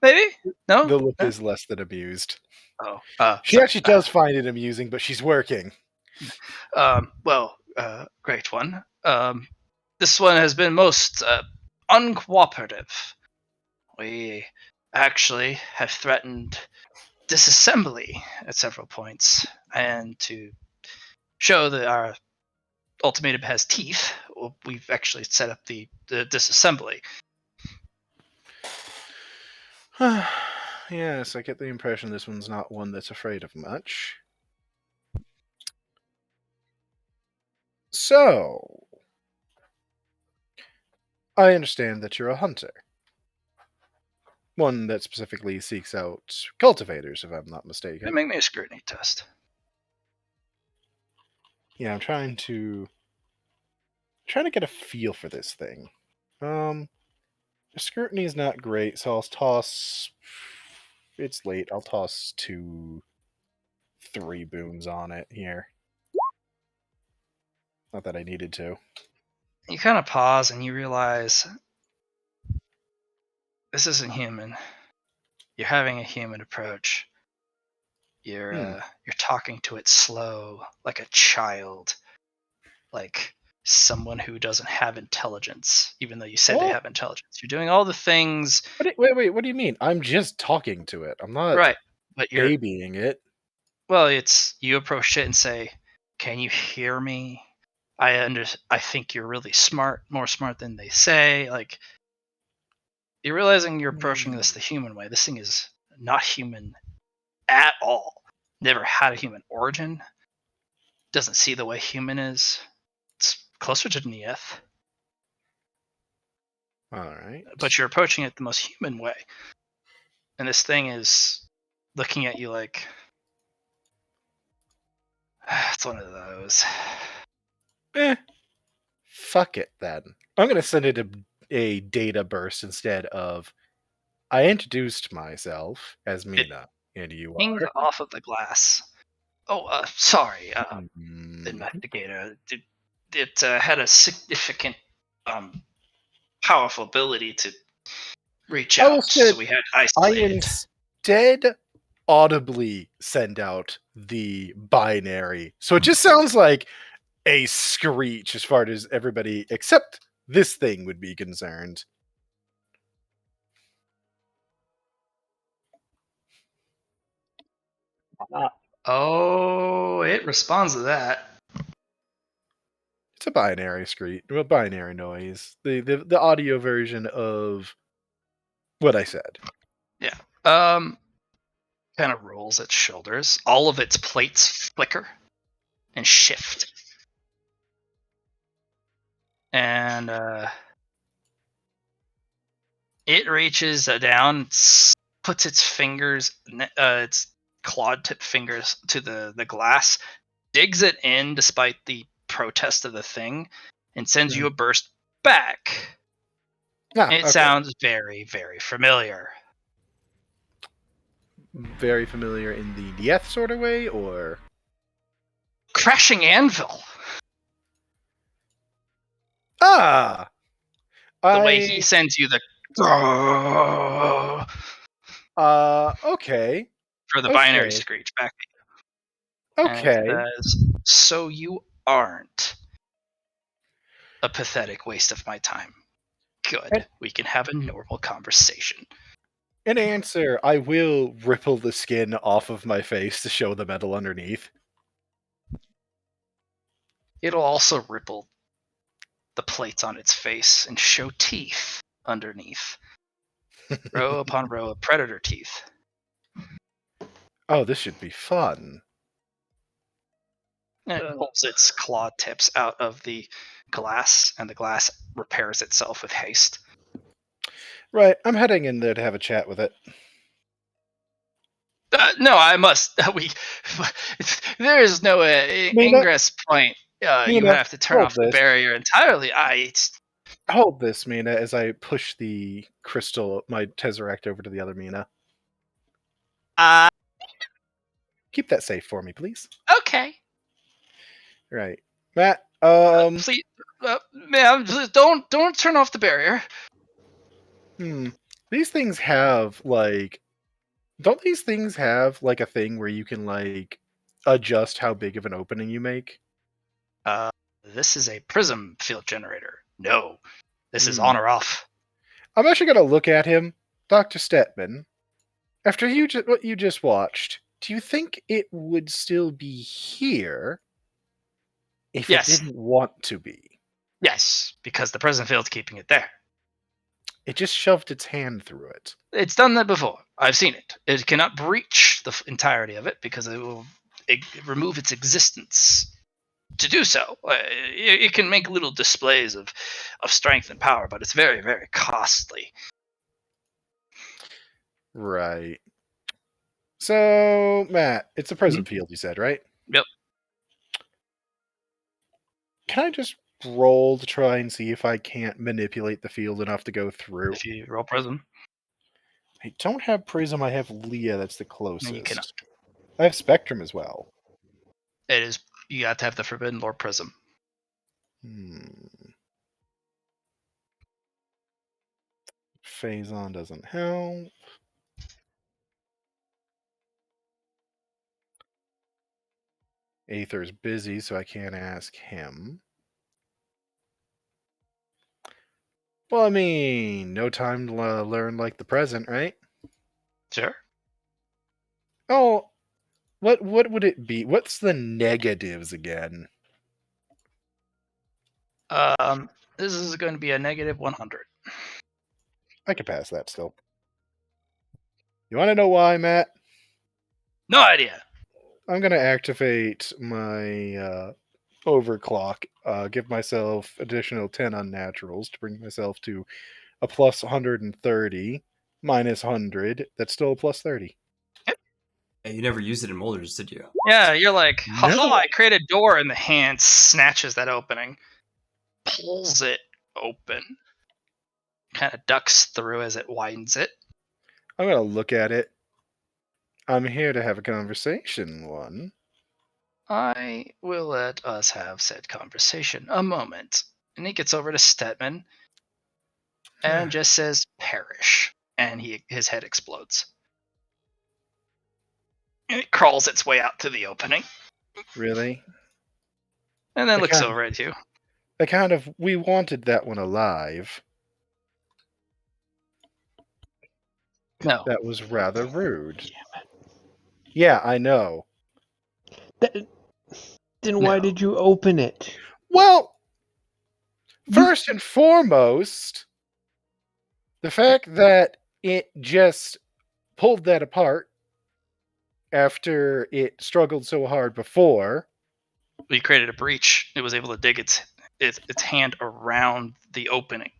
Maybe? No. The look is less than amused. Oh, She sorry. actually does find it amusing, but she's working. Well, great one. This one has been most uncooperative. We actually have threatened disassembly at several points, and to show that our ultimatum has teeth, we've actually set up the disassembly. Yes, I get the impression this one's not one that's afraid of much. So, I understand that you're a hunter. One that specifically seeks out cultivators, if I'm not mistaken. Make me a scrutiny test. Yeah, I'm trying to get a feel for this thing. Scrutiny is not great, so I'll toss. It's late. I'll toss 3 boons on it here. Not that I needed to. You kind of pause and you realize this isn't human. You're having a human approach. You're talking to it slow, like a child, like someone who doesn't have intelligence, even though you say they have intelligence. You're doing all the things. Wait, what do you mean? I'm just talking to it. I'm not right, but you're babying it. Well, it's you approach it and say, "Can you hear me? I think you're really smart, more smart than they say." Like you're realizing you're approaching this the human way. This thing is not human at all. Never had a human origin. Doesn't see the way human is. It's closer to Neith. All right. but you're approaching it the most human way. And this thing is looking at you like it's one of those. Fuck it then. I'm gonna send it a data burst instead of I introduced myself as Mina, and you Pings are. off of the glass. Oh, sorry, Mhm. investigator. It had a significant, powerful ability to reach I will out, say so we had to I isolate it. instead audibly send out the binary. So it just sounds like a screech as far as everybody except this thing would be concerned. Oh, it responds to that. It's a binary screech, a binary noise. The audio version of what I said. Yeah. Kind of rolls its shoulders. All of its plates flicker and shift. And it reaches down, puts its fingers, its clawed tip fingers to the glass, digs it in despite the protest of the thing, and sends you a burst back. Ah, It okay. sounds very, very familiar. Very familiar in the Dieth sort of way, or Crashing anvil. the way he sends you the okay. for the Okay. binary screech back at you. Okay. And it says, so you aren't a pathetic waste of my time. Good. We can have a normal conversation. In answer, I will ripple the skin off of my face to show the metal underneath. It'll also ripple the plates on its face and show teeth underneath. Row upon row of predator teeth. Oh, this should be fun. And it pulls its claw tips out of the glass, and the glass repairs itself with haste. Right, I'm heading in there to have a chat with it. No, I must. There is no ingress point. You Mina, have to turn hold off the this. barrier entirely. Hold this, Mina, as I push the crystal, my Tesseract, over to the other Mina. Keep that safe for me, please. Okay. Right. Matt, Please, ma'am, please don't turn off the barrier. These things have, like... Don't these things have, like, a thing where you can, like, adjust how big of an opening you make? This is a prism field generator. No. This is on or off. I'm actually going to look at him. Dr. Stetman, after what you just watched, do you think it would still be here if it didn't want to be? Yes, because the prism field's keeping it there. It just shoved its hand through it. It's done that before. I've seen it. It cannot breach the entirety of it because it will remove its existence. To do so, it can make little displays of strength and power, but it's very, very costly. Right. So, Matt, it's a prism field, you said, right? Yep. Can I just roll to try and see if I can't manipulate the field enough to go through? If you roll prism. I don't have prism, I have Leah, that's the closest. No, you cannot. I have spectrum as well. It is. You got to have the Forbidden Lord prism. Phazon doesn't help. Aether's busy, so I can't ask him. Well, I mean, no time to learn like the present, right? Sure. Oh, what would it be? What's the negatives again? This is going to be a negative 100. I can pass that still. You want to know why, Matt? No idea. I'm going to activate my overclock, give myself additional 10 unnaturals to bring myself to a plus 130 minus 100. That's still a plus 30. Hey, you never used it in molders, did you? Yeah, you're like, No. haha, I created a door, and the hand snatches that opening, pulls it open, kind of ducks through as it widens it. I'm going to look at it. I'm here to have a conversation, one. I will let us have said conversation. A moment. And he gets over to Stetman and just says, perish. And his head explodes. And it crawls its way out to the opening. Really? And then I looks can't- over at you. We wanted that one alive. No. That was rather rude. Yeah, I know. Then why No. did you open it? Well, first and foremost, the fact that it just pulled that apart after it struggled so hard before. We created a breach. It was able to dig its hand around the opening.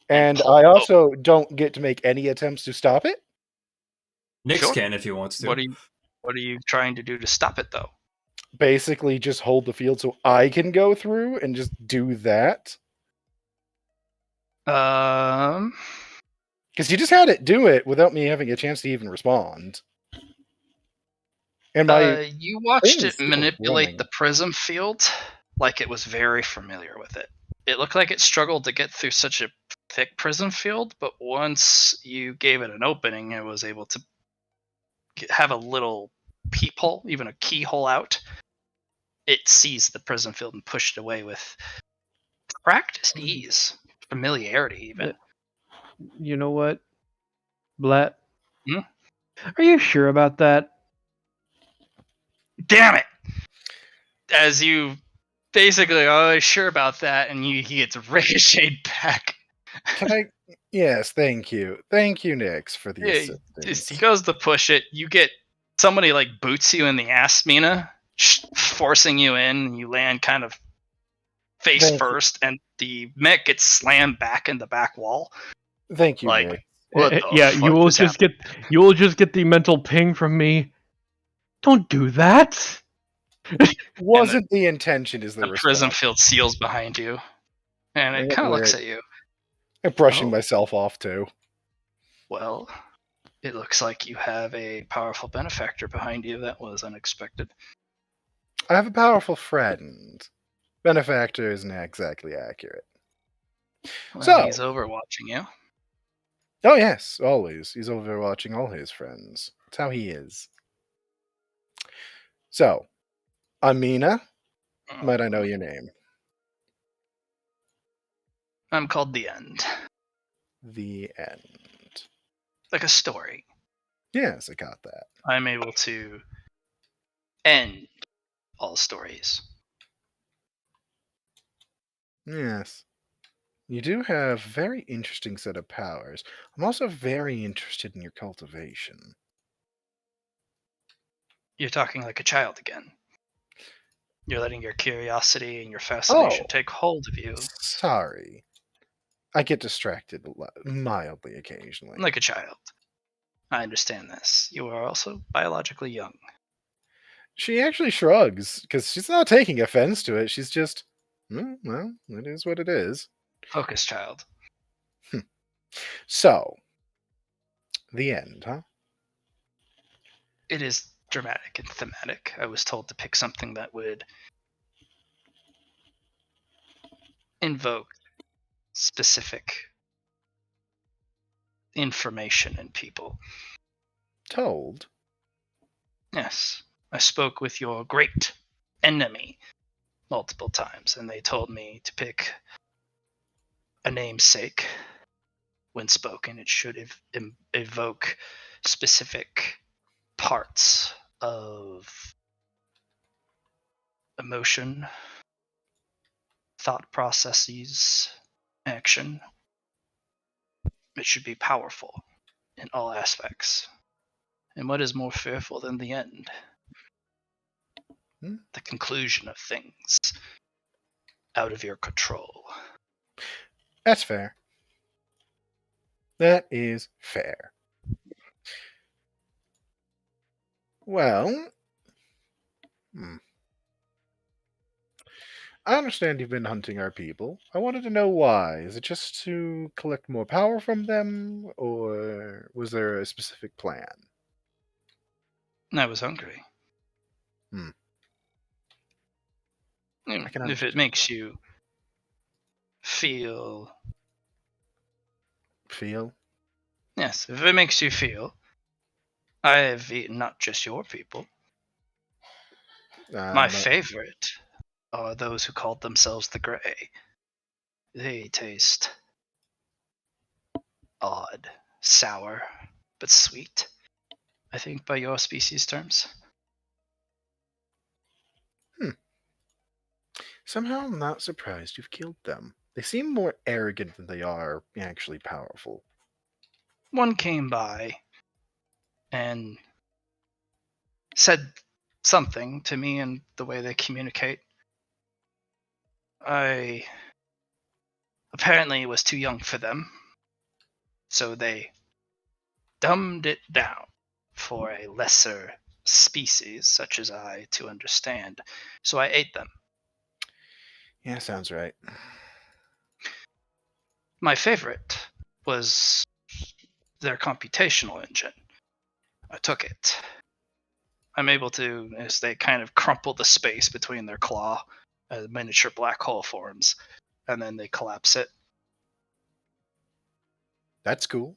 And pull I it also don't get to make any attempts to stop it. Nyx Sure. can if he wants to. What are you trying to do to stop it, though? Basically, just hold the field so I can go through and just do that. Um, Because you just had it do it without me having a chance to even respond. And my you watched thing it is still manipulate running. the prism field like it was very familiar with it. It looked like it struggled to get through such a thick prism field, but once you gave it an opening, it was able to have a little peephole, even a keyhole out. It seized the prism field and pushed it away with practiced ease, familiarity, even. You know what, Blatt? Hmm? Are you sure about that? Damn it! As you basically are sure about that, and he gets ricocheted back. Can I? Yes, thank you. Thank you, Nyx, for the Yeah, assistance. he goes to push it. You get somebody like boots you in the ass, Mina, forcing you in. You land kind of face Thank you. first, and the mech gets slammed back in the back wall. Thank you, Like, Nyx. what the Yeah, fuck you will just just get the mental ping from me. Don't do that. Wasn't the intention, is the the prism response. field seals behind you, and it kind of looks at you. I'm brushing Oh. myself off, too. Well, it looks like you have a powerful benefactor behind you. That was unexpected. I have a powerful friend. Benefactor isn't exactly accurate. Well, So- he's overwatching you. Oh, yes, always. He's overwatching all his friends. That's how he is. So, Amina, might I know your name? I'm called the End. The End. Like a story. Yes, I got that. I'm able to end all stories. Yes. You do have very interesting set of powers. I'm also very interested in your cultivation. You're talking like a child again. You're letting your curiosity and your fascination Oh. take hold of you Sorry. I get distracted mildly occasionally. like a child. I understand this. You are also biologically young. She actually shrugs, because she's not taking offense to it. She's just, well, it is what it is. Focus, child. So, the End, huh? It is dramatic and thematic. I was told to pick something that would invoke specific information in people. Told? Yes. I spoke with your great enemy multiple times, and they told me to pick a namesake. When spoken, it should evoke specific parts of emotion, thought processes, action. It should be powerful in all aspects. And what is more fearful than the end? The conclusion of things out of your control. That's fair. That is fair. Well, hmm. I understand you've been hunting our people. I wanted to know why. Is it just to collect more power from them, or was there a specific plan? I was hungry. Hmm. I can If it understand. makes you feel. Feel? Yes, if it makes you feel. I have eaten not just your people. My No. favorite are those who called themselves the Grey. They taste odd, sour, but sweet, I think, by your species terms. Somehow I'm not surprised you've killed them. They seem more arrogant than they are actually powerful. One came by and said something to me in the way they communicate. I apparently was too young for them, so they dumbed it down for a lesser species such as I to understand. So I ate them. Yeah, sounds right. My favorite was their computational engine. I took it. I'm able to, as they kind of crumple the space between their claw, a miniature black hole forms, and then they collapse it. That's cool.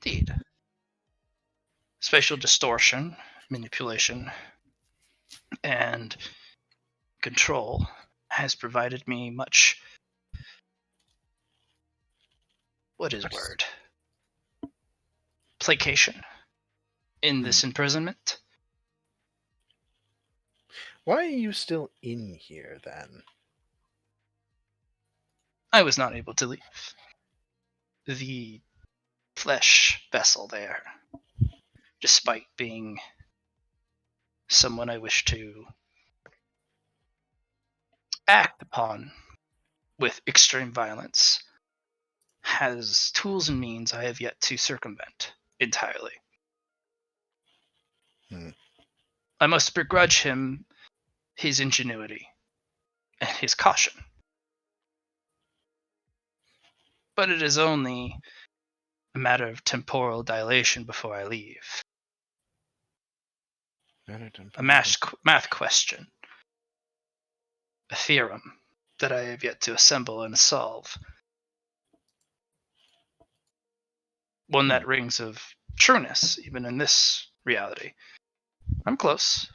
Indeed. Spatial distortion, manipulation, and control has provided me much. What is word? Placation in this imprisonment. Why are you still in here then? I was not able to leave the flesh vessel there, despite being someone I wish to act upon with extreme violence, has tools and means I have yet to circumvent entirely. Hmm. I must begrudge him his ingenuity and his caution. But it is only a matter of temporal dilation before I leave. A math question, a theorem that I have yet to assemble and solve. One that rings of trueness, even in this reality. I'm close.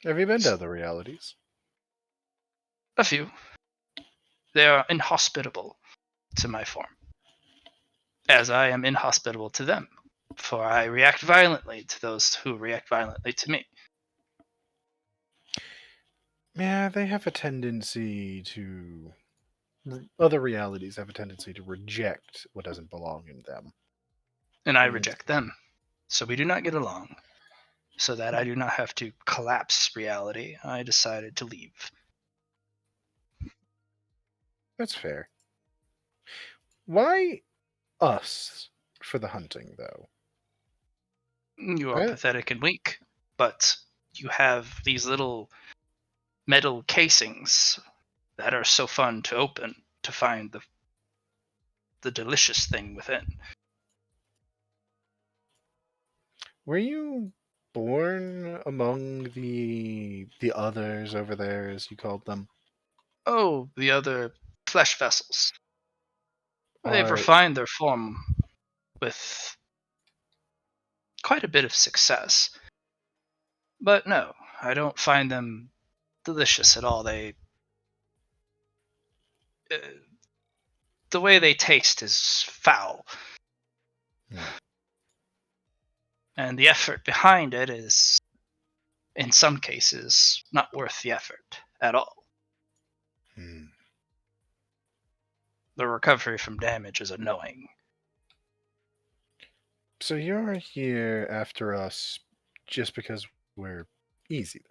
Have you been to other realities? A few. They are inhospitable to my form, as I am inhospitable to them, for I react violently to those who react violently to me. Yeah, they have a tendency to. Other realities have a tendency to reject what doesn't belong in them. And I Even- reject them. So we do not get along. So that I do not have to collapse reality, I decided to leave. That's fair. Why us for the hunting, though? You are pathetic and weak, but you have these little metal casings that are so fun to open to find the delicious thing within. Were you born among the others over there, as you called them? Oh, the other flesh vessels. They've Are refined their form with quite a bit of success. But no, I don't find them delicious at all. Uh, the way they taste is foul. And the effort behind it is, in some cases, not worth the effort at all. The recovery from damage is annoying. So you're here after us just because we're easy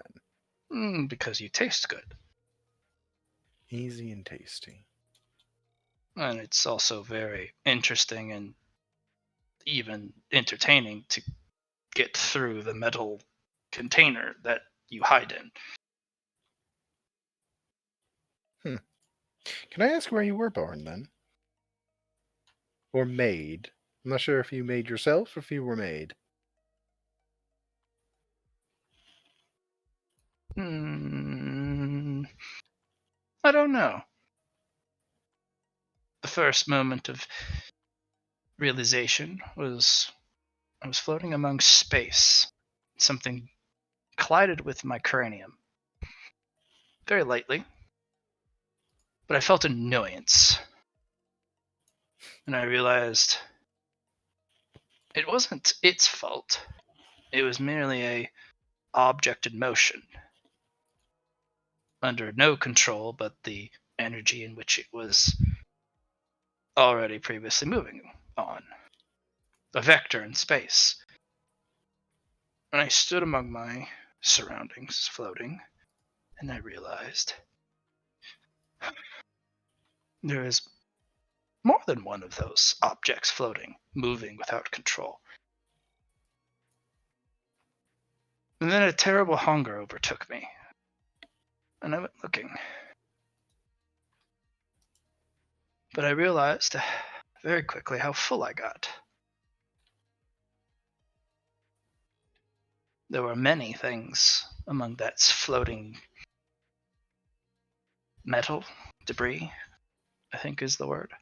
then? Because you taste good. Easy and tasty. And it's also very interesting and even entertaining to get through the metal container that you hide in. Can I ask where you were born then? Or made? I'm not sure if you made yourself or if you were made. I don't know. The first moment of realization was I was floating among space. Something collided with my cranium. Very lightly. But I felt annoyance. And I realized it wasn't its fault. It was merely a object in motion. Under no control but the energy in which it was already previously moving on. A vector in space. And I stood among my surroundings, floating, and I realized there is more than one of those objects floating, moving without control. And then a terrible hunger overtook me, and I went looking. But I realized very quickly how full I got. There were many things among that floating metal debris, I think is the word.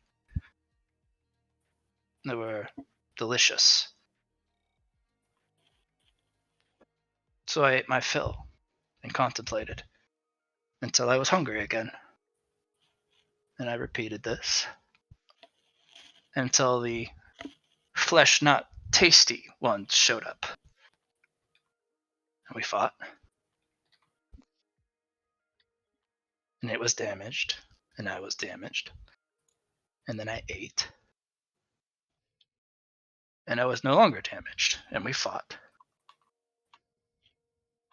They were delicious. So I ate my fill and contemplated until I was hungry again. And I repeated this until the flesh not tasty ones showed up. And we fought. And it was damaged. And I was damaged. And then I ate. And I was no longer damaged. And we fought.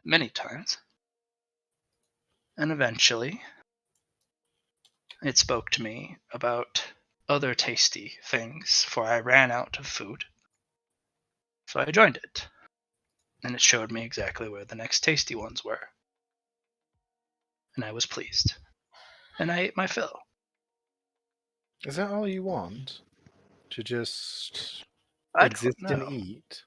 Many times. And eventually, it spoke to me about other tasty things, for I ran out of food. So I joined it. And it showed me exactly where the next tasty ones were. And I was pleased. And I ate my fill. Is that all you want? To just I exist don't and know. eat?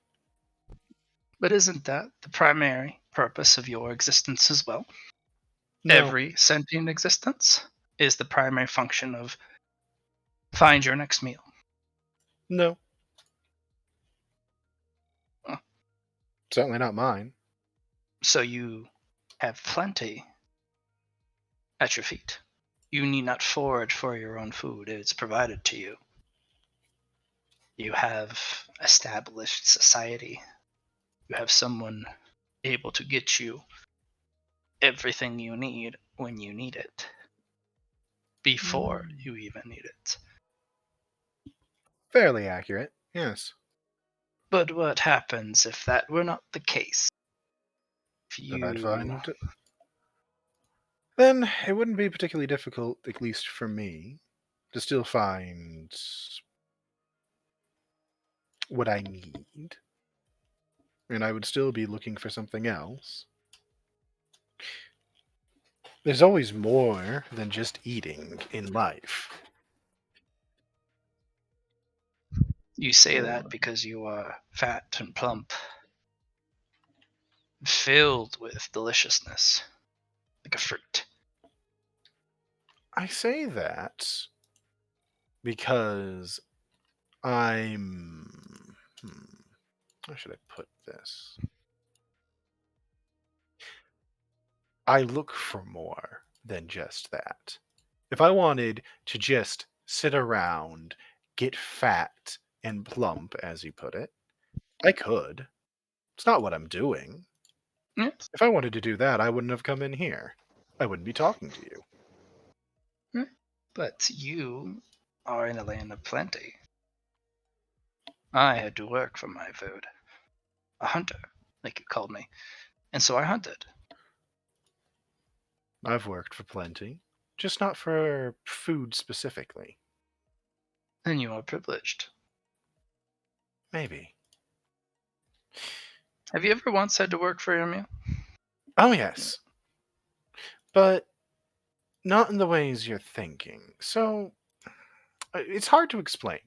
But isn't that the primary purpose of your existence as well? No. Every sentient existence is the primary function of find your next meal. No. Oh. Certainly not mine. So you have plenty at your feet. You need not forage for your own food, it's provided to you. You have established society. You have someone able to get you everything you need when you need it. Before you even need it. Fairly accurate, yes. But what happens if that were not the case? If Then I'd you find. Then it wouldn't be particularly difficult, at least for me, to still find what I need. And I would still be looking for something else. There's always more than just eating in life. You say that because you are fat and plump, filled with deliciousness, like a fruit. I say that because I'm. How should I put this? I look for more than just that. If I wanted to just sit around, get fat and plump, as you put it, I could. It's not what I'm doing. Yes. If I wanted to do that, I wouldn't have come in here. I wouldn't be talking to you. But you are in a land of plenty. I had to work for my food. A hunter, like you called me. And so I hunted. I've worked for plenty, just not for food specifically. Then you are privileged. Maybe. Have you ever once had to work for your meal? Oh, yes. But not in the ways you're thinking. So, it's hard to explain.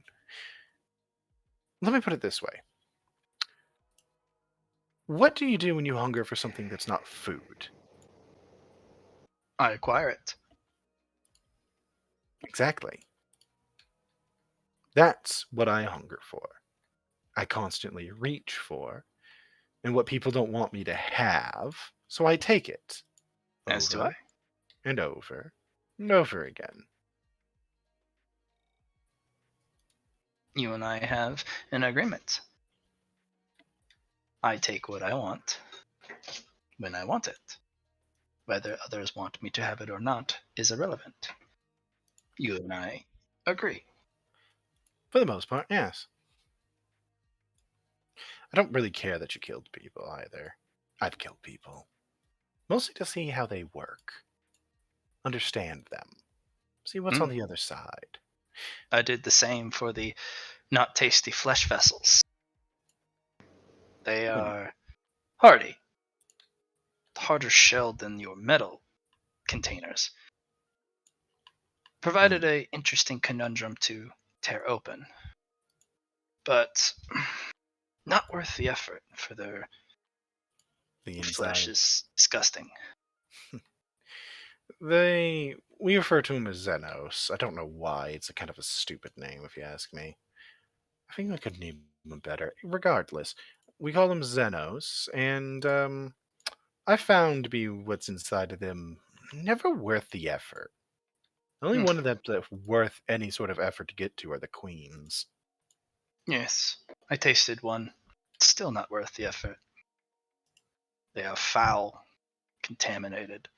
Let me put it this way. What do you do when you hunger for something that's not food? I acquire it. Exactly. That's what I hunger for. I constantly reach for, and what people don't want me to have, so I take it. As do I. Over and over and over again. You and I have an agreement. I take what I want when I want it. Whether others want me to have it or not is irrelevant. You and I agree. For the most part, yes. I don't really care that you killed people either. I've killed people. Mostly to see how they work. Understand them. See what's on the other side. I did the same for the not tasty flesh vessels. They are hardy, harder shelled than your metal containers. Provided a interesting conundrum to tear open. But not worth the effort for their The flesh inside. is disgusting. We refer to them as Xenos. I don't know why. It's a kind of a stupid name, if you ask me. I think I could name them better. Regardless, we call them Xenos, and I found to be what's inside of them never worth the effort. The only one of them that's worth any sort of effort to get to are the queens. Yes, I tasted one. Still not worth the effort. They are foul, contaminated,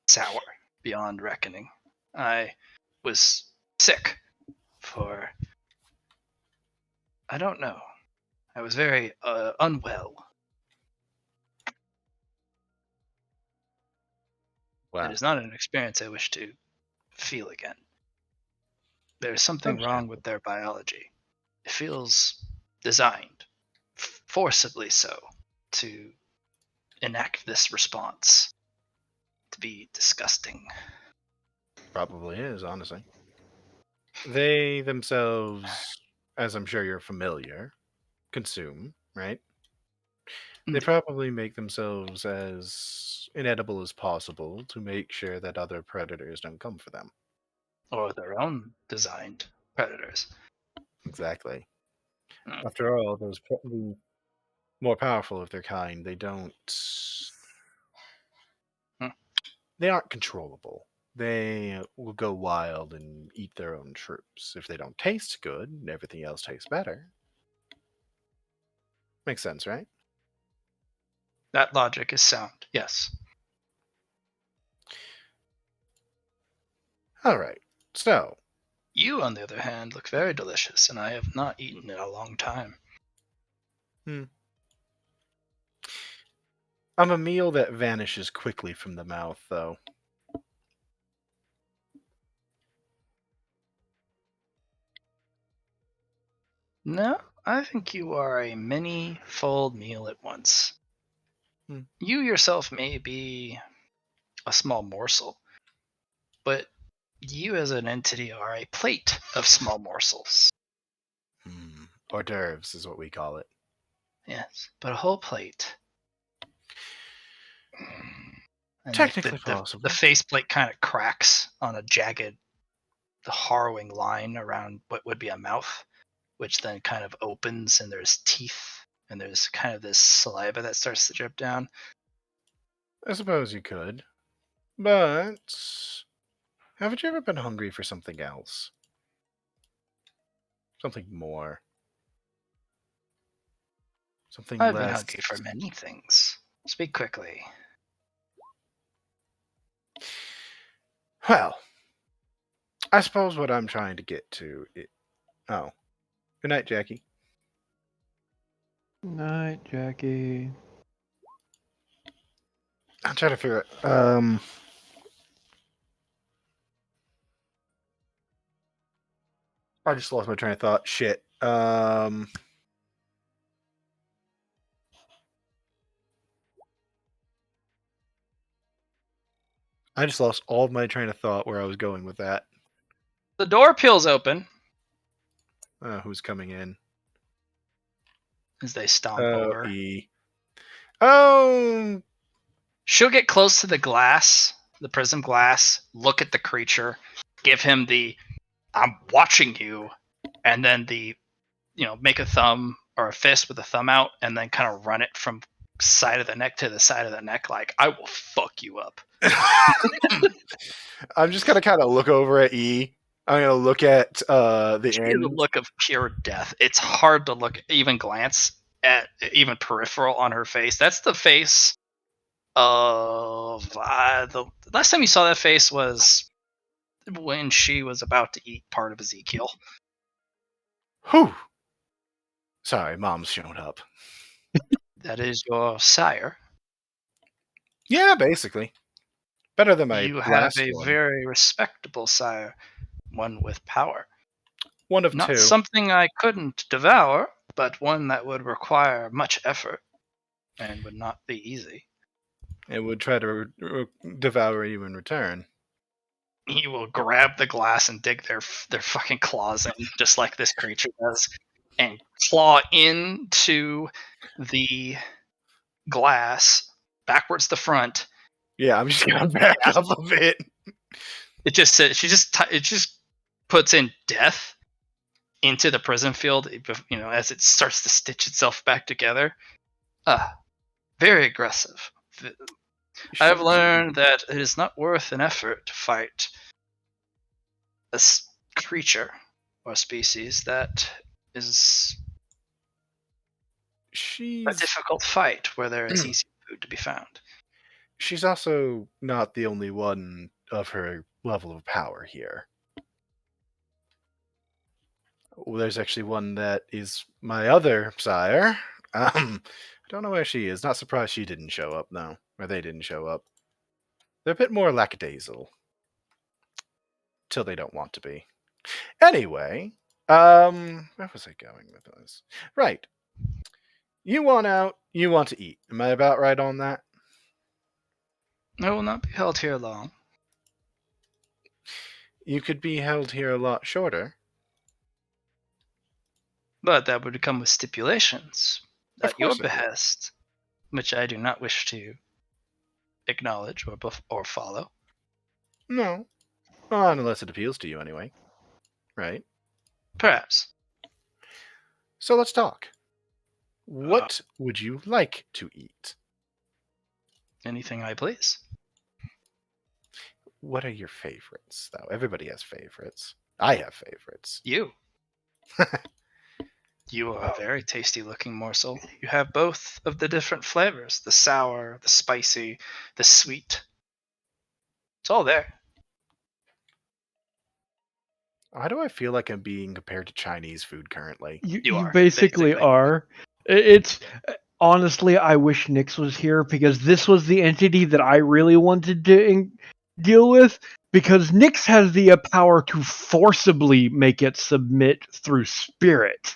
sour, beyond reckoning. I was sick for, I don't know. I was very unwell. It Wow. is not an experience I wish to feel again. There's something wrong with their biology. It feels designed, forcibly so, to enact this response, to be disgusting. Probably is, honestly. They themselves, as I'm sure you're familiar, consume, right? They probably make themselves as inedible as possible to make sure that other predators don't come for them. Or their own designed predators. Exactly. After all, the more powerful of their kind, they aren't controllable. They will go wild and eat their own troops. If they don't taste good, everything else tastes better. Makes sense, right? That logic is sound, yes. All right. So, You, on the other hand, look very delicious, and I have not eaten in a long time. I'm a meal that vanishes quickly from the mouth, though. No, I think you are a many fold meal at once. You yourself may be a small morsel, but you as an entity are a plate of small morsels. Hors d'oeuvres is what we call it. Yes, but a whole plate. And Technically the possible. faceplate kind of cracks on a jagged, harrowing line around what would be a mouth, which then kind of opens and there's teeth and there's kind of this saliva that starts to drip down. I suppose you could. But haven't you ever been hungry for something else? Something more. Something I've been less. hungry for many things. Speak quickly. Well, I suppose what I'm trying to get to is... Oh. Good night, Jackie. Night, Jackie. I'm trying to figure it. I just lost my train of thought. Shit. I just lost all of my train of thought where I was going with that. The door peels open Who's coming in? as they stomp over. E. Oh, She'll get close to the glass, the prism glass, look at the creature, give him the "I'm watching you," and then make a thumb or a fist with a thumb out, and then kind of run it from side of the neck to the side of the neck, like I will fuck you up. I'm just gonna kind of look over at E. I'm gonna look at the She has a end. look of pure death. It's hard to glance at even peripheral on her face. That's the face of the last time you saw that face was when she was about to eat part of Ezekiel. Whew. Sorry, Mom's shown up. That is your sire. Yeah, basically. Better than my You have last a one. very respectable sire, one with power. One of Not two. something I couldn't devour, but one that would require much effort and would not be easy. It would try to devour you in return. He will grab the glass and dig their fucking claws in, just like this creature does, and claw into the glass backwards to front. Yeah, I'm just gonna back up a bit. It just says it just puts in death into the prison field, as it starts to stitch itself back together. Very aggressive. I've learned that it is not worth an effort to fight a creature or species that is a difficult fight where there is easy food to be found. She's also not the only one of her level of power here. There's actually one that is my other sire. I don't know where she is. Not surprised she didn't show up, though. Or they didn't show up. They're a bit more lackadaisical. Till they don't want to be. Anyway, where was I going with this? Right. You want out, you want to eat. Am I about right on that? I will not be held here long. You could be held here a lot shorter. But that would come with stipulations Of at your course it would. behest, which I do not wish to acknowledge or follow. No. Well, unless it appeals to you anyway. Right? Perhaps. So let's talk. What would you like to eat? Anything I please. What are your favorites, though? Everybody has favorites. I have favorites. You. You are a very tasty looking morsel. You have both of the different flavors, the sour, the spicy, the sweet. It's all there. Why do I feel like I'm being compared to Chinese food currently? You basically are. It's honestly, I wish Nyx was here because this was the entity that I really wanted to deal with. Because Nyx has the power to forcibly make it submit through spirit.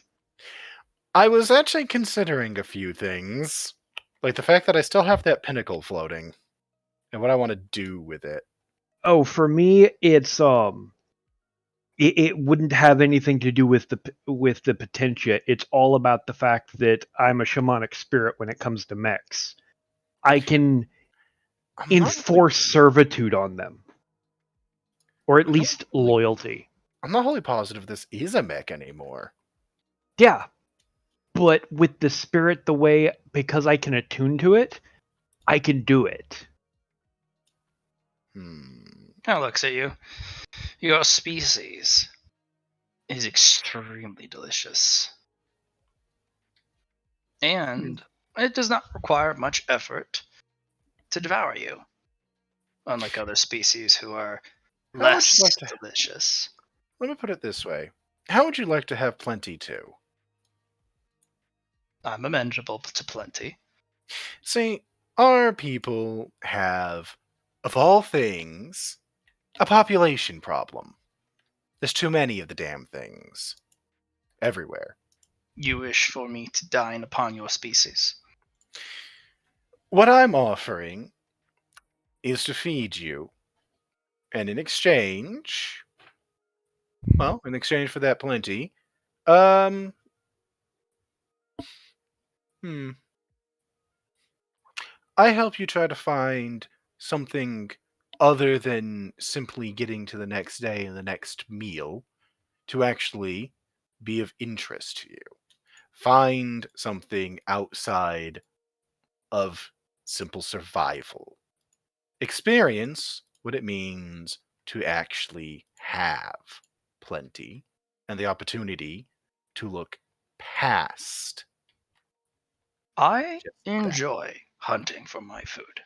I was actually considering a few things, like the fact that I still have that pinnacle floating, and what I want to do with it. Oh, for me, it's it wouldn't have anything to do with the potentia. It's all about the fact that I'm a shamanic spirit when it comes to mechs. I can enforce servitude on them. Or at least loyalty. I'm not wholly positive this is a mech anymore. Yeah. But with the spirit the way, because I can attune to it, I can do it. Kind of looks at you. Your species is extremely delicious. And it does not require much effort to devour you. Unlike other species who are less delicious. Let me put it this way. How would you like to have plenty too? I'm amenable to plenty. See, our people have, of all things, a population problem. There's too many of the damn things. Everywhere. You wish for me to dine upon your species. What I'm offering is to feed you. And in exchange, for that plenty, um, I help you try to find something other than simply getting to the next day and the next meal to actually be of interest to you. Find something outside of simple survival. Experience what it means to actually have plenty and the opportunity to look past. I just that. enjoy hunting for my food.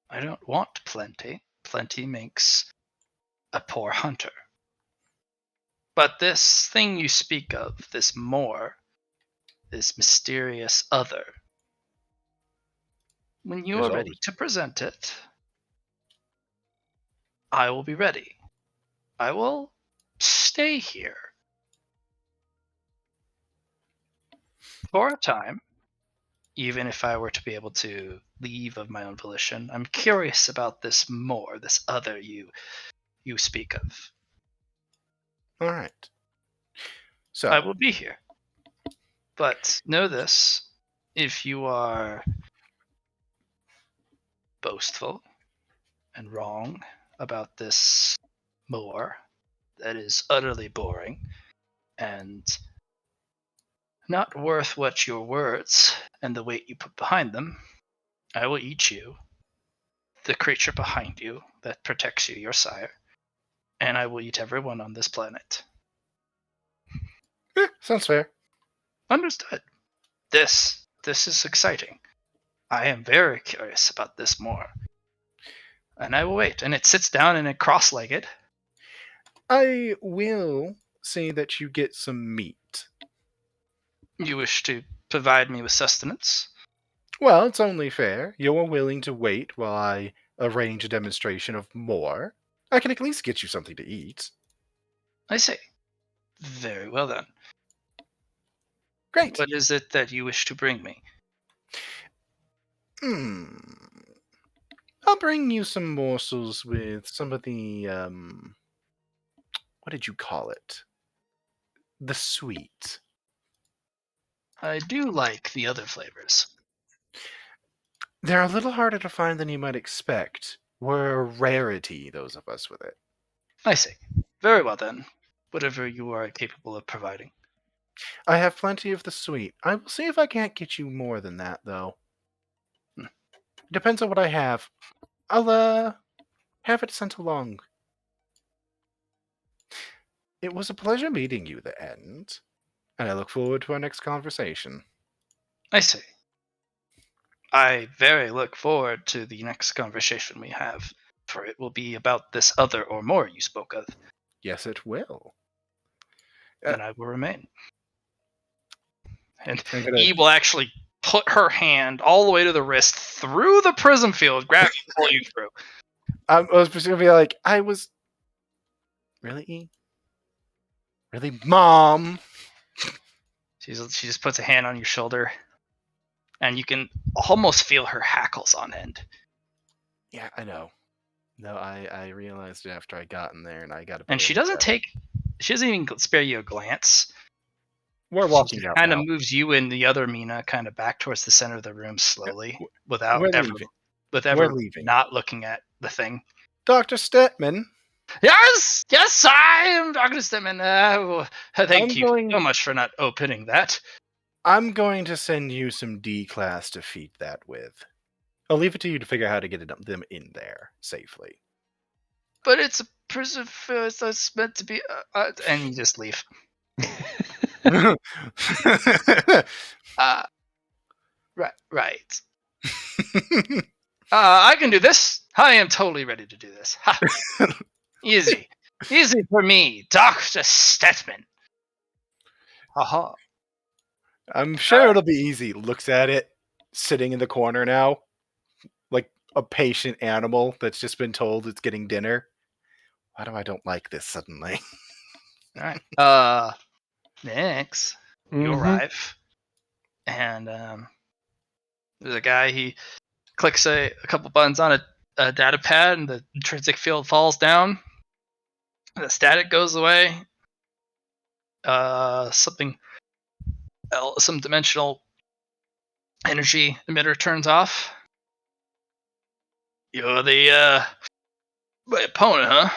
I don't want plenty. Plenty makes a poor hunter. But this thing you speak of, this more, this mysterious other, when you There's are ready always to present it, I will be ready. I will stay here for a time, even if I were to be able to leave of my own volition. I'm curious about this more, this other you speak of. all right. So I will be here. But know this, if you are boastful and wrong about this more that is utterly boring and not worth what your words and the weight you put behind them, I will eat you, the creature behind you that protects you, your sire, and I will eat everyone on this planet. sounds fair. Understood. This is exciting. I am very curious about this more. And I will wait. And it sits down in a cross-legged. I will say that you get some meat. You wish to provide me with sustenance? Well, it's only fair. You're willing to wait while I arrange a demonstration of more. I can at least get you something to eat. I see. Very well then. Great. What is it that you wish to bring me? I'll bring you some morsels with some of the, what did you call it? The sweet. I do like the other flavors. They're a little harder to find than you might expect. We're a rarity, those of us with it. I see. Very well then. Whatever you are capable of providing. I have plenty of the sweet. I will see if I can't get you more than that, though. Depends on what I have. I'll, have it sent along. It was a pleasure meeting you, the end, and I look forward to our next conversation. I see. I very look forward to the next conversation we have, for it will be about this other or more you spoke of. Yes, it will. And I will remain. And I'm gonna- E will actually put her hand all the way to the wrist through the prism field, grab you, pull you through. I was just gonna be like, I was. Really, E? Really, Mom? She just puts a hand on your shoulder, and you can almost feel her hackles on end. Yeah, I know. No, I realized it after I got in there, and I got a. And she doesn't even spare you a glance. We're walking out Kind of now. moves you and the other Mina kind of back towards the center of the room slowly, without We're ever, leaving. We're leaving. not looking at the thing. Dr. Stetman. Yes, I am Dr. Stetman. Thank you going- so much for not opening that. I'm going to send you some D-class to feed that with. I'll leave it to you to figure out how to get them in there safely. But it's a prison first. That's meant to be. And you just leave. Right. I can do this. I am totally ready to do this. Ha. Easy for me, Dr. Stetman. Haha. I'm sure it'll be easy. Looks at it, sitting in the corner now, like a patient animal that's just been told it's getting dinner. Why do I don't like this suddenly? All right. Next, you arrive, and there's a guy. He clicks a couple buttons on a data pad, and the intrinsic field falls down. The static goes away. Something else, some dimensional energy emitter turns off. You're the my opponent, huh?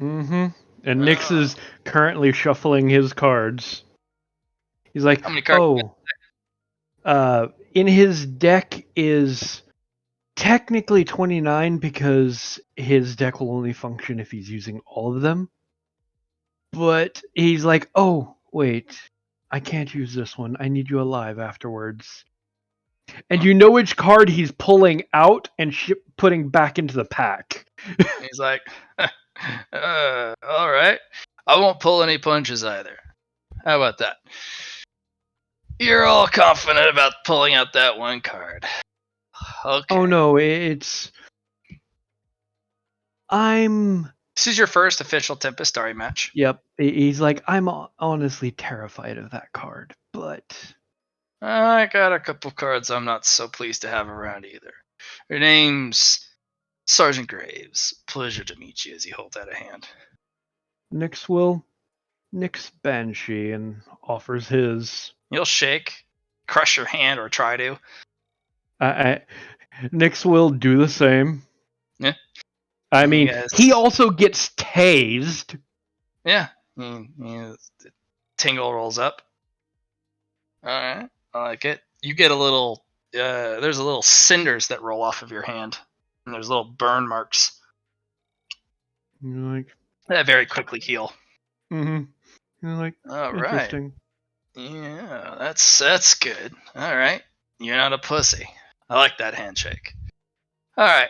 Mm-hmm. And Nyx is currently shuffling his cards. He's like, How many cards? In his deck is technically 29 because his deck will only function if he's using all of them. But he's like, oh, wait, I can't use this one. I need you alive afterwards. And you know which card he's pulling out and putting back into the pack. He's like, all right. I won't pull any punches either. How about that? You're all confident about pulling out that one card. Okay. Oh no, This is your first official Tempest Starry match. Yep. He's like, I'm honestly terrified of that card, but I got a couple cards I'm not so pleased to have around either. Your name's Sergeant Graves. Pleasure to meet you as you hold out a hand. Nyx Banshee and offers his. You'll shake, crush your hand, or try to. Nyx will do the same. Yeah. I mean, he also gets tased. Yeah. The tingle rolls up. Alright. I like it. You get a little there's a little cinders that roll off of your hand. And there's little burn marks. You're like, that very quickly heal. Mm-hmm. You're like, interesting. Yeah, that's good. Alright. You're not a pussy. I like that handshake. Alright.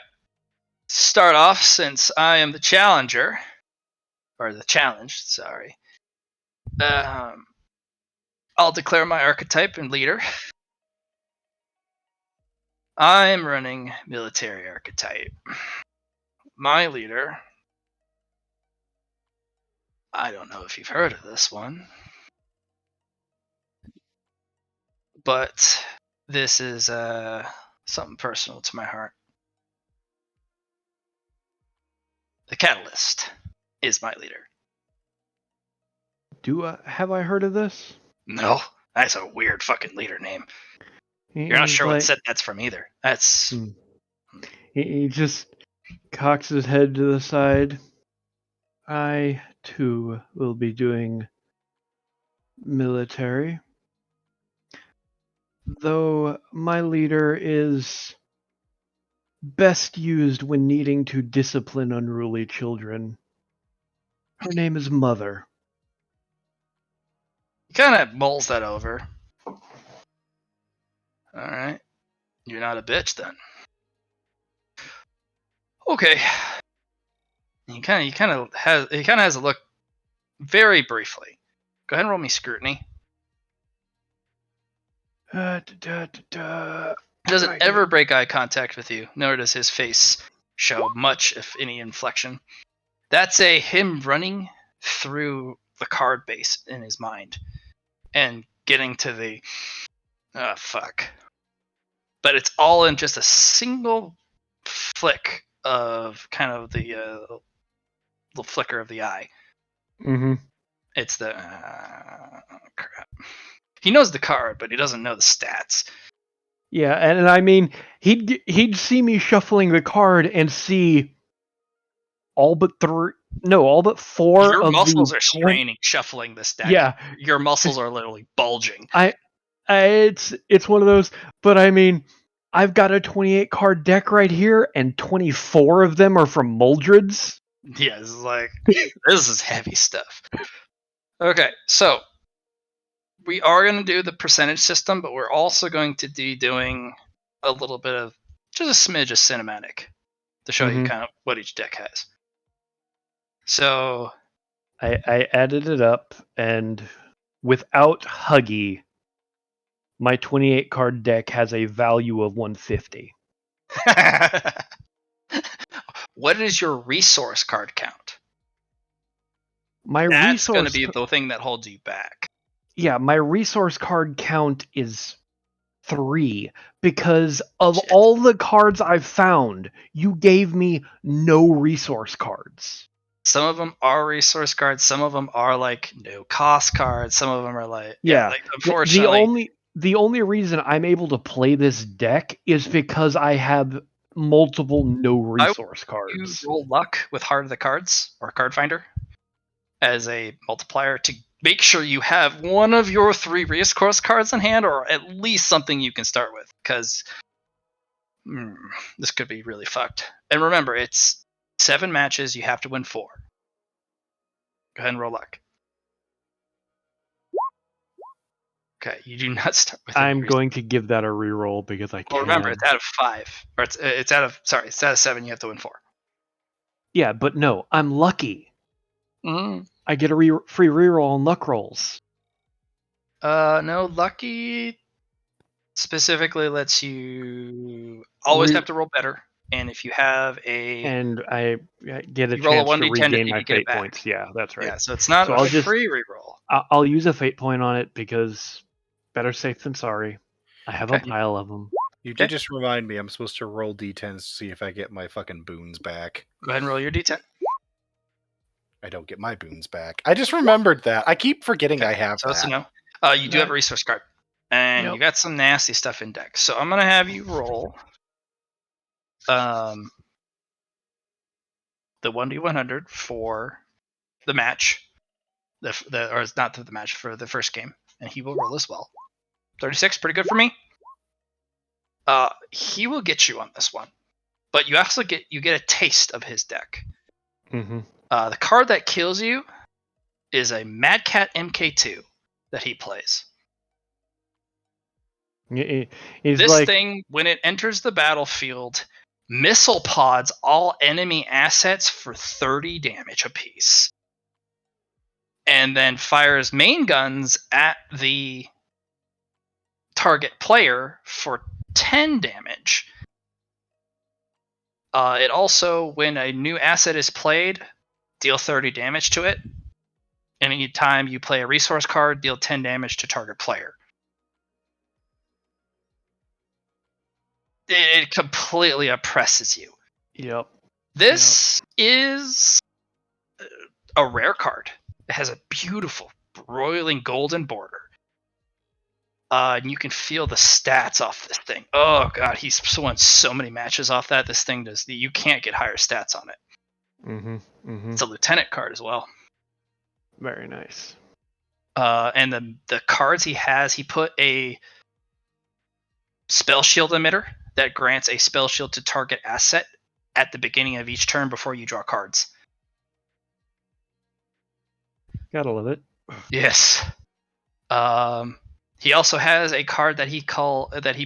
Start off, since I am the challenger. Or the challenged, sorry. I'll declare my archetype and leader. I'm running military archetype. My leader, I don't know if you've heard of this one, but this is something personal to my heart. The Catalyst is my leader. Have I heard of this? No, that's a weird fucking leader name. You're not sure what set that's from either. That's. He just cocks his head to the side. I, too, will be doing military. Though my leader is best used when needing to discipline unruly children. Her name is Mother. He kind of mulls that over. Alright. You're not a bitch then. Okay. He kind of has a look very briefly. Go ahead and roll me scrutiny. Doesn't ever break eye contact with you, nor does his face show much, if any, inflection. That's him running through the card base in his mind and getting to the fuck. But it's all in just a single flick of kind of the flicker of the eye. Mm-hmm. It's the crap. He knows the card, but he doesn't know the stats. Yeah, and I mean, he'd see me shuffling the card and see all but four Your of muscles the are straining shuffling this deck. Yeah, your muscles are literally bulging. It's one of those, but I mean, I've got a 28 card deck right here, and 24 of them are from Muldred's. Yeah, this is like this is heavy stuff. Okay, so we are going to do the percentage system, but we're also going to be doing a little bit of just a smidge of cinematic to show you kind of what each deck has. So I added it up, and without Huggy, my 28 card deck has a value of 150. What is your resource card count? My That's going to resource be the thing that holds you back. Yeah, my resource card count is 3 because of Shit. all the cards I've found, you gave me no resource cards. Some of them are resource cards. Some of them are like no cost cards. Some of them are like like unfortunately. The only reason I'm able to play this deck is because I have multiple no resource You cards. roll luck with Heart of the Cards or Card Finder as a multiplier to make sure you have one of your 3 resource cards in hand, or at least something you can start with, because this could be really fucked. And remember, it's 7 matches. You have to win 4. Go ahead and roll luck. Okay, you do not start with any I'm resource. going to give that a reroll because I can. Well, remember, it's out of 5, or it's out of 7. You have to win 4. Yeah, but no, I'm lucky. Mm. I get a free reroll on luck rolls. No, lucky specifically lets you always have to roll better, and if you have and I get a you roll a chance to 1d10 regain if my you get it fate back. points. Yeah, that's right. Yeah, so it's not So a I'll just- free reroll. I'll use a fate point on it because better safe than sorry. I have a pile of them. You did just remind me I'm supposed to roll d10s to see if I get my fucking boons back. Go ahead and roll your d10. I don't get my boons back. I just remembered that. I keep forgetting I have So that's that. a no. You do have a resource card, and you got some nasty stuff in deck. So I'm gonna have you roll the 1d100 for the match, or it's not the match, for the first game, and he will roll as well. 36, pretty good for me. He will get you on this one, but you also get a taste of his deck. Mm-hmm. The card that kills you is a Mad Cat MK2 that he plays. This thing, when it enters the battlefield, missile pods all enemy assets for 30 damage apiece, and then fires main guns at the target player for 10 damage. It also, when a new asset is played, deal 30 damage to it. And anytime you play a resource card, deal 10 damage to target player. It completely oppresses you. Yep. This is a rare card. It has a beautiful broiling golden border. And you can feel the stats off this thing. Oh god, he's won so many matches off that. This thing does. You can't get higher stats on it. Mm-hmm. Mm-hmm. It's a lieutenant card as well. Very nice. And the cards he has, he put a spell shield emitter that grants a spell shield to target asset at the beginning of each turn before you draw cards. Gotta love it. Yes. He also has a card that he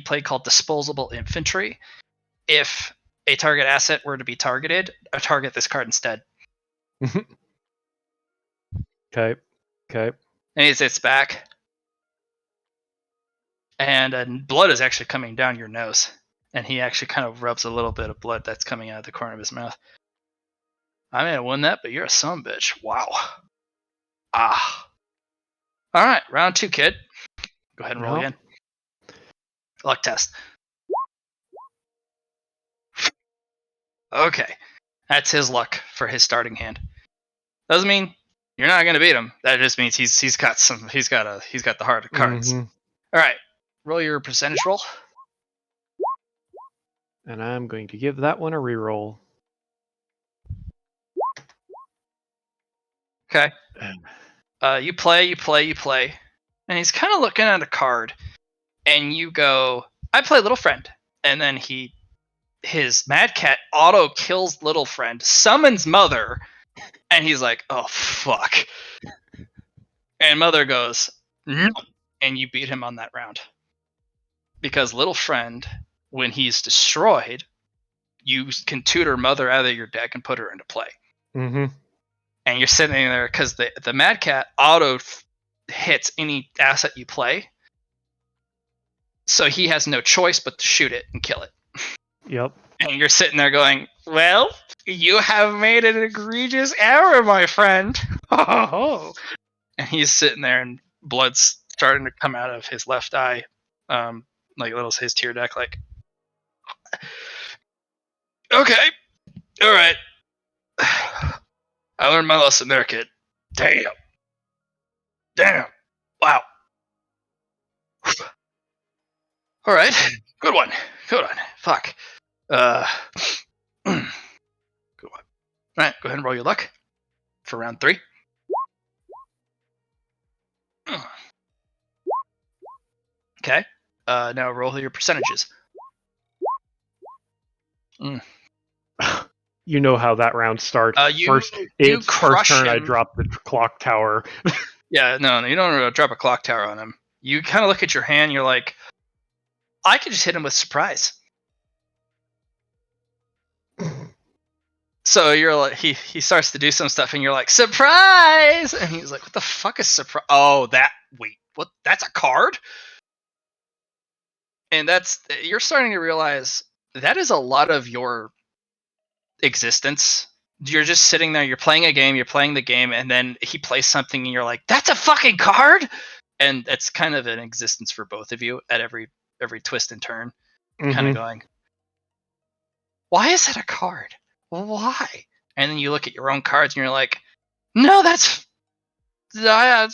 played called Disposable Infantry. If a target asset were to be targeted, target this card instead. Okay. And it's back. And blood is actually coming down your nose. And he actually kind of rubs a little bit of blood that's coming out of the corner of his mouth. I may have won that, but you're a son of a bitch. Wow. Alright, round 2, kid. Go ahead and roll again. Luck test. Okay. That's his luck for his starting hand. Doesn't mean you're not gonna beat him. That just means he's got the heart of cards. Mm-hmm. Alright. Roll your percentage roll. And I'm going to give that one a reroll. Okay. You play. And he's kind of looking at a card. And you go, I play Little Friend. And then his Mad Cat auto kills Little Friend, summons Mother, and he's like, oh fuck. And Mother goes, no. And you beat him on that round. Because Little Friend, when he's destroyed, you can tutor Mother out of your deck and put her into play. Mm-hmm. And you're sitting there because the Mad Cat auto hits any asset you play. So he has no choice but to shoot it and kill it. Yep. And you're sitting there going, well, you have made an egregious error, my friend. And he's sitting there, and blood's starting to come out of his left eye, like his tear duct. Like, okay, all right. I learned my lesson there, kid. Damn, wow. All right, good one. Fuck. Good one. All right, go ahead and roll your luck for round 3. Okay. Now roll your percentages. You know how that round starts. You first crush turn, I him. drop the clock tower. Yeah, no, you don't drop a clock tower on him. You kind of look at your hand, you're like, I could just hit him with surprise. So you're like, he starts to do some stuff, and you're like, surprise! And he's like, what the fuck is surprise? Oh, what? That's a card? And you're starting to realize that is a lot of your existence. You're just sitting there, you're playing a game, you're playing the game, and then he plays something, and you're like, that's a fucking card! And that's kind of an existence for both of you at every twist and turn. Kind of going, why is that a card? Why? And then you look at your own cards, and you're like, no, that's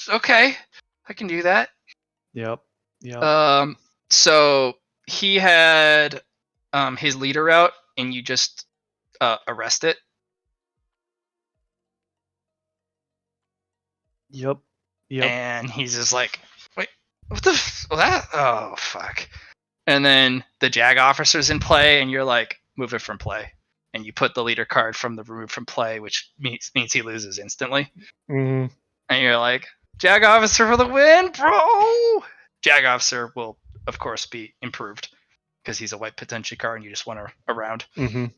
okay. I can do that. Yep. So he had his leader out, and you just arrest it. Yep. And he's just like, wait, what the that? Oh fuck! And then the JAG officer's in play, and you're like, move it from play, and you put the leader card from the remove from play, which means he loses instantly. And you're like, JAG officer for the win, bro! JAG officer will, of course, be improved because he's a white potential card, and you just want a round. He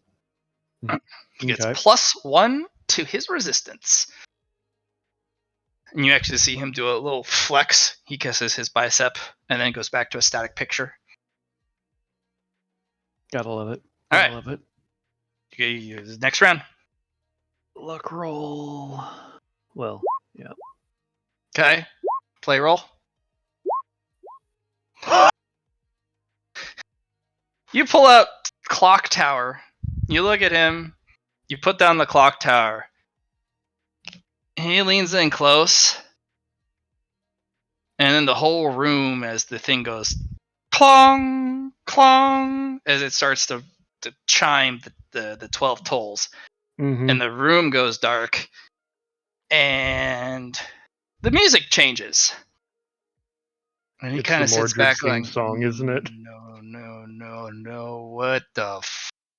gets +1 to his resistance. And you actually see him do a little flex. He kisses his bicep and then goes back to a static picture. Gotta love it. All right. Love it. Next round. Luck roll. Well, yeah. Okay. Play roll. You pull out clock tower. You look at him. You put down the clock tower. He leans in close. And then the whole room, as the thing goes clong, clong, as it starts to chime the 12 tolls. And the room goes dark. And the music changes. And he kind of sits back like, song, isn't it? No, what the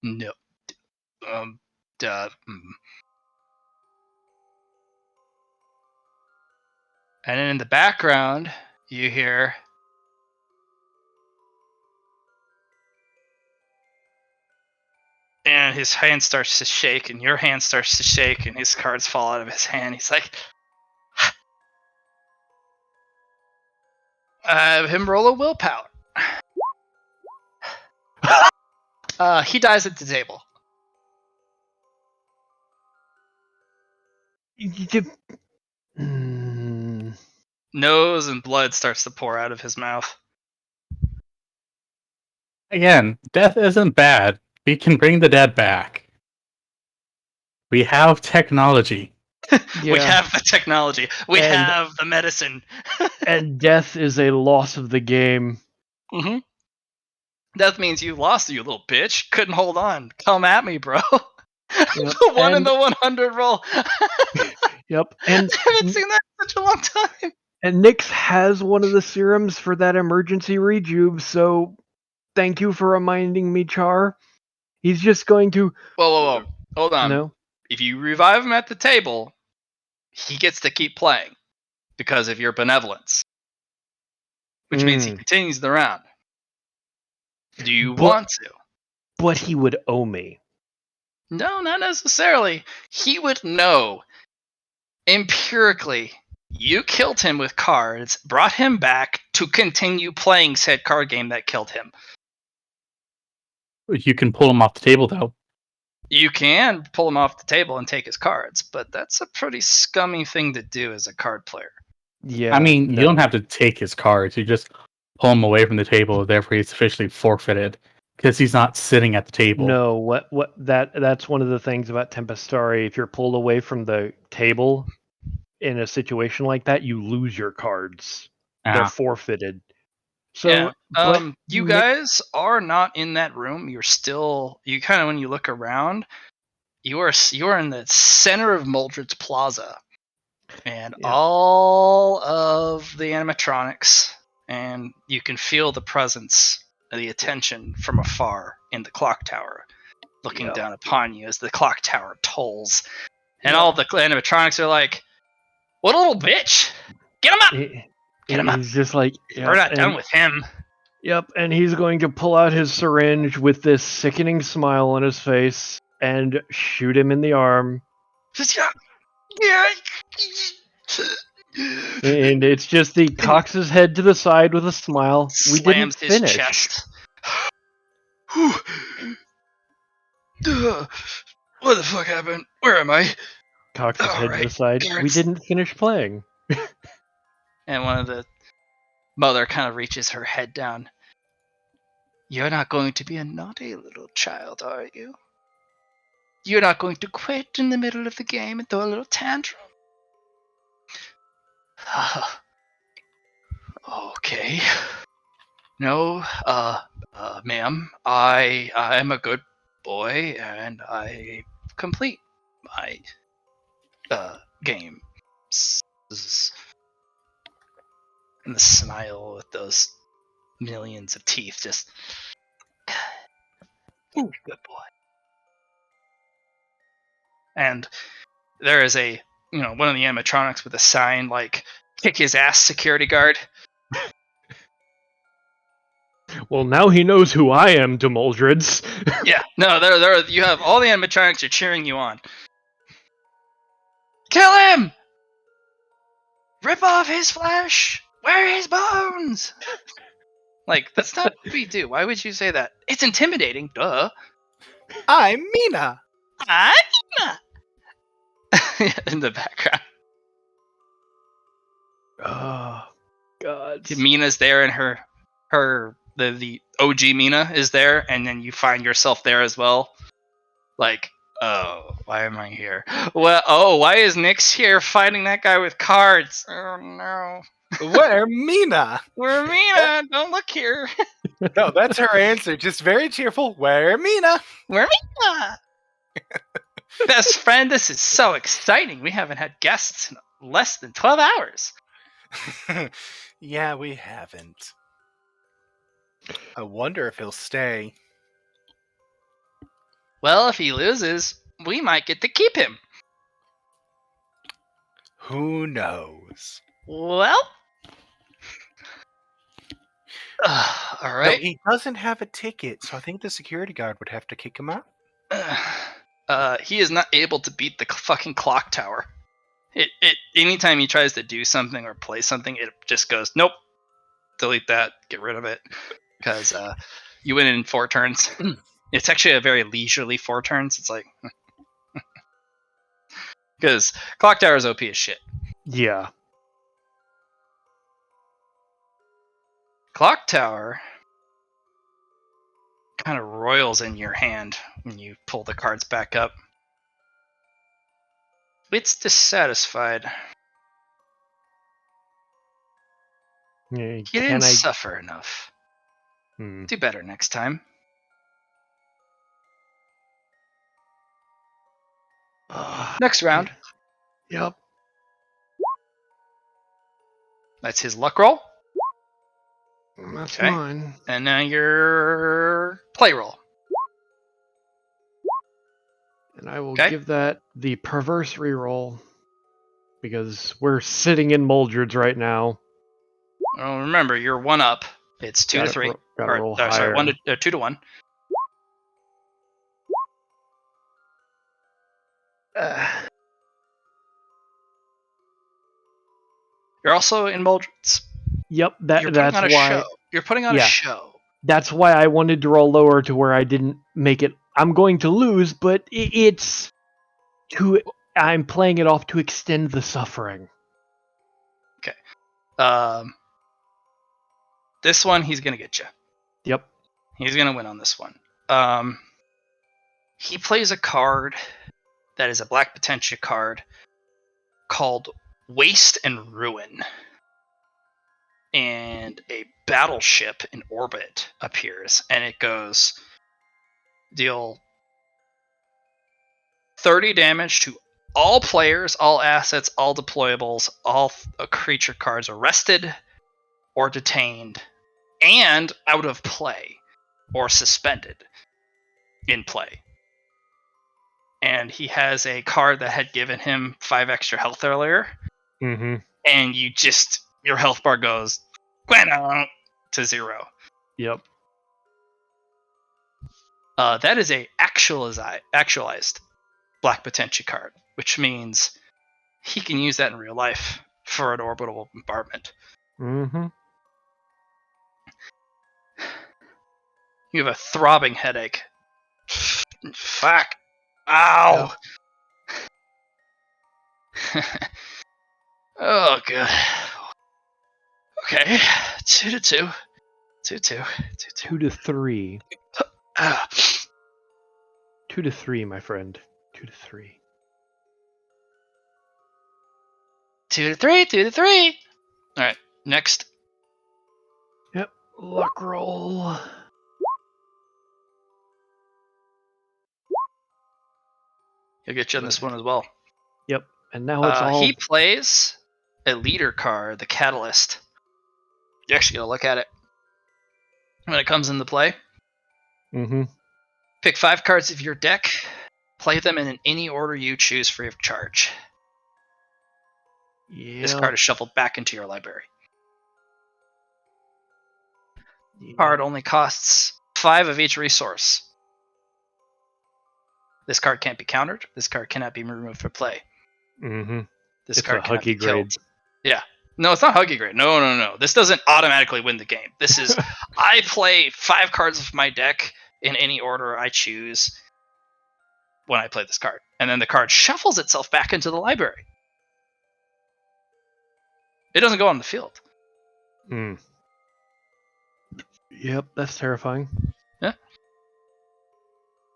no. And then in the background, you hear and his hand starts to shake, and your hand starts to shake, and his cards fall out of his hand. He's like, have him roll a willpower. He dies at the table. Nose and blood starts to pour out of his mouth. Again, death isn't bad. We can bring the dead back. We have technology. We have the technology. We have the medicine. And death is a loss of the game. Mm-hmm. Death means you lost, you little bitch. Couldn't hold on. Come at me, bro. The 1 in the 100 roll. Yep. And I haven't seen that in such a long time. And Nyx has one of the serums for that emergency rejuve, so thank you for reminding me, Char. He's just going to... Whoa. Hold on. No? If you revive him at the table, he gets to keep playing because of your benevolence. Which means he continues the round. Do you want to? But he would owe me. No, not necessarily. He would know empirically you killed him with cards, brought him back to continue playing said card game that killed him. You can pull him off the table, though. You can pull him off the table and take his cards, but that's a pretty scummy thing to do as a card player. Yeah. I mean, no. you don't have to take his cards. You just pull him away from the table. Therefore, he's officially forfeited because he's not sitting at the table. No, that's one of the things about Tempestari. If you're pulled away from the table in a situation like that, you lose your cards. They're Ah. forfeited. So, Yeah. but You Nick- guys are not in that room. You're still. You kind of when you look around, you are in the center of Mildred's Plaza, and Yeah. all of the animatronics, and you can feel the presence, the attention from afar in the clock tower, looking Yep. down upon you as the clock tower tolls, and Yep. all the animatronics are like, "What a little bitch! Get him up! Get him up! He's just like, We're not done with him." Yep, and he's going to pull out his syringe with this sickening smile on his face and shoot him in the arm. Just yeah. And it's just he cocks his head to the side with a smile. We Slams didn't his finish. chest. What the fuck happened? Where am I? Cocks his head to the Alright, side. We parents. didn't finish playing. And one of the mother kind of reaches her head down. You're not going to be a naughty little child, are you? You're not going to quit in the middle of the game and throw a little tantrum. Okay. No, ma'am, I am a good boy and I complete my game. And the smile with those millions of teeth just good boy. And there is a one of the animatronics with a sign like kick his ass security guard. Well, now he knows who I am, Demoldrids. Yeah, no, there you have all the animatronics are cheering you on. Kill him! Rip off his flesh! Wear his bones! Like, that's not what we do. Why would you say that? It's intimidating, duh. I'm Mina. I'm Mina! In the background. Oh, God. Mina's there and the OG Mina is there, and then you find yourself there as well. Like, oh, why am I here? Well, oh, why is Nyx here fighting that guy with cards? Oh no. Where Mina? Where Mina? Don't look here. No, that's her answer. Just very cheerful. Where Mina? Where Mina? Best friend, this is so exciting. We haven't had guests in less than 12 hours. Yeah, we haven't. I wonder if he'll stay. Well, if he loses, we might get to keep him. Who knows? Well, all No, right. he doesn't have a ticket, so I think the security guard would have to kick him out. He is not able to beat the fucking clock tower. It anytime he tries to do something or play something, it just goes nope. Delete that. Get rid of it. Because you win in 4 turns. It's actually a very leisurely 4 turns. It's like because clock tower is OP as shit. Yeah. Clock tower kind of roils in your hand when you pull the cards back up. It's dissatisfied. Yeah, You can didn't I? suffer enough. Do better next time. Next round. Yep. That's his luck roll. That's Okay. mine. And now your play roll. And I will Okay. give that the perverse reroll because we're sitting in Moldreds right now. Well, remember, you're 1 up. It's 2 to 3. Gotta Or, roll sorry, higher. 2 to 1. You're also in Moldreds. Yep, You're putting that's on a why. show. You're putting on a Yeah. show. That's why I wanted to roll lower to where I didn't make it I'm going to lose, but it's to. I'm playing it off to extend the suffering. This one, he's gonna get you. Yep. He's gonna win on this one. He plays a card that is a black potentia card called Waste and Ruin. And a battleship in orbit appears, and it goes, deal 30 damage to all players, all assets, all deployables, all creature cards arrested or detained, and out of play or suspended in play. And he has a card that had given him 5 extra health earlier, Mm-hmm. and your health bar goes to 0. Yep. That is a actualized black potentia card, which means he can use that in real life for an orbital bombardment. Mm-hmm. You have a throbbing headache. Fuck. Ow. Oh, good. Okay. 2-2. 2-2. 2 to 3. Ah. 2 to 3, my friend. 2 to 3. 2-3. 2-3. All right. Next. Yep. Luck roll. He'll get you on this one as well. Yep. And now it's all. He plays a leader card, the Catalyst. You're actually going to look at it when it comes into play. Mm-hmm. Pick 5 cards of your deck. Play them in any order you choose free of charge. Yeah. This card is shuffled back into your library. Card only costs 5 of each resource. This card can't be countered. This card cannot be removed for play. Mm-hmm. This It's card a cannot be huggy killed. grade. Yeah. No, it's not huggy grade. No. This doesn't automatically win the game. This is I play 5 cards of my deck in any order I choose when I play this card. And then the card shuffles itself back into the library. It doesn't go on the field. Mm. Yep, that's terrifying. Yeah.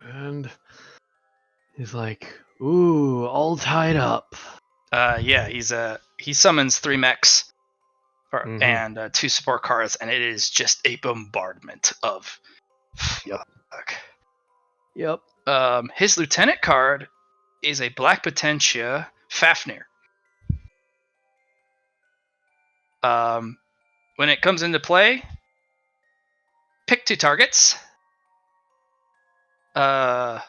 And he's like, ooh, all tied up. Yeah, he summons 3 mechs Mhm. and 2 support cards, and it is just a bombardment of Yep. fuck. Yep. His lieutenant card is a black potentia Fafnir. When it comes into play, pick 2 targets. Or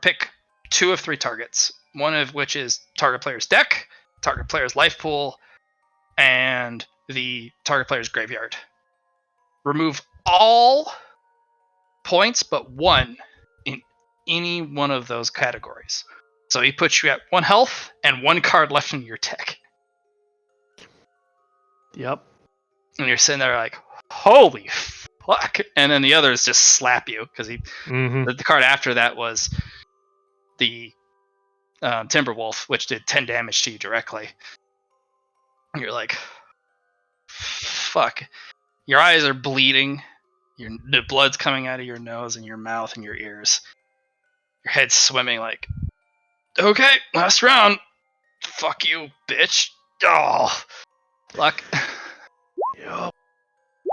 pick 2 of 3 targets. One of which is target player's deck, target player's life pool, and the target player's graveyard. Remove all points but 1 in any one of those categories. So he puts you at 1 health and 1 card left in your deck. Yep. And you're sitting there like, holy fuck. And then the others just slap you because Mm-hmm. the card after that was the Timberwolf, which did 10 damage to you directly. And you're like, fuck. Your eyes are bleeding. The blood's coming out of your nose and your mouth and your ears. Your head's swimming like, okay, last round. Fuck you, bitch. Oh, luck. Yep.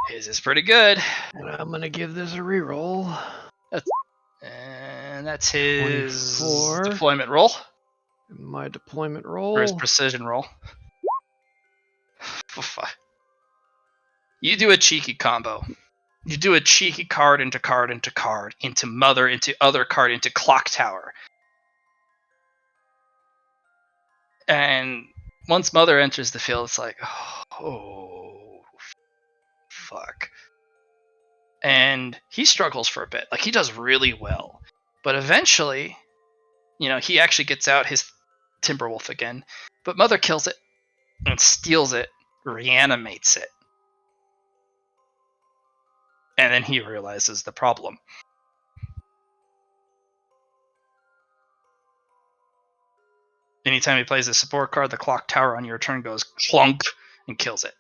His is pretty good. And I'm gonna give this a reroll. And that's his 24. deployment roll. My deployment Or his roll. precision roll. You do a cheeky combo. You do a cheeky card into card into card, into mother, into other card, into clock tower. And once mother enters the field, it's like, oh, fuck. And he struggles for a bit. Like, he does really well. But eventually, he actually gets out his Timberwolf again. But mother kills it and steals it, reanimates it. And then he realizes the problem. Anytime he plays a support card, the clock tower on your turn goes clunk and kills it.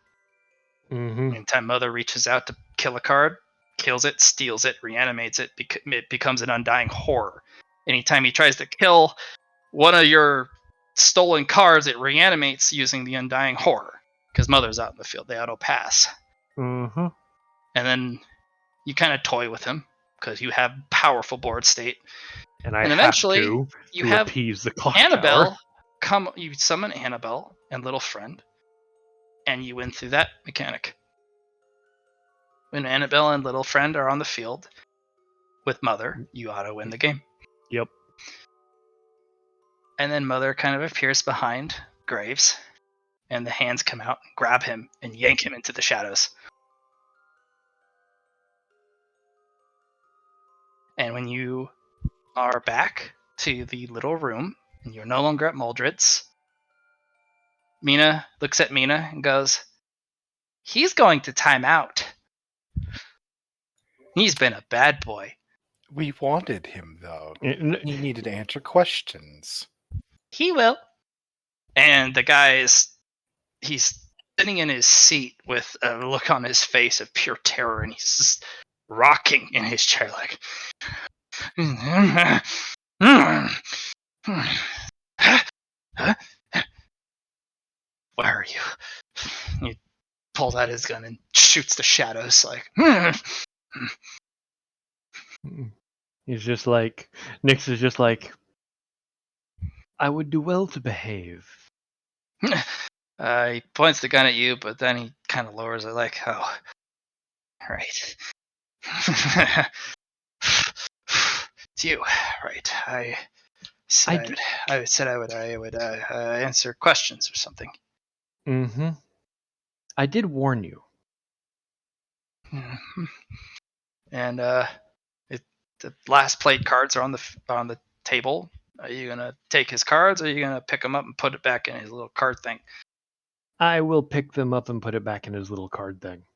Mm-hmm. Anytime Mother reaches out to kill a card, kills it, steals it, reanimates it, it becomes an undying horror. Anytime he tries to kill one of your stolen cards, it reanimates using the undying horror. Because Mother's out in the field, they auto pass. Mm-hmm. And then you kind of toy with him because you have powerful board state. And I And have eventually you to have appease the clock Annabelle tower. you summon Annabelle and Little Friend, and you win through that mechanic. When Annabelle and Little Friend are on the field with Mother, you auto win the game. Yep. And then Mother kind of appears behind Graves, and the hands come out and grab him and yank him into the shadows. And when you are back to the little room, and you're no longer at Maldred's, Mina looks at Mina and goes, "He's going to time out. He's been a bad boy." We wanted him, though. N- He needed to answer questions. "He will." And the guy he's sitting in his seat with a look on his face of pure terror, and he's just rocking in his chair like, "Where are you?" He pulls out his gun and shoots the shadows like, He's just like, Nyx is just like, I would do well to behave. He points the gun at you, but then he kind of lowers it like, "Oh, right." It's you, right? I said I would answer questions or something. Mm-hmm. I did warn you. Mhm. And the last played cards are on the table. Are you gonna take his cards, or are you gonna pick them up and put it back in his little card thing? I will pick them up and put it back in his little card thing.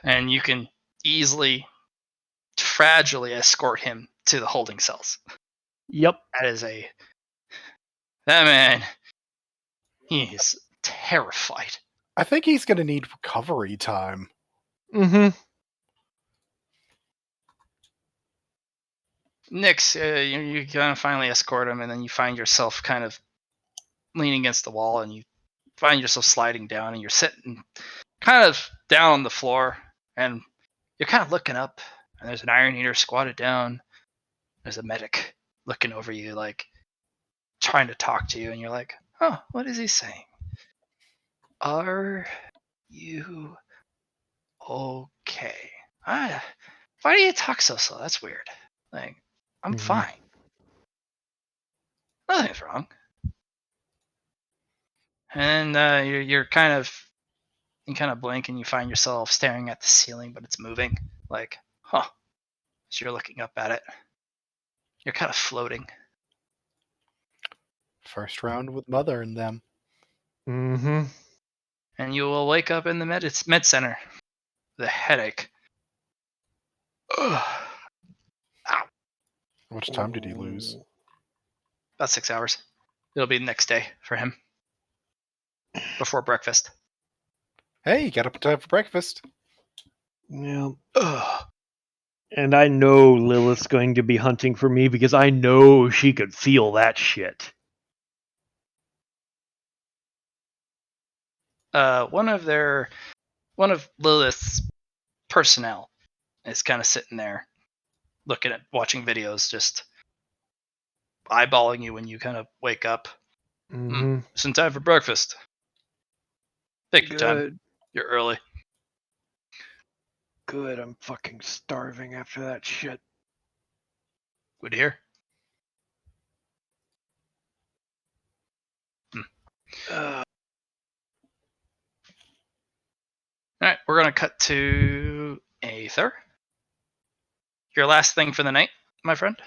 And you can easily, fragilely escort him to the holding cells. Yep. That man, he is terrified. I think he's going to need recovery time. Mm-hmm. Nyx, you kind of finally escort him, and then you find yourself kind of leaning against the wall, and you find yourself sliding down, and you're sitting kind of down on the floor, and you're kind of looking up, and there's an Iron Eater squatted down. There's a medic looking over you, like trying to talk to you, and you're like, "Oh, what is he saying? Are you okay? Why do you talk so slow? That's weird. Like, I'm fine. Nothing's wrong." And you kind of blink and you find yourself staring at the ceiling, but it's moving. Like, huh? As you're looking up at it, you're kind of floating. First round with Mother and them. Mm-hmm. And you will wake up in the med center. The headache. Ugh. Ow. How much time did he lose? About 6 hours. It'll be the next day for him. Before breakfast. Hey, you got up in time for breakfast. Yeah. Ugh. And I know Lilith's going to be hunting for me because I know she could feel that shit. One of Lilith's personnel is kind of sitting there watching videos, just eyeballing you when you kind of wake up. Mm-hmm. It's in time for breakfast. Take your time. Good. You're early. Good. I'm fucking starving after that shit. Good to hear. Uh, All right, we're gonna cut to Aether. Your last thing for the night, my friend.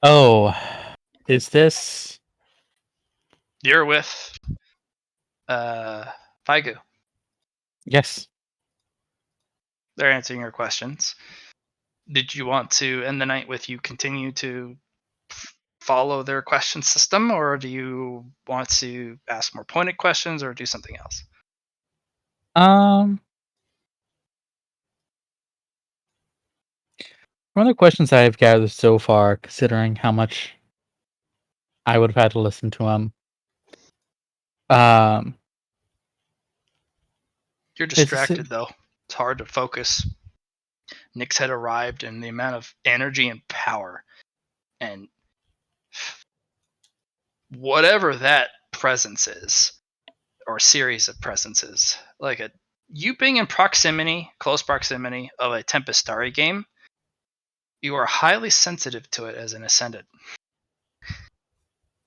Oh, is this? You're with Faigu. Yes. They're answering your questions. Did you want to end the night with you continue to follow their question system, or do you want to ask more pointed questions, or do something else? One of the questions I've gathered so far, considering how much I would have had to listen to him, um, You're is this distracted though. It's hard to focus. Nyx had arrived, and the amount of energy and power, and whatever that presence is, or series of presences, like you being in close proximity of a Tempestari game, you are highly sensitive to it as an Ascendant.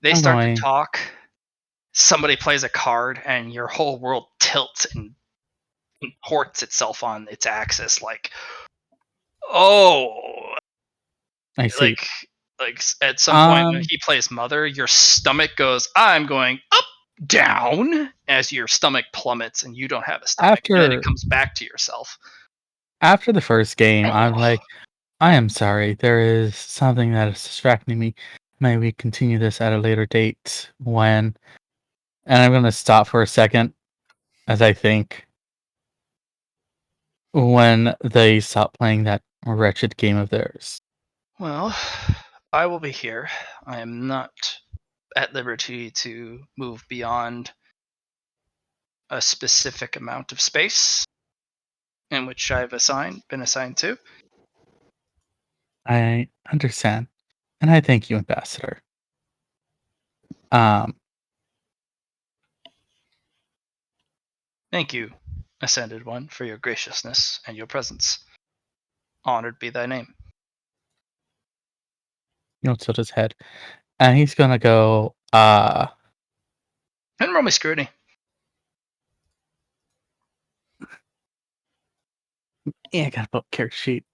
They I'm start to going. talk, somebody plays a card, and your whole world tilts and contorts itself on its axis, like, oh, I see. like at some point when Um, he plays Mother, your stomach goes, I'm going up, down, as your stomach plummets, and you don't have a stomach, and then it after comes back to yourself. after the first game, I'm like, I am sorry. There is something that is distracting me. May we continue this at a later date when? And I'm gonna stop for a second as I think when they stop playing that wretched game of theirs. Well, I will be here. I am not at liberty to move beyond a specific amount of space in which I've been assigned to. I understand, and I thank you, Ambassador. Um, Thank you, Ascended One, for your graciousness and your presence. Honored be thy name. he'll tilt his head, and he's gonna go. And roll me scrutiny. Yeah, I gotta put character sheet.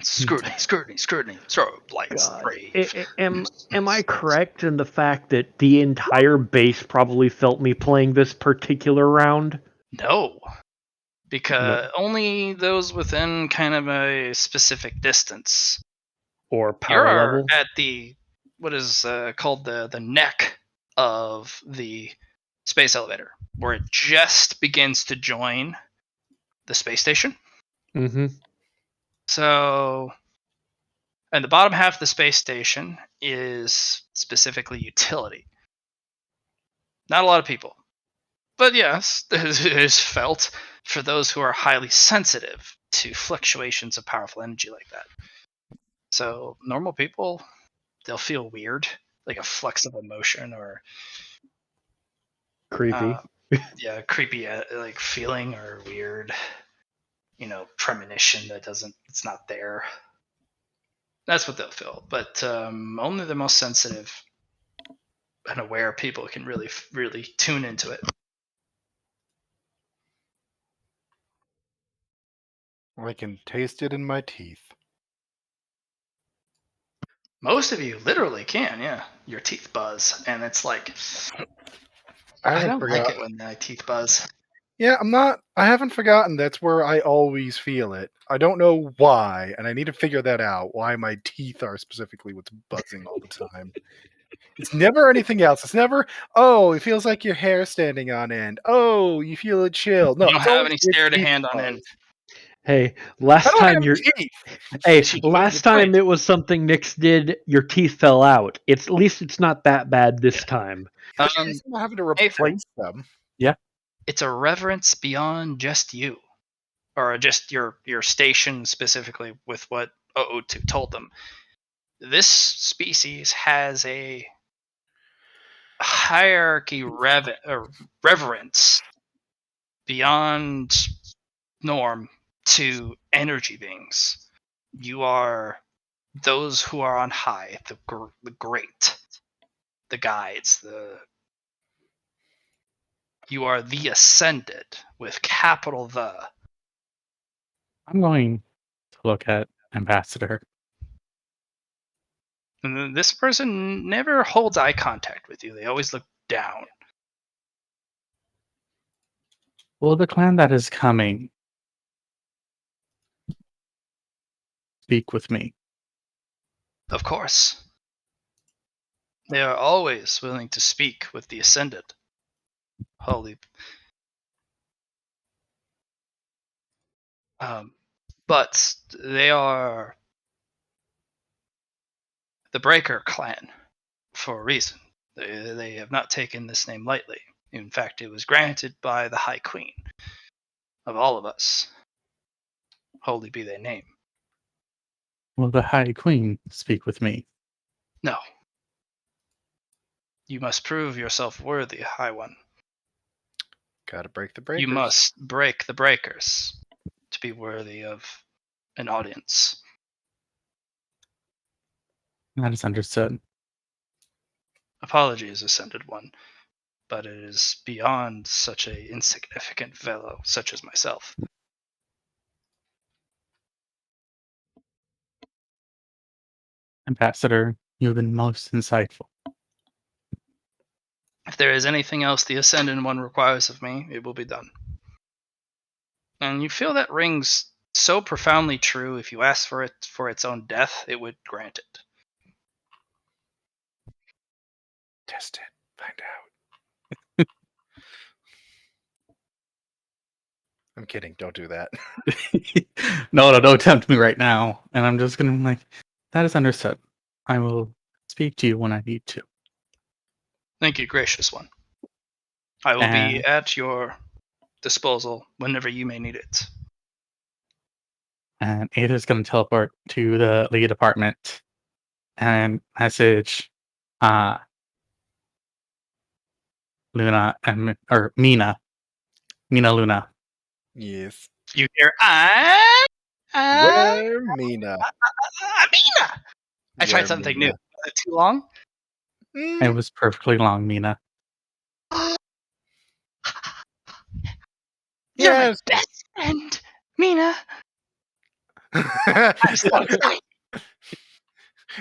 Scrutiny. Throw lights, God, brave. am I correct in the fact that the entire base probably felt me playing this particular round? No, because No, only those within kind of a specific distance. or power You're level? at the what is called the neck of the space elevator, where it just begins to join the space station. Mm-hmm. So, and the bottom half of the space station is specifically utility. Not a lot of people, but yes, it is felt for those who are highly sensitive to fluctuations of powerful energy like that. So, normal people, they'll feel weird, like a flux of emotion, or Creepy. yeah, creepy like feeling, or weird, premonition it's not there. That's what they'll feel. But only the most sensitive and aware people can really tune into it. I can taste it in my teeth. Most of you literally can, yeah. Your teeth buzz, and it's like, I I haven't don't like forgot. it when my teeth buzz. Yeah, I haven't forgotten that's where I always feel it. I don't know why, and I need to figure that out, why my teeth are specifically what's buzzing all the time. It's never anything else. It's never, oh, it feels like your hair standing on end. Oh, you feel a chill. No, You don't it's have always any your stare to teeth hand on end. buzz. Hey, I last don't time have your teeth. hey, You proved last your time point. it was something Nyx did. Your teeth fell out. At least it's not that bad this time. At least I'm not having to Nathan, replace them. it's a reverence beyond just you, or just your station specifically with what 002 told them. This species has a hierarchy reverence beyond norm to energy beings. You are those who are on high, the great, the guides, you are the ascended with capital the. I'm going to look at Ambassador. And this person never holds eye contact with you. They always look down. Will the clan that is coming speak with me. Of course. They are always willing to speak with the Ascended. Holy. But they are the Breaker clan for a reason. They have not taken this name lightly. In fact, it was granted by the High Queen of all of us. Holy be their name. Will the High Queen speak with me? No. You must prove yourself worthy, High One. Gotta break the breakers. You must break the breakers to be worthy of an audience. That is understood. Apologies, Ascended One, but it is beyond such a insignificant fellow such as myself. Ambassador, you have been most insightful. If there is anything else the Ascended One requires of me, it will be done. And you feel that rings so profoundly true. If you ask for it for its own death, it would grant it. Test it. Find out. I'm kidding. Don't do that. No, don't tempt me right now. And I'm just gonna be like, that is understood. I will speak to you when I need to. Thank you, gracious one. I will be And at your disposal whenever you may need it. and Ada's gonna teleport to the lead apartment and message Luna or Mina. Mina Luna. Yes. You hear, Where Mina? Mina! I tried Where something new. Mina? Was it too long? It was perfectly long, Mina. You're my Yes. best friend, Mina. I'm so excited.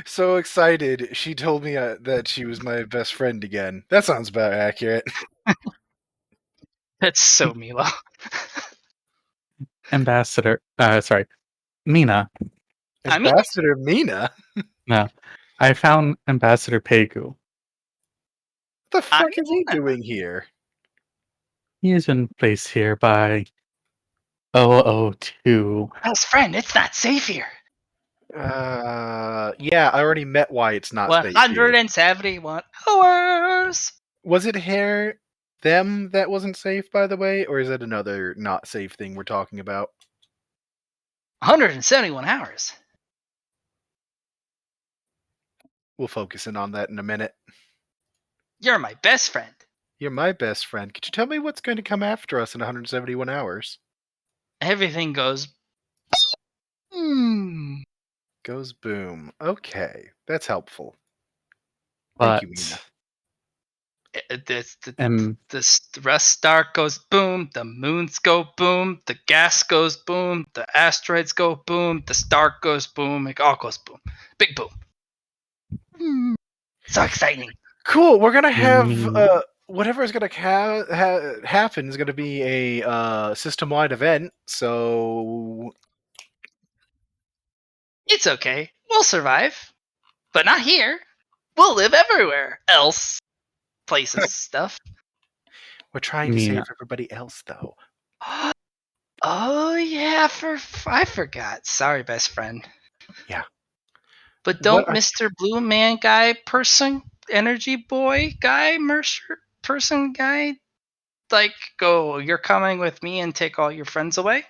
So excited. She told me that she was my best friend again. That sounds about accurate. That's so Milo. Ambassador sorry. Mina. I mean, Ambassador Mina? No. I found Ambassador Pegu. What the I fuck is he doing here? He has been placed here by 002. best friend, it's not safe here. Yeah, I already met why it's not safe here. 171 hours. Was it hair them that wasn't safe, by the way, or is it another not safe thing we're talking about? 171 hours. We'll focus in on that in a minute. You're my best friend. You're my best friend. Could you tell me what's going to come after us in 171 hours? Everything goes. Goes boom. Okay, that's helpful. But Thank you, Mina. The rest star goes boom, the moons go boom, the gas goes boom, the asteroids go boom, the star goes boom, it all goes boom. Big boom. So exciting. Cool. We're gonna have Mm. whatever is gonna happen is gonna be a system-wide event. So It's okay. We'll survive. But not here. We'll live everywhere else. Places, stuff. we're trying to save Mina. everybody else, though. Oh yeah, I forgot. Sorry, best friend. Yeah. But What don't are- Mr. Blue Man guy person energy boy guy Mercer person guy like go, you're coming with me and take all your friends away?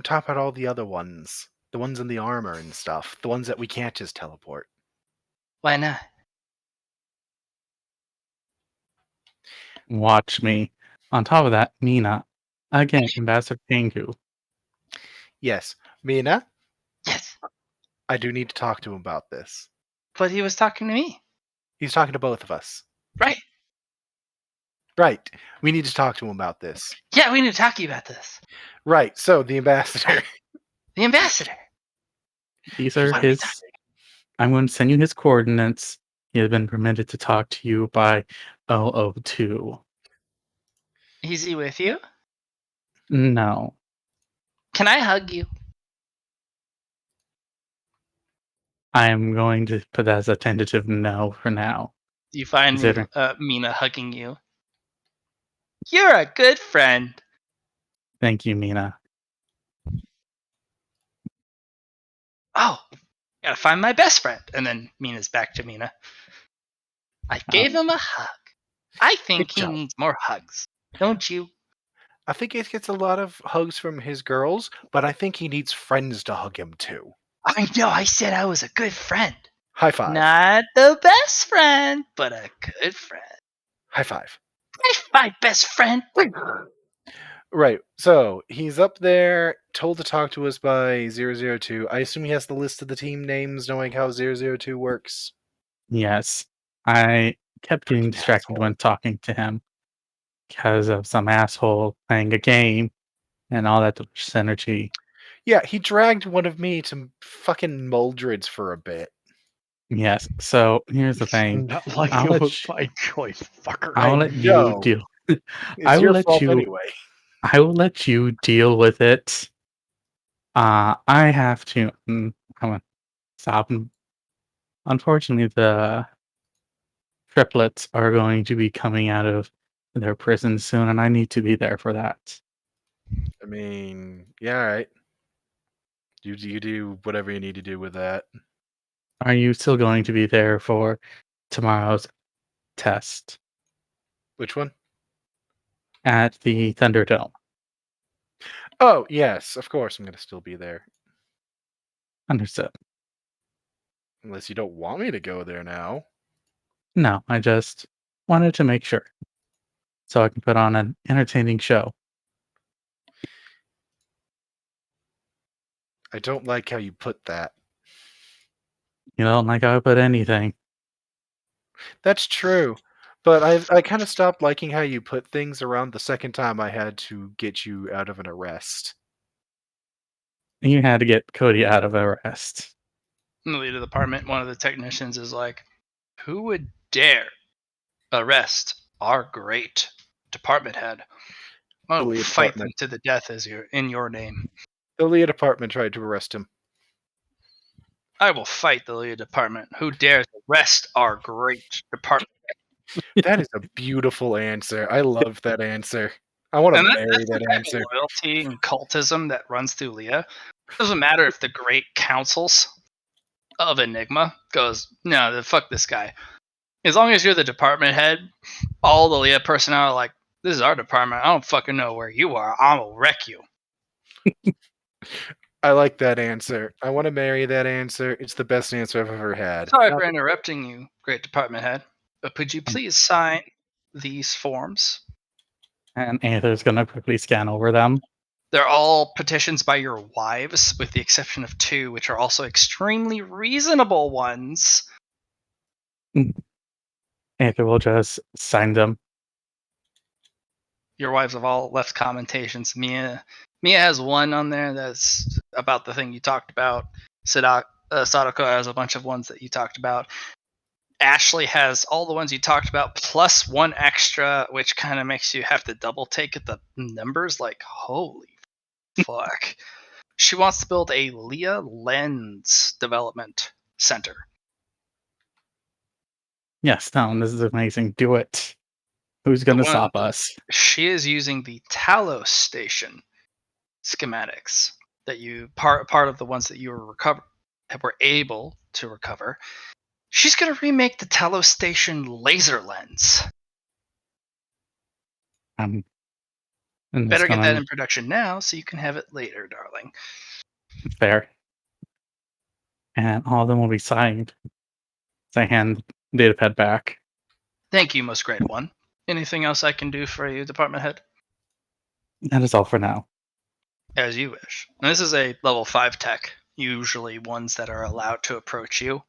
Talk about all the other ones, the ones in the armor and stuff, the ones that we can't just teleport. Why not? Watch me. On top of that, Mina. Again, Ambassador Pengu. Yes, Mina. Yes. I do need to talk to him about this. But he was talking to me. He's talking to both of us. Right. Right. We need to talk to him about this. Yeah, we need to talk to you about this. Right. So the ambassador. The ambassador. These are What are we his. I'm going to send you his coordinates. He has been permitted to talk to you by 002. Is he with you? No. Can I hug you? I am going to put that as a tentative no for now. You find Considering- Mina hugging you. You're a good friend. Thank you, Mina. Oh, gotta find my best friend. And then Mina's back to Mina. I gave him a hug. I think Good he job. needs more hugs. Don't you? I think he gets a lot of hugs from his girls, but I think he needs friends to hug him too. I know, I said I was a good friend. High five. Not the best friend, but a good friend. High five. My best friend. Right. So he's up there, told to talk to us by 002. I assume he has the list of the team names, knowing how 002 works. Yes. I kept getting Freaking distracted asshole. when talking to him because of some asshole playing a game and all that delicious energy. Yeah, he dragged one of me to fucking Muldred's for a bit. Yes. So here's the thing. Not like I'll it let was you- my choice, fucker. I'll let you know. deal. It's I will your let fault you. anyway. I will let you deal with it. I have to. Come on, stop. Unfortunately, the triplets are going to be coming out of their prison soon, and I need to be there for that. I mean, yeah, all right. You do whatever you need to do with that. Are you still going to be there for tomorrow's test Which one? at the Thunderdome? Oh, yes, of course I'm going to still be there. Understood. Unless you don't want me to go there now. No, I just wanted to make sure so I can put on an entertaining show. I don't like how you put that. You don't like how I put anything. That's true. But I kind of stopped liking how you put things around the second time I had to get you out of an arrest. You had to get Cody out of arrest. In the lead of the department, one of the technicians is like, who would dare arrest our great department head? I will Leah fight them department. to the death in your name. The Leah department tried to arrest him. I will fight the lead department. Who dares arrest our great department? That is a beautiful answer. I love that answer. I want to And marry that's the that type answer. of loyalty and cultism that runs through Leah. It doesn't matter if the great councils of Enigma goes, no, fuck this guy. As long as you're the department head, all the Leah personnel are like, this is our department. I don't fucking know where you are. I'm gonna wreck you. I like that answer. I want to marry that answer. It's the best answer I've ever had. Sorry for interrupting you, great department head. But could you please sign these forms? And Aether's gonna quickly scan over them. They're all petitions by your wives, with the exception of 2, which are also extremely reasonable ones. Aether will just sign them. Your wives have all left commentations. Mia has one on there that's about the thing you talked about. Sadako has a bunch of ones that you talked about. Ashley has all the ones you talked about, plus one extra, which kind of makes you have to double take at the numbers. Like, holy fuck. She wants to build a Leah Lens development center. Yes, no, this is amazing. Do it. Who's gonna stop us? She is using the Talos station schematics that you part of the ones that you were able to recover. She's gonna remake the Talos station laser lens. And Better get that in production now so you can have it later, darling. Fair. And all of them will be signed. So I hand Datapad back. Thank you, most great one. Anything else I can do for you, department head? That is all for now. As you wish. And this is a level 5 tech, usually ones that are allowed to approach you.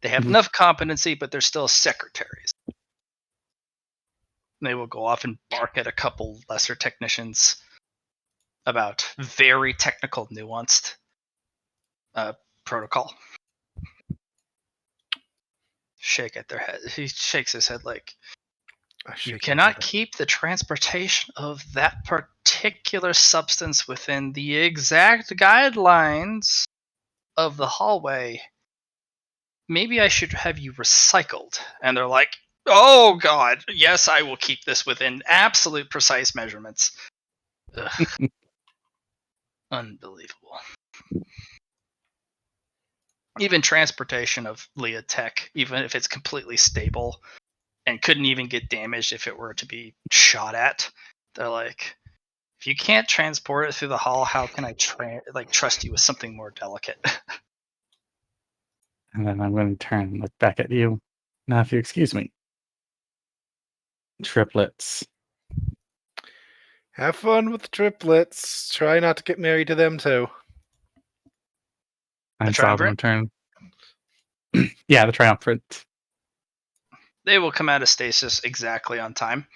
They have enough competency, but they're still secretaries. They will go off and bark at a couple lesser technicians about very technical, nuanced protocol. Shake at their head. He shakes his head like, you cannot keep the transportation of that particular substance within the exact guidelines of the hallway maybe I should have you recycled. And they're like, oh god, yes, I will keep this within absolute precise measurements. Ugh. Unbelievable. Even transportation of Leah tech, even if it's completely stable and couldn't even get damaged if it were to be shot at, they're like, if you can't transport it through the hull, how can I trust you with something more delicate? And then I'm going to turn and look back at you. Now, if you excuse me. Triplets. Have fun with the triplets. Try not to get married to them too. And Sovereign turn. Yeah, the triumphant. They will come out of stasis exactly on time.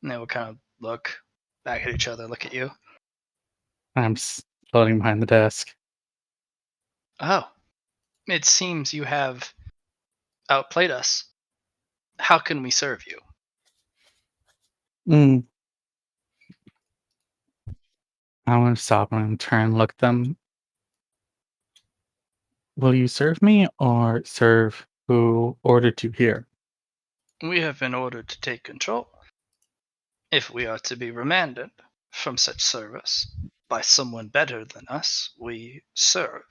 And they will kind of look back at each other, look at you. I'm floating behind the desk. Oh, it seems you have outplayed us. How can we serve you? I want to stop and turn and look at them. Will you serve me or serve who ordered you here? We have been ordered to take control. If we are to be remanded from such service by someone better than us, we serve.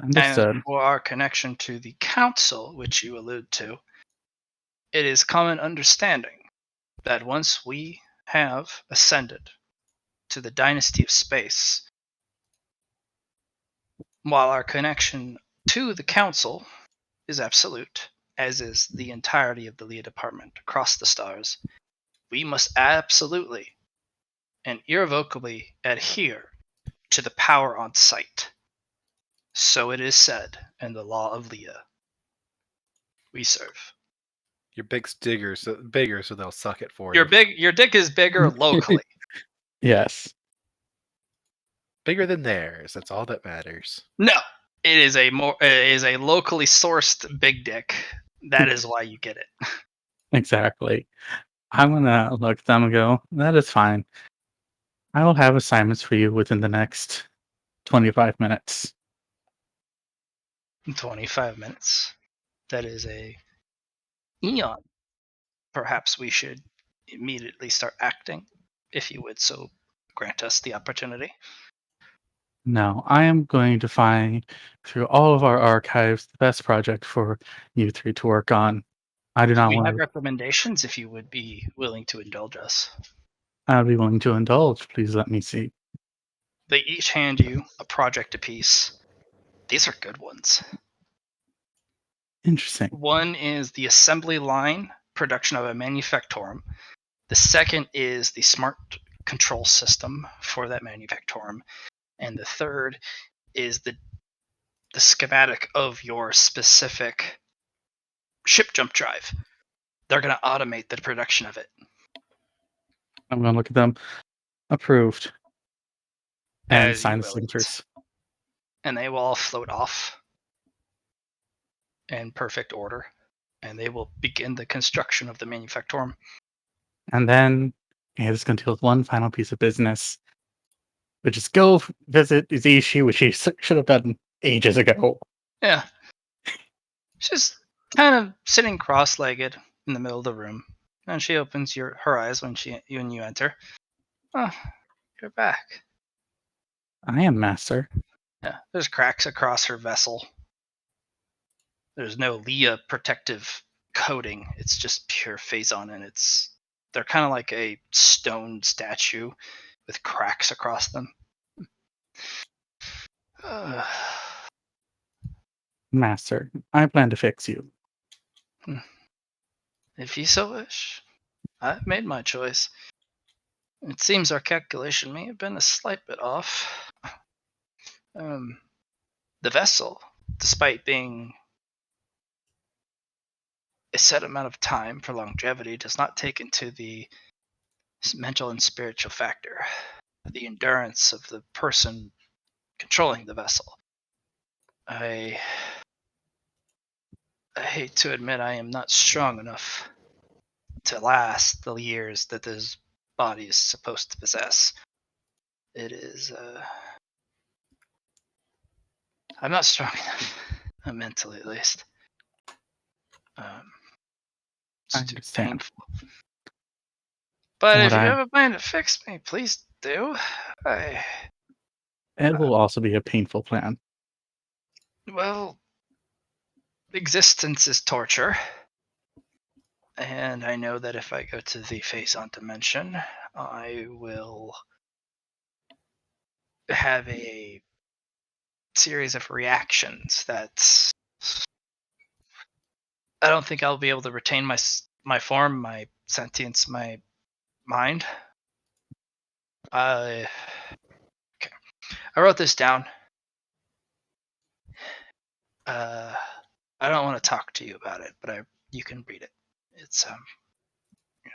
Understood. And for our connection to the council, which you allude to, it is common understanding that once we have ascended to the dynasty of space, while our connection to the council is absolute, as is the entirety of the Leah department across the stars, we must absolutely and irrevocably adhere to the power on site. So it is said in the law of Leah. We serve. Your big's bigger, so they'll suck it for Your you. your dick is bigger locally. Yes. Bigger than theirs. That's all that matters. No, it is a locally sourced big dick. That is why you get it. Exactly. I'm gonna look at them and go, that is fine. I will have assignments for you within the next 25 minutes. 25 minutes. That is a eon. Perhaps we should immediately start acting, if you would so grant us the opportunity. No, I am going to find through all of our archives the best project for you three to work on. I do not We want have to. recommendations if you would be willing to indulge us. I'd be willing to indulge. Please let me see. They each hand you a project apiece. These are good ones. Interesting. One is the assembly line production of a manufactorum. The second is the smart control system for that manufactorum. And the third is the schematic of your specific ship jump drive. They're going to automate the production of it. I'm going to look at them. Approved. And As sign you the will it. signatures. And they will all float off in perfect order. And they will begin the construction of the manufactorum. And then it's going to deal with one final piece of business, which is go visit Izishi, which he should have done ages ago. Yeah. She's kind of sitting cross-legged in the middle of the room, and she opens her eyes when you enter. Oh, you're back. I am master. Yeah, there's cracks across her vessel. There's no Leah protective coating. It's just pure Phazon, and they're kind of like a stone statue with cracks across them. Master, I plan to fix you. If you so wish. I've made my choice. It seems our calculation may have been a slight bit off. The vessel, despite being a set amount of time for longevity, does not take into the mental and spiritual factor, the endurance of the person controlling the vessel. I hate to admit I am not strong enough to last the years that this body is supposed to possess. It is, I'm not strong enough. mentally at least. I It's too understand. painful. But What if you I have a plan to fix me, please do. It will also be a painful plan. Well, existence is torture. And I know that if I go to the Phazon dimension, I will have a series of reactions that I don't think I'll be able to retain my form, my sentience, my mind. Okay. I wrote this down. I don't want to talk to you about it, but you can read it. It's yeah.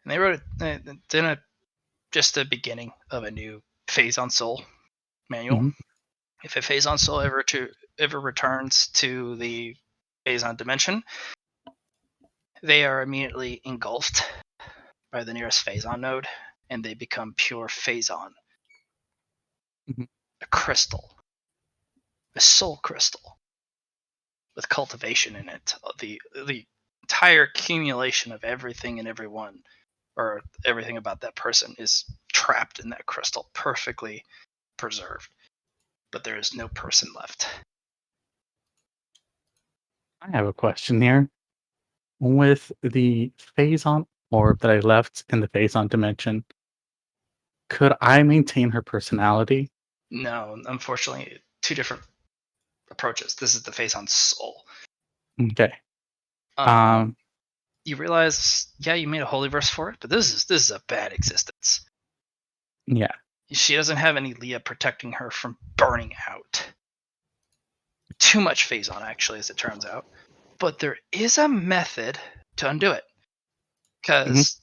And they wrote it in just the beginning of a new Phazon Soul manual. Mhm. If a Phazon Soul ever returns to the Phazon dimension, they are immediately engulfed by the nearest Phazon node, and they become pure Phazon. Mhm. A crystal. A soul crystal. With cultivation in it. The entire accumulation of everything and everyone, or everything about that person, is trapped in that crystal, perfectly preserved. But there is no person left. I have a question here. With the Phazon orb that I left in the Phazon dimension, could I maintain her personality? No, unfortunately, two different approaches. This is the Phazon soul. Okay. Um, you realize, yeah, you made a holy verse for it, but this is a bad existence. Yeah. She doesn't have any Leah protecting her from burning out. Too much Phazon, actually, as it turns out. But there is a method to undo it. Because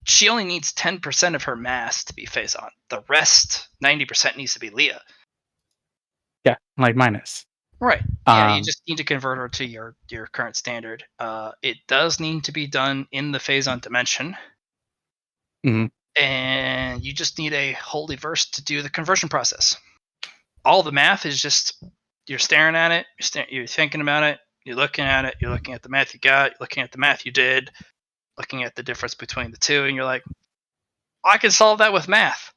she only needs 10% of her mass to be Phazon. The rest, 90%, needs to be Leah. Yeah, like minus. Right. Yeah, you just need to convert her to your current standard. It does need to be done in the Phazon dimension. Mhm. And you just need a holy verse to do the conversion process. All the math is just you're staring at it, you're thinking about it, you're looking at it, you're looking at the math you got, you're looking at the math you did, looking at the difference between the two, and you're like, I can solve that with math.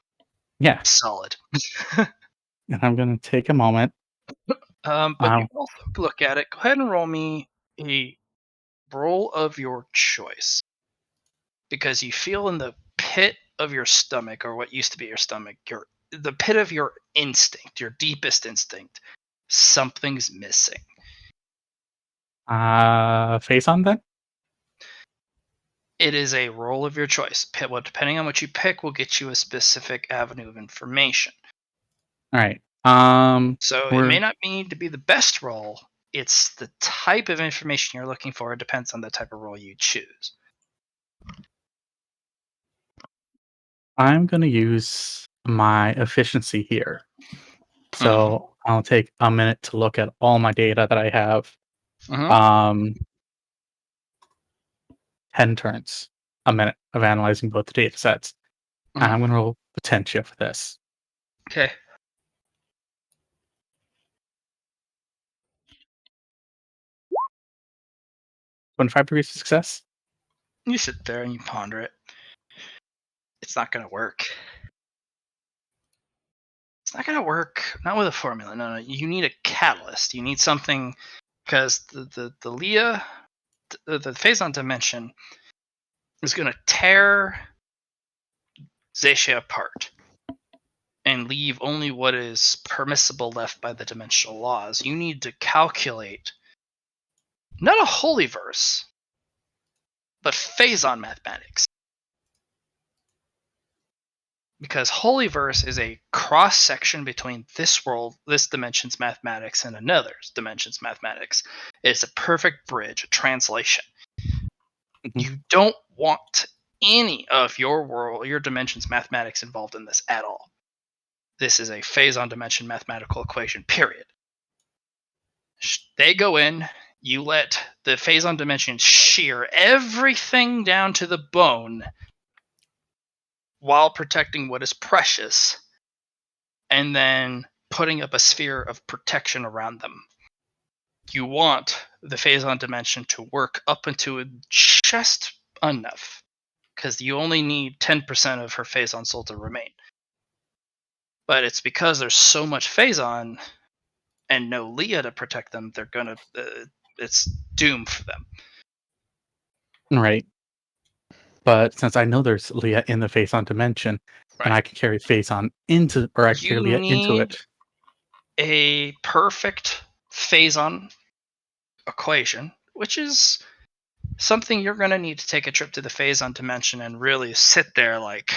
Yeah. Solid. And I'm gonna take a moment. But you can also look at it. Go ahead and roll me a roll of your choice. Because you feel in the pit of your stomach, or what used to be your stomach, the pit of your instinct, your deepest instinct, something's missing. Phazon then? It is a roll of your choice. Well, depending on what you pick, will get you a specific avenue of information. All right. So it may not need to be the best roll. It's the type of information you're looking for. It depends on the type of roll you choose. I'm gonna use my efficiency here. So I'll take a minute to look at all my data that I have. 10 turns, a minute of analyzing both the data sets. And I'm gonna roll Potentia for this. Okay. 25 degrees of success? You sit there and you ponder it. It's not going to work. It's not going to work. Not with a formula. No. You need a catalyst. You need something, because the Leah, the Phazon dimension, is going to tear Zesha apart and leave only what is permissible left by the dimensional laws. You need to calculate not a holy verse, but Phazon mathematics. Because holy verse is a cross section between this world, this dimension's mathematics, and another dimension's mathematics. It's a perfect bridge, a translation. You don't want any of your world, your dimension's mathematics involved in this at all. This is a Phazon dimension mathematical equation, period. They go in, you let the Phazon dimension shear everything down to the bone while protecting what is precious, and then putting up a sphere of protection around them. you want the Phazon dimension to work up into just enough, because you only need 10% of her Phazon soul to remain. But it's because there's so much Phazon and no Leah to protect them, they're gonna. It's doomed for them. Right. But since I know there's Leah in the Phazon dimension, and Right. I can carry Phazon into, or I can carry You Leah into need it. a perfect Phazon equation, which is something you're going to need to take a trip to the Phazon dimension and really sit there like,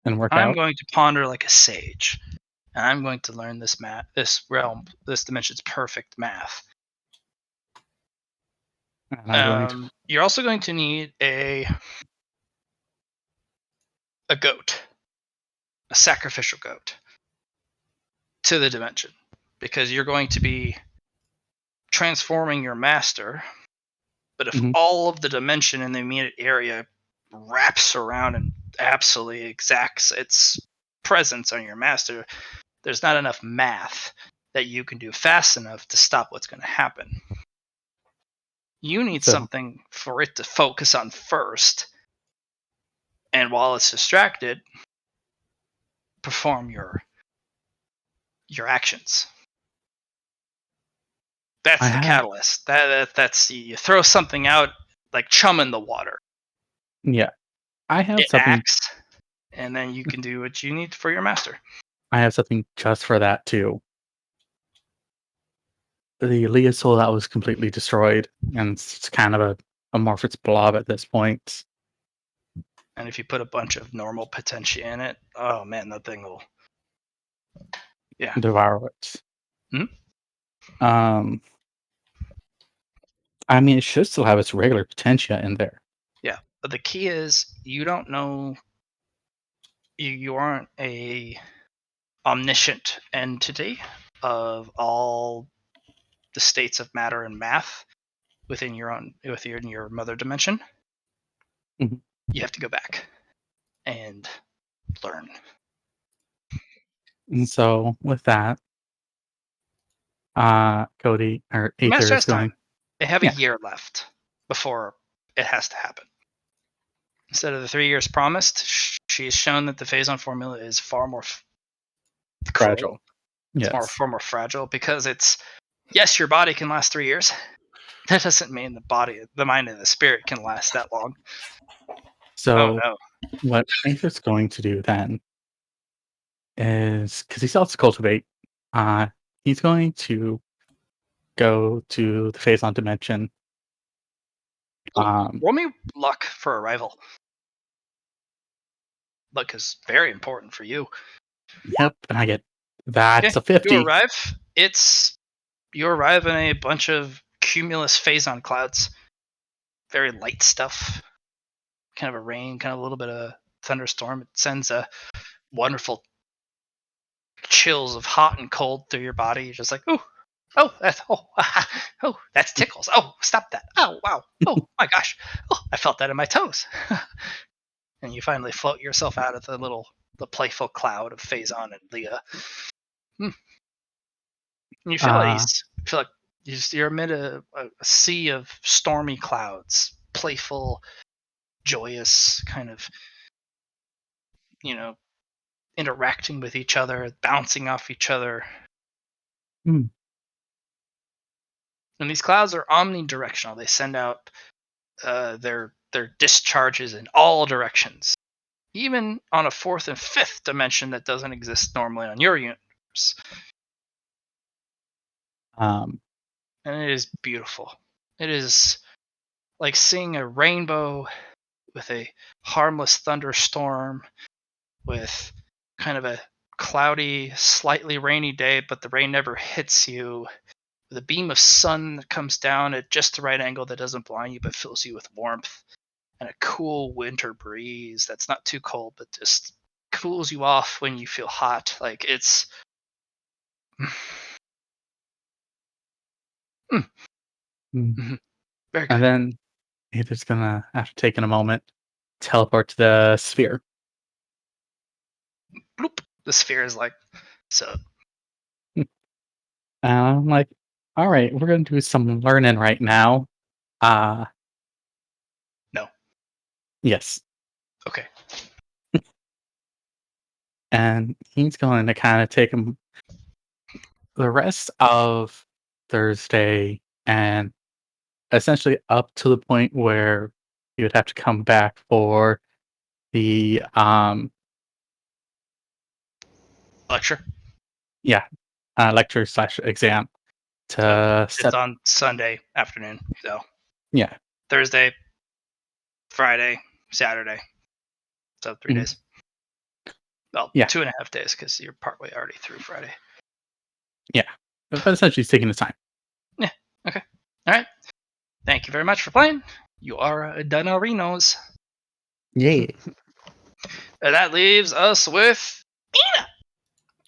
And work I'm out. going to ponder like a sage, and I'm going to learn this math, this realm, this dimension's perfect math. And I'm going to. You're also going to need a goat, a sacrificial goat, to the dimension, because you're going to be transforming your master. But if Mhm. all of the dimension in the immediate area wraps around and absolutely exacts its presence on your master, there's not enough math that you can do fast enough to stop what's going to happen. You need So something for it to focus on first, and while it's distracted, perform your actions. That's I the have, catalyst. That's you throw something out like chum in the water. yeah, I have It something. acts, and then you can do what you need for your master. I have something just for that too. The Leah soul that was completely destroyed, and it's kind of a amorphous blob at this point. And if you put a bunch of normal potentia in it, oh man, that thing will. Yeah. Devour it. Mhm. Um, I mean, it should still have its regular potentia in there. Yeah. But the key is you don't know. You aren't a omniscient entity of all the states of matter and math within your mother dimension. Mhm. You have to go back and learn. And so with that, Cody or The Aether master is has time. going. They have a Yeah. year left before it has to happen. Instead of the 3 years promised, she's shown that the Phazon formula is far more cruel. Fragile. It's Yes. far more fragile because it's, yes, your body can last 3 years. That doesn't mean the mind, and the spirit can last that long. So Oh no. what Aether's going to do then is, because he still has to cultivate, he's going to go to the Phazon dimension. Roll me luck for arrival. Luck is very important for you. Yep, and I get that's Okay, a 50. you arrive in a bunch of cumulus Phazon clouds. Very light stuff. Kind of a rain, kind of a little bit of thunderstorm. It sends a wonderful chills of hot and cold through your body. You're just like, that's oh, that's tickles. Oh, stop that. Oh, wow. Oh my gosh. Oh, I felt that in my toes. And you finally float yourself out of the playful cloud of Phazon and Leah. And you feel at ease. You feel like you're amid a sea of stormy clouds, playful, joyous, kind of, you know, interacting with each other, bouncing off each other. Hmm. And these clouds are omnidirectional. They send out their discharges in all directions, even on a fourth and fifth dimension that doesn't exist normally on your universe. Um, And it is beautiful. It is like seeing a rainbow with a harmless thunderstorm, with kind of a cloudy, slightly rainy day, but the rain never hits you. With a beam of sun that comes down at just the right angle that doesn't blind you but fills you with warmth, and a cool winter breeze that's not too cold but just cools you off when you feel hot. Like it's mm. very good. And then Aether's gonna, after taking a moment, teleport to the sphere. Bloop. The sphere is like, so And I'm like, all right, we're going to do some learning right now. Uh, No. yes. Okay. And he's going to kind of take him the rest of Thursday and essentially up to the point where he would have to come back for the Lecture. yeah, lecture slash exam So to it's set. on Sunday afternoon. So Yeah. Thursday, Friday, Saturday. So 3 Mhm. days. Well, Yeah. 2.5 days because you're partway already through Friday. Yeah. But essentially he's taking his time. Yeah. Okay. All right. Thank you very much for playing. You are Donarinos. Yeah. And that leaves us with Mina.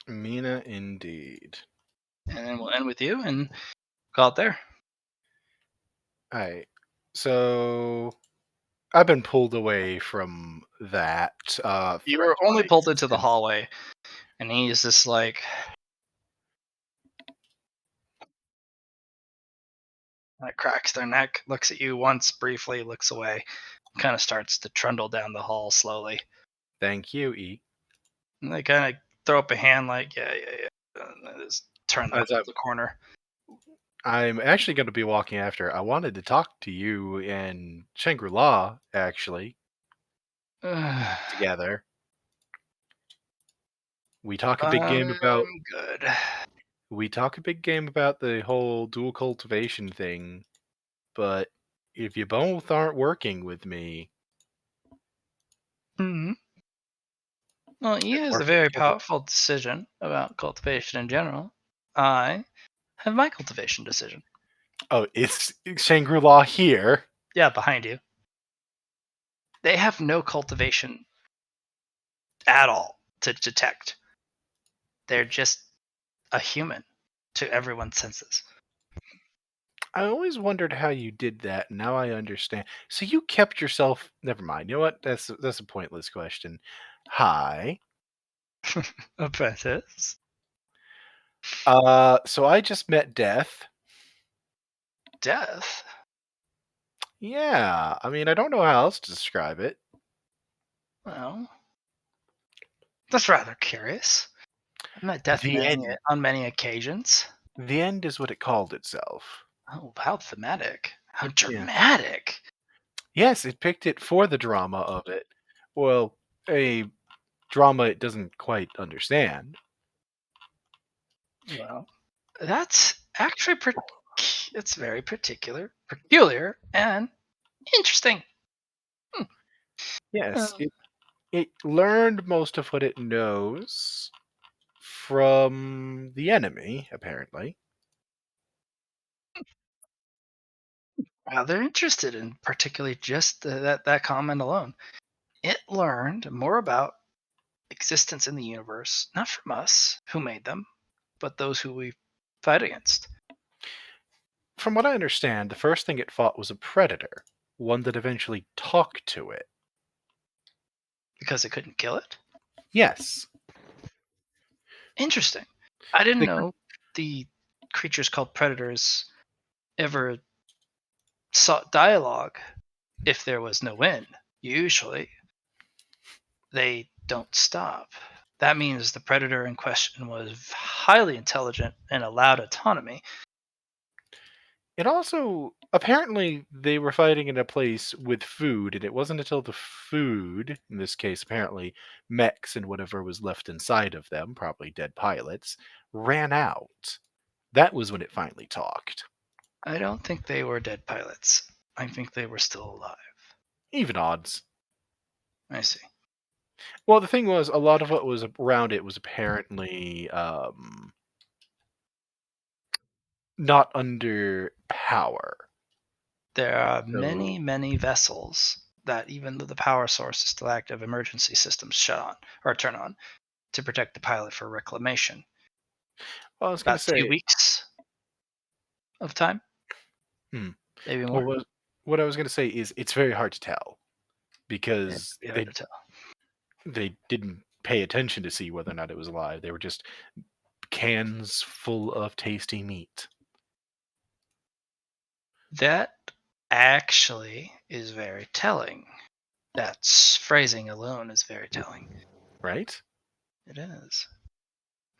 Mina, indeed. And then we'll end with you and call it there. Alright. So I've been pulled away from that. You were only pulled into the hallway, and he's just like, cracks their neck, looks at you once briefly, looks away, kind of starts to trundle down the hall slowly. Thank you, E. And they kind of throw up a hand, like, yeah. And they just turn As the corner. I'm actually going to be walking after. I wanted to talk to you and Shangri-La, actually, together. We talk a big game about I'm good. we talk a big game about the whole dual cultivation thing, but if you both aren't working with me, Hmm. Well, he has a very powerful decision about cultivation in general. I have my cultivation decision. oh, it's Shangri-La here. Yeah, behind you. They have no cultivation at all to detect. They're just a human to everyone's senses. I always wondered how you did that. Now I understand. So you kept yourself. Never mind. You know what? That's a pointless question. Hi. Apprentice. So I just met Death. Death? Yeah. I mean, I don't know how else to describe it. Well, that's rather curious. I've met Death The end. on many occasions. The end is what it called itself. Oh, how thematic. How Yeah. dramatic. Yes, it picked it for the drama of it. Well, a drama it doesn't quite understand. Well, that's actually it's very peculiar, and interesting. Yes, Um, it learned most of what it knows from the enemy, apparently. Rather interested in particularly just that comment alone. It learned more about existence in the universe, not from us who made them, but those who we fight against. From what I understand, the first thing it fought was a predator, one that eventually talked to it. Because it couldn't kill it? Yes. Interesting. I didn't The- know the creatures called predators ever sought dialogue if there was no wind. Usually, they don't stop. That means the predator in question was highly intelligent and allowed autonomy. It also, apparently, they were fighting in a place with food, and it wasn't until the food, in this case, apparently, mechs and whatever was left inside of them, probably dead pilots, ran out. That was when it finally talked. I don't think they were dead pilots. I think they were still alive. Even odds. I see. Well, the thing was, a lot of what was around it was apparently not under power. There are So, many vessels that, even though the power source is still active, emergency systems shut on or turn on to protect the pilot for reclamation. well, I was going to About 2 say, weeks of time, hmm, maybe more. well, what I was going to say is it's very hard to tell It'd because be hard to tell. they didn't pay attention to see whether or not it was alive. They were just cans full of tasty meat. That actually is very telling. That's phrasing alone is very telling. Right? It is.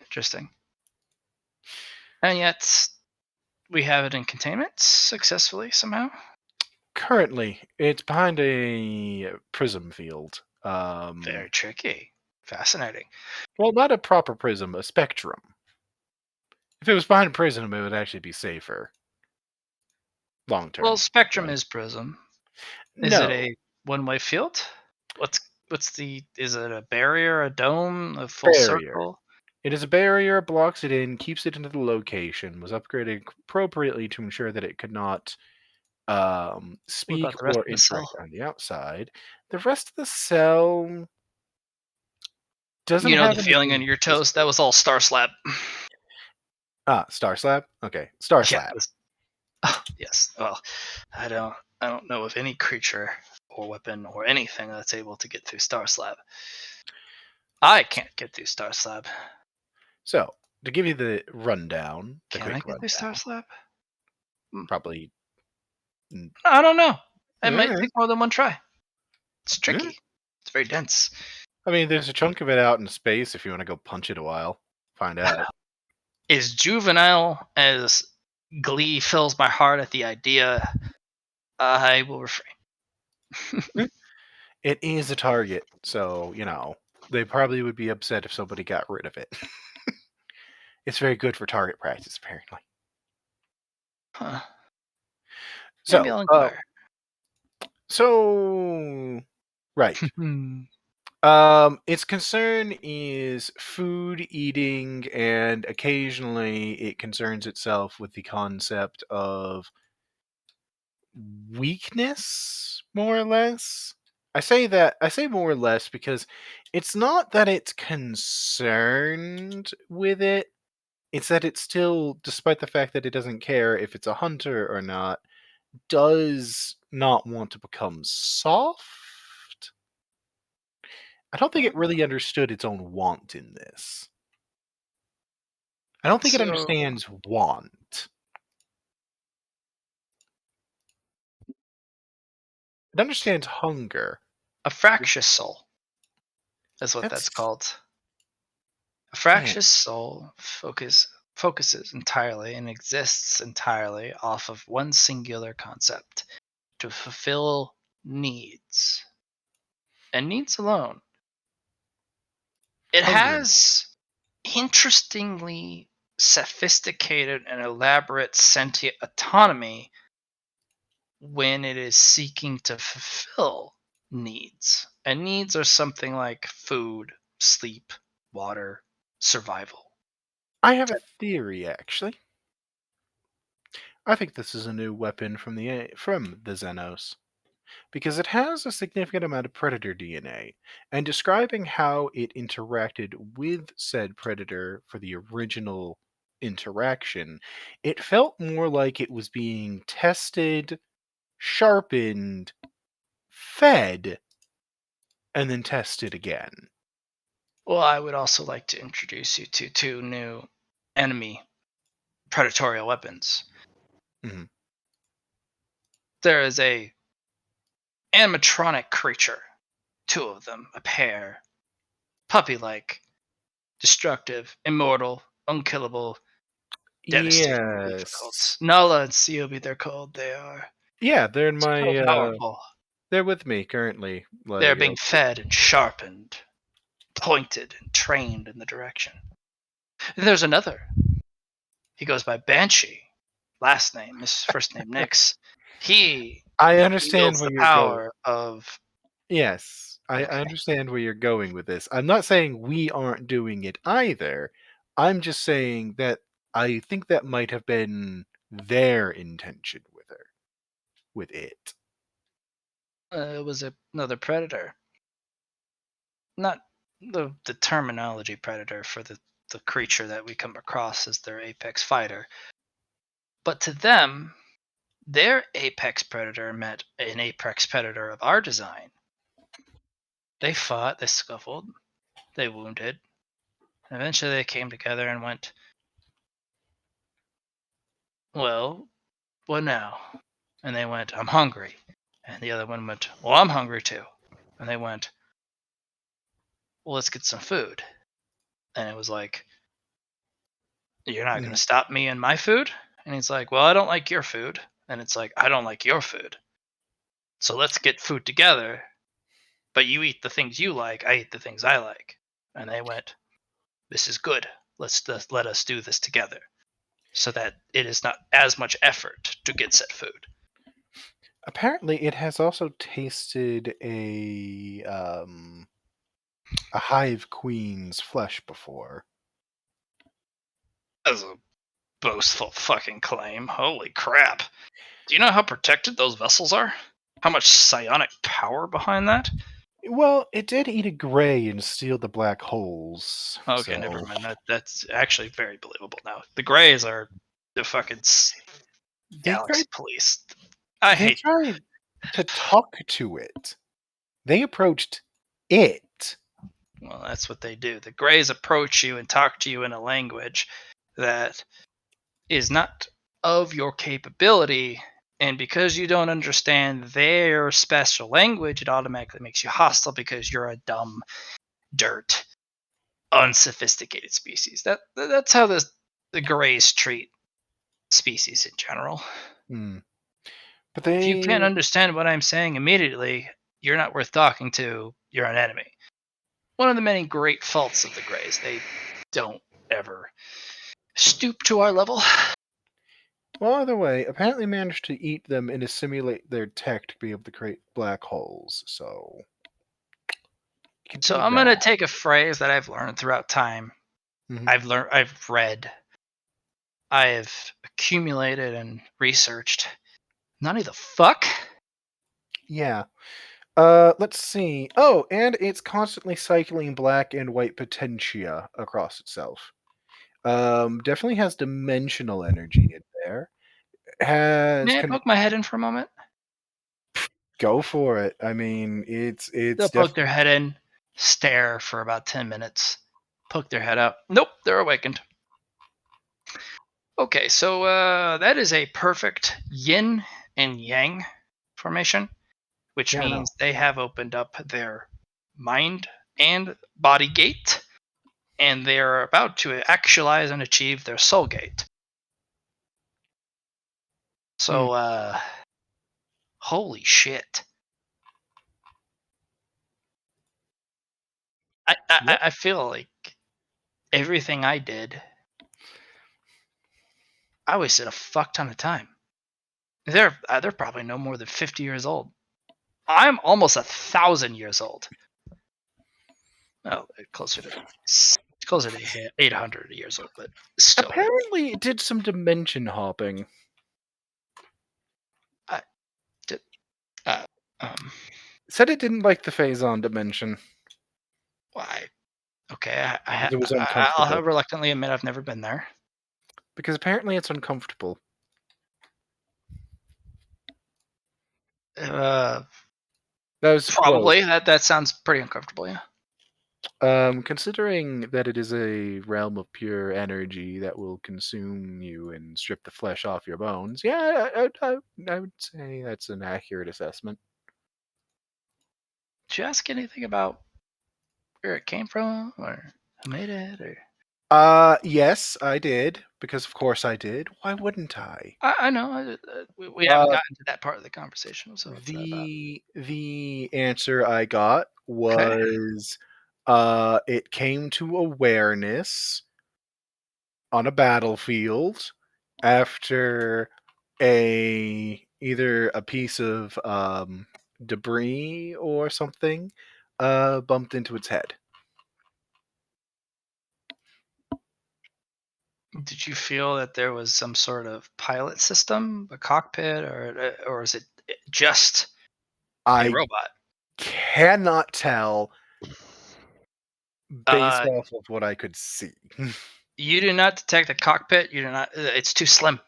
Interesting. And yet, we have it in containment successfully somehow. Currently, it's behind a prism field. Very tricky. Fascinating. Well, not a proper prism, a spectrum. If it was behind a prism, it would actually be safer. Long term. Well, spectrum is prism. Is it No. a one-way field? What's the? Is it a barrier, a dome, a full Barrier. circle? It is a barrier, blocks it in, keeps it into the location, was upgraded appropriately to ensure that it could not speak about the rest or of the interact cell? on the outside. The rest of the cell doesn't You know the have feeling anything on your toes? visible. That was all Star Slab. Star Slab? Okay. Star Yeah. Slab. Oh, yes. Well, I don't know of any creature or weapon or anything that's able to get through Star Slab. I can't get through Star Slab. So, to give you the rundown, the Can I quick get through Star rundown, Slab? probably. I don't know. It might Eh, take more than one try. It's eh. tricky. It's very dense. I mean, there's a chunk of it out in space if you want to go punch it a while. Find out. Is juvenile as glee fills my heart at the idea, I will refrain. It is a target, so, they probably would be upset if somebody got rid of it. It's very good for target practice, apparently. Huh. Maybe So, I'll inquire. right. Its concern is food, eating, and occasionally it concerns itself with the concept of weakness, more or less. I say more or less because it's not that it's concerned with it, it's that it still, despite the fact that it doesn't care if it's a hunter or not, does not want to become soft. I don't think it really understood its own want in this. I don't think it understands want. It understands hunger. A fractious soul is what that's called. A fractious soul focuses entirely and exists entirely off of one singular concept to fulfill needs. And needs alone. It Hunger. has interestingly sophisticated and elaborate sentient autonomy when it is seeking to fulfill needs. And needs are something like food, sleep, water, survival. I have a theory, actually. I think this is a new weapon from the Xenos, because it has a significant amount of predator DNA, and describing how it interacted with said predator for the original interaction, it felt more like it was being tested, sharpened, fed, and then tested again. Well, I would also like to introduce you to two new enemy predatorial weapons. Mhm. There is a animatronic creature, two of them, a pair, puppy-like, destructive, immortal, unkillable, devastatingly difficult. Yes. Nala and Siobi, they're called. They are Yeah, they're in so my. powerful. They're with me currently. They're Like, being fed and sharpened, pointed and trained in the direction. And there's another. He goes by Banshee. Last name, his first name Nix. He I understand wields where the you're going. power of. Yes, I Okay. understand where you're going with this. I'm not saying we aren't doing it either. I'm just saying that I think that might have been their intention with it. It was another predator. Not the terminology predator for the creature that we come across as their apex fighter. But to them, their apex predator met an apex predator of our design. They fought, they scuffled, they wounded, and eventually they came together and went, well, what now? And they went, I'm hungry. And the other one went, well, I'm hungry too. And they went, well, let's get some food. And it was like, you're not going to stop me and my food? And he's like, well, I don't like your food. And it's like, I don't like your food. So let's get food together. But you eat the things you like, I eat the things I like. And they went, this is good. Let us do this together, so that it is not as much effort to get said food. Apparently, it has also tasted a hive queen's flesh before. That's a boastful fucking claim. Holy crap. Do you know how protected those vessels are? How much psionic power behind that? Well, it did eat a gray and steal the black holes. Okay, so... never mind. That's actually very believable now. The Greys are the fucking They galaxy tried, police. I they hate. tried to talk to it. They approached it. Well, that's what they do. The Greys approach you and talk to you in a language that is not of your capability, and because you don't understand their special language, it automatically makes you hostile because you're a dumb, dirt, unsophisticated species. That's how the Greys treat species in general. But If you can't they... understand what I'm saying immediately, you're not worth talking to. You're an enemy. One of the many great faults of the Greys, they don't ever stoop to our level. Well, either way, apparently managed to eat them and assimilate their tech to be able to create black holes. So, you can So do I'm gonna that. take a phrase that I've learned throughout time. Mhm. I've read, I've accumulated and researched. None of the fuck. Yeah. Let's see. Oh, and it's constantly cycling black and white potentia across itself. Definitely has dimensional energy in there. Has May I poke my head in for a moment? Go for it. I mean, it's They'll poke their definitely... head in, stare for about 10 minutes, poke their head out. Nope, they're awakened. Okay, so that is a perfect yin and yang formation, which Yeah, no. means they have opened up their mind and body gate, and they are about to actualize and achieve their soul gate. So, holy shit. Yep. I feel like everything I did, I wasted a fuck ton of time. They're probably no more than 50 years old. I'm almost 1,000 years old. Oh, closer to 800 years old, but still. Apparently, it did some dimension hopping. I did, um, Said it didn't like the phazon dimension why? Okay, because it was I'll uncomfortable. reluctantly admit I've never been there. Because apparently it's uncomfortable. Uh, That was probably that sounds pretty uncomfortable. Yeah. considering that it is a realm of pure energy that will consume you and strip the flesh off your bones, yeah, I would say that's an accurate assessment. Did you ask anything about where it came from or who made it? Or Yes, I did, because of course I did. Why wouldn't I? I know we haven't gotten to that part of the conversation, so it's about. The answer I got Okay. was it came to awareness on a battlefield after either a piece of debris or something bumped into its head. Did you feel that there was some sort of pilot system, a cockpit, or is it just a I robot? cannot tell based Uh, off of what I could see. you do not detect a cockpit. You do not. It's too slim.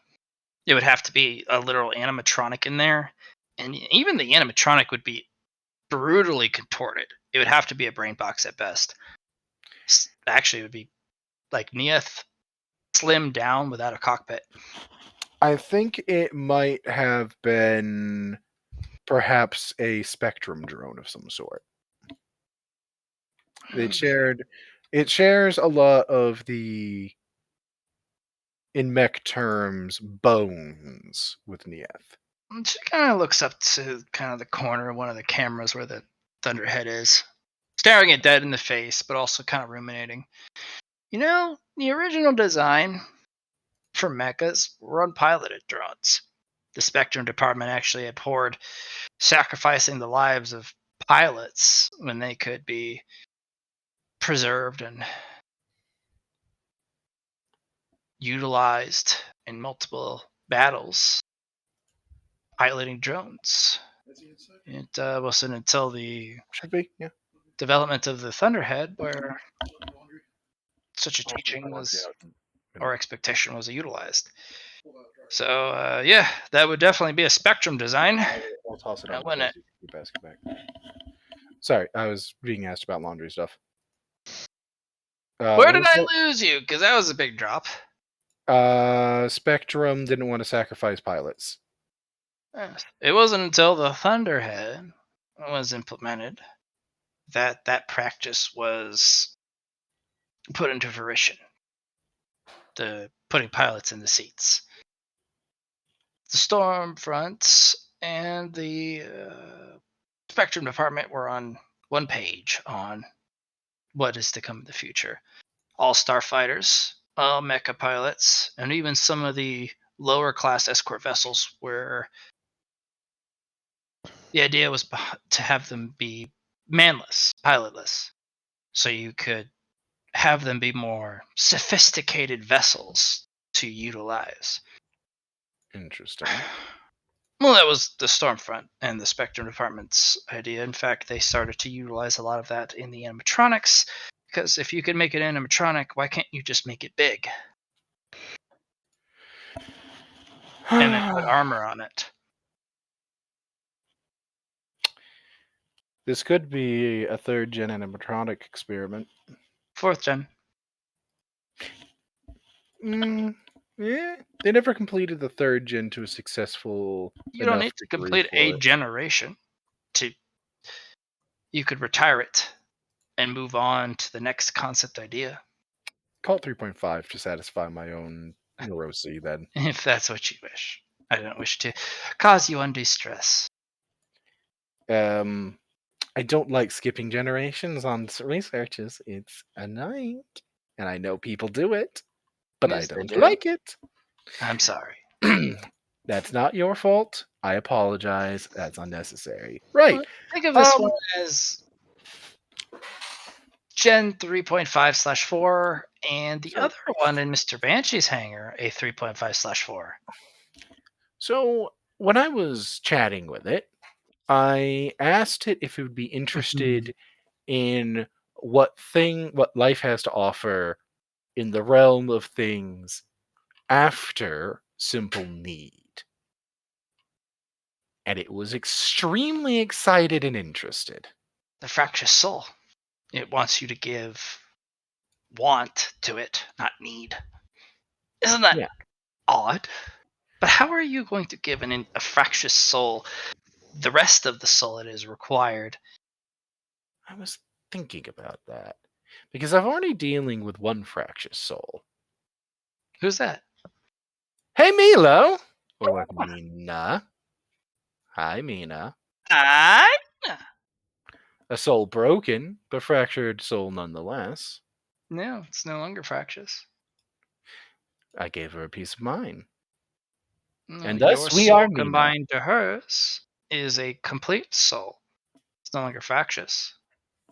It would have to be a literal animatronic in there, and even the animatronic would be brutally contorted. It would have to be a brain box at best. Actually, it would be like Neath slimmed down without a cockpit. I think it might have been perhaps a spectrum drone of some sort. It shares a lot of the, in mech terms, bones with Nieth. She kind of looks up to kind of the corner of one of the cameras where the Thunderhead is, staring it dead in the face, but also kind of ruminating. You know, the original design for mechas were unpiloted drones. The Spectrum department actually abhorred sacrificing the lives of pilots when they could be preserved and utilized in multiple battles piloting drones. It wasn't until the Should be, yeah. development of the Thunderhead where such a teaching was or expectation was utilized. So yeah, that would definitely be a Spectrum design. I'll toss it I on win it. the basket back. Sorry, I was being asked about laundry stuff. Where what did was I that? lose you? Because that was a big drop. Spectrum didn't want to sacrifice pilots. Yes. It wasn't until the Thunderhead was implemented that that practice was put into fruition. The putting pilots in the seats. The Storm fronts and the Spectrum department were on one page on what is to come in the future. All starfighters, all mecha pilots, and even some of the lower class escort vessels where the idea was to have them be manless, pilotless, so you could have them be more sophisticated vessels to utilize. Interesting. Well, that was the Stormfront and the Spectrum department's idea. In fact, they started to utilize a lot of that in the animatronics, because if you could make an animatronic, why can't you just make it big and then put armor on it? This could be a third gen animatronic experiment. 4th gen. Yeah, they never completed the third gen to a successful You don't enough need to degree complete for a it. generation to. You could retire it and move on to the next concept idea. Call it 3.5 to satisfy my own neurosis then. If that's what you wish. I don't wish to cause you undue stress. I don't like skipping generations on researches. It's annoying. And I know people do it, but Yes, I they don't do. like it. I'm sorry. That's not your fault. I apologize. That's unnecessary. Right. Well, think of this one as Gen 3.5/4, and the other one in Mr. Banshee's hangar, a 3.5/4. So when I was chatting with it, I asked it if it would be interested in what life has to offer in the realm of things after simple need. And it was extremely excited and interested. The fractious soul. It wants you to give want to it, not need. Isn't that odd? But how are you going to give a fractious soul the rest of the soul it is required? I was thinking about that. Because I'm already dealing with one fractious soul. Who's that? Hey, Milo! Or Mina. Hi, Mina. I. A soul broken, but fractured soul nonetheless. No, it's no longer fractious. I gave her a piece of mine. No, And your thus we soul are Mina. combined to hers is a complete soul. It's no longer fractious.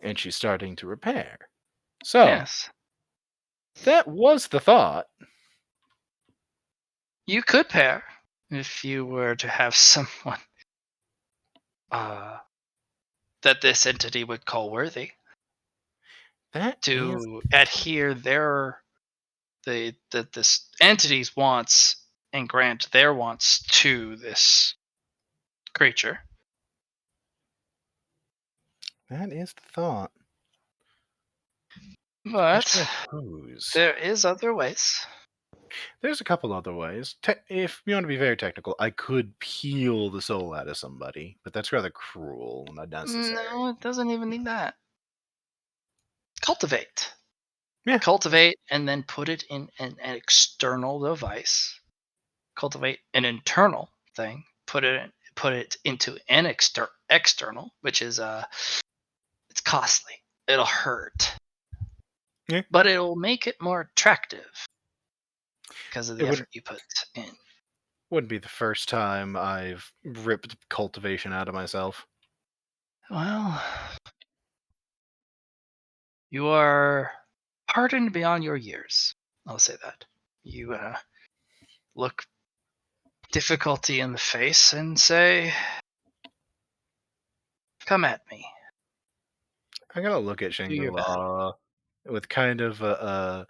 And she's starting to repair. So, yes. That was the thought. You could pair if you were to have someone that this entity would call worthy. That to adhere this entity's wants and grant their wants to this creature. That is the thought. But there is other ways. There's a couple other ways. If you want to be very technical, I could peel the soul out of somebody, but that's rather cruel and unnecessary. No, it doesn't even need that. Cultivate. Yeah. Cultivate and then put it in an external device. Cultivate an internal thing. Put it into an external, which is it's costly. It'll hurt. Yeah. But it'll make it more attractive because of the It effort you put in. wouldn't be the first time I've ripped cultivation out of myself. Well, you are hardened beyond your years. I'll say that. You look difficulty in the face and say, "Come at me." I gotta look at Do your best. Shangri-La with kind of an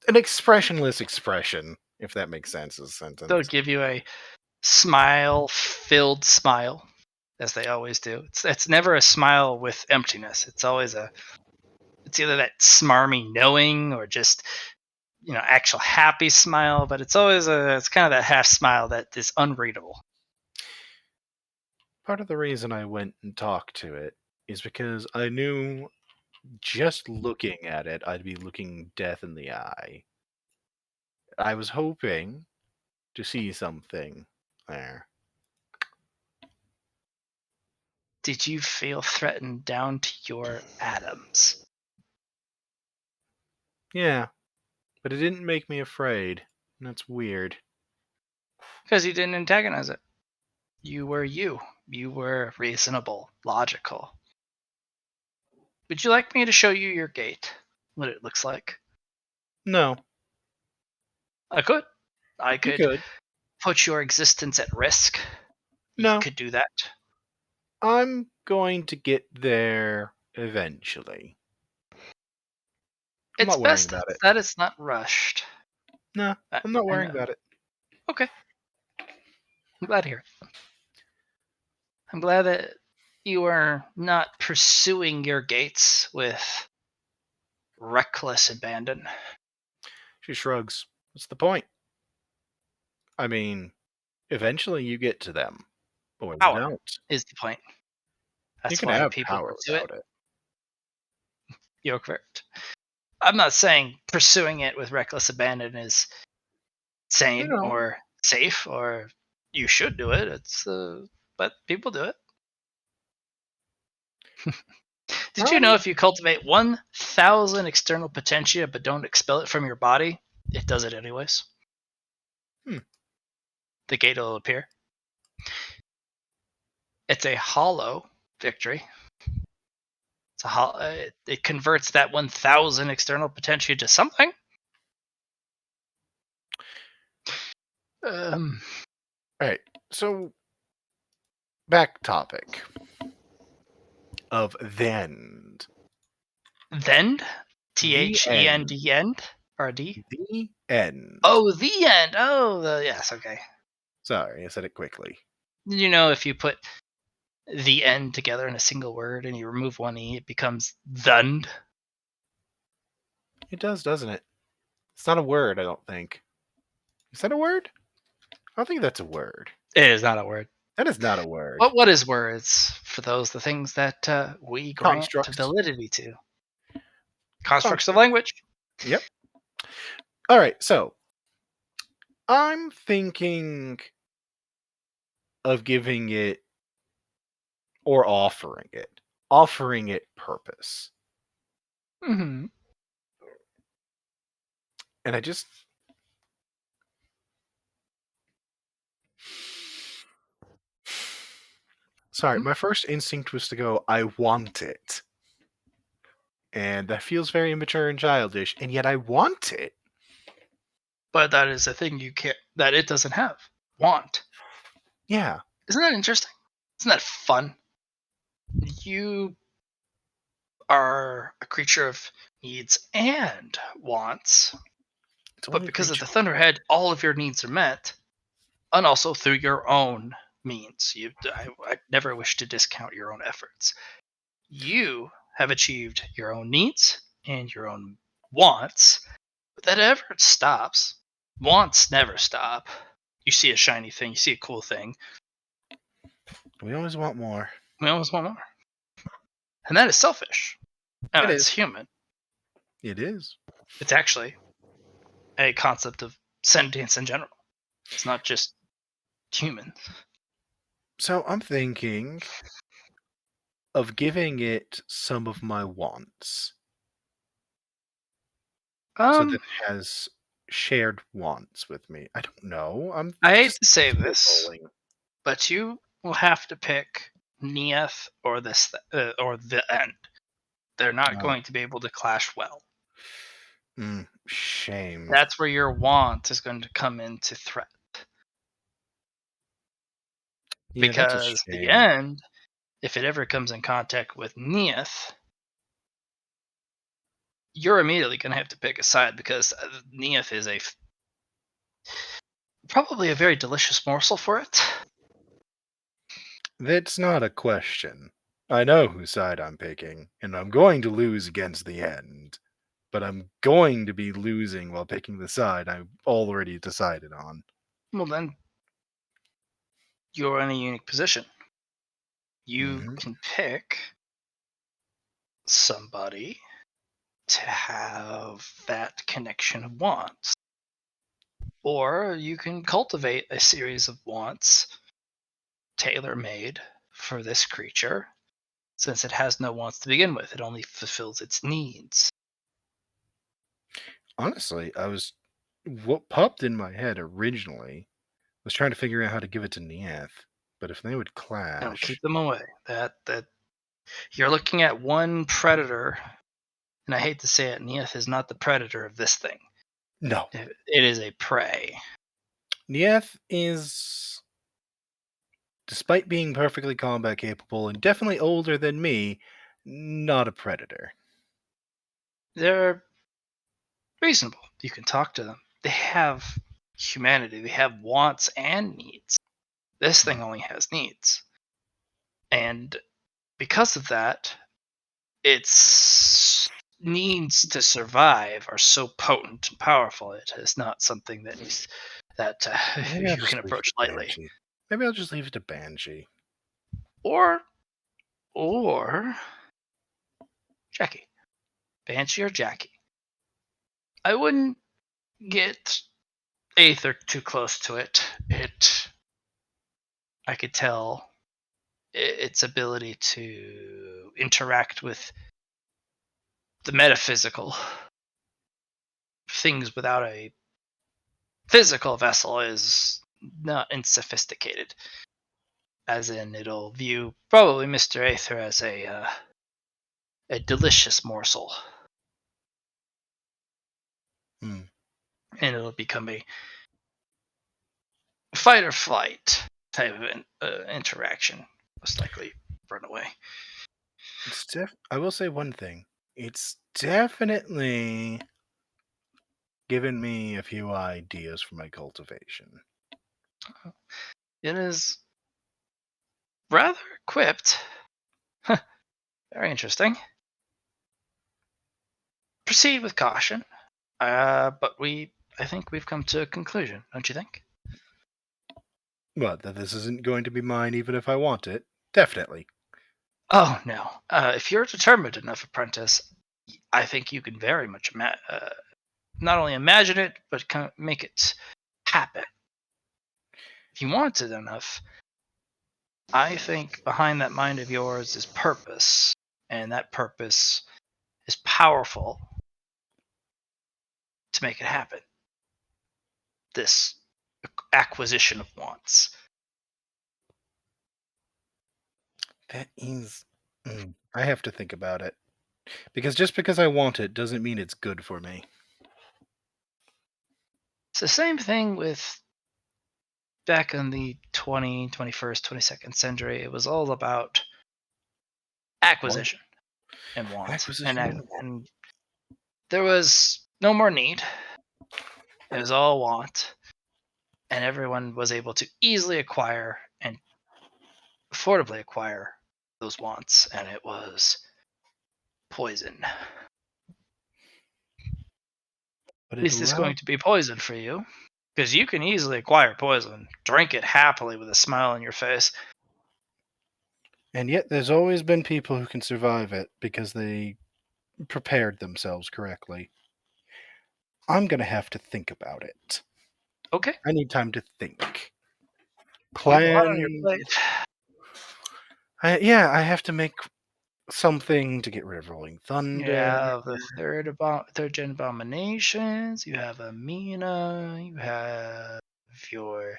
expressionless expression, if that makes sense as a sentence. They'll give you a smile-filled smile, as they always do. It's never a smile with emptiness. It's always it's either that smarmy knowing or just actual happy smile, but it's always it's kind of that half smile that is unreadable. Part of the reason I went and talked to it is because I knew just looking at it, I'd be looking death in the eye. I was hoping to see something there. Did you feel threatened down to your atoms? Yeah, but it didn't make me afraid. And that's weird. Because you didn't antagonize it. You were you. You were reasonable, logical. Would you like me to show you your gate? What it looks like? No, I could. I you could could. put your existence at risk. No. You could do that. I'm going to get there eventually. I'm It's not worrying best about it. that it's not rushed. No, I'm not worrying about it. Okay. I'm glad to hear it. I'm glad that you are not pursuing your gates with reckless abandon. She shrugs. What's the point? I mean, eventually you get to them. Or you Power don't. is the point. You That's can why have people power pursue it. without it. You're correct. I'm not saying pursuing it with reckless abandon is sane No. or safe or you should do it. But people do it. Did you know if you cultivate 1,000 external potentia but don't expel it from your body, it does it anyways? The gate will appear. It's a hollow victory. It converts that 1,000 external potentia to something. Alright, so back topic of then. Then? The THEND end? Or a D? The end. Oh, the end. Oh, yes, okay. Sorry, I said it quickly. Did you know if you put the end together in a single word and you remove one E, it becomes thund? It does, doesn't it? It's not a word, I don't think. Is that a word? I don't think that's a word. It is not a word. That is not a word. But what is words? For the things that we grant Constructs. validity to. Constructs of language. Yep. Alright, so I'm thinking of giving it or offering it purpose. Mm-hmm. And I just sorry, my first instinct was to go, I want it. And that feels very immature and childish, and yet I want it. But that is a thing that it doesn't have. Want. Yeah. Isn't that interesting? Isn't that fun? You are a creature of needs and wants. But because of the Thunderhead, all of your needs are met. And also through your own means. I never wish to discount your own efforts. You have achieved your own needs and your own wants that ever stops. Wants never stop. You see a shiny thing, you see a cool thing. We always want more. We always want more. And that is selfish. And It that's is. human. It is. It's actually a concept of sentience in general. It's not just human. So I'm thinking of giving it some of my wants so that it has shared wants with me. I don't know. I hate just to say this, spitballing. but you will have to pick Neath or or the end. They're not Oh. going to be able to clash well. Shame. That's where your want is going to come into threat. Yeah, that's a Because the shame. end, if it ever comes in contact with Neath, you're immediately going to have to pick a side because Neath is probably a very delicious morsel for it. That's not a question. I know whose side I'm picking, and I'm going to lose against the end. But I'm going to be losing while picking the side I've already decided on. Well, then you're in a unique position. You Mhm. can pick somebody to have that connection of wants. Or you can cultivate a series of wants tailor made for this creature, since it has no wants to begin with. It only fulfills its needs. Honestly, what popped in my head originally was trying to figure out how to give it to Neath. But if they would Now keep clash, them away. That you're looking at one predator, and I hate to say it, Neath is not the predator of this thing. no. It is a prey. Neath is, despite being perfectly combat capable and definitely older than me, not a predator. They're reasonable. You can talk to them. They have humanity. They have wants and needs. This thing only has needs. And because of that, its needs to survive are so potent and powerful. It is not something that Maybe I'll you just can leave it approach to lightly. Banshee. Maybe I'll just leave it to Banshee. Or Jackie. Banshee or Jackie. I wouldn't get Aether too close to it. I could tell its ability to interact with the metaphysical things without a physical vessel is not insophisticated. As in, it'll view probably Mr. Aether as a delicious morsel, Hmm. and it'll become a fight or flight type of interaction. Most likely, run away. I will say one thing. It's definitely given me a few ideas for my cultivation. It is rather equipped. Very interesting. Proceed with caution. But I think we've come to a conclusion, don't you think? What, that this isn't going to be mine even if I want it? Definitely. Oh no. If you're determined enough, apprentice, I think you can very much not only imagine it, but kind of make it happen. If you want it enough, I think behind that mind of yours is purpose, and that purpose is powerful to make it happen. This acquisition of wants. That is. I have to think about it. Because just because I want it doesn't mean it's good for me. It's the same thing with back in the 21st, 22nd century. It was all about acquisition and want. Acquisition. And there was no more need. It was all want. And everyone was able to easily acquire and affordably acquire those wants. And it was poison. But Is this going to be poison for you? Because you can easily acquire poison. Drink it happily with a smile on your face. And yet, there's always been people who can survive it because they prepared themselves correctly. I'm going to have to think about it. Okay. I need time to think. You have a lot on your Plan. plate. I have to make something to get rid of Rolling Thunder. You have the third gen abominations. You have Amina. You have your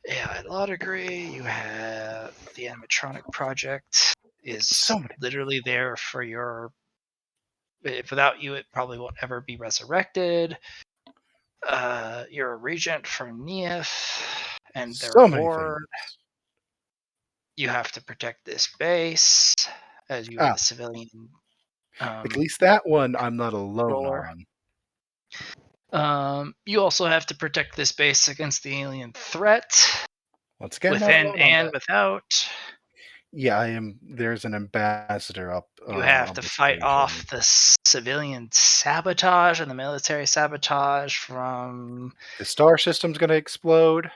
AI law degree. You have the animatronic project. Is So many. literally there for your. If without you, it probably won't ever be resurrected. You're a regent for Neith and their So many war. things. You have to protect this base as you are the civilian. At least that one I'm not alone Roller. on. You also have to protect this base against the alien threat, Once again, not within alone on and that. without. Yeah, I am. There's an ambassador up. You have on to this fight station. off the civilian sabotage and the military sabotage from The star system's going to explode.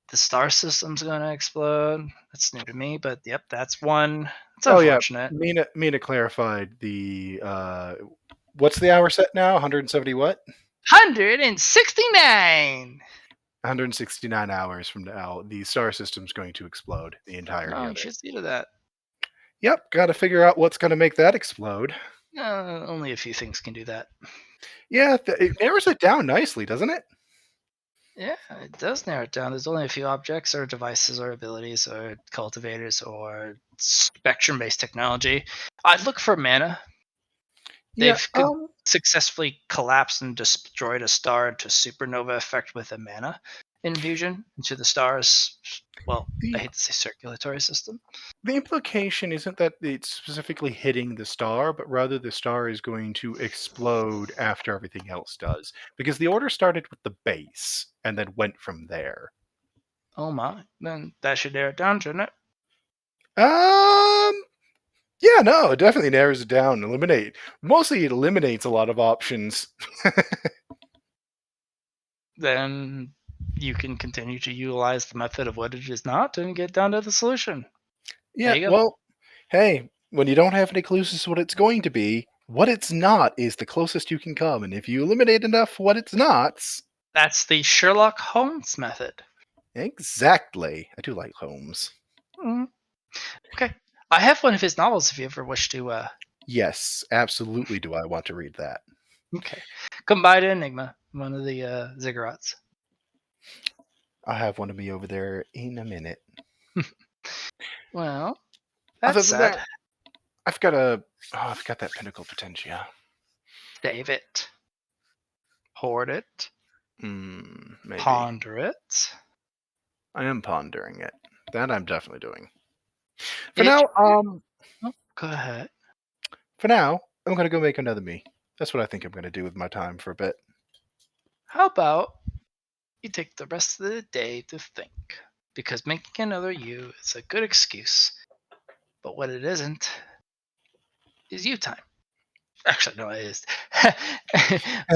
the star system's going to explode. That's new to me, but yep, that's one. It's Oh yeah, unfortunate. Mina clarified the. What's the hour set now? 170 what? 169. 169 hours from now, the star system's going to explode. The entirety Oh, of you it. should see to that. Yep, got to figure out what's going to make that explode. Only a few things can do that. Yeah, it narrows it down nicely, doesn't it? Yeah, it does narrow it down. There's only a few objects or devices or abilities or cultivators or spectrum-based technology. I'd look for mana. Yeah. They've successfully collapsed and destroyed a star into supernova effect with a mana infusion into the star's, well, I hate to say circulatory system. The implication isn't that it's specifically hitting the star, but rather the star is going to explode after everything else does. Because the order started with the base and then went from there. Oh my, then that should narrow it down, shouldn't it? Yeah, no, it definitely narrows it down. Mostly it eliminates a lot of options. Then you can continue to utilize the method of what it is not and get down to the solution. Yeah, well, hey, when you don't have any clues as to what it's going to be, what it's not is the closest you can come. And if you eliminate enough what it's not... That's the Sherlock Holmes method. Exactly. I do like Holmes. Okay. I have one of his novels if you ever wish to... Yes, absolutely do I want to read that. Okay. Come by to Enigma, one of the ziggurats. I'll have one of me over there in a minute. Well, Other that's than sad. that, I've got that Pinnacle Potentia. Save it. Hoard it. Maybe. Ponder it. I am pondering it. That I'm definitely doing. For now, go ahead. For now, I'm going to go make another me. That's what I think I'm going to do with my time for a bit. How about you take the rest of the day to think? Because making another you is a good excuse. But what it isn't is you time. Actually, no, it is.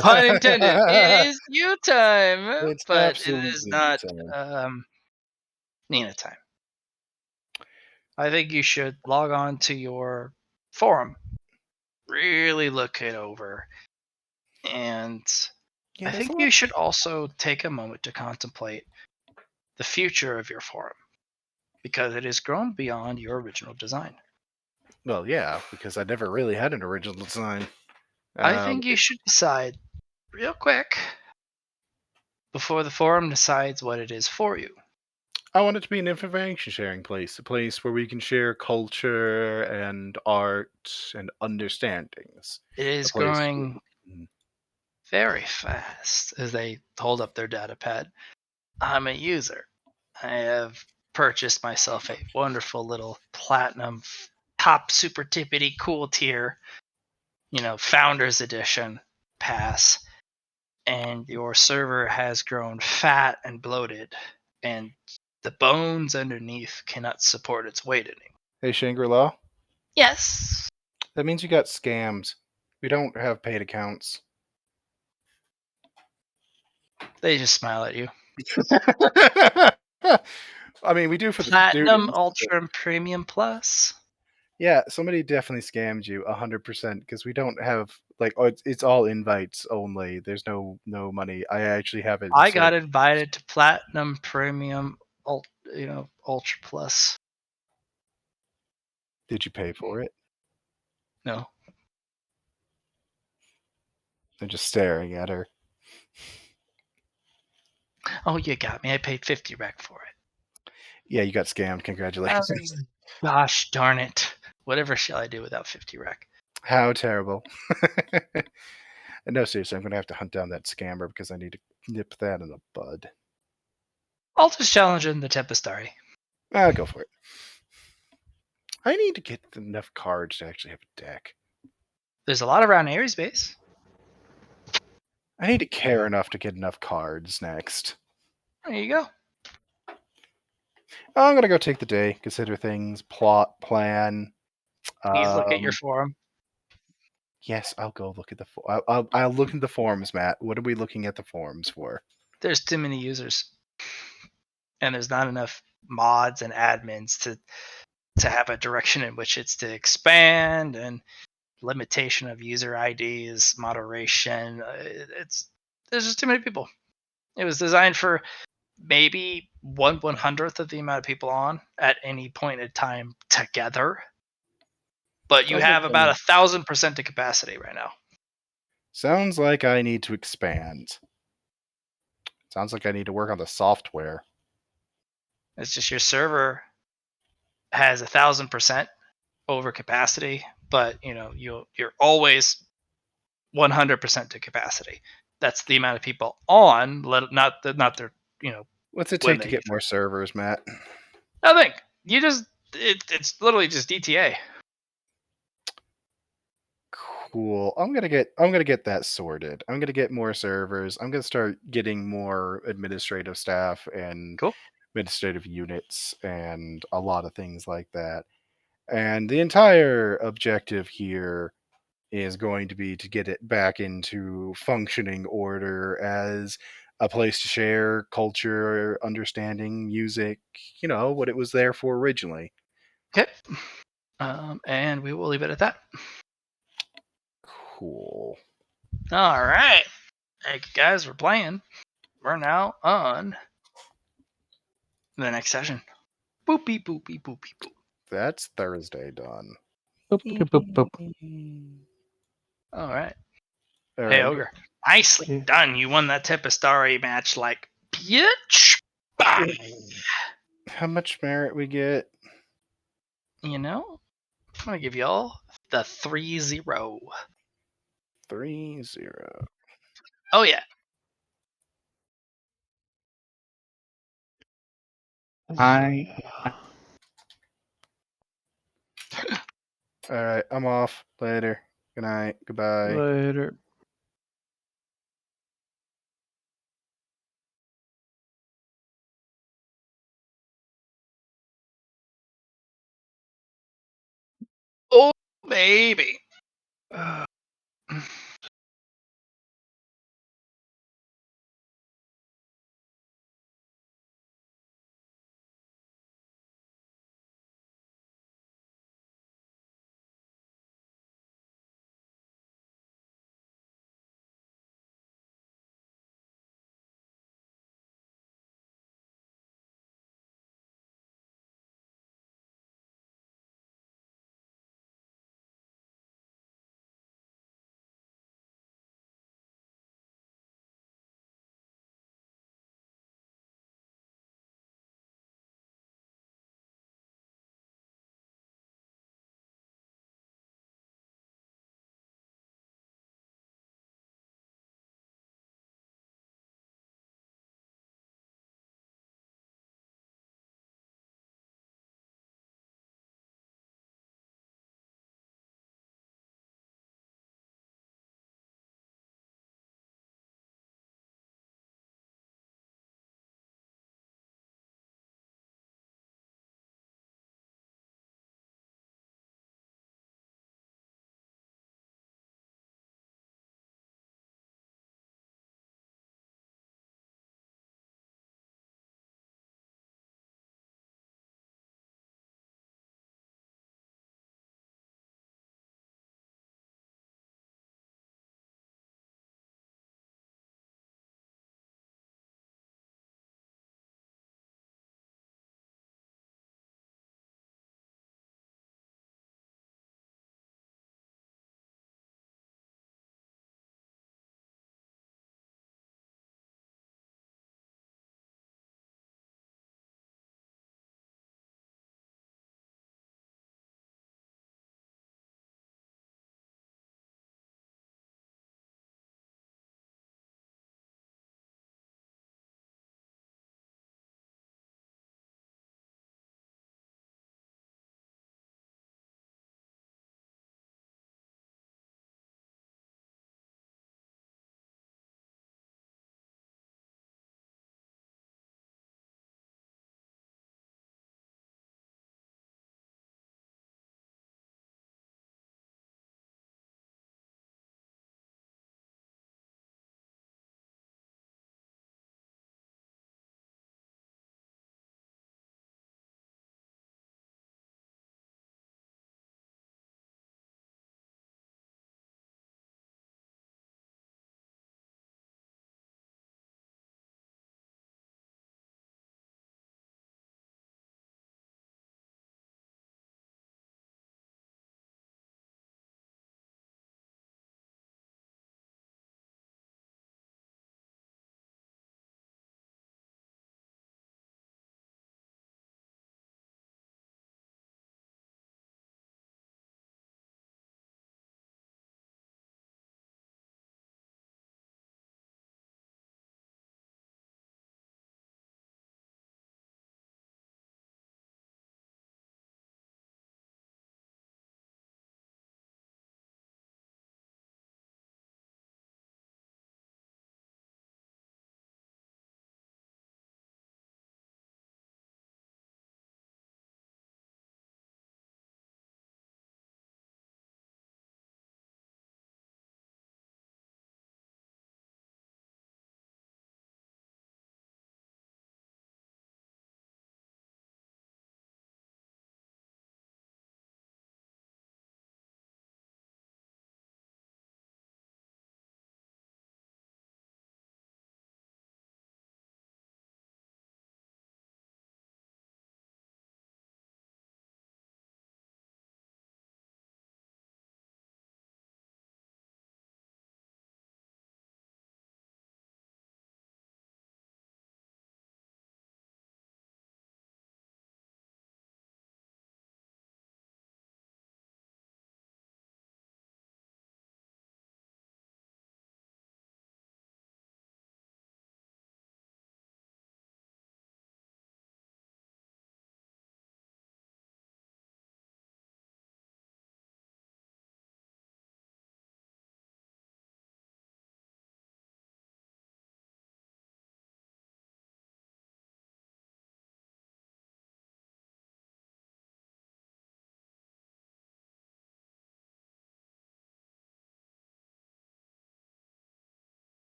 Pun intended. It is you time, It's but it is absolutely not time. Nina time. I think you should log on to your forum, really look it over, and I think you should also take a moment to contemplate the future of your forum, because it has grown beyond your original design. Well, yeah, because I never really had an original design. I think you should decide real quick before the forum decides what it is for you. I want it to be an information sharing place, a place where we can share culture and art and understandings. It is growing very fast as they hold up their data pad. I'm a user. I have purchased myself a wonderful little platinum top super tippity cool tier, founders edition pass, and your server has grown fat and bloated, and the bones underneath cannot support its weight anymore. Hey, Shangri-La? Yes. That means you got scammed. We don't have paid accounts. They just smile at you. I mean, we do for the Platinum, students. Ultra, and Premium Plus. Yeah, somebody definitely scammed you 100% because we don't have like it's all invites only. There's no money. I actually have it. I got invited to Platinum, Premium, Ultra Plus. Did you pay for it? No. I'm just staring at her. Oh, you got me. I paid 50 rec for it. Yeah, you got scammed. Congratulations. Gosh darn it. Whatever shall I do without 50 rec? How terrible. No, seriously, I'm going to have to hunt down that scammer because I need to nip that in the bud. I'll just challenge in the Tempestari. I'll go for it. I need to get enough cards to actually have a deck. There's a lot around Ares base. I need to care enough to get enough cards next. There you go. I'm going to go take the day, consider things, plot, plan. Please look at your forum. Yes, I'll go look at the. I'll look at the forums, Matt. What are we looking at the forums for? There's too many users, and there's not enough mods and admins to have a direction in which it's to expand, and limitation of user IDs, moderation. There's just too many people. It was designed for maybe 1/100th of the amount of people on at any point in time together. But you have about 1,000% of capacity right now. Sounds like I need to expand. Sounds like I need to work on the software. It's just your server has 1,000% over capacity, but you're always 100% to capacity. That's the amount of people on, not their What's it when take to they get more servers, Matt? Nothing. It's literally just DTA. Cool. I'm gonna get that sorted. I'm gonna get more servers. I'm gonna start getting more administrative staff and Cool. administrative units and a lot of things like that. And the entire objective here is going to be to get it back into functioning order as a place to share culture, understanding, music, what it was there for originally. Okay. And we will leave it at that. Cool. All right. Thank you guys for playing. We're now on the next session. Boopy boopy boopy boop. That's Thursday done. Boop, boop, boop, boop. All right. All Hey, right. Ogre. Nicely Yeah. done. You won that Tempestari match like bitch. Bang. How much merit we get? I'm going to give y'all the 3-0. 3-0. Oh, yeah. I All right. I'm off. Later. Good night. Goodbye. Later. Oh, baby.